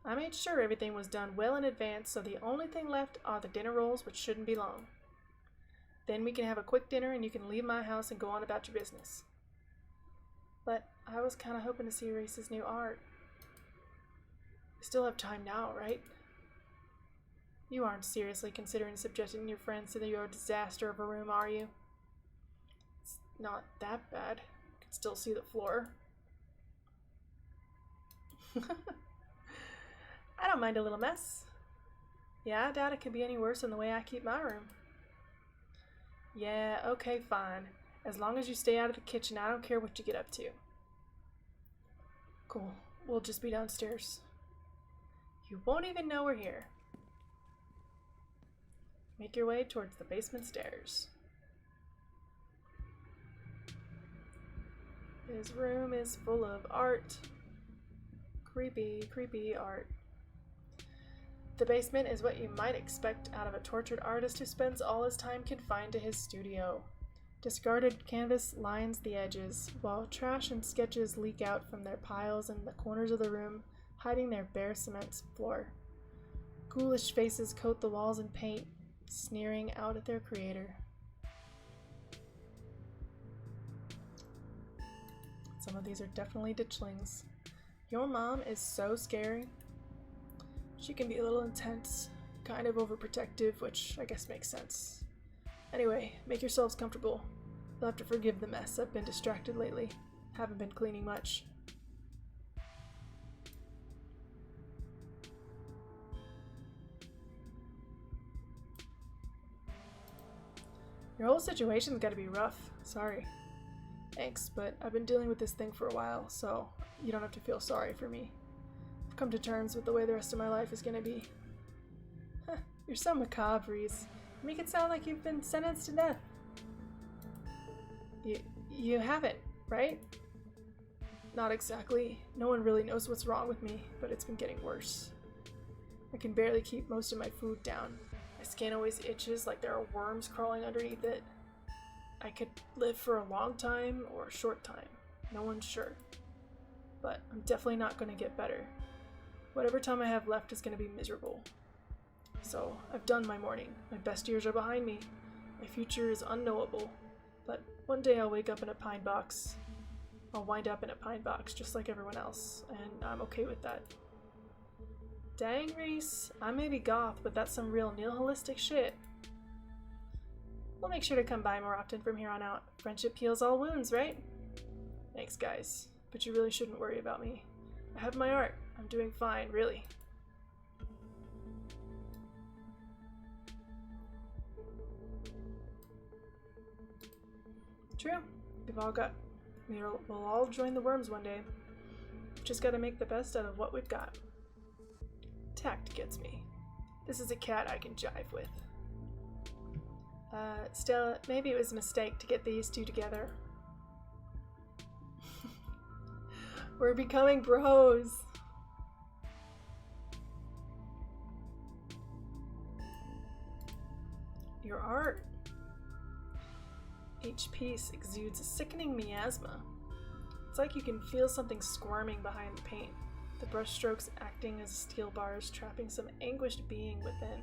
I made sure everything was done well in advance, so the only thing left are the dinner rolls, which shouldn't be long. Then we can have a quick dinner and you can leave my house and go on about your business. But I was kind of hoping to see Reese's new art. We still have time now, right? You aren't seriously considering subjecting your friends to your disaster of a room, are you? It's not that bad. You can still see the floor. I don't mind a little mess. Yeah, I doubt it could be any worse than the way I keep my room. Yeah, okay, fine. As long as you stay out of the kitchen, I don't care what you get up to. Cool. We'll just be downstairs. You won't even know we're here. Make your way towards the basement stairs. His room is full of art. Creepy, creepy art. The basement is what you might expect out of a tortured artist who spends all his time confined to his studio. Discarded canvas lines the edges, while trash and sketches leak out from their piles in the corners of the room. hiding their bare cement floor. Ghoulish faces coat the walls in paint, sneering out at their creator. Some of these are definitely ditchlings. Your mom is so scary. She can be a little intense, kind of overprotective, which I guess makes sense. Anyway, make yourselves comfortable. You'll have to forgive the mess. I've been distracted lately. Haven't been cleaning much. Your whole situation's gotta be rough. Sorry. Thanks, but I've been dealing with this thing for a while, so you don't have to feel sorry for me. I've come to terms with the way the rest of my life is gonna be. You're so macabre, Reese. You make it sound like you've been sentenced to death. You haven't, right? Not exactly. No one really knows what's wrong with me, but it's been getting worse. I can barely keep most of my food down. My skin always itches like there are worms crawling underneath it. I could live for a long time or a short time. No one's sure. But I'm definitely not going to get better. Whatever time I have left is going to be miserable. So I've done my mourning. My best years are behind me. My future is unknowable. But one day I'll wake up in a pine box. I'll wind up in a pine box just like everyone else, and I'm okay with that. Dang, Reese, I may be goth, but that's some real nihilistic shit. We'll make sure to come by more often from here on out. Friendship heals all wounds, right? Thanks, guys. But you really shouldn't worry about me. I have my art. I'm doing fine, really. True. We'll all join the worms one day. We've just gotta make the best out of what we've got. Tact gets me. This is a cat I can jive with. Stella, maybe it was a mistake to get these two together. We're becoming bros. Your art. Each piece exudes a sickening miasma. It's like you can feel something squirming behind the paint, the brushstrokes acting as steel bars trapping some anguished being within.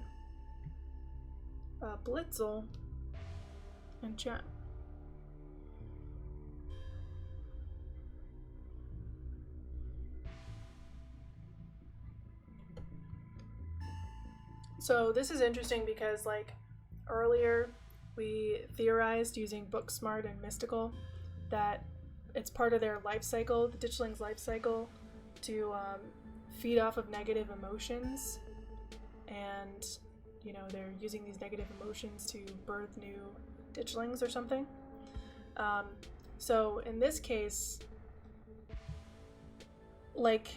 Blitzel and chat. So this is interesting because, like, earlier we theorized using Booksmart and Mystical that it's part of their life cycle, the ditchling's life cycle, to feed off of negative emotions, and you know, they're using these negative emotions to birth new ditchlings or something. So in this case, like,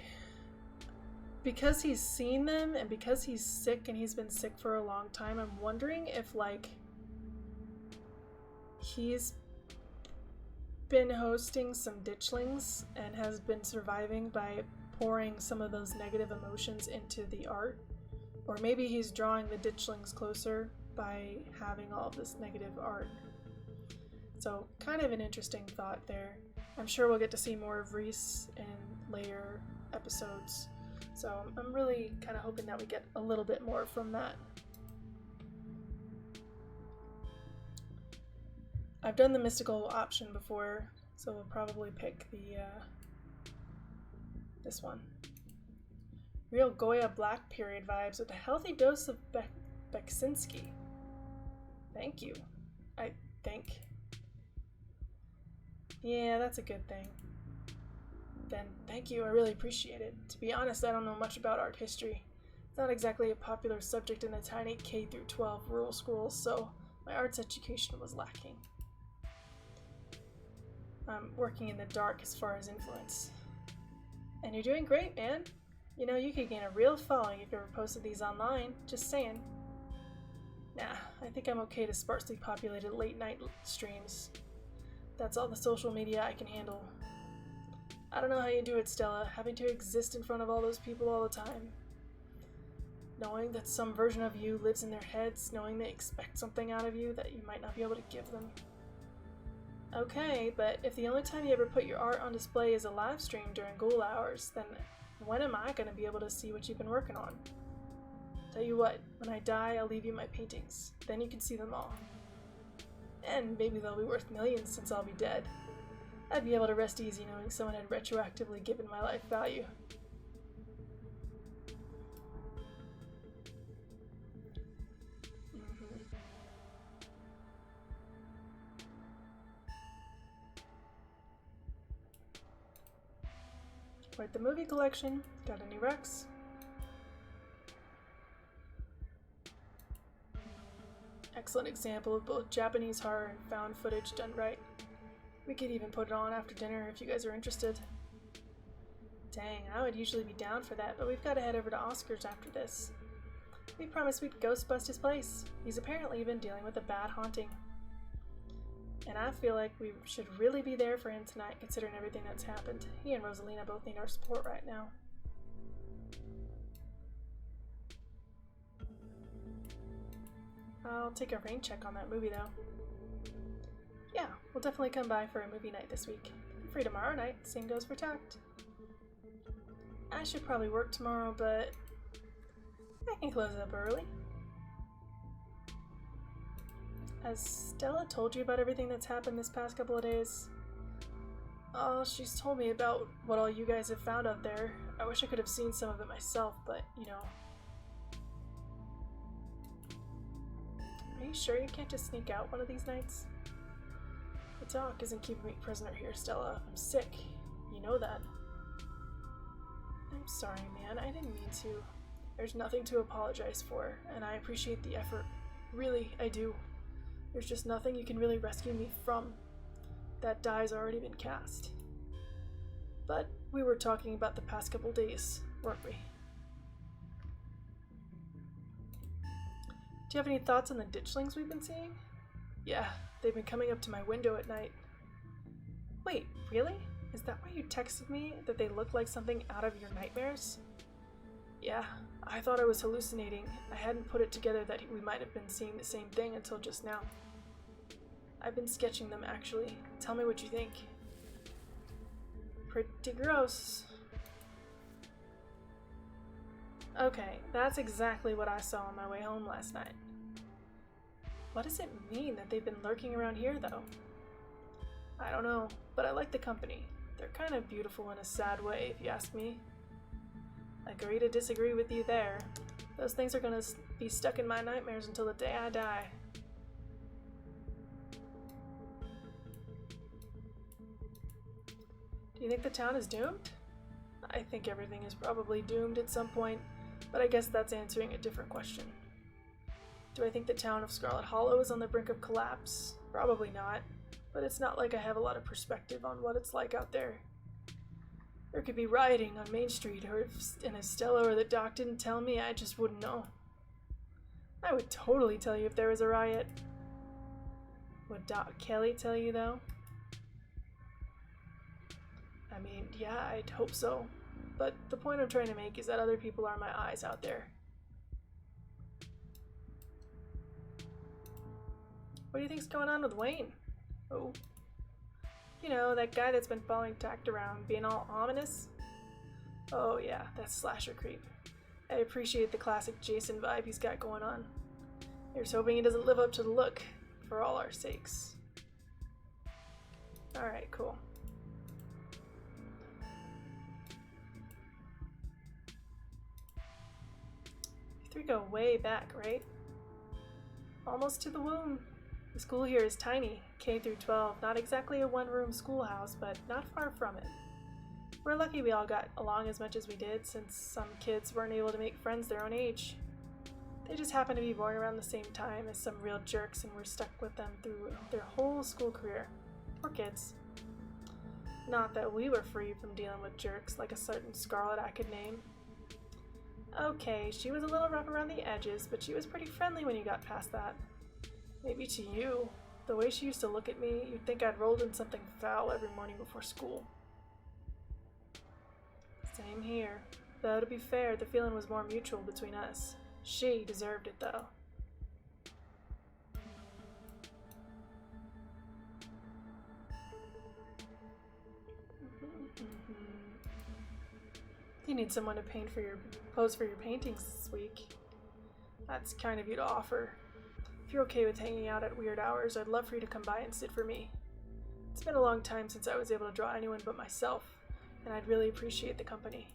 because he's seen them and because he's sick and he's been sick for a long time, I'm wondering if, like, he's been hosting some ditchlings and has been surviving by pouring some of those negative emotions into the art. Or maybe he's drawing the ditchlings closer by having all of this negative art. So kind of an interesting thought there. I'm sure we'll get to see more of Reese in later episodes. So I'm really kind of hoping that we get a little bit more from that. I've done the mystical option before, so we'll probably pick the this one. Real Goya Black period vibes with a healthy dose of Beksinski. Thank you, I think. Yeah, that's a good thing. Then thank you, I really appreciate it. To be honest, I don't know much about art history. It's not exactly a popular subject in the tiny K-12 rural schools, so my arts education was lacking. I'm working in the dark as far as influence. And you're doing great, man. You know, you could gain a real following if you ever posted these online. Just saying. Nah, I think I'm okay to sparsely populated late night streams. That's all the social media I can handle. I don't know how you do it, Stella, having to exist in front of all those people all the time. Knowing that some version of you lives in their heads, knowing they expect something out of you that you might not be able to give them. Okay, but if the only time you ever put your art on display is a live stream during ghoul hours, then When am I going to be able to see what you've been working on? Tell you what, when I die, I'll leave you my paintings. Then you can see them all. And maybe they'll be worth millions since I'll be dead. I'd be able to rest easy knowing someone had retroactively given my life value. Right, the movie collection. Got any recs? Excellent example of both Japanese horror and found footage done right. We could even put it on after dinner if you guys are interested. Dang, I would usually be down for that, but we've got to head over to Oscar's after this. We promised we'd ghost bust his place. He's apparently been dealing with a bad haunting. And I feel like we should really be there for him tonight, considering everything that's happened. He and Rosalina both need our support right now. I'll take a rain check on that movie, though. Yeah, we'll definitely come by for a movie night this week. I'm free tomorrow night, same goes for Tact. I should probably work tomorrow, but I can close up early. Has Stella told you about everything that's happened this past couple of days? Oh, she's told me about what all you guys have found out there. I wish I could have seen some of it myself, but, you know. Are you sure you can't just sneak out one of these nights? The doc isn't keeping me prisoner here, Stella. I'm sick. You know that. I'm sorry, man. I didn't mean to. There's nothing to apologize for, and I appreciate the effort. Really, I do. There's just nothing you can really rescue me from. That die's already been cast. But we were talking about the past couple days, weren't we? Do you have any thoughts on the ditchlings we've been seeing? Yeah, they've been coming up to my window at night. Wait, really? Is that why you texted me that they look like something out of your nightmares? Yeah, I thought I was hallucinating. I hadn't put it together that we might have been seeing the same thing until just now. I've been sketching them, actually. Tell me what you think. Pretty gross. Okay, that's exactly what I saw on my way home last night. What does it mean that they've been lurking around here, though? I don't know, but I like the company. They're kind of beautiful in a sad way, if you ask me. Agree to disagree with you there. Those things are gonna be stuck in my nightmares until the day I die. Do you think the town is doomed? I think everything is probably doomed at some point, but I guess that's answering a different question. Do I think the town of Scarlet Hollow is on the brink of collapse? Probably not, but it's not like I have a lot of perspective on what it's like out there. There could be rioting on Main Street, or if Stella or the doc didn't tell me, I just wouldn't know. I would totally tell you if there was a riot. Would Doc Kelly tell you, though? I mean, yeah, I'd hope so. But the point I'm trying to make is that other people are my eyes out there. What do you think's going on with Wayne? Oh. You know, that guy that's been following Tact around, being all ominous? Oh yeah, that's slasher creep. I appreciate the classic Jason vibe he's got going on. Here's hoping he doesn't live up to the look, for all our sakes. Alright, cool. You three go way back, right? Almost to the womb. The school here is tiny, K through 12, not exactly a one-room schoolhouse, but not far from it. We're lucky we all got along as much as we did, since some kids weren't able to make friends their own age. They just happened to be born around the same time as some real jerks and were stuck with them through their whole school career. Poor kids. Not that we were free from dealing with jerks like a certain Scarlet I could name. Okay, she was a little rough around the edges, but she was pretty friendly when you got past that. Maybe to you. The way she used to look at me, you'd think I'd rolled in something foul every morning before school. Same here. Though to be fair, the feeling was more mutual between us. She deserved it, though. You need someone to pose for your paintings this week. That's kind of you to offer. If you're okay with hanging out at weird hours, I'd love for you to come by and sit for me. It's been a long time since I was able to draw anyone but myself, and I'd really appreciate the company.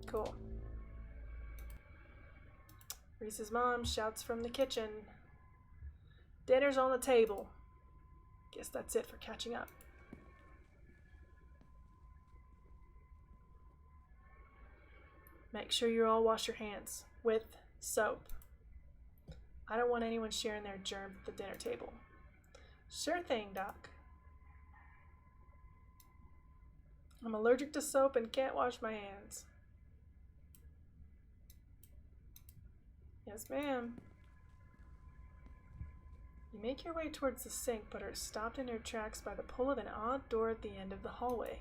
Cool. Reese's mom shouts from the kitchen. Dinner's on the table. Guess that's it for catching up. Make sure you all wash your hands with soap. I don't want anyone sharing their germs at the dinner table. Sure thing, Doc. I'm allergic to soap and can't wash my hands. Yes, ma'am. You make your way towards the sink, but are stopped in your tracks by the pull of an odd door at the end of the hallway.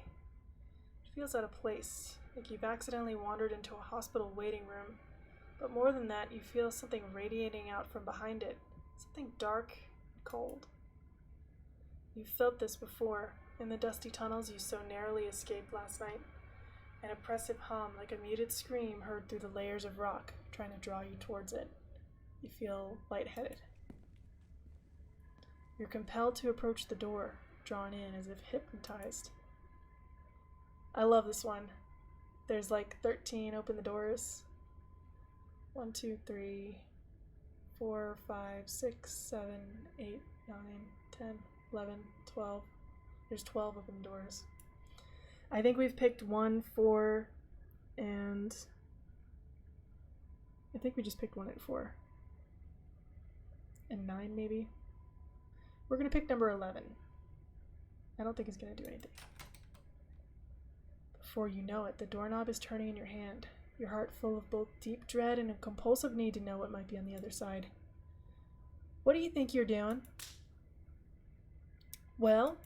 It feels out of place, like you've accidentally wandered into a hospital waiting room. But more than that, you feel something radiating out from behind it. Something dark and cold. You've felt this before, in the dusty tunnels you so narrowly escaped last night. An oppressive hum, like a muted scream heard through the layers of rock, trying to draw you towards it. You feel lightheaded. You're compelled to approach the door, drawn in as if hypnotized. I love this one. There's like 13 open the doors. 1, 2, 3, 4, 5, 6, 7, 8, 9, 10, 11, 12. There's 12 open doors. I think we've picked 1, 4, and I think we just picked 1 and 4. And 9 maybe. We're going to pick number 11. I don't think it's going to do anything. Before you know it, the doorknob is turning in your hand, your heart full of both deep dread and a compulsive need to know what might be on the other side. What do you think you're doing? Well,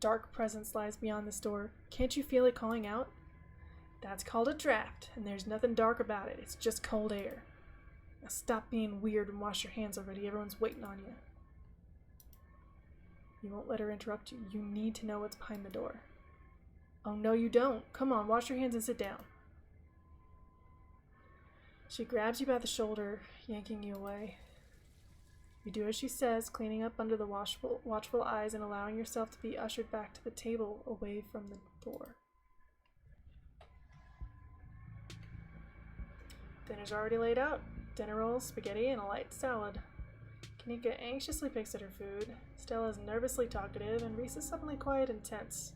dark presence lies beyond this door. Can't you feel it calling out? That's called a draft, and there's nothing dark about it. It's just cold air. Now stop being weird and wash your hands already. Everyone's waiting on you. You won't let her interrupt you. You need to know what's behind the door. Oh, no, you don't. Come on, wash your hands and sit down. She grabs you by the shoulder, yanking you away. You do as she says, cleaning up under the watchful eyes and allowing yourself to be ushered back to the table away from the door. Dinner's already laid out. Dinner rolls, spaghetti, and a light salad. Kanika anxiously picks at her food. Stella's nervously talkative, and Reese is suddenly quiet and tense.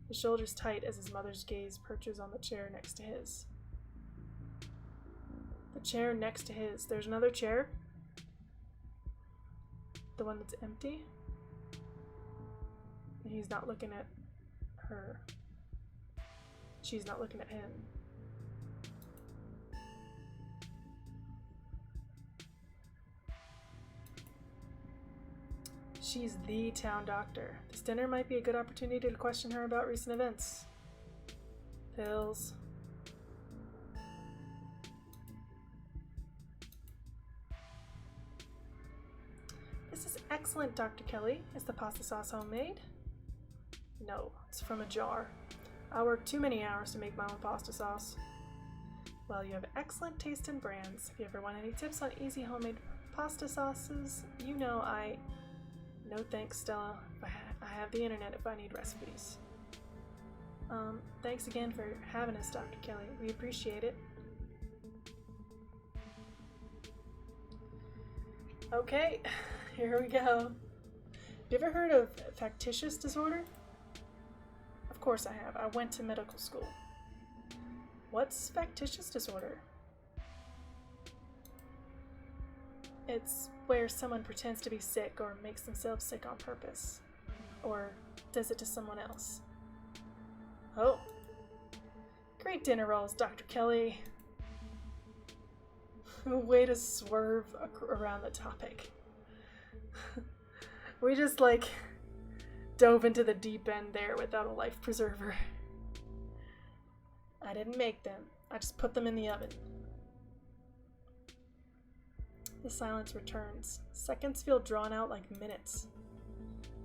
His shoulders tight as his mother's gaze perches on the chair next to his. The chair next to his. There's another chair? The one that's empty? And he's not looking at her. She's not looking at him. She's the town doctor. This dinner might be a good opportunity to question her about recent events. Pills. This is excellent, Dr. Kelly. Is the pasta sauce homemade? No, it's from a jar. I work too many hours to make my own pasta sauce. Well, you have excellent taste in brands. If you ever want any tips on easy homemade pasta sauces, you know No thanks, Stella. I have the internet if I need recipes. Thanks again for having us, Dr. Kelly. We appreciate it. Okay, here we go. Have you ever heard of factitious disorder? Of course I have. I went to medical school. What's factitious disorder? It's where someone pretends to be sick or makes themselves sick on purpose. Or does it to someone else. Oh. Great dinner rolls, Dr. Kelly. Way to swerve around the topic. We just, dove into the deep end there without a life preserver. I didn't make them. I just put them in the oven. The silence returns. Seconds feel drawn out like minutes.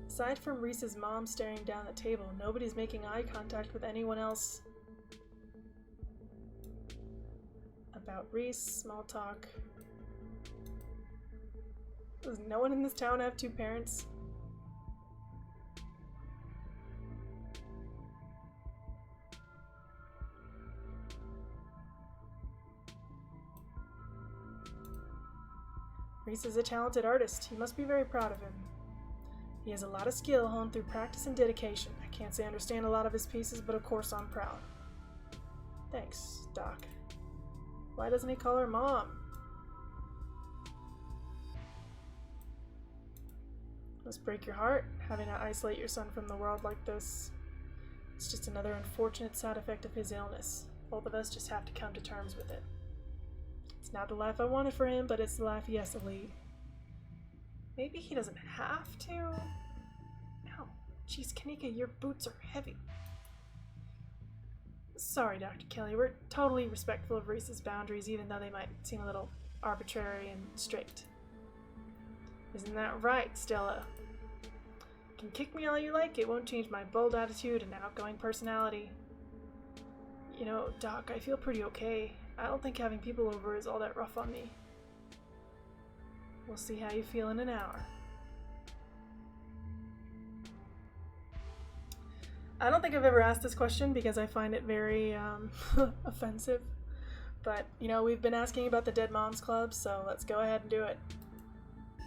Aside from Reese's mom staring down the table, nobody's making eye contact with anyone else. About Reese, small talk. Does no one in this town have two parents? Reese is a talented artist. He must be very proud of him. He has a lot of skill honed through practice and dedication. I can't say I understand a lot of his pieces, but of course I'm proud. Thanks, Doc. Why doesn't he call her mom? Must break your heart, having to isolate your son from the world like this. It's just another unfortunate side effect of his illness. Both of us just have to come to terms with it. It's not the life I wanted for him, but it's the life he has to lead. Maybe he doesn't have to? Ow. Jeez, Kanika, your boots are heavy. Sorry, Dr. Kelly. We're totally respectful of Reese's boundaries, even though they might seem a little arbitrary and strict. Isn't that right, Stella? You can kick me all you like, it won't change my bold attitude and outgoing personality. You know, Doc, I feel pretty okay. I don't think having people over is all that rough on me. We'll see how you feel in an hour. I don't think I've ever asked this question because I find it very offensive. But, you know, we've been asking about the Dead Moms Club, so let's go ahead and do it.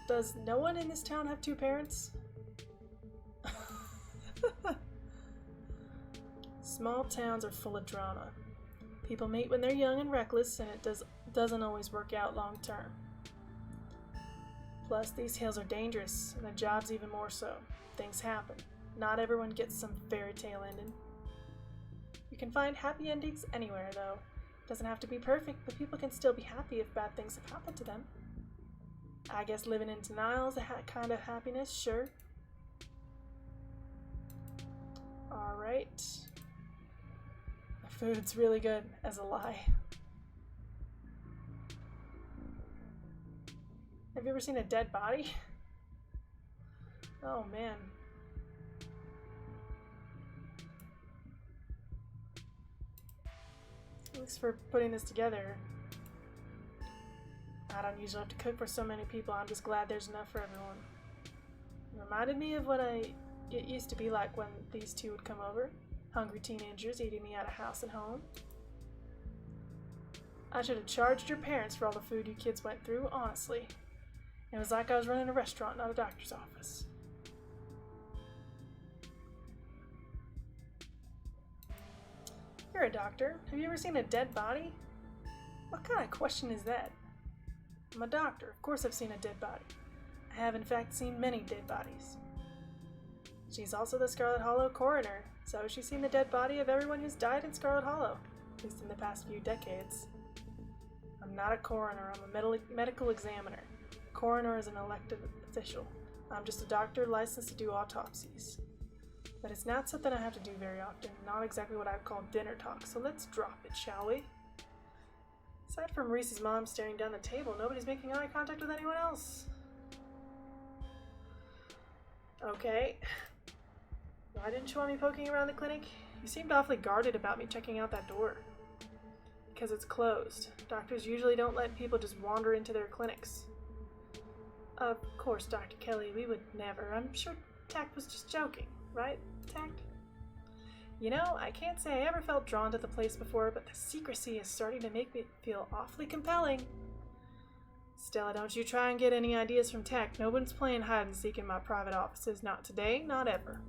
Does no one in this town have two parents? Small towns are full of drama. People mate when they're young and reckless, and it doesn't always work out long term. Plus, these hills are dangerous, and the job's even more so. Things happen. Not everyone gets some fairy tale ending. You can find happy endings anywhere, though. It doesn't have to be perfect, but people can still be happy if bad things have happened to them. I guess living in denial is a kind of happiness, sure. Alright. The food's really good, as a lie. Have you ever seen a dead body? Oh man. Thanks for putting this together. I don't usually have to cook for so many people. I'm just glad there's enough for everyone. It reminded me of what it used to be like when these two would come over. Hungry teenagers eating me out of house and home. I should have charged your parents for all the food you kids went through, honestly. It was like I was running a restaurant, not a doctor's office. You're a doctor. Have you ever seen a dead body? What kind of question is that? I'm a doctor. Of course I've seen a dead body. I have in fact seen many dead bodies. She's also the Scarlet Hollow coroner, so she's seen the dead body of everyone who's died in Scarlet Hollow, at least in the past few decades. I'm not a coroner, I'm a medical examiner. Coroner is an elected official. I'm just a doctor licensed to do autopsies. But it's not something I have to do very often, not exactly what I'd call dinner talk, so let's drop it, shall we? Aside from Reese's mom staring down the table, nobody's making eye contact with anyone else. Okay. Why didn't you want me poking around the clinic? You seemed awfully guarded about me checking out that door. Because it's closed. Doctors usually don't let people just wander into their clinics. Of course, Dr. Kelly, we would never. I'm sure Tact was just joking, right, Tact? You know, I can't say I ever felt drawn to the place before, but the secrecy is starting to make me feel awfully compelling. Stella, don't you try and get any ideas from Tact. No one's playing hide and seek in my private offices. Not today, not ever.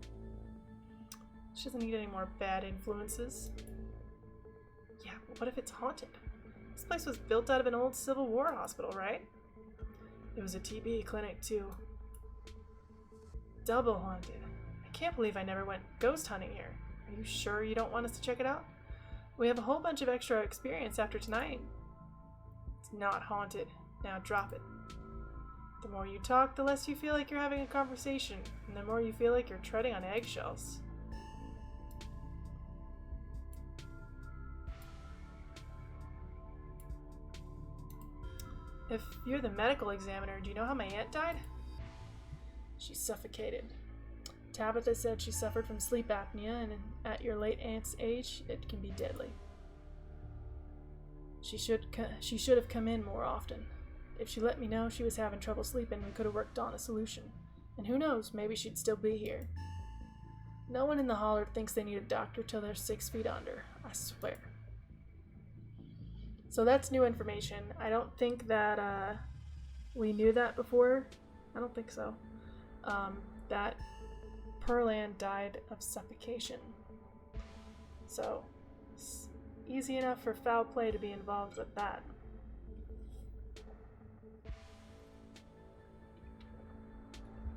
She doesn't need any more bad influences. Yeah, but what if it's haunted? This place was built out of an old Civil War hospital, right? It was a TB clinic, too. Double haunted. I can't believe I never went ghost hunting here. Are you sure you don't want us to check it out? We have a whole bunch of extra experience after tonight. It's not haunted. Now drop it. The more you talk, the less you feel like you're having a conversation, and the more you feel like you're treading on eggshells. If you're the medical examiner, do you know how my aunt died? She suffocated. Tabitha said she suffered from sleep apnea, and at your late aunt's age, it can be deadly. She should have come in more often. If she let me know she was having trouble sleeping, we could have worked on a solution. And who knows, maybe she'd still be here. No one in the holler thinks they need a doctor till they're 6 feet under, I swear. So that's new information. I don't think that we knew that before. I don't think so. That Pearland died of suffocation. So, it's easy enough for foul play to be involved with that.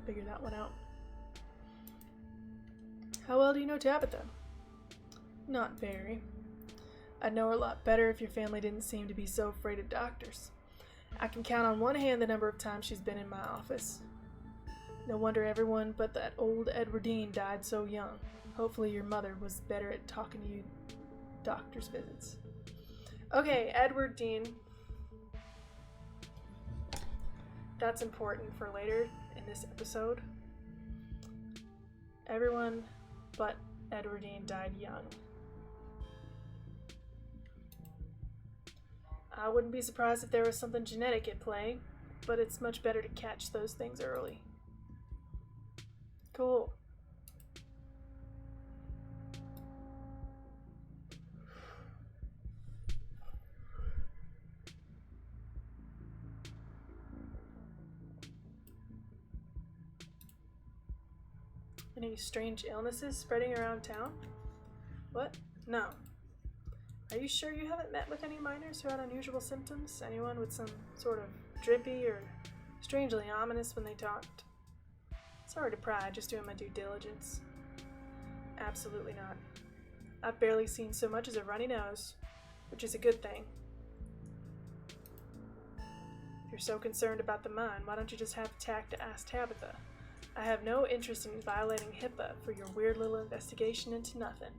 Figure that one out. How well do you know Tabitha? Not very. I'd know her a lot better if your family didn't seem to be so afraid of doctors. I can count on one hand the number of times she's been in my office. No wonder everyone but that old Edwardine died so young. Hopefully your mother was better at talking to you doctor's visits. Okay, Edward Dean. That's important for later in this episode. Everyone but Edward Dean died young. I wouldn't be surprised if there was something genetic at play, but it's much better to catch those things early. Cool. Any strange illnesses spreading around town? What? No. Are you sure you haven't met with any miners who had unusual symptoms? Anyone with some sort of drippy or strangely ominous when they talked? Sorry to pry, just doing my due diligence. Absolutely not. I've barely seen so much as a runny nose, which is a good thing. If you're so concerned about the mine, why don't you just have tact to ask Tabitha? I have no interest in violating HIPAA for your weird little investigation into nothing.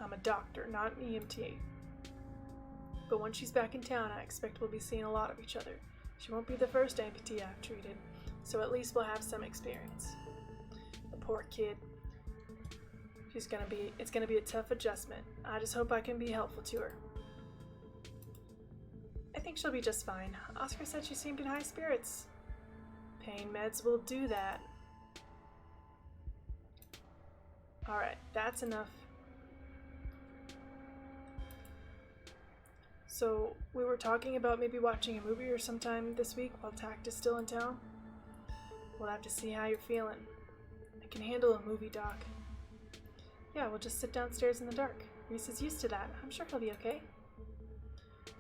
I'm a doctor, not an EMT. But when she's back in town, I expect we'll be seeing a lot of each other. She won't be the first amputee I've treated, so at least we'll have some experience. The poor kid. It's gonna be a tough adjustment. I just hope I can be helpful to her. I think she'll be just fine. Oscar said she seemed in high spirits. Pain meds will do that. Alright, that's enough. So, we were talking about maybe watching a movie or sometime this week while Tact is still in town. We'll have to see how you're feeling. I can handle a movie, Doc. Yeah, we'll just sit downstairs in the dark. Reese is used to that. I'm sure he'll be okay.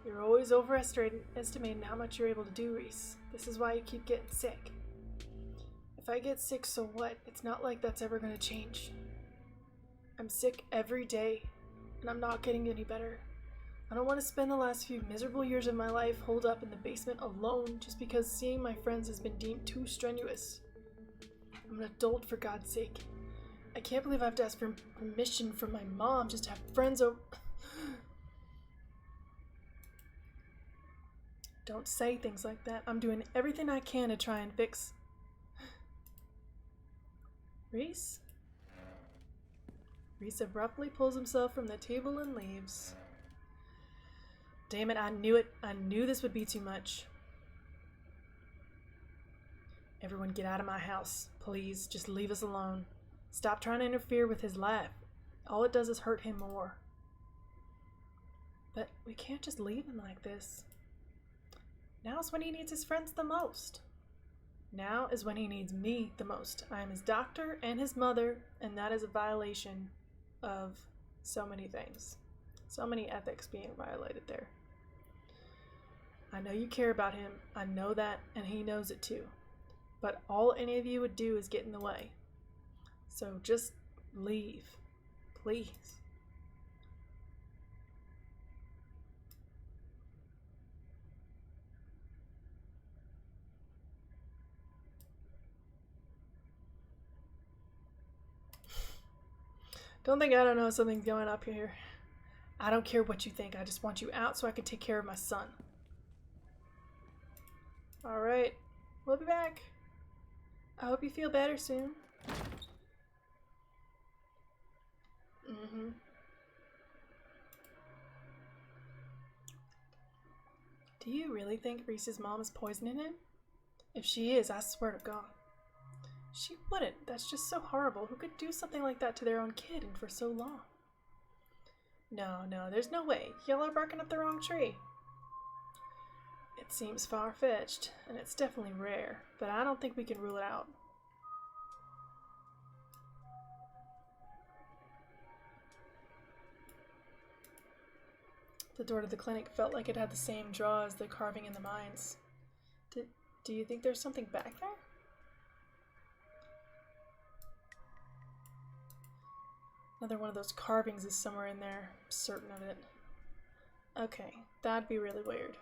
You're always overestimating how much you're able to do, Reese. This is why you keep getting sick. If I get sick, so what? It's not like that's ever gonna change. I'm sick every day, and I'm not getting any better. I don't want to spend the last few miserable years of my life holed up in the basement alone just because seeing my friends has been deemed too strenuous. I'm an adult, for God's sake. I can't believe I have to ask for permission from my mom just to have friends over. Don't say things like that. I'm doing everything I can to try and fix. Reese? Reese abruptly pulls himself from the table and leaves. Damn it, I knew it. I knew this would be too much. Everyone get out of my house. Please, just leave us alone. Stop trying to interfere with his life. All it does is hurt him more. But we can't just leave him like this. Now's when he needs his friends the most. Now is when he needs me the most. I am his doctor and his mother, and that is a violation of so many things. So many ethics being violated there. I know you care about him. I know that, and he knows it too. But all any of you would do is get in the way. So just leave, please. Don't think I don't know something's going up here. I don't care what you think. I just want you out so I can take care of my son. Alright. We'll be back. I hope you feel better soon. Do you really think Reese's mom is poisoning him? If she is, I swear to God. She wouldn't. That's just so horrible. Who could do something like that to their own kid and for so long? No, there's no way. Y'all are barking up the wrong tree. It seems far-fetched, and it's definitely rare, but I don't think we can rule it out. The door to the clinic felt like it had the same draw as the carving in the mines. Do you think there's something back there? Another one of those carvings is somewhere in there. I'm certain of it. Okay, that'd be really weird.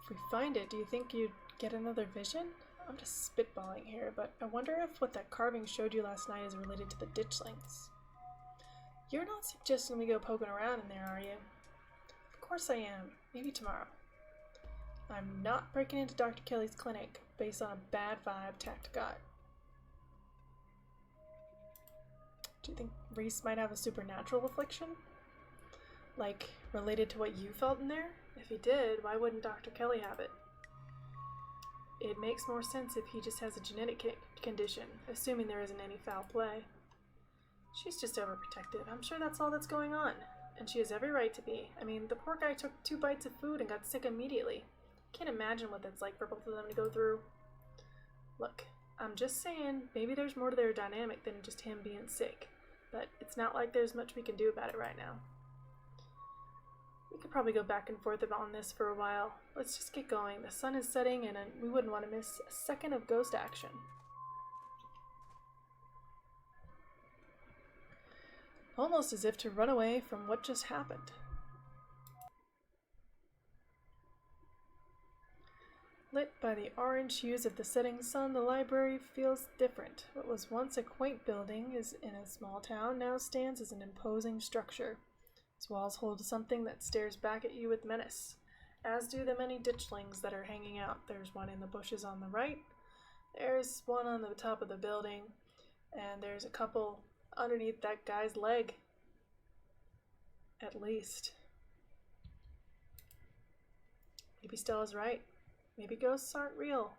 If we find it, do you think you'd get another vision? I'm just spitballing here, but I wonder if what that carving showed you last night is related to the ditchlings. You're not suggesting we go poking around in there, are you? Of course I am. Maybe tomorrow. I'm not breaking into Dr. Kelly's clinic based on a bad vibe Tact got. Do you think Reese might have a supernatural affliction? Like, related to what you felt in there? If he did, why wouldn't Dr. Kelly have it? It makes more sense if he just has a genetic condition, assuming there isn't any foul play. She's just overprotective. I'm sure that's all that's going on. And she has every right to be. I mean, the poor guy took 2 bites of food and got sick immediately. Can't imagine what that's like for both of them to go through. Look, I'm just saying, maybe there's more to their dynamic than just him being sick. But it's not like there's much we can do about it right now. We could probably go back and forth on this for a while. Let's just get going. The sun is setting and we wouldn't want to miss a second of ghost action. Almost as if to run away from what just happened. Lit by the orange hues of the setting sun, the library feels different. What was once a quaint building is in a small town now stands as an imposing structure. Its walls hold something that stares back at you with menace, as do the many ditchlings that are hanging out. There's one in the bushes on the right, there's one on the top of the building, and there's a couple underneath that guy's leg. At least. Maybe Stella's right. Maybe ghosts aren't real,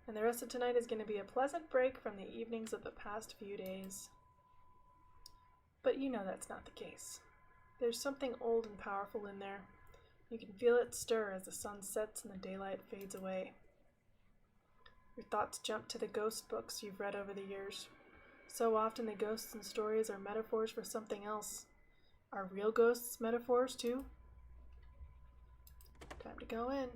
and the rest of tonight is going to be a pleasant break from the evenings of the past few days. But you know that's not the case. There's something old and powerful in there. You can feel it stir as the sun sets and the daylight fades away. Your thoughts jump to the ghost books you've read over the years. So often the ghosts and stories are metaphors for something else. Are real ghosts metaphors too? Time to go in.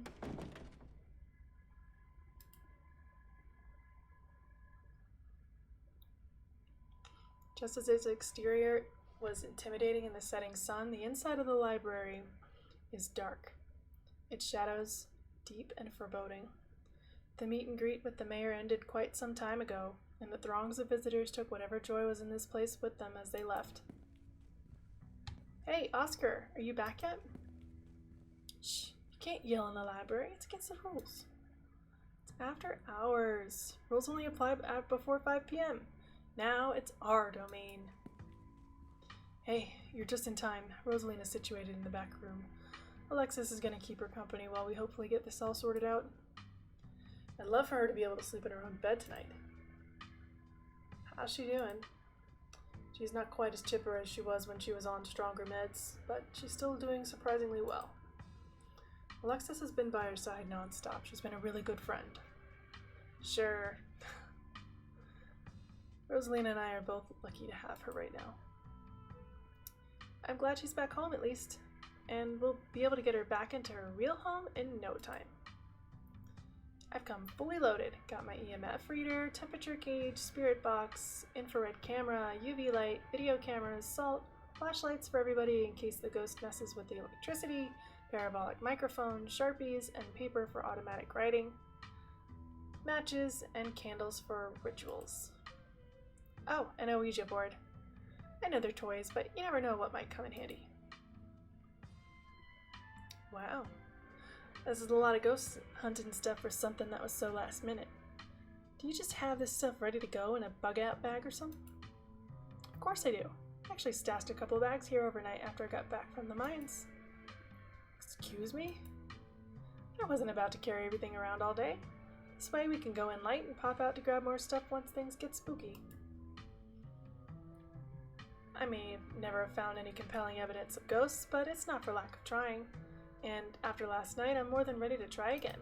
Just as its exterior was intimidating in the setting sun, the inside of the library is dark. Its shadows deep and foreboding. The meet and greet with the mayor ended quite some time ago, and the throngs of visitors took whatever joy was in this place with them as they left. Hey, Oscar, are you back yet? Shh, you can't yell in the library. It's against the rules. It's after hours. Rules only apply before 5 p.m. Now it's our domain. Hey, you're just in time. Rosalina's situated in the back room. Alexis is going to keep her company while we hopefully get this all sorted out. I'd love for her to be able to sleep in her own bed tonight. How's she doing? She's not quite as chipper as she was when she was on stronger meds, but she's still doing surprisingly well. Alexis has been by her side nonstop. She's been a really good friend. Sure. Rosalina and I are both lucky to have her right now. I'm glad she's back home at least, and we'll be able to get her back into her real home in no time. I've come fully loaded. Got my EMF reader, temperature gauge, spirit box, infrared camera, UV light, video cameras, salt, flashlights for everybody in case the ghost messes with the electricity, parabolic microphone, Sharpies, and paper for automatic writing, matches, and candles for rituals. Oh, and a Ouija board. I know they're toys, but you never know what might come in handy. Wow. This is a lot of ghost hunting stuff for something that was so last minute. Do you just have this stuff ready to go in a bug-out bag or something? Of course I do. I actually stashed a couple of bags here overnight after I got back from the mines. Excuse me? I wasn't about to carry everything around all day. This way we can go in light and pop out to grab more stuff once things get spooky. I may never have found any compelling evidence of ghosts, but it's not for lack of trying. And after last night, I'm more than ready to try again.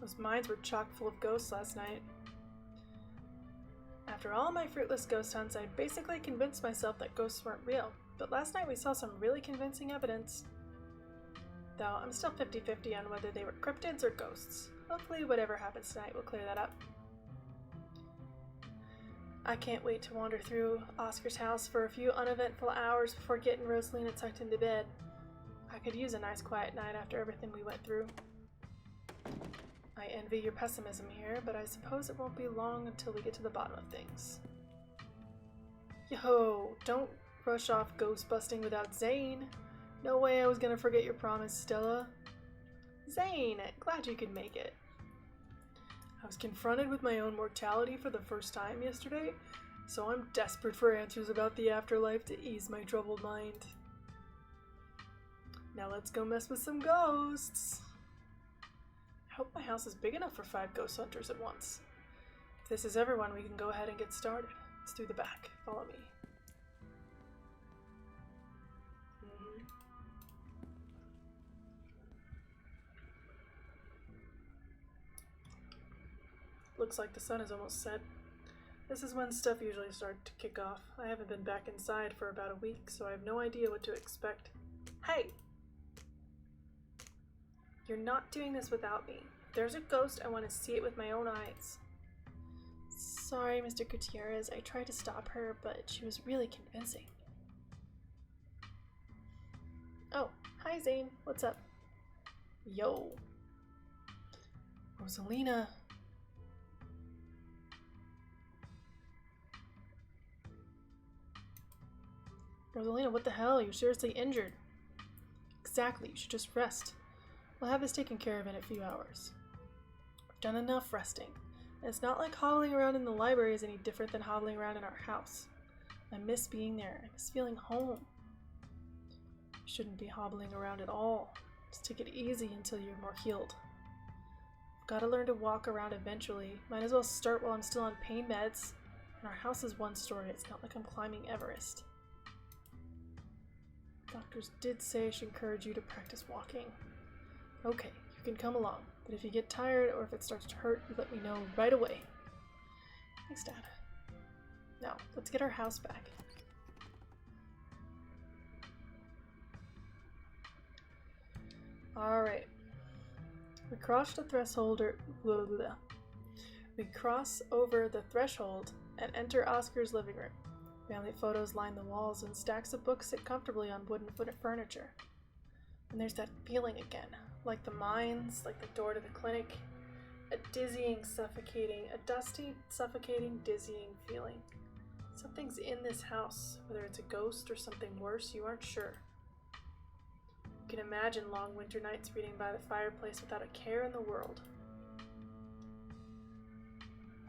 Those mines were chock full of ghosts last night. After all my fruitless ghost hunts, I'd basically convinced myself that ghosts weren't real, but last night we saw some really convincing evidence. Though I'm still 50-50 on whether they were cryptids or ghosts. Hopefully whatever happens tonight will clear that up. I can't wait to wander through Oscar's house for a few uneventful hours before getting Rosalina tucked into bed. I could use a nice quiet night after everything we went through. I envy your pessimism here, but I suppose it won't be long until we get to the bottom of things. Yo, don't rush off ghost busting without Zane. No way I was gonna forget your promise, Stella. Zane, glad you could make it. I was confronted with my own mortality for the first time yesterday, so I'm desperate for answers about the afterlife to ease my troubled mind. Now let's go mess with some ghosts. I hope my house is big enough for 5 ghost hunters at once. If this is everyone, we can go ahead and get started. It's through the back. Follow me. Looks like the sun is almost set. This is when stuff usually starts to kick off. I haven't been back inside for about a week, so I have no idea what to expect. Hey! You're not doing this without me. If there's a ghost, I want to see it with my own eyes. Sorry, Mr. Gutierrez. I tried to stop her, but she was really convincing. Oh, hi Zane. What's up? Yo. Rosalina. Rosalina, what the hell? You're seriously injured. Exactly. You should just rest. We'll have this taken care of in a few hours. I've done enough resting. And it's not like hobbling around in the library is any different than hobbling around in our house. I miss being there. I miss feeling home. You shouldn't be hobbling around at all. Just take it easy until you're more healed. I've got to learn to walk around eventually. Might as well start while I'm still on pain meds. And our house is 1 story. It's not like I'm climbing Everest. Doctors did say I should encourage you to practice walking. Okay, you can come along, but if you get tired or if it starts to hurt, you let me know right away. Thanks, Dad. Now, let's get our house back. Alright. We cross the threshold We cross over the threshold and enter Oscar's living room. Family photos line the walls and stacks of books sit comfortably on wooden furniture. And there's that feeling again. Like the mines, like the door to the clinic. A dizzying, suffocating, a dusty, suffocating, dizzying feeling. Something's in this house, whether it's a ghost or something worse, you aren't sure. You can imagine long winter nights reading by the fireplace without a care in the world.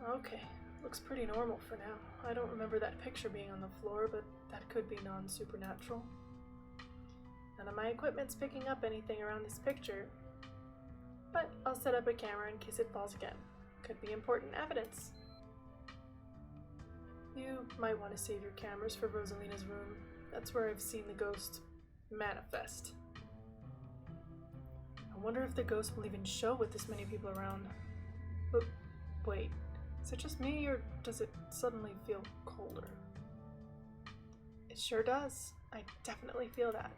Okay, looks pretty normal for now. I don't remember that picture being on the floor, but that could be non-supernatural. None of my equipment's picking up anything around this picture, but I'll set up a camera in case it falls again. Could be important evidence. You might want to save your cameras for Rosalina's room. That's where I've seen the ghost manifest. I wonder if the ghost will even show with this many people around. But wait, is it just me or does it suddenly feel colder? It sure does. I definitely feel that.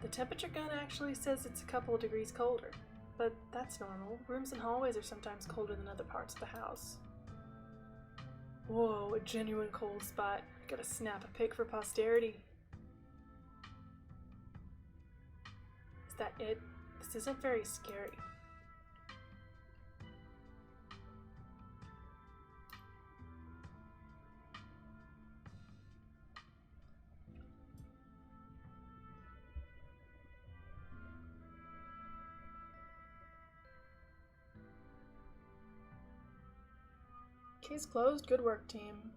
The temperature gun actually says it's a couple of degrees colder, but that's normal. Rooms and hallways are sometimes colder than other parts of the house. Whoa, a genuine cold spot. I gotta snap a pic for posterity. Is that it? This isn't very scary. Case closed. Good work, team.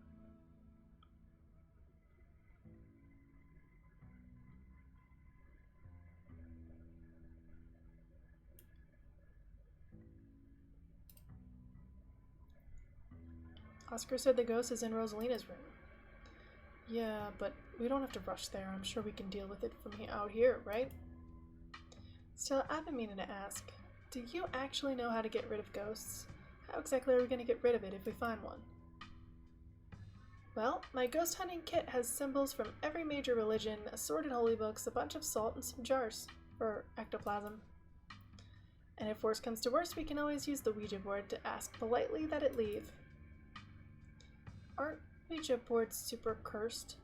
Oscar said the ghost is in Rosalina's room. Yeah, but we don't have to rush there. I'm sure we can deal with it from out here, right? Still, I've been meaning to ask. Do you actually know how to get rid of ghosts? How exactly are we going to get rid of it if we find one? Well, my ghost hunting kit has symbols from every major religion, assorted holy books, a bunch of salt, and some jars for ectoplasm. And if worse comes to worse, we can always use the Ouija board to ask politely that it leave. Aren't Ouija boards super cursed?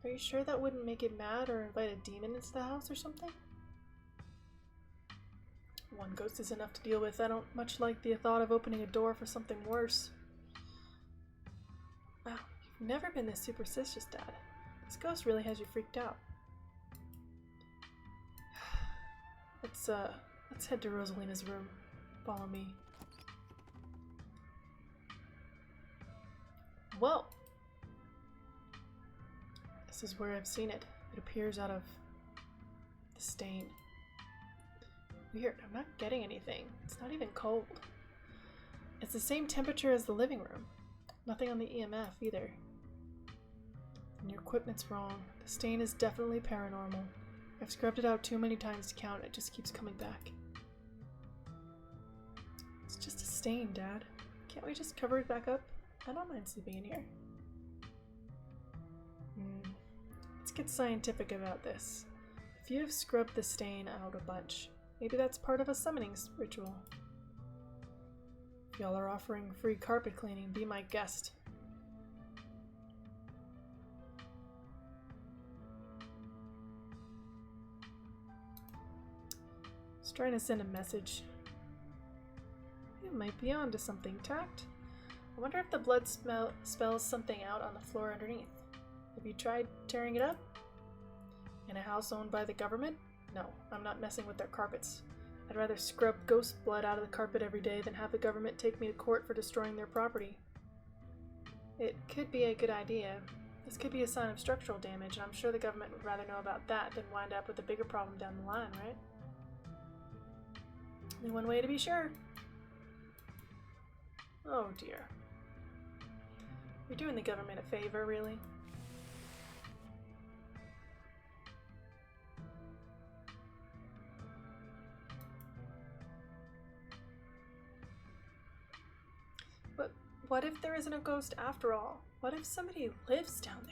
Are you sure that wouldn't make it mad or invite a demon into the house or something? One ghost is enough to deal with. I don't much like the thought of opening a door for something worse. Wow, you've never been this superstitious, Dad. This ghost really has you freaked out. Let's head to Rosalina's room. Follow me. Whoa! This is where I've seen it. It appears out of the stain. Weird, I'm not getting anything. It's not even cold. It's the same temperature as the living room. Nothing on the EMF either. And your equipment's wrong. The stain is definitely paranormal. I've scrubbed it out too many times to count. It just keeps coming back. It's just a stain, Dad. Can't we just cover it back up? I don't mind sleeping in here. Let's get scientific about this. If you have scrubbed the stain out a bunch, maybe that's part of a summoning ritual. If y'all are offering free carpet cleaning, be my guest. Just trying to send a message. You might be onto something, Tact. I wonder if the blood spells something out on the floor underneath. Have you tried tearing it up? In a house owned by the government? No, I'm not messing with their carpets. I'd rather scrub ghost blood out of the carpet every day than have the government take me to court for destroying their property. It could be a good idea. This could be a sign of structural damage, and I'm sure the government would rather know about that than wind up with a bigger problem down the line, right? Only one way to be sure. Oh dear. You're doing the government a favor, really? But what if there isn't a ghost after all? What if somebody lives down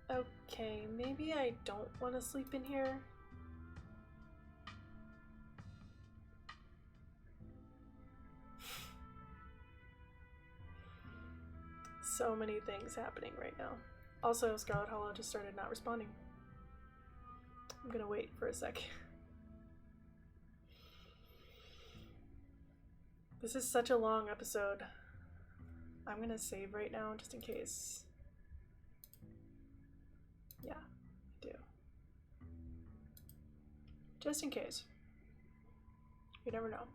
there? Okay, maybe I don't want to sleep in here. So many things happening right now. Also, Scarlet Hollow just started not responding. I'm gonna wait for a sec. This is such a long episode. I'm gonna save right now just in case. Yeah, I do. Just in case. You never know.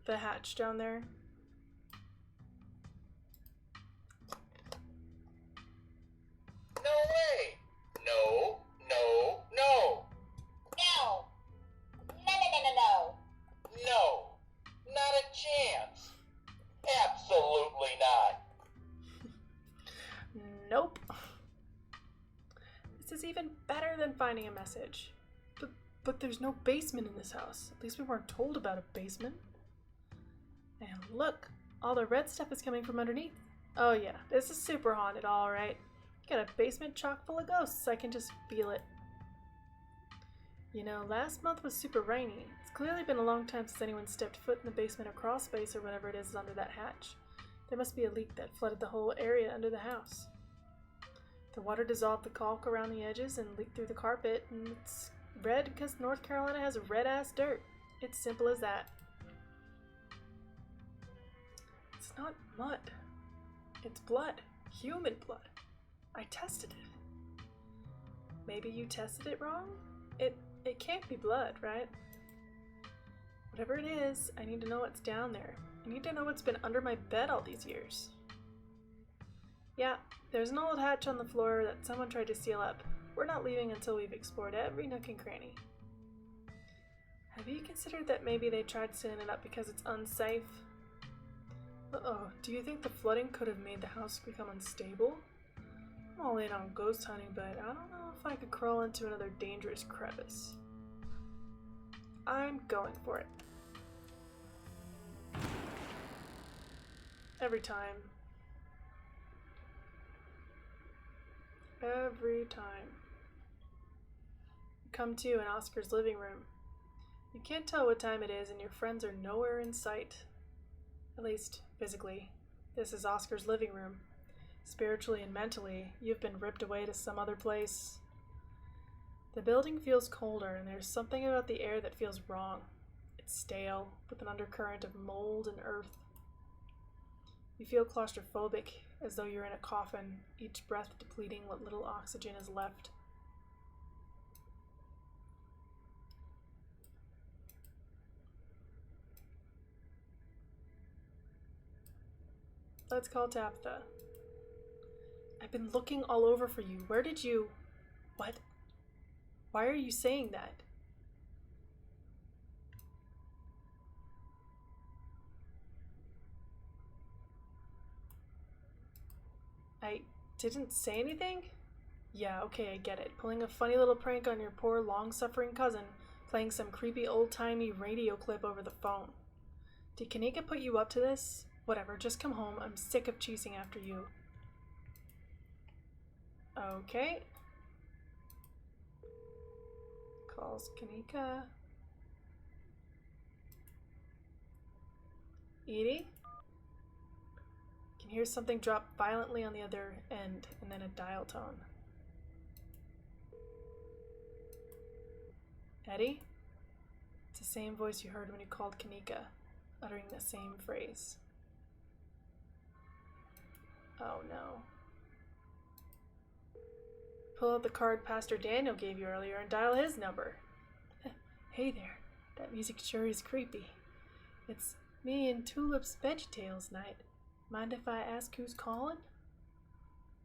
The hatch down there. No way! No, no, no! No! No! No! Not a chance! Absolutely not! Nope. This is even better than finding a message. But there's no basement in this house. At least we weren't told about a basement. And look, all the red stuff is coming from underneath. Oh yeah, this is super haunted, alright. Got a basement chock full of ghosts. I can just feel it. You know, last month was super rainy. It's clearly been a long time since anyone stepped foot in the basement or crawl space or whatever it is under that hatch. There must be a leak that flooded the whole area under the house. The water dissolved the caulk around the edges and leaked through the carpet, and it's red because North Carolina has red-ass dirt. It's simple as that. It's not mud. It's blood. Human blood. I tested it. Maybe you tested it wrong? It can't be blood, right? Whatever it is, I need to know what's down there. I need to know what's been under my bed all these years. Yeah, there's an old hatch on the floor that someone tried to seal up. We're not leaving until we've explored every nook and cranny. Have you considered that maybe they tried sealing it up because it's unsafe? Uh-oh, do you think the flooding could have made the house become unstable? I'm all in on ghost hunting, but I don't know if I could crawl into another dangerous crevice. I'm going for it. Every time. Every time. You come to in Oscar's living room. You can't tell what time it is and your friends are nowhere in sight. At least, physically. This is Oscar's living room. Spiritually and mentally, you've been ripped away to some other place. The building feels colder, and there's something about the air that feels wrong. It's stale, with an undercurrent of mold and earth. You feel claustrophobic, as though you're in a coffin, each breath depleting what little oxygen is left. Let's call Tabitha. I've been looking all over for you. Where did you... What? Why are you saying that? I didn't say anything? Yeah, okay, I get it. Pulling a funny little prank on your poor, long-suffering cousin, playing some creepy old-timey radio clip over the phone. Did Kanika put you up to this? Whatever, just come home. I'm sick of chasing after you. Okay. Calls Kanika. Edie? Can hear something drop violently on the other end, and then a dial tone. Eddie? It's the same voice you heard when you called Kanika, uttering the same phrase. Oh no. Pull out the card Pastor Daniel gave you earlier and dial his number. Hey there, that music sure is creepy. It's me and Tulip's VeggieTales night. Mind if I ask who's calling?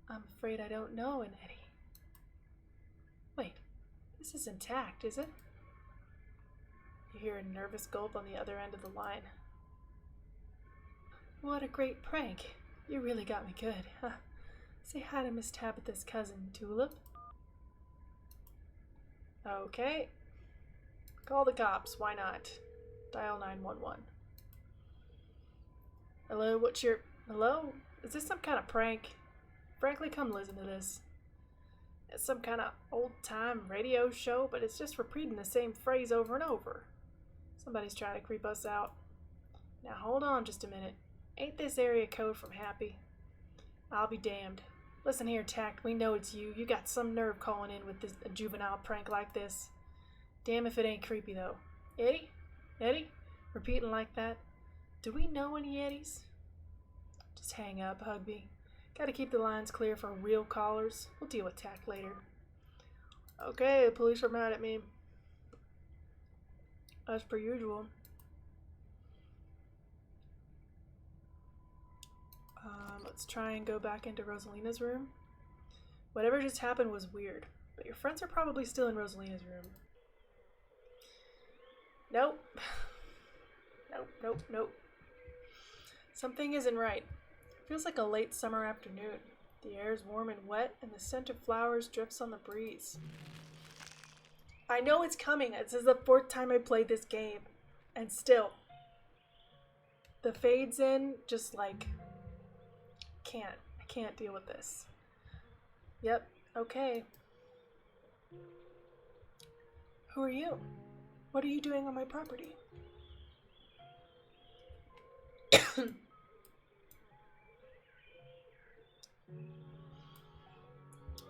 I'm afraid I don't know, and Eddie. Wait, this is intact, is it? You hear a nervous gulp on the other end of the line. What a great prank. You really got me good, huh? Say hi to Miss Tabitha's cousin, Tulip. Okay. Call the cops, why not? Dial 911. Hello, what's your... Hello? Is this some kind of prank? Frankly, come listen to this. It's some kind of old-time radio show, but it's just repeating the same phrase over and over. Somebody's trying to creep us out. Now hold on just a minute. Ain't this area code from Happy? I'll be damned. Listen here, Tact, we know it's you. You got some nerve calling in with a juvenile prank like this. Damn if it ain't creepy, though. Eddie? Eddie? Repeating like that? Do we know any Eddies? Just hang up, Hugby. Gotta keep the lines clear for real callers. We'll deal with Tact later. Okay, the police are mad at me. As per usual. Let's try and go back into Rosalina's room. Whatever just happened was weird, but your friends are probably still in Rosalina's room. Nope. Nope. Something isn't right. It feels like a late summer afternoon. The air is warm and wet, and the scent of flowers drifts on the breeze. I know it's coming. This is the 4th time I played this game, and still. The fades in, just like... I can't deal with this. Yep, okay. Who are you? What are you doing on my property?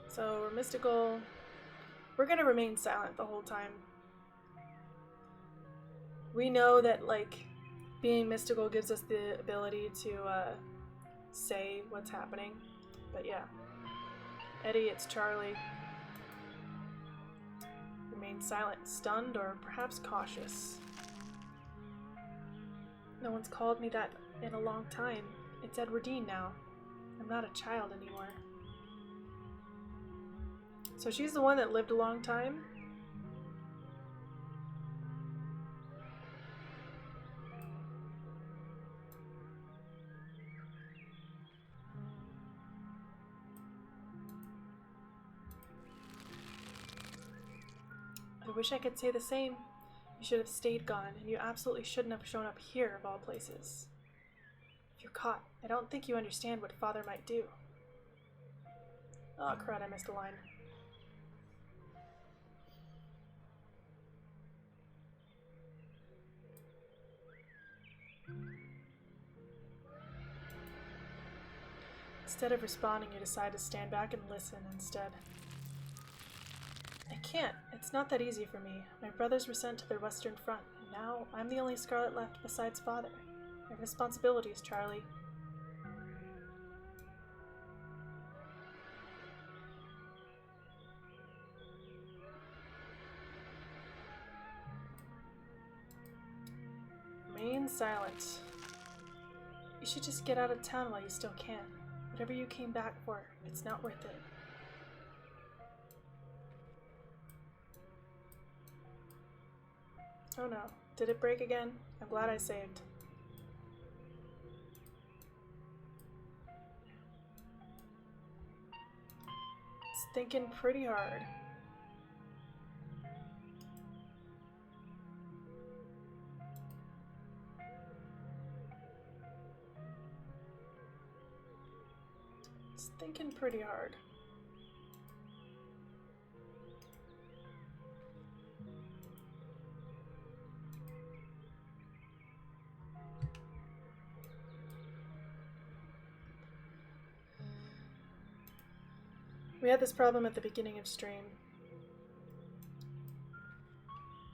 So, we're mystical. We're gonna remain silent the whole time. We know that, like, being mystical gives us the ability to say what's happening. But yeah. Eddie, it's Charlie. Remain silent, stunned, or perhaps cautious. No one's called me that in a long time. It's Edwardine now. I'm not a child anymore. So she's the one that lived a long time? I wish I could say the same. You should have stayed gone, and you absolutely shouldn't have shown up here of all places. If you're caught, I don't think you understand what Father might do. Oh crud, I missed a line. Instead of responding, you decide to stand back and listen instead. I can't. It's not that easy for me. My brothers were sent to their Western Front, and now I'm the only Scarlet left besides Father. I have responsibilities, Charlie. Remain silent. You should just get out of town while you still can. Whatever you came back for, it's not worth it. Oh no, did it break again? I'm glad I saved. It's thinking pretty hard. It's thinking pretty hard. We had this problem at the beginning of stream.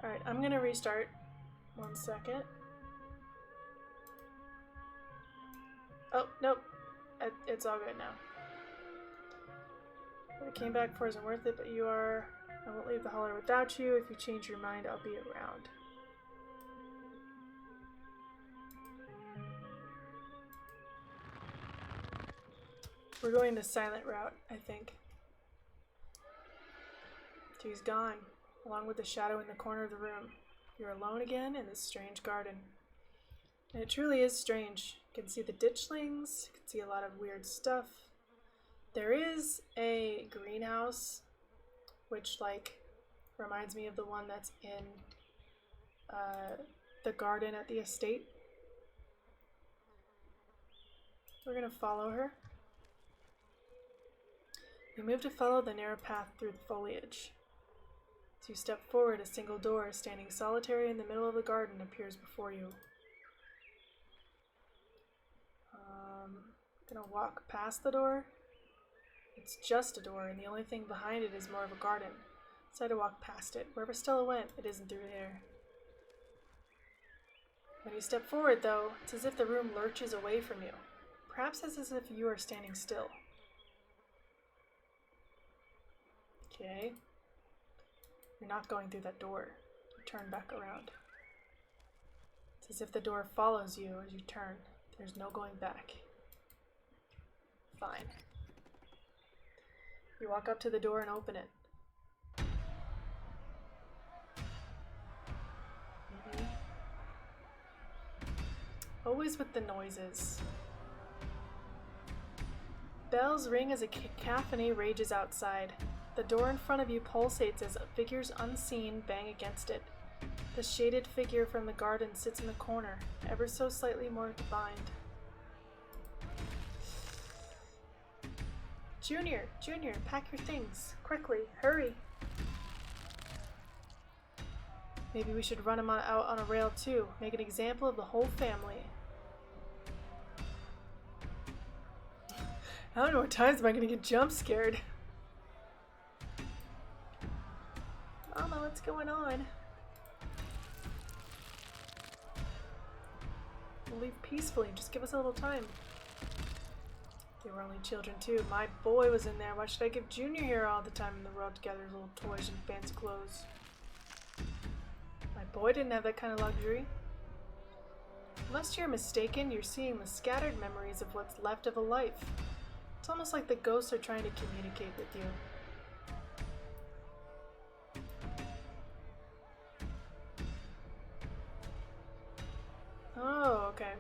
Alright, I'm gonna restart. 1 second. Oh, nope. It's all good now. What I came back for isn't worth it, but you are. I won't leave the holler without you. If you change your mind, I'll be around. We're going the silent route, I think. She's gone, along with the shadow in the corner of the room. You're alone again in this strange garden. And it truly is strange. You can see the ditchlings, you can see a lot of weird stuff. There is a greenhouse, which, like, reminds me of the one that's in the garden at the estate. We're gonna follow her. You move to follow the narrow path through the foliage. As you step forward, a single door, standing solitary in the middle of the garden, appears before you. Gonna walk past the door. It's just a door, and the only thing behind it is more of a garden. Decide to walk past it. Wherever Stella went, it isn't through there. When you step forward, though, it's as if the room lurches away from you. Perhaps it's as if you are standing still. Okay. You're not going through that door. You turn back around. It's as if the door follows you as you turn. There's no going back. Fine. You walk up to the door and open it. Always with the noises. Bells ring as a cacophony rages outside. The door in front of you pulsates as figures unseen bang against it. The shaded figure from the garden sits in the corner, ever so slightly more defined. Junior, pack your things. Quickly, hurry. Maybe we should run him out on a rail too. Make an example of the whole family. I don't know what times am I gonna get jump scared. Mama, what's going on? We'll leave peacefully. Just give us a little time. They were only children too. My boy was in there. Why should I give Junior here all the time in the world to gather little toys and fancy clothes? My boy didn't have that kind of luxury. Unless you're mistaken, you're seeing the scattered memories of what's left of a life. It's almost like the ghosts are trying to communicate with you. Oh, okay.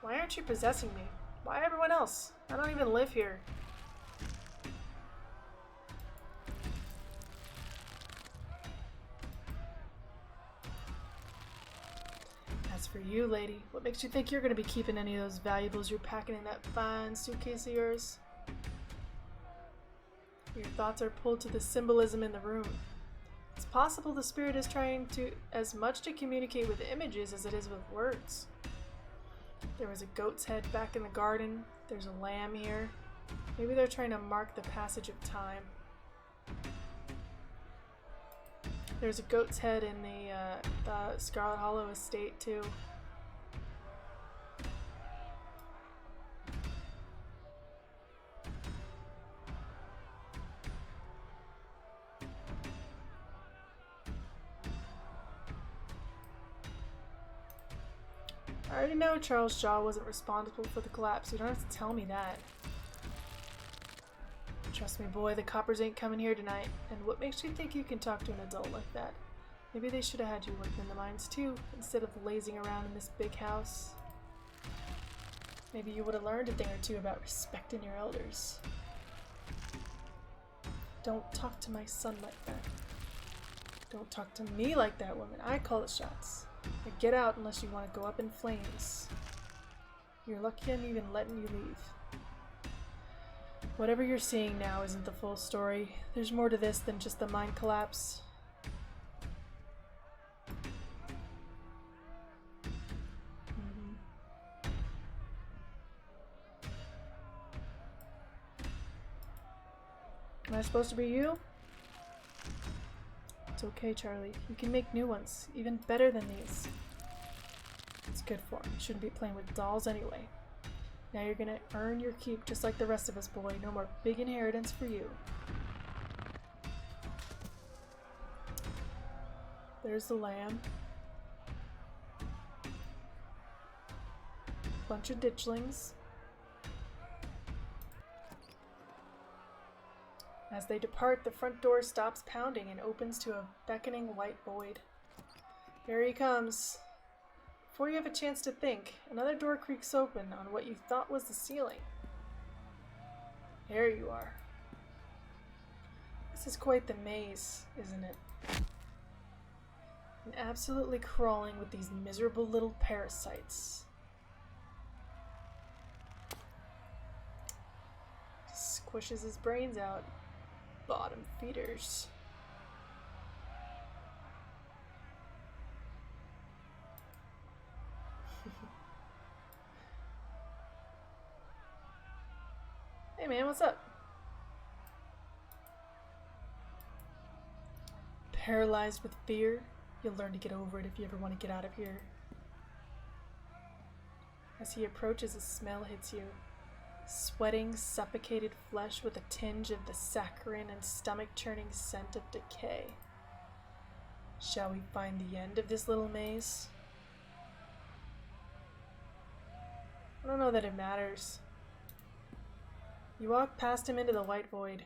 Why aren't you possessing me? Why everyone else? I don't even live here. As for you, lady, what makes you think you're going to be keeping any of those valuables you're packing in that fine suitcase of yours? Your thoughts are pulled to the symbolism in the room. It's possible the spirit is trying to as much to communicate with images as it is with words. There was a goat's head back in the garden. There's a lamb here. Maybe they're trying to mark the passage of time. There's a goat's head in the Scarlet Hollow estate too. I already know Charles Shaw wasn't responsible for the collapse. You don't have to tell me that. Trust me, boy, the coppers ain't coming here tonight. And what makes you think you can talk to an adult like that? Maybe they should have had you working in the mines too, instead of lazing around in this big house. Maybe you would have learned a thing or two about respecting your elders. Don't talk to my son like that. Don't talk to me like that, woman. I call the shots. Or get out unless you want to go up in flames. You're lucky I'm even letting you leave. Whatever you're seeing now isn't the full story. There's more to this than just the mine collapse. Am I supposed to be you? It's okay, Charlie. You can make new ones, even better than these. It's good for him. You shouldn't be playing with dolls anyway. Now you're gonna earn your keep just like the rest of us, boy. No more big inheritance for you. There's the lamb. Bunch of ditchlings. As they depart, the front door stops pounding and opens to a beckoning white void. Here he comes. Before you have a chance to think, another door creaks open on what you thought was the ceiling. There you are. This is quite the maze, isn't it? And absolutely crawling with these miserable little parasites. Squishes his brains out. Bottom feeders. Hey man, what's up? Paralyzed with fear? You'll learn to get over it if you ever want to get out of here. As he approaches, a smell hits you. Sweating, suffocated flesh with a tinge of the saccharine and stomach-churning scent of decay. Shall we find the end of this little maze? I don't know that it matters. You walk past him into the white void.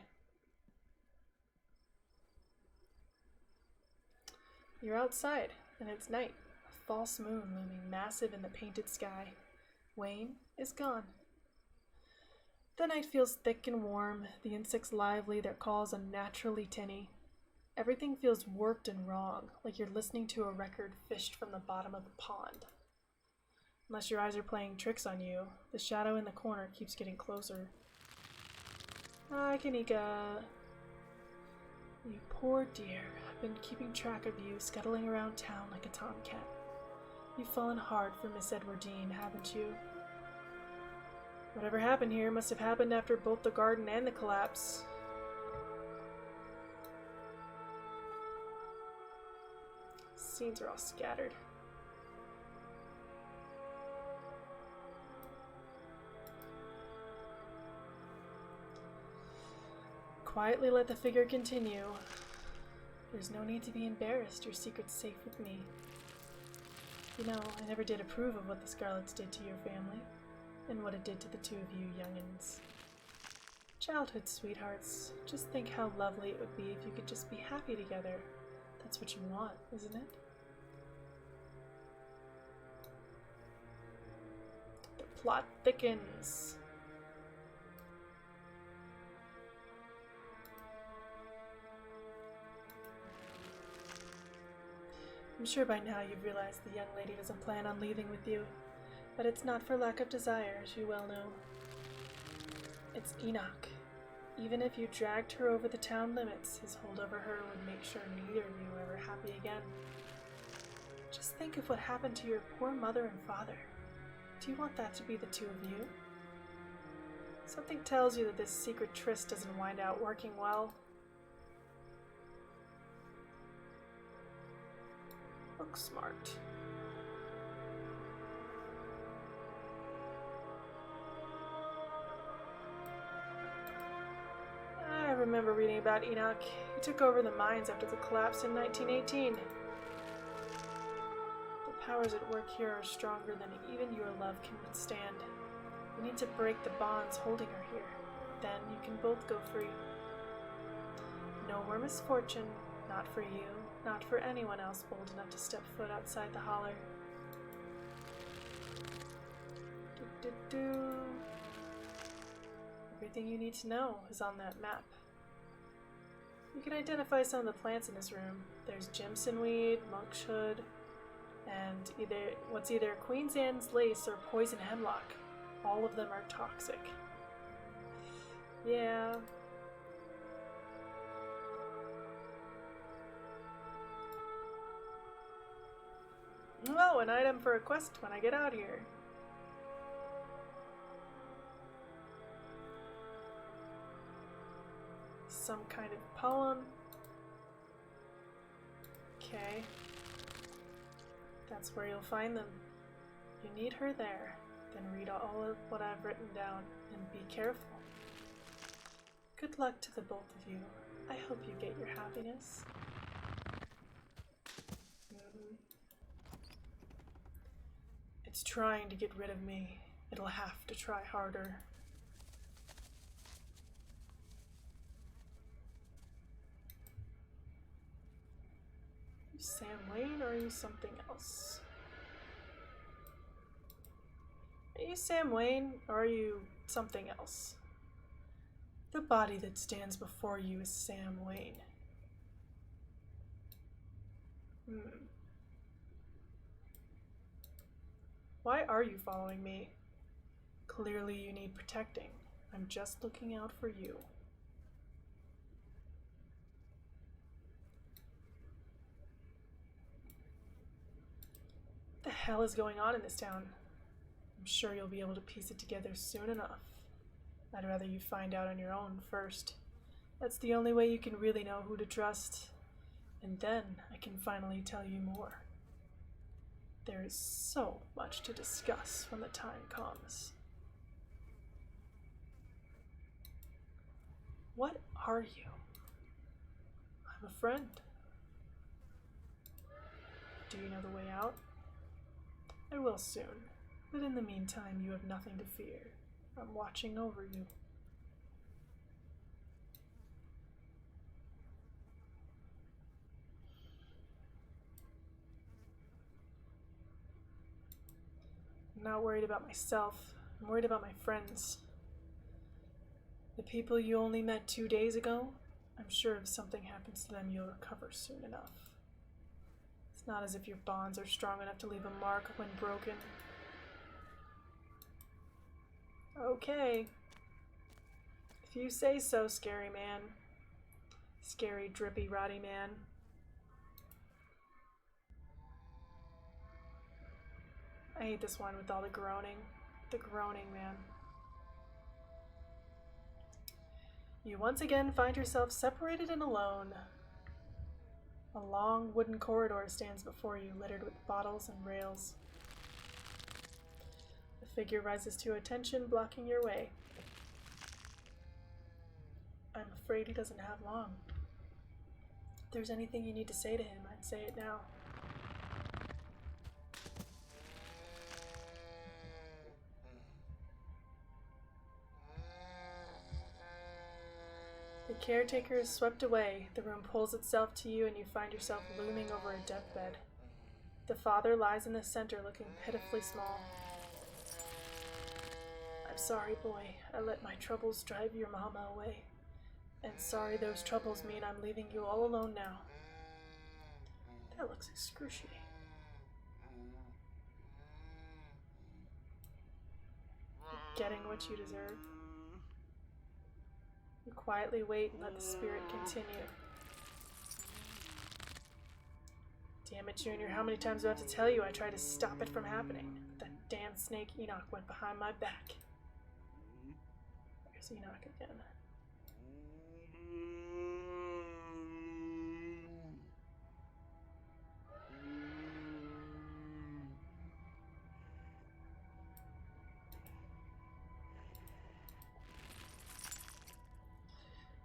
You're outside, and it's night. A false moon looming massive in the painted sky. Wayne is gone. The night feels thick and warm, the insects lively, their calls unnaturally tinny. Everything feels warped and wrong, like you're listening to a record fished from the bottom of the pond. Unless your eyes are playing tricks on you, the shadow in the corner keeps getting closer. Hi, Kanika. You poor dear. I've been keeping track of you, scuttling around town like a tomcat. You've fallen hard for Miss Edwardine, haven't you? Whatever happened here must have happened after both the garden and the collapse. Scenes are all scattered. Quietly let the figure continue. There's no need to be embarrassed. Your secret's safe with me. You know, I never did approve of what the Scarlets did to your family, and what it did to the two of you youngins. Childhood sweethearts. Just think how lovely it would be if you could just be happy together. That's what you want, isn't it? The plot thickens. I'm sure by now you've realized the young lady doesn't plan on leaving with you, but it's not for lack of desire, as you well know. It's Enoch. Even if you dragged her over the town limits, his hold over her would make sure neither of you were ever happy again. Just think of what happened to your poor mother and father. Do you want that to be the two of you? Something tells you that this secret tryst doesn't wind out working well. Look smart. I remember reading about Enoch. He took over the mines after the collapse in 1918. The powers at work here are stronger than even your love can withstand. We need to break the bonds holding her here. Then you can both go free. No more misfortune. Not for you. Not for anyone else bold enough to step foot outside the holler. Everything you need to know is on that map. You can identify some of the plants in this room. There's Jimson weed, monk's hood, and either Queen's Anne's lace or poison hemlock. All of them are toxic. Yeah. Oh, an item for a quest when I get out here. Some kind of poem. Okay. That's where you'll find them. You need her there. Then read all of what I've written down and be careful. Good luck to the both of you. I hope you get your happiness. It's trying to get rid of me. It'll have to try harder. Are you Sam Wayne or are you something else? Are you Sam Wayne or are you something else? The body that stands before you is Sam Wayne. Why are you following me? Clearly you need protecting. I'm just looking out for you. What the hell is going on in this town? I'm sure you'll be able to piece it together soon enough. I'd rather you find out on your own first. That's the only way you can really know who to trust. And then I can finally tell you more. There is so much to discuss when the time comes. What are you? I'm a friend. Do you know the way out? I will soon, but in the meantime you have nothing to fear. I'm watching over you. I'm not worried about myself. I'm worried about my friends. The people you only met 2 days ago, I'm sure if something happens to them, you'll recover soon enough. It's not as if your bonds are strong enough to leave a mark when broken. Okay. If you say so, scary man. Scary, drippy, rotty man. I hate this one with all the groaning. The groaning, man. You once again find yourself separated and alone. A long wooden corridor stands before you, littered with bottles and rails. The figure rises to attention, blocking your way. I'm afraid he doesn't have long. If there's anything you need to say to him, I'd say it now. The caretaker is swept away. The room pulls itself to you, and you find yourself looming over a deathbed. The father lies in the center, looking pitifully small. I'm sorry, boy. I let my troubles drive your mama away. And sorry those troubles mean I'm leaving you all alone now. That looks excruciating. You're getting what you deserve. You quietly wait and let the spirit continue. Damn it, Junior, how many times do I have to tell you I tried to stop it from happening? But that damn snake Enoch went behind my back. There's Enoch again.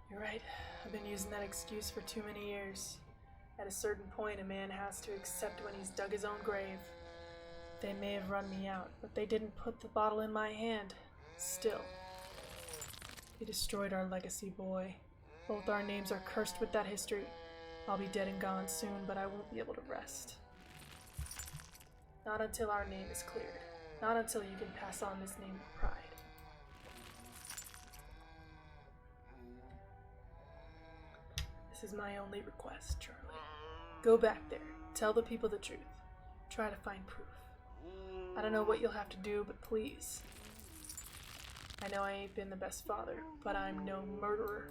You're right. I've been using that excuse for too many years. At a certain point, a man has to accept when he's dug his own grave. They may have run me out, but they didn't put the bottle in my hand. Still. They destroyed our legacy, boy. Both our names are cursed with that history. I'll be dead and gone soon, but I won't be able to rest. Not until our name is cleared. Not until you can pass on this name with pride. This is my only request, Charlie. Go back there. Tell the people the truth. Try to find proof. I don't know what you'll have to do, but please. I know I ain't been the best father, but I'm no murderer.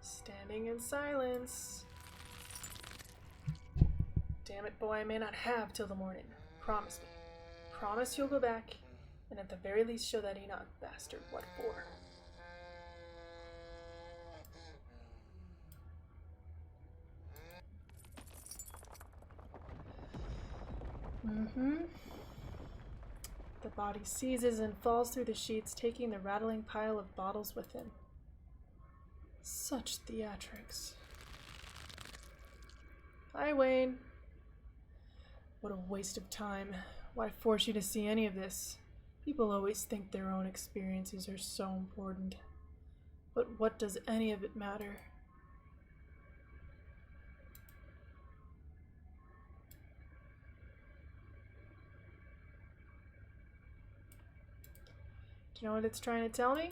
Standing in silence. Damn it, boy, I may not have till the morning. Promise me. Promise you'll go back, and at the very least show that Enoch bastard what for. The body seizes and falls through the sheets, taking the rattling pile of bottles with him. Such theatrics. Hi, Wayne. What a waste of time. Why force you to see any of this? People always think their own experiences are so important. But what does any of it matter? Do you know what it's trying to tell me?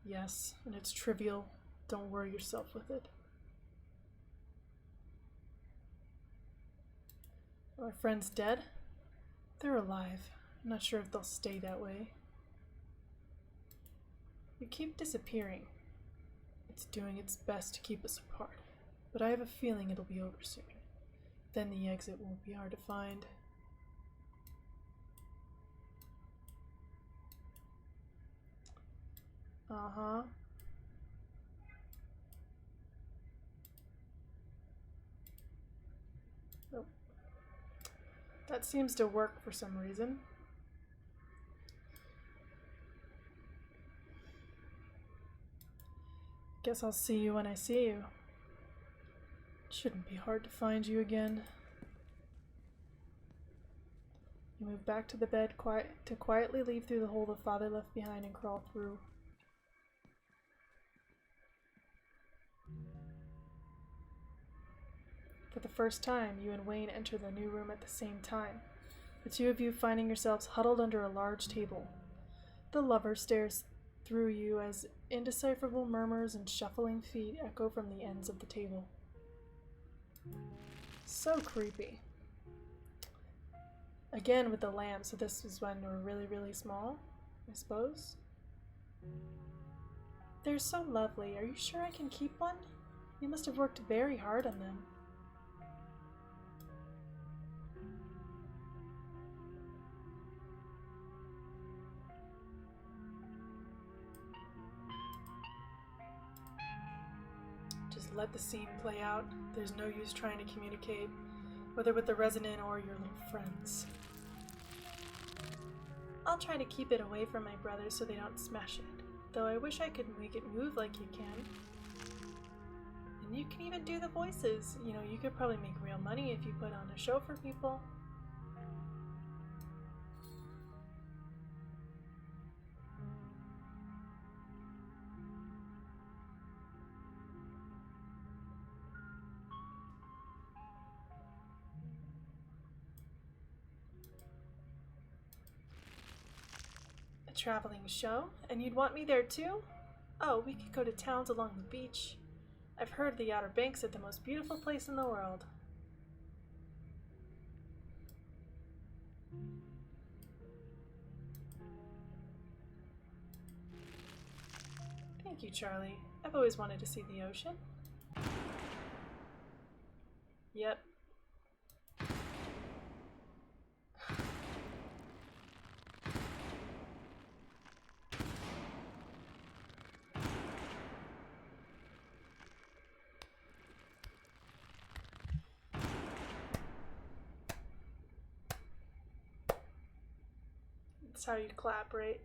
Yes, and it's trivial. Don't worry yourself with it. Are my friends dead? They're alive. I'm not sure if they'll stay that way. You keep disappearing. It's doing its best to keep us apart, but I have a feeling it'll be over soon. Then the exit won't be hard to find. Uh-huh. Nope. That seems to work for some reason. Guess I'll see you when I see you. It shouldn't be hard to find you again. You move back to the bed to quietly leave through the hole the father left behind and crawl through. For the first time, you and Wayne enter the new room at the same time, the two of you finding yourselves huddled under a large table. The lover stares through you as indecipherable murmurs and shuffling feet echo from the ends of the table. So creepy. Again with the lamb, so this was when we're really, really small, I suppose. They're so lovely. Are you sure I can keep one? You must have worked very hard on them. Just let the scene play out. There's no use trying to communicate, whether with the resident or your little friends. I'll try to keep it away from my brothers so they don't smash it, though I wish I could make it move like you can. And you can even do the voices. You know, you could probably make real money if you put on a show for people. Traveling show? And you'd want me there too? Oh, we could go to towns along the beach. I've heard the Outer Banks are the most beautiful place in the world. Thank you, Charlie. I've always wanted to see the ocean. Yep. That's how you clap, right?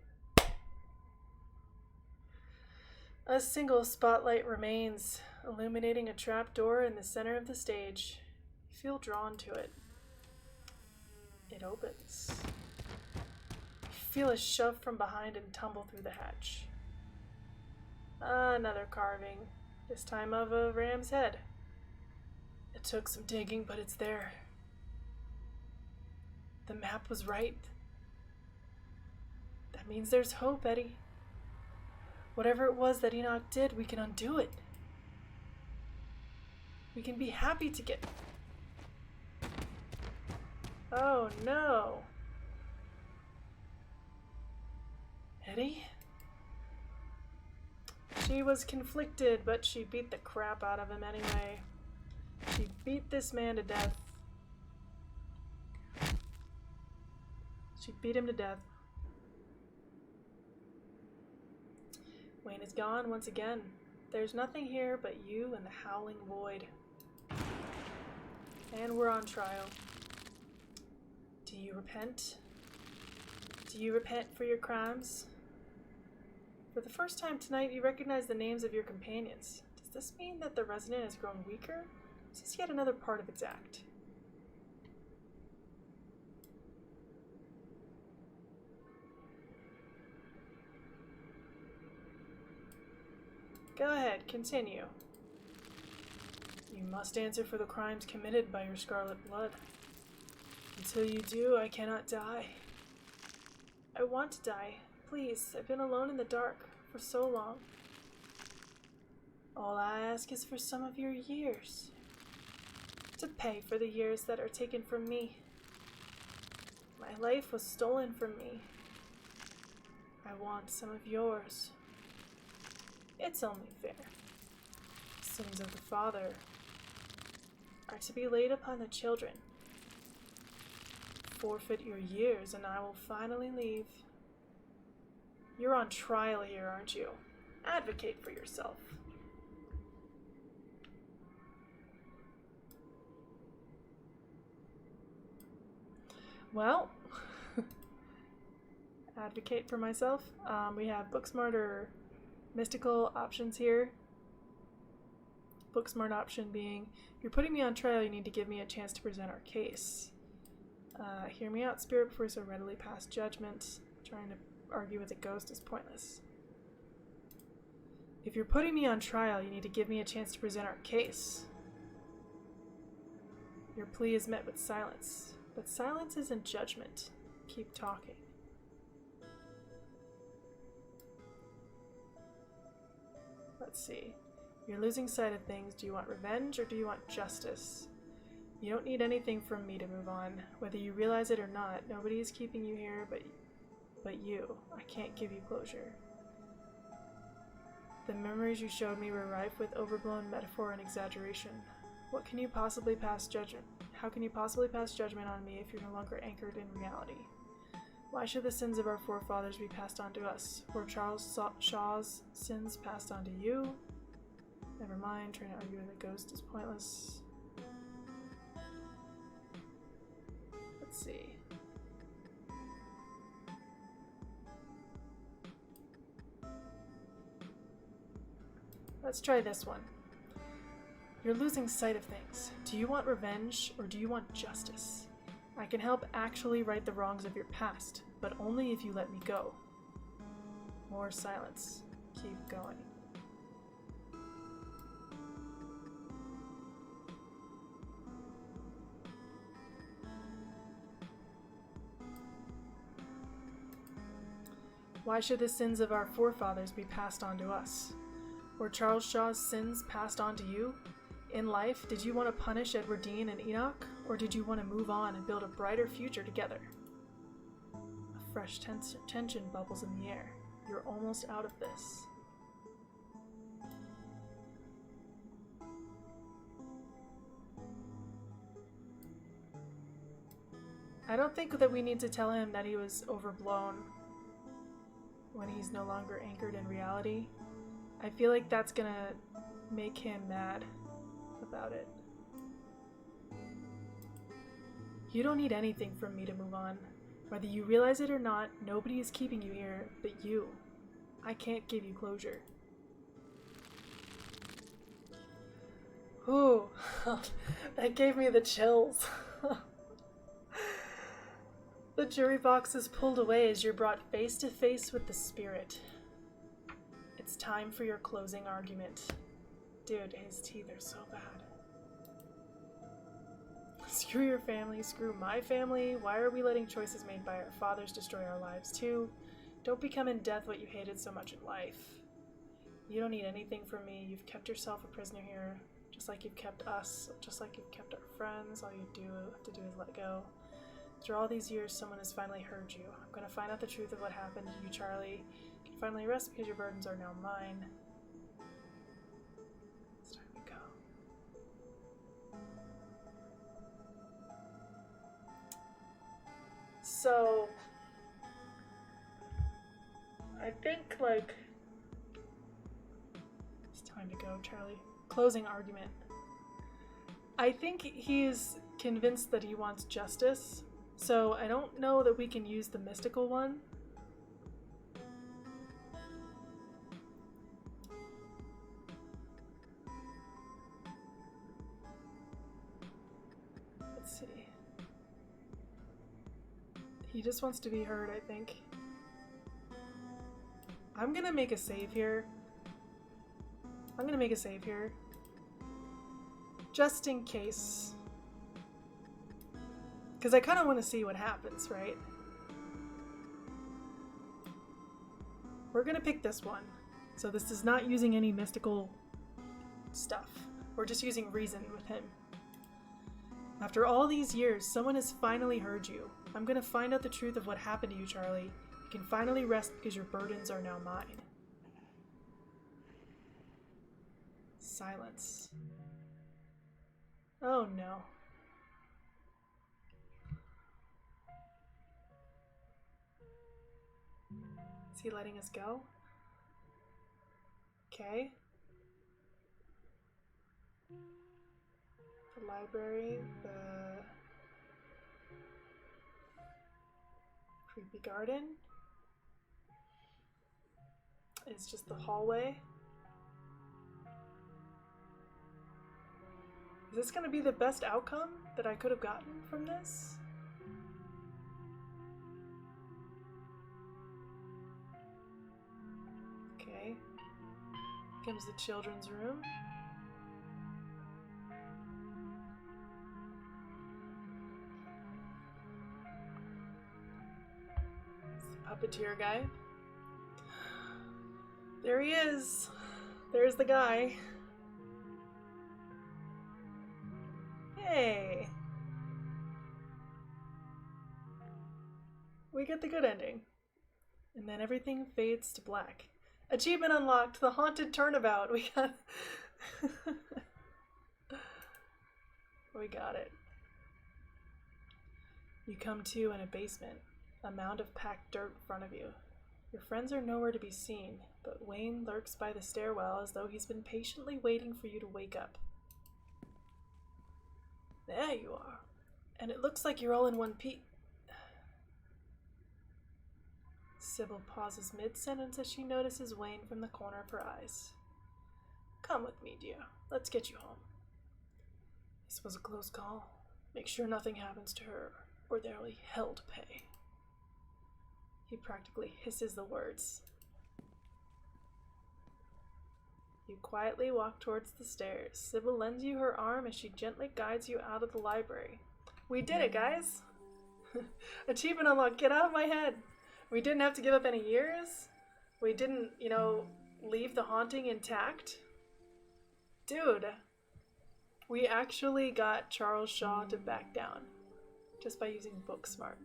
A single spotlight remains, illuminating a trapdoor in the center of the stage. You feel drawn to it. It opens. You feel a shove from behind and tumble through the hatch. Another carving, this time of a ram's head. It took some digging, but it's there. The map was right. That means there's hope, Eddie. Whatever it was that Enoch did, we can undo it. We can be happy to get... Oh no. Eddie? She was conflicted, but she beat the crap out of him anyway. She beat this man to death. She beat him to death. Wayne is gone once again. There's nothing here but you and the howling void. And we're on trial. Do you repent? Do you repent for your crimes? For the first time tonight, you recognize the names of your companions. Does this mean that the resident has grown weaker? Is this yet another part of its act? Go ahead, continue. You must answer for the crimes committed by your scarlet blood. Until you do, I cannot die. I want to die. Please, I've been alone in the dark for so long. All I ask is for some of your years. To pay for the years that are taken from me. My life was stolen from me. I want some of yours. It's only fair. Sins of the father are to be laid upon the children. Forfeit your years and I will finally leave. You're on trial here, aren't you? Advocate for yourself. Well, advocate for myself. We have Booksmart or mystical options here. Booksmart option being, you're putting me on trial, you need to give me a chance to present our case. Hear me out, spirit, before so readily pass judgment. Trying to argue with a ghost is pointless. If you're putting me on trial, you need to give me a chance to present our case. Your plea is met with silence, but silence isn't judgment. Keep talking. Let's see. You're losing sight of things. Do you want revenge or do you want justice? You don't need anything from me to move on. Whether you realize it or not, nobody is keeping you here but you. I can't give you closure. The memories you showed me were rife with overblown metaphor and exaggeration. What can you possibly pass judgment? How can you possibly pass judgment on me if you're no longer anchored in reality? Why should the sins of our forefathers be passed on to us? Were Charles Shaw's sins passed on to you? Never mind, trying to argue with a ghost is pointless. Let's see. Let's try this one. You're losing sight of things. Do you want revenge or do you want justice? I can help actually right the wrongs of your past, but only if you let me go. More silence. Keep going. Why should the sins of our forefathers be passed on to us? Were Charles Shaw's sins passed on to you? In life, did you want to punish Edward Dean and Enoch, or did you want to move on and build a brighter future together? A fresh tension bubbles in the air. You're almost out of this. I don't think that we need to tell him that he was overblown when he's no longer anchored in reality. I feel like that's gonna make him mad about it. You don't need anything from me to move on. Whether you realize it or not, nobody is keeping you here but you. I can't give you closure. Ooh, that gave me the chills. The jury box is pulled away as you're brought face to face with the spirit. It's time for your closing argument. Dude, his teeth are so bad. Screw your family, screw my family. Why are we letting choices made by our fathers destroy our lives too? Don't become in death what you hated so much in life. You don't need anything from me. You've kept yourself a prisoner here, just like you've kept us, just like you've kept our friends. All you have to do is let go. After all these years, someone has finally heard you. I'm gonna find out the truth of what happened to you, Charlie. You can finally rest because your burdens are now mine. It's time to go. So, I think, like, it's time to go, Charlie. Closing argument. I think he's convinced that he wants justice, so I don't know that we can use the mystical one. Let's see. He just wants to be heard, I think. I'm gonna make a save here. Just in case. Because I kind of want to see what happens, right? We're gonna pick this one. So this is not using any mystical stuff. We're just using reason with him. After all these years, someone has finally heard you. I'm gonna find out the truth of what happened to you, Charlie. You can finally rest because your burdens are now mine. Silence. Oh no. Is he letting us go? Okay. The library, the creepy garden is just the hallway. Is this gonna be the best outcome that I could have gotten from this? Okay. Comes the children's room. It's the puppeteer guy. There he is. There's the guy. Hey. We get the good ending. And then everything fades to black. Achievement unlocked, the haunted turnabout. We got we got it. You come to in a basement, a mound of packed dirt in front of you. Your friends are nowhere to be seen, but Wayne lurks by the stairwell as though he's been patiently waiting for you to wake up. There you are. And it looks like you're all in one piece. Sybil pauses mid-sentence as she notices Wayne from the corner of her eyes. Come with me, dear. Let's get you home. This was a close call. Make sure nothing happens to her, or there'll be hell to pay. He practically hisses the words. You quietly walk towards the stairs. Sybil lends you her arm as she gently guides you out of the library. We did it, guys! Achievement unlocked. Get out of my head! We didn't have to give up any years. We didn't, leave the haunting intact. Dude, we actually got Charles Shaw to back down just by using Booksmart.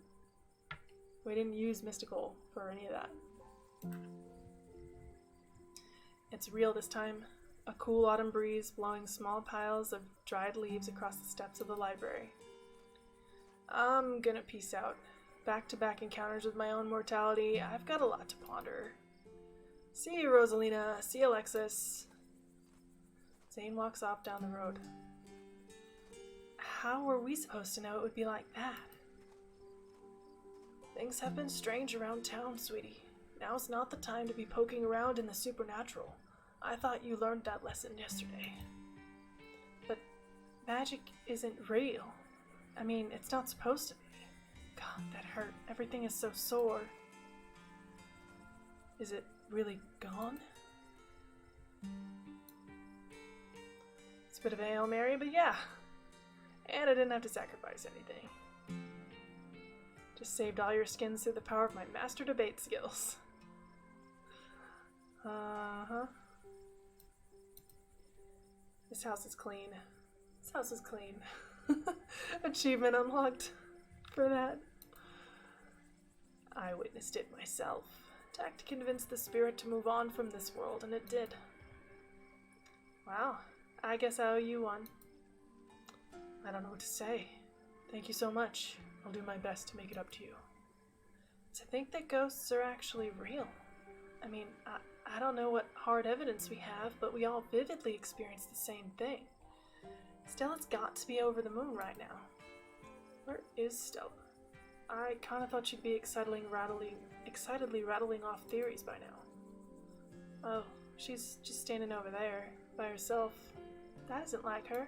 We didn't use Mystical for any of that. It's real this time. A cool autumn breeze blowing small piles of dried leaves across the steps of the library. I'm gonna peace out. Back-to-back encounters with my own mortality. I've got a lot to ponder. See you, Rosalina. See you, Alexis. Zane walks off down the road. How were we supposed to know it would be like that? Things have been strange around town, sweetie. Now's not the time to be poking around in the supernatural. I thought you learned that lesson yesterday. But magic isn't real. I mean, it's not supposed to be. God, that hurt. Everything is so sore. Is it really gone? It's a bit of a Hail Mary, but yeah. And I didn't have to sacrifice anything. Just saved all your skins through the power of my master debate skills. Uh-huh. This house is clean. This house is clean. Achievement unlocked for that. I witnessed it myself. Attack to convince the spirit to move on from this world, and it did. Wow, I guess I owe you one. I don't know what to say. Thank you so much. I'll do my best to make it up to you. To think that ghosts are actually real. I mean, I don't know what hard evidence we have, but we all vividly experience the same thing. Stella's got to be over the moon right now. Where is Stella? I kind of thought she'd be excitedly rattling off theories by now. Oh, she's just standing over there, by herself. That isn't like her.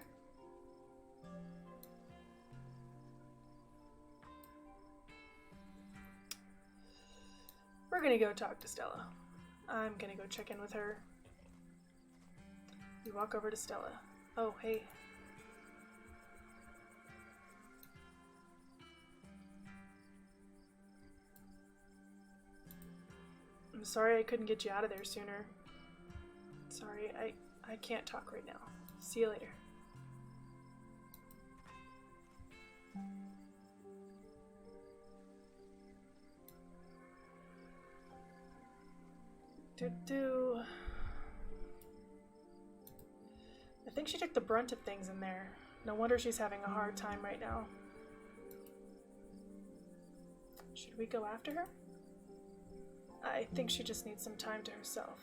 We're gonna go talk to Stella. I'm gonna go check in with her. You walk over to Stella. Oh, hey. I'm sorry I couldn't get you out of there sooner. Sorry, I can't talk right now. See you later. I think she took the brunt of things in there. No wonder she's having a hard time right now. Should we go after her? I think she just needs some time to herself.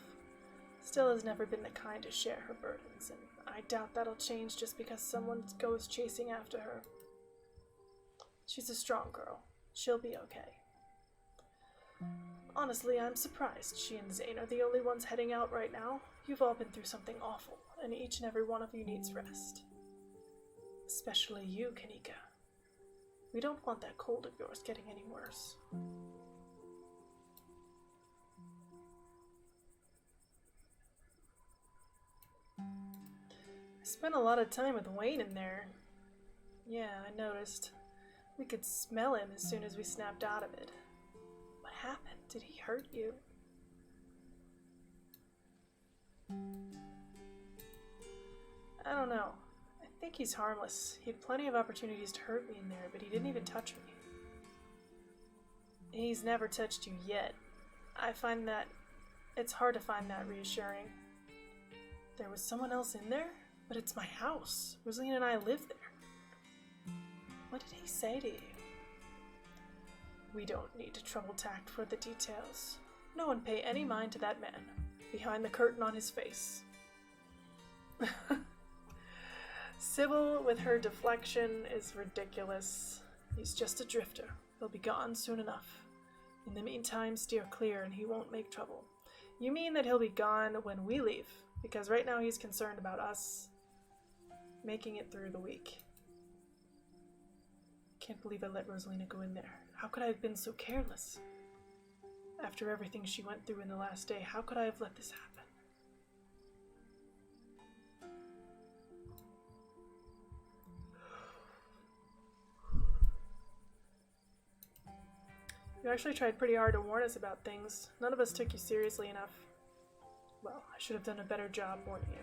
Stella's never been the kind to share her burdens, and I doubt that'll change just because someone goes chasing after her. She's a strong girl. She'll be okay. Honestly, I'm surprised she and Zane are the only ones heading out right now. You've all been through something awful, and each and every one of you needs rest. Especially you, Kanika. We don't want that cold of yours getting any worse. I spent a lot of time with Wayne in there. Yeah, I noticed. We could smell him as soon as we snapped out of it. What happened? Did he hurt you? know. I think he's harmless. He had plenty of opportunities to hurt me in there, but he didn't even touch me. He's never touched you yet. I find that it's hard to find that reassuring. There was someone else in there? But it's my house. Rosalina and I live there. What did he say to you? We don't need to trouble tact for the details. No one pay any mind to that man, behind the curtain on his face. Sybil, with her deflection, is ridiculous. He's just a drifter. He'll be gone soon enough. In the meantime, steer clear and he won't make trouble. You mean that he'll be gone when we leave? Because right now he's concerned about us making it through the week. Can't believe I let Rosalina go in there. How could I have been so careless? After everything she went through in the last day, how could I have let this happen? You actually tried pretty hard to warn us about things. None of us took you seriously enough. Well, I should have done a better job warning you.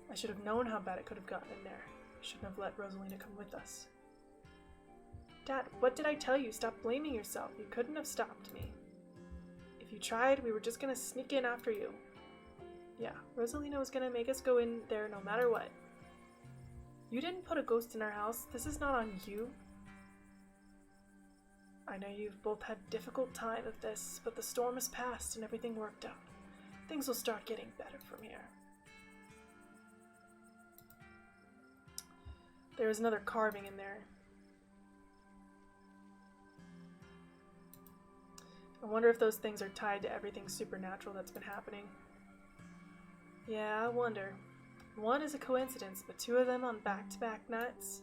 I should have known how bad it could have gotten in there. I shouldn't have let Rosalina come with us. Dad, what did I tell you? Stop blaming yourself. You couldn't have stopped me. If you tried, we were just gonna sneak in after you. Yeah, Rosalina was gonna make us go in there no matter what. You didn't put a ghost in our house. This is not on you. I know you've both had a difficult time of this, but the storm has passed and everything worked out. Things will start getting better from here. There was another carving in there. I wonder if those things are tied to everything supernatural that's been happening. Yeah, I wonder. One is a coincidence, but two of them on back-to-back nights?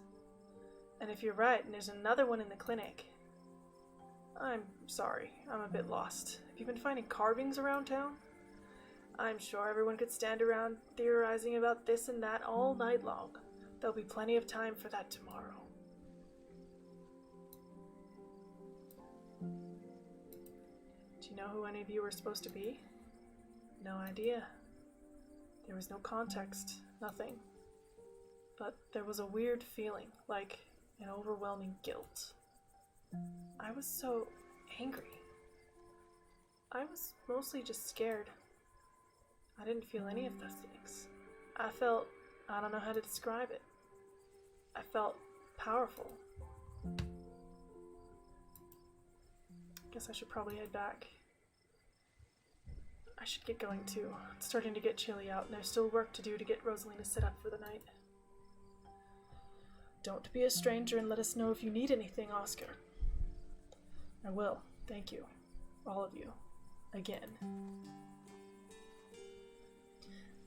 And if you're right, and there's another one in the clinic. I'm sorry, I'm a bit lost. Have you been finding carvings around town? I'm sure everyone could stand around theorizing about this and that all night long. There'll be plenty of time for that tomorrow. Do you know who any of you were supposed to be? No idea. There was no context, nothing. But there was a weird feeling, like an overwhelming guilt. I was so angry. I was mostly just scared. I didn't feel any of those things. I don't know how to describe it. I felt powerful. Guess I should probably head back. I should get going too. It's starting to get chilly out and there's still work to do to get Rosalina set up for the night. Don't be a stranger and let us know if you need anything, Oscar. I will. Thank you. All of you. Again.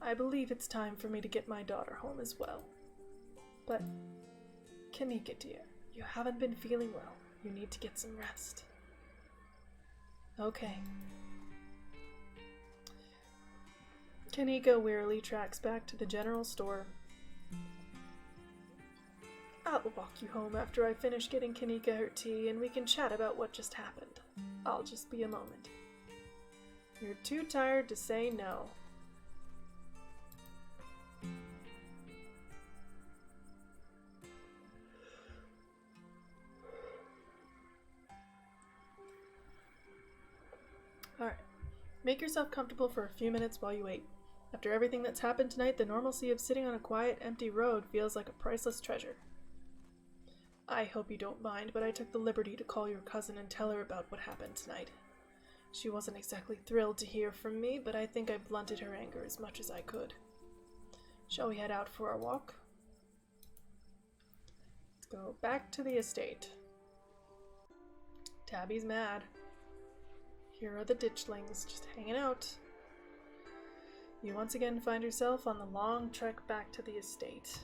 I believe it's time for me to get my daughter home as well. But, Kanika dear, you haven't been feeling well. You need to get some rest. Okay. Kanika wearily tracks back to the general store. I'll walk you home after I finish getting Kanika her tea and we can chat about what just happened. I'll just be a moment. You're too tired to say no. Alright. Make yourself comfortable for a few minutes while you wait. After everything that's happened tonight, the normalcy of sitting on a quiet, empty road feels like a priceless treasure. I hope you don't mind, but I took the liberty to call your cousin and tell her about what happened tonight. She wasn't exactly thrilled to hear from me, but I think I blunted her anger as much as I could. Shall we head out for our walk? Let's go back to the estate. Tabby's mad. Here are the ditchlings, just hanging out. You once again find yourself on the long trek back to the estate.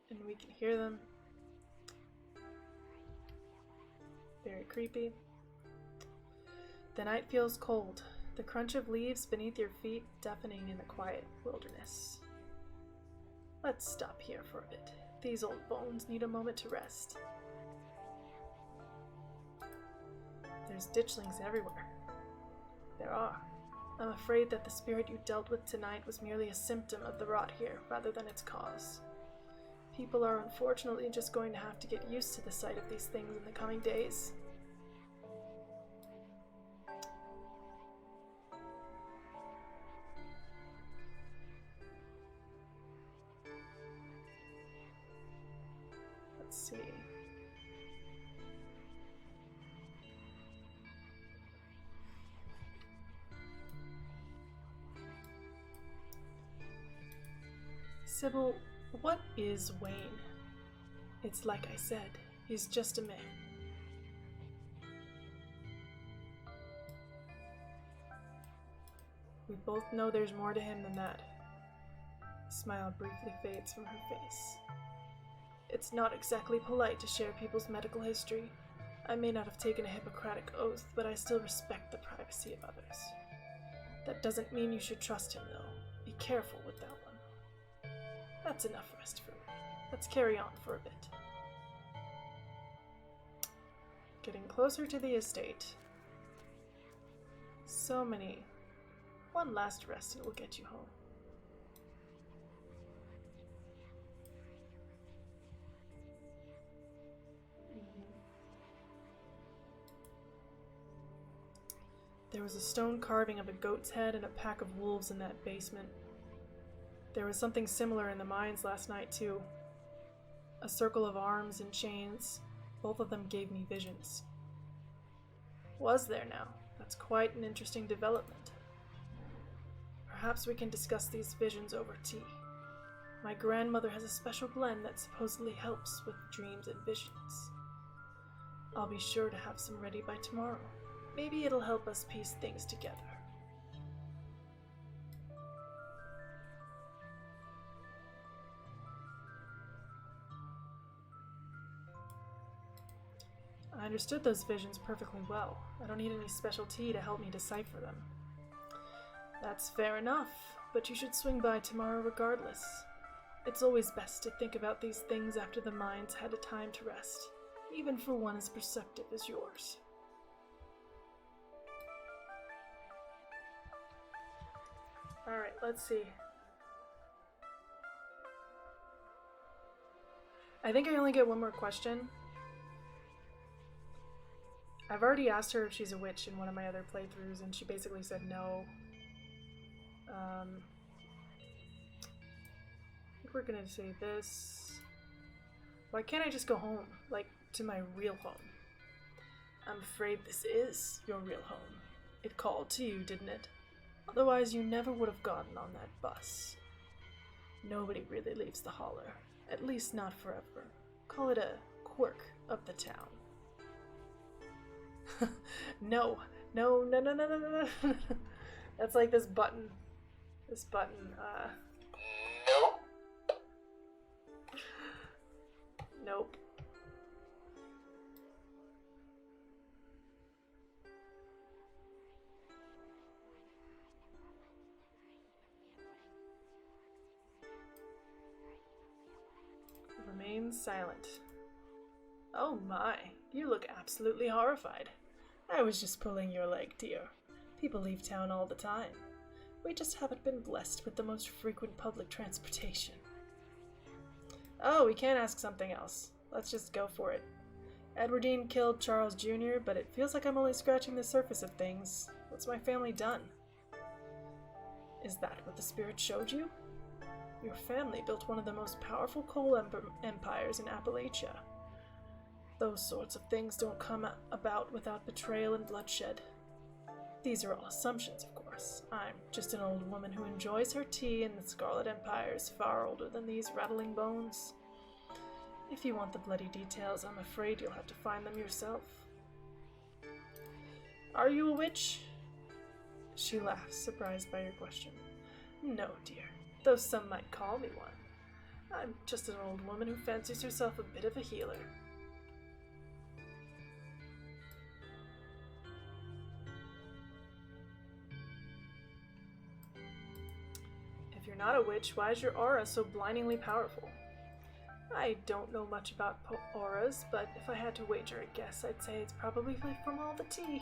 And we can hear them. Very creepy. The night feels cold, the crunch of leaves beneath your feet deafening in the quiet wilderness. Let's stop here for a bit. These old bones need a moment to rest. There's ditchlings everywhere. There are. I'm afraid that the spirit you dealt with tonight was merely a symptom of the rot here, rather than its cause. People are unfortunately just going to have to get used to the sight of these things in the coming days. Let's see. Sybil, what is Wayne? It's like I said, he's just a man. We both know there's more to him than that. A smile briefly fades from her face. It's not exactly polite to share people's medical history. I may not have taken a Hippocratic oath, but I still respect the privacy of others. That doesn't mean you should trust him, though. Be careful with that one. That's enough rest for me. Let's carry on for a bit. Getting closer to the estate. So many. One last rest and it will get you home. There was a stone carving of a goat's head and a pack of wolves in that basement. There was something similar in the mines last night, too. A circle of arms and chains. Both of them gave me visions. Was there now? That's quite an interesting development. Perhaps we can discuss these visions over tea. My grandmother has a special blend that supposedly helps with dreams and visions. I'll be sure to have some ready by tomorrow. Maybe it'll help us piece things together. I understood those visions perfectly well. I don't need any special tea to help me decipher them. That's fair enough, but you should swing by tomorrow regardless. It's always best to think about these things after the mind's had a time to rest, even for one as perceptive as yours. Alright, let's see. I think I only get one more question. I've already asked her if she's a witch in one of my other playthroughs, and she basically said no. I think we're gonna say this. Why can't I just go home? Like, to my real home? I'm afraid this is your real home. It called to you, didn't it? Otherwise, you never would have gotten on that bus. Nobody really leaves the holler. At least not forever. Call it a quirk of the town. No. That's like this button. Nope. Nope. Remain silent. Oh my, you look absolutely horrified. I was just pulling your leg, dear. People leave town all the time. We just haven't been blessed with the most frequent public transportation. Oh, we can't ask something else. Let's just go for it. Edwardine killed Charles Jr., but it feels like I'm only scratching the surface of things. What's my family done? Is that what the spirit showed you? Your family built one of the most powerful coal empires in Appalachia. Those sorts of things don't come about without betrayal and bloodshed. These are all assumptions, of course. I'm just an old woman who enjoys her tea, and the Scarlet Empire is far older than these rattling bones. If you want the bloody details, I'm afraid you'll have to find them yourself. Are you a witch? She laughs, surprised by your question. No, dear, though some might call me one. I'm just an old woman who fancies herself a bit of a healer. If you're not a witch, why is your aura so blindingly powerful? I don't know much about auras, but if I had to wager a guess, I'd say it's probably from all the tea.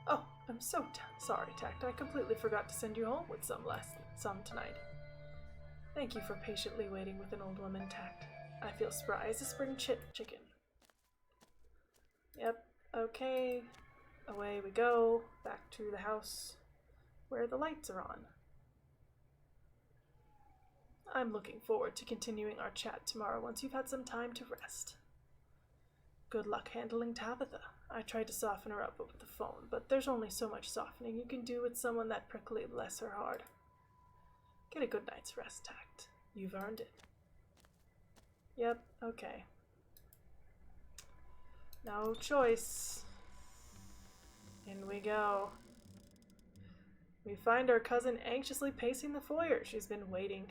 Oh, I'm so sorry, Tact. I completely forgot to send you home with some tonight. Thank you for patiently waiting with an old woman, Tact. I feel spry as a spring chicken. Yep, okay. Away we go, back to the house where the lights are on. I'm looking forward to continuing our chat tomorrow once you've had some time to rest. Good luck handling Tabitha. I tried to soften her up over the phone, but there's only so much softening you can do with someone that prickly bless her heart. Get a good night's rest, Tact. You've earned it. Yep, okay. No choice. In we go. We find our cousin anxiously pacing the foyer. She's been waiting.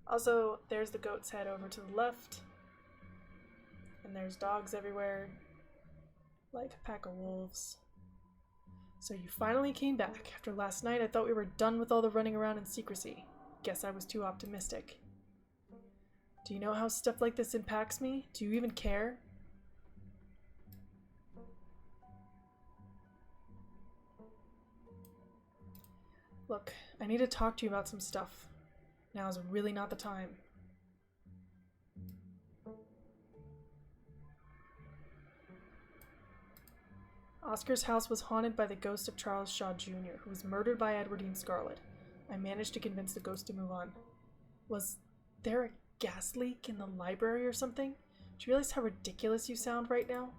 Also, there's the goat's head over to the left. And there's dogs everywhere. Like a pack of wolves. So you finally came back. After last night, I thought we were done with all the running around in secrecy. Guess I was too optimistic. Do you know how stuff like this impacts me? Do you even care? Look, I need to talk to you about some stuff. Now's really not the time. Oscar's house was haunted by the ghost of Charles Shaw Jr., who was murdered by Edwardine Scarlet. I managed to convince the ghost to move on. Was there a gas leak in the library or something? Do you realize how ridiculous you sound right now?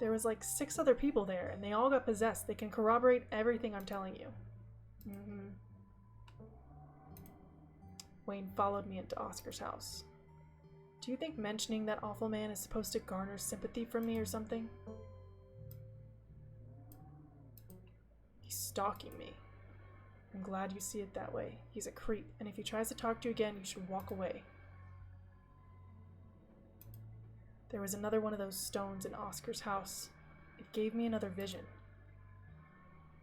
There was like 6 other people there, and they all got possessed. They can corroborate everything I'm telling you. Wayne followed me into Oscar's house. Do you think mentioning that awful man is supposed to garner sympathy from me or something? He's stalking me. I'm glad you see it that way. He's a creep, and if he tries to talk to you again, you should walk away. There was another one of those stones in Oscar's house. It gave me another vision.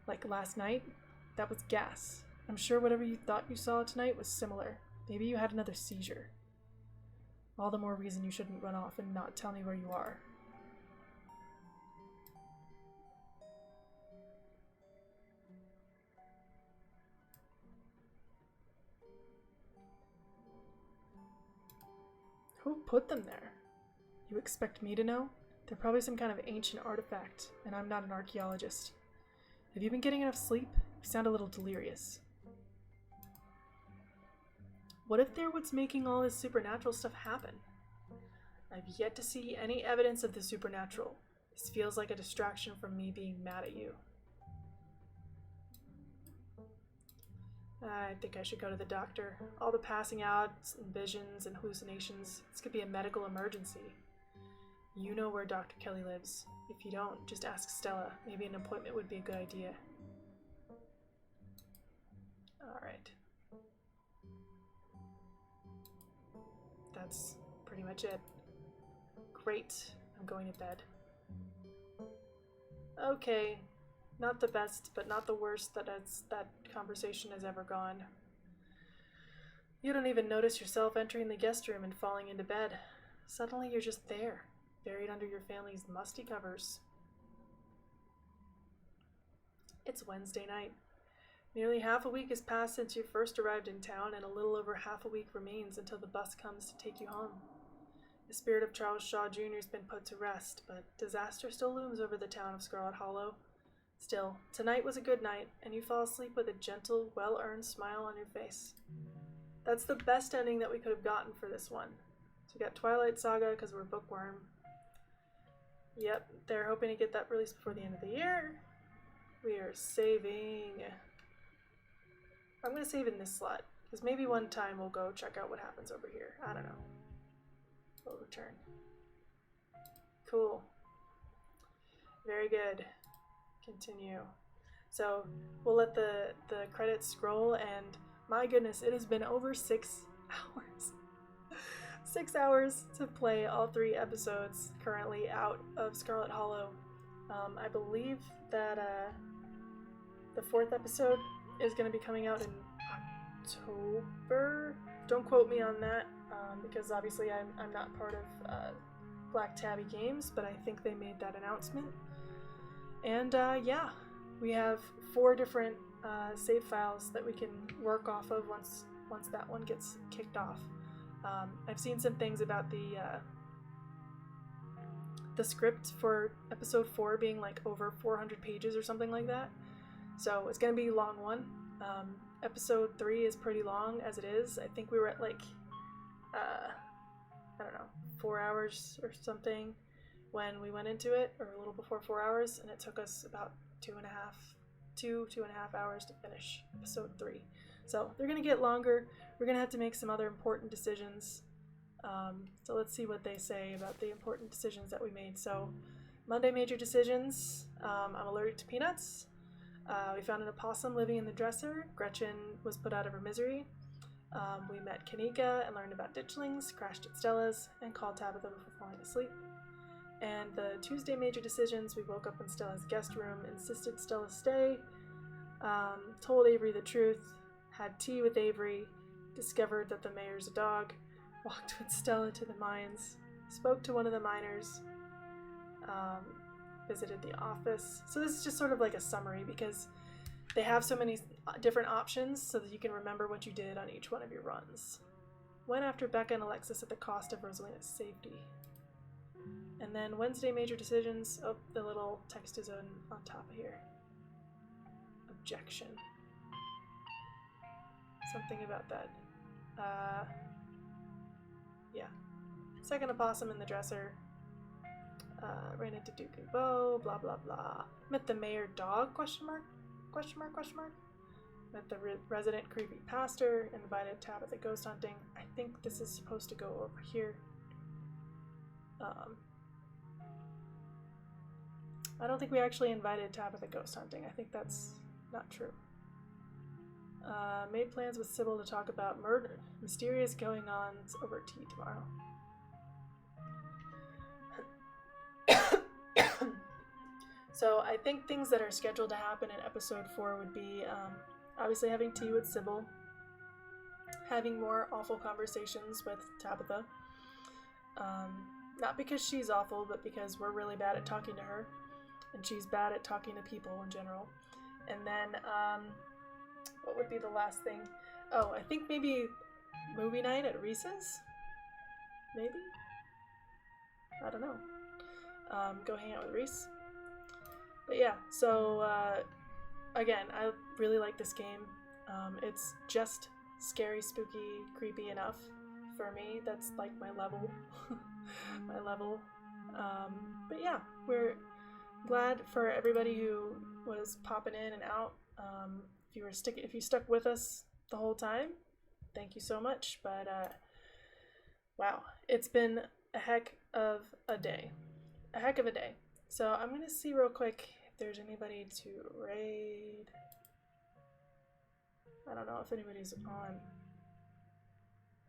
Like last night, that was gas. I'm sure whatever you thought you saw tonight was similar. Maybe you had another seizure. All the more reason you shouldn't run off and not tell me where you are. Who put them there? You expect me to know? They're probably some kind of ancient artifact, and I'm not an archaeologist. Have you been getting enough sleep? You sound a little delirious. What if they're what's making all this supernatural stuff happen? I've yet to see any evidence of the supernatural. This feels like a distraction from me being mad at you. I think I should go to the doctor. All the passing outs and visions and hallucinations. This could be a medical emergency. You know where Dr. Kelly lives. If you don't, just ask Stella. Maybe an appointment would be a good idea. Alright. That's pretty much it. Great. I'm going to bed. Okay. Not the best, but not the worst that conversation has ever gone. You don't even notice yourself entering the guest room and falling into bed. Suddenly you're just there, buried under your family's musty covers. It's Wednesday night. Nearly half a week has passed since you first arrived in town, and a little over half a week remains until the bus comes to take you home. The spirit of Charles Shaw Jr. has been put to rest, but disaster still looms over the town of Scarlet Hollow. Still, tonight was a good night, and you fall asleep with a gentle, well-earned smile on your face. That's the best ending that we could have gotten for this one. So we got Twilight Saga because we're bookworm. Yep, they're hoping to get that released before the end of the year. We are saving. I'm going to save in this slot, because maybe one time we'll go check out what happens over here. I don't know. We'll return. Cool. Very good. Continue. So we'll let the credits scroll, and my goodness, it has been over 6 hours. 6 hours to play all 3 episodes currently out of Scarlet Hollow. I believe that the 4th episode is going to be coming out in October. Don't quote me on that, because obviously I'm not part of Black Tabby Games, but I think they made that announcement. And yeah, we have 4 different save files that we can work off of once that one gets kicked off. I've seen some things about the script for episode 4 being like over 400 pages or something like that. So it's gonna be a long one. Episode 3 is pretty long as it is. I think we were at like, I don't know, 4 hours or something when we went into it, or a little before 4 hours, and it took us about 2.5 hours to finish episode 3. So they're gonna get longer. We're gonna have to make some other important decisions. So let's see what they say about the important decisions that we made. So Monday major decisions. I'm allergic to peanuts. We found an opossum living in the dresser. Gretchen was put out of her misery. We met Kanika and learned about ditchlings, crashed at Stella's, and called Tabitha before falling asleep. And the Tuesday major decisions, we woke up in Stella's guest room, insisted Stella stay, told Avery the truth, had tea with Avery, discovered that the mayor's a dog, walked with Stella to the mines, spoke to one of the miners, visited the office. So this is just sort of like a summary because they have so many different options so that you can remember what you did on each one of your runs. Went after Becca and Alexis at the cost of Rosalina's safety. And then Wednesday major decisions. Oh, the little text is on top of here. Objection. Something about that. Yeah. Second opossum in the dresser. Ran into Duke and Bo, blah blah blah. Met the mayor dog, question mark? Met the resident creepy pastor, invited Tabitha ghost hunting. I think this is supposed to go over here. I don't think we actually invited Tabitha ghost hunting. I think that's not true. Made plans with Sybil to talk about murder. Mysterious going-ons over tea tomorrow. So I think things that are scheduled to happen in episode 4 would be obviously having tea with Sybil, having more awful conversations with Tabitha. Not because she's awful, but because we're really bad at talking to her, and she's bad at talking to people in general. And then, what would be the last thing? Oh, I think maybe movie night at Reese's? Maybe? I don't know. Go hang out with Reese. But yeah, so, again, I really like this game. It's just scary, spooky, creepy enough for me. That's like my level. My level. But yeah, we're glad for everybody who was popping in and out. If you stuck with us the whole time, thank you so much. But wow, it's been a heck of a day. A heck of a day. So I'm gonna see real quick if there's anybody to raid. I don't know if anybody's on.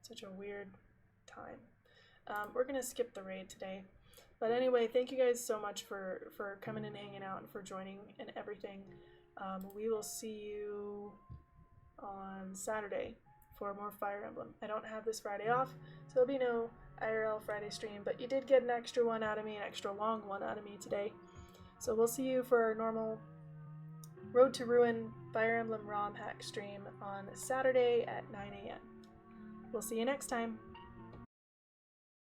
Such a weird time. We're gonna skip the raid today. But anyway, thank you guys so much for coming and hanging out and for joining and everything. We will see you on Saturday for more Fire Emblem. I don't have this Friday off, so there'll be no IRL Friday stream, but you did get an extra one out of me, an extra long one out of me today. So we'll see you for our normal Road to Ruin Fire Emblem ROM hack stream on Saturday at 9 a.m. We'll see you next time.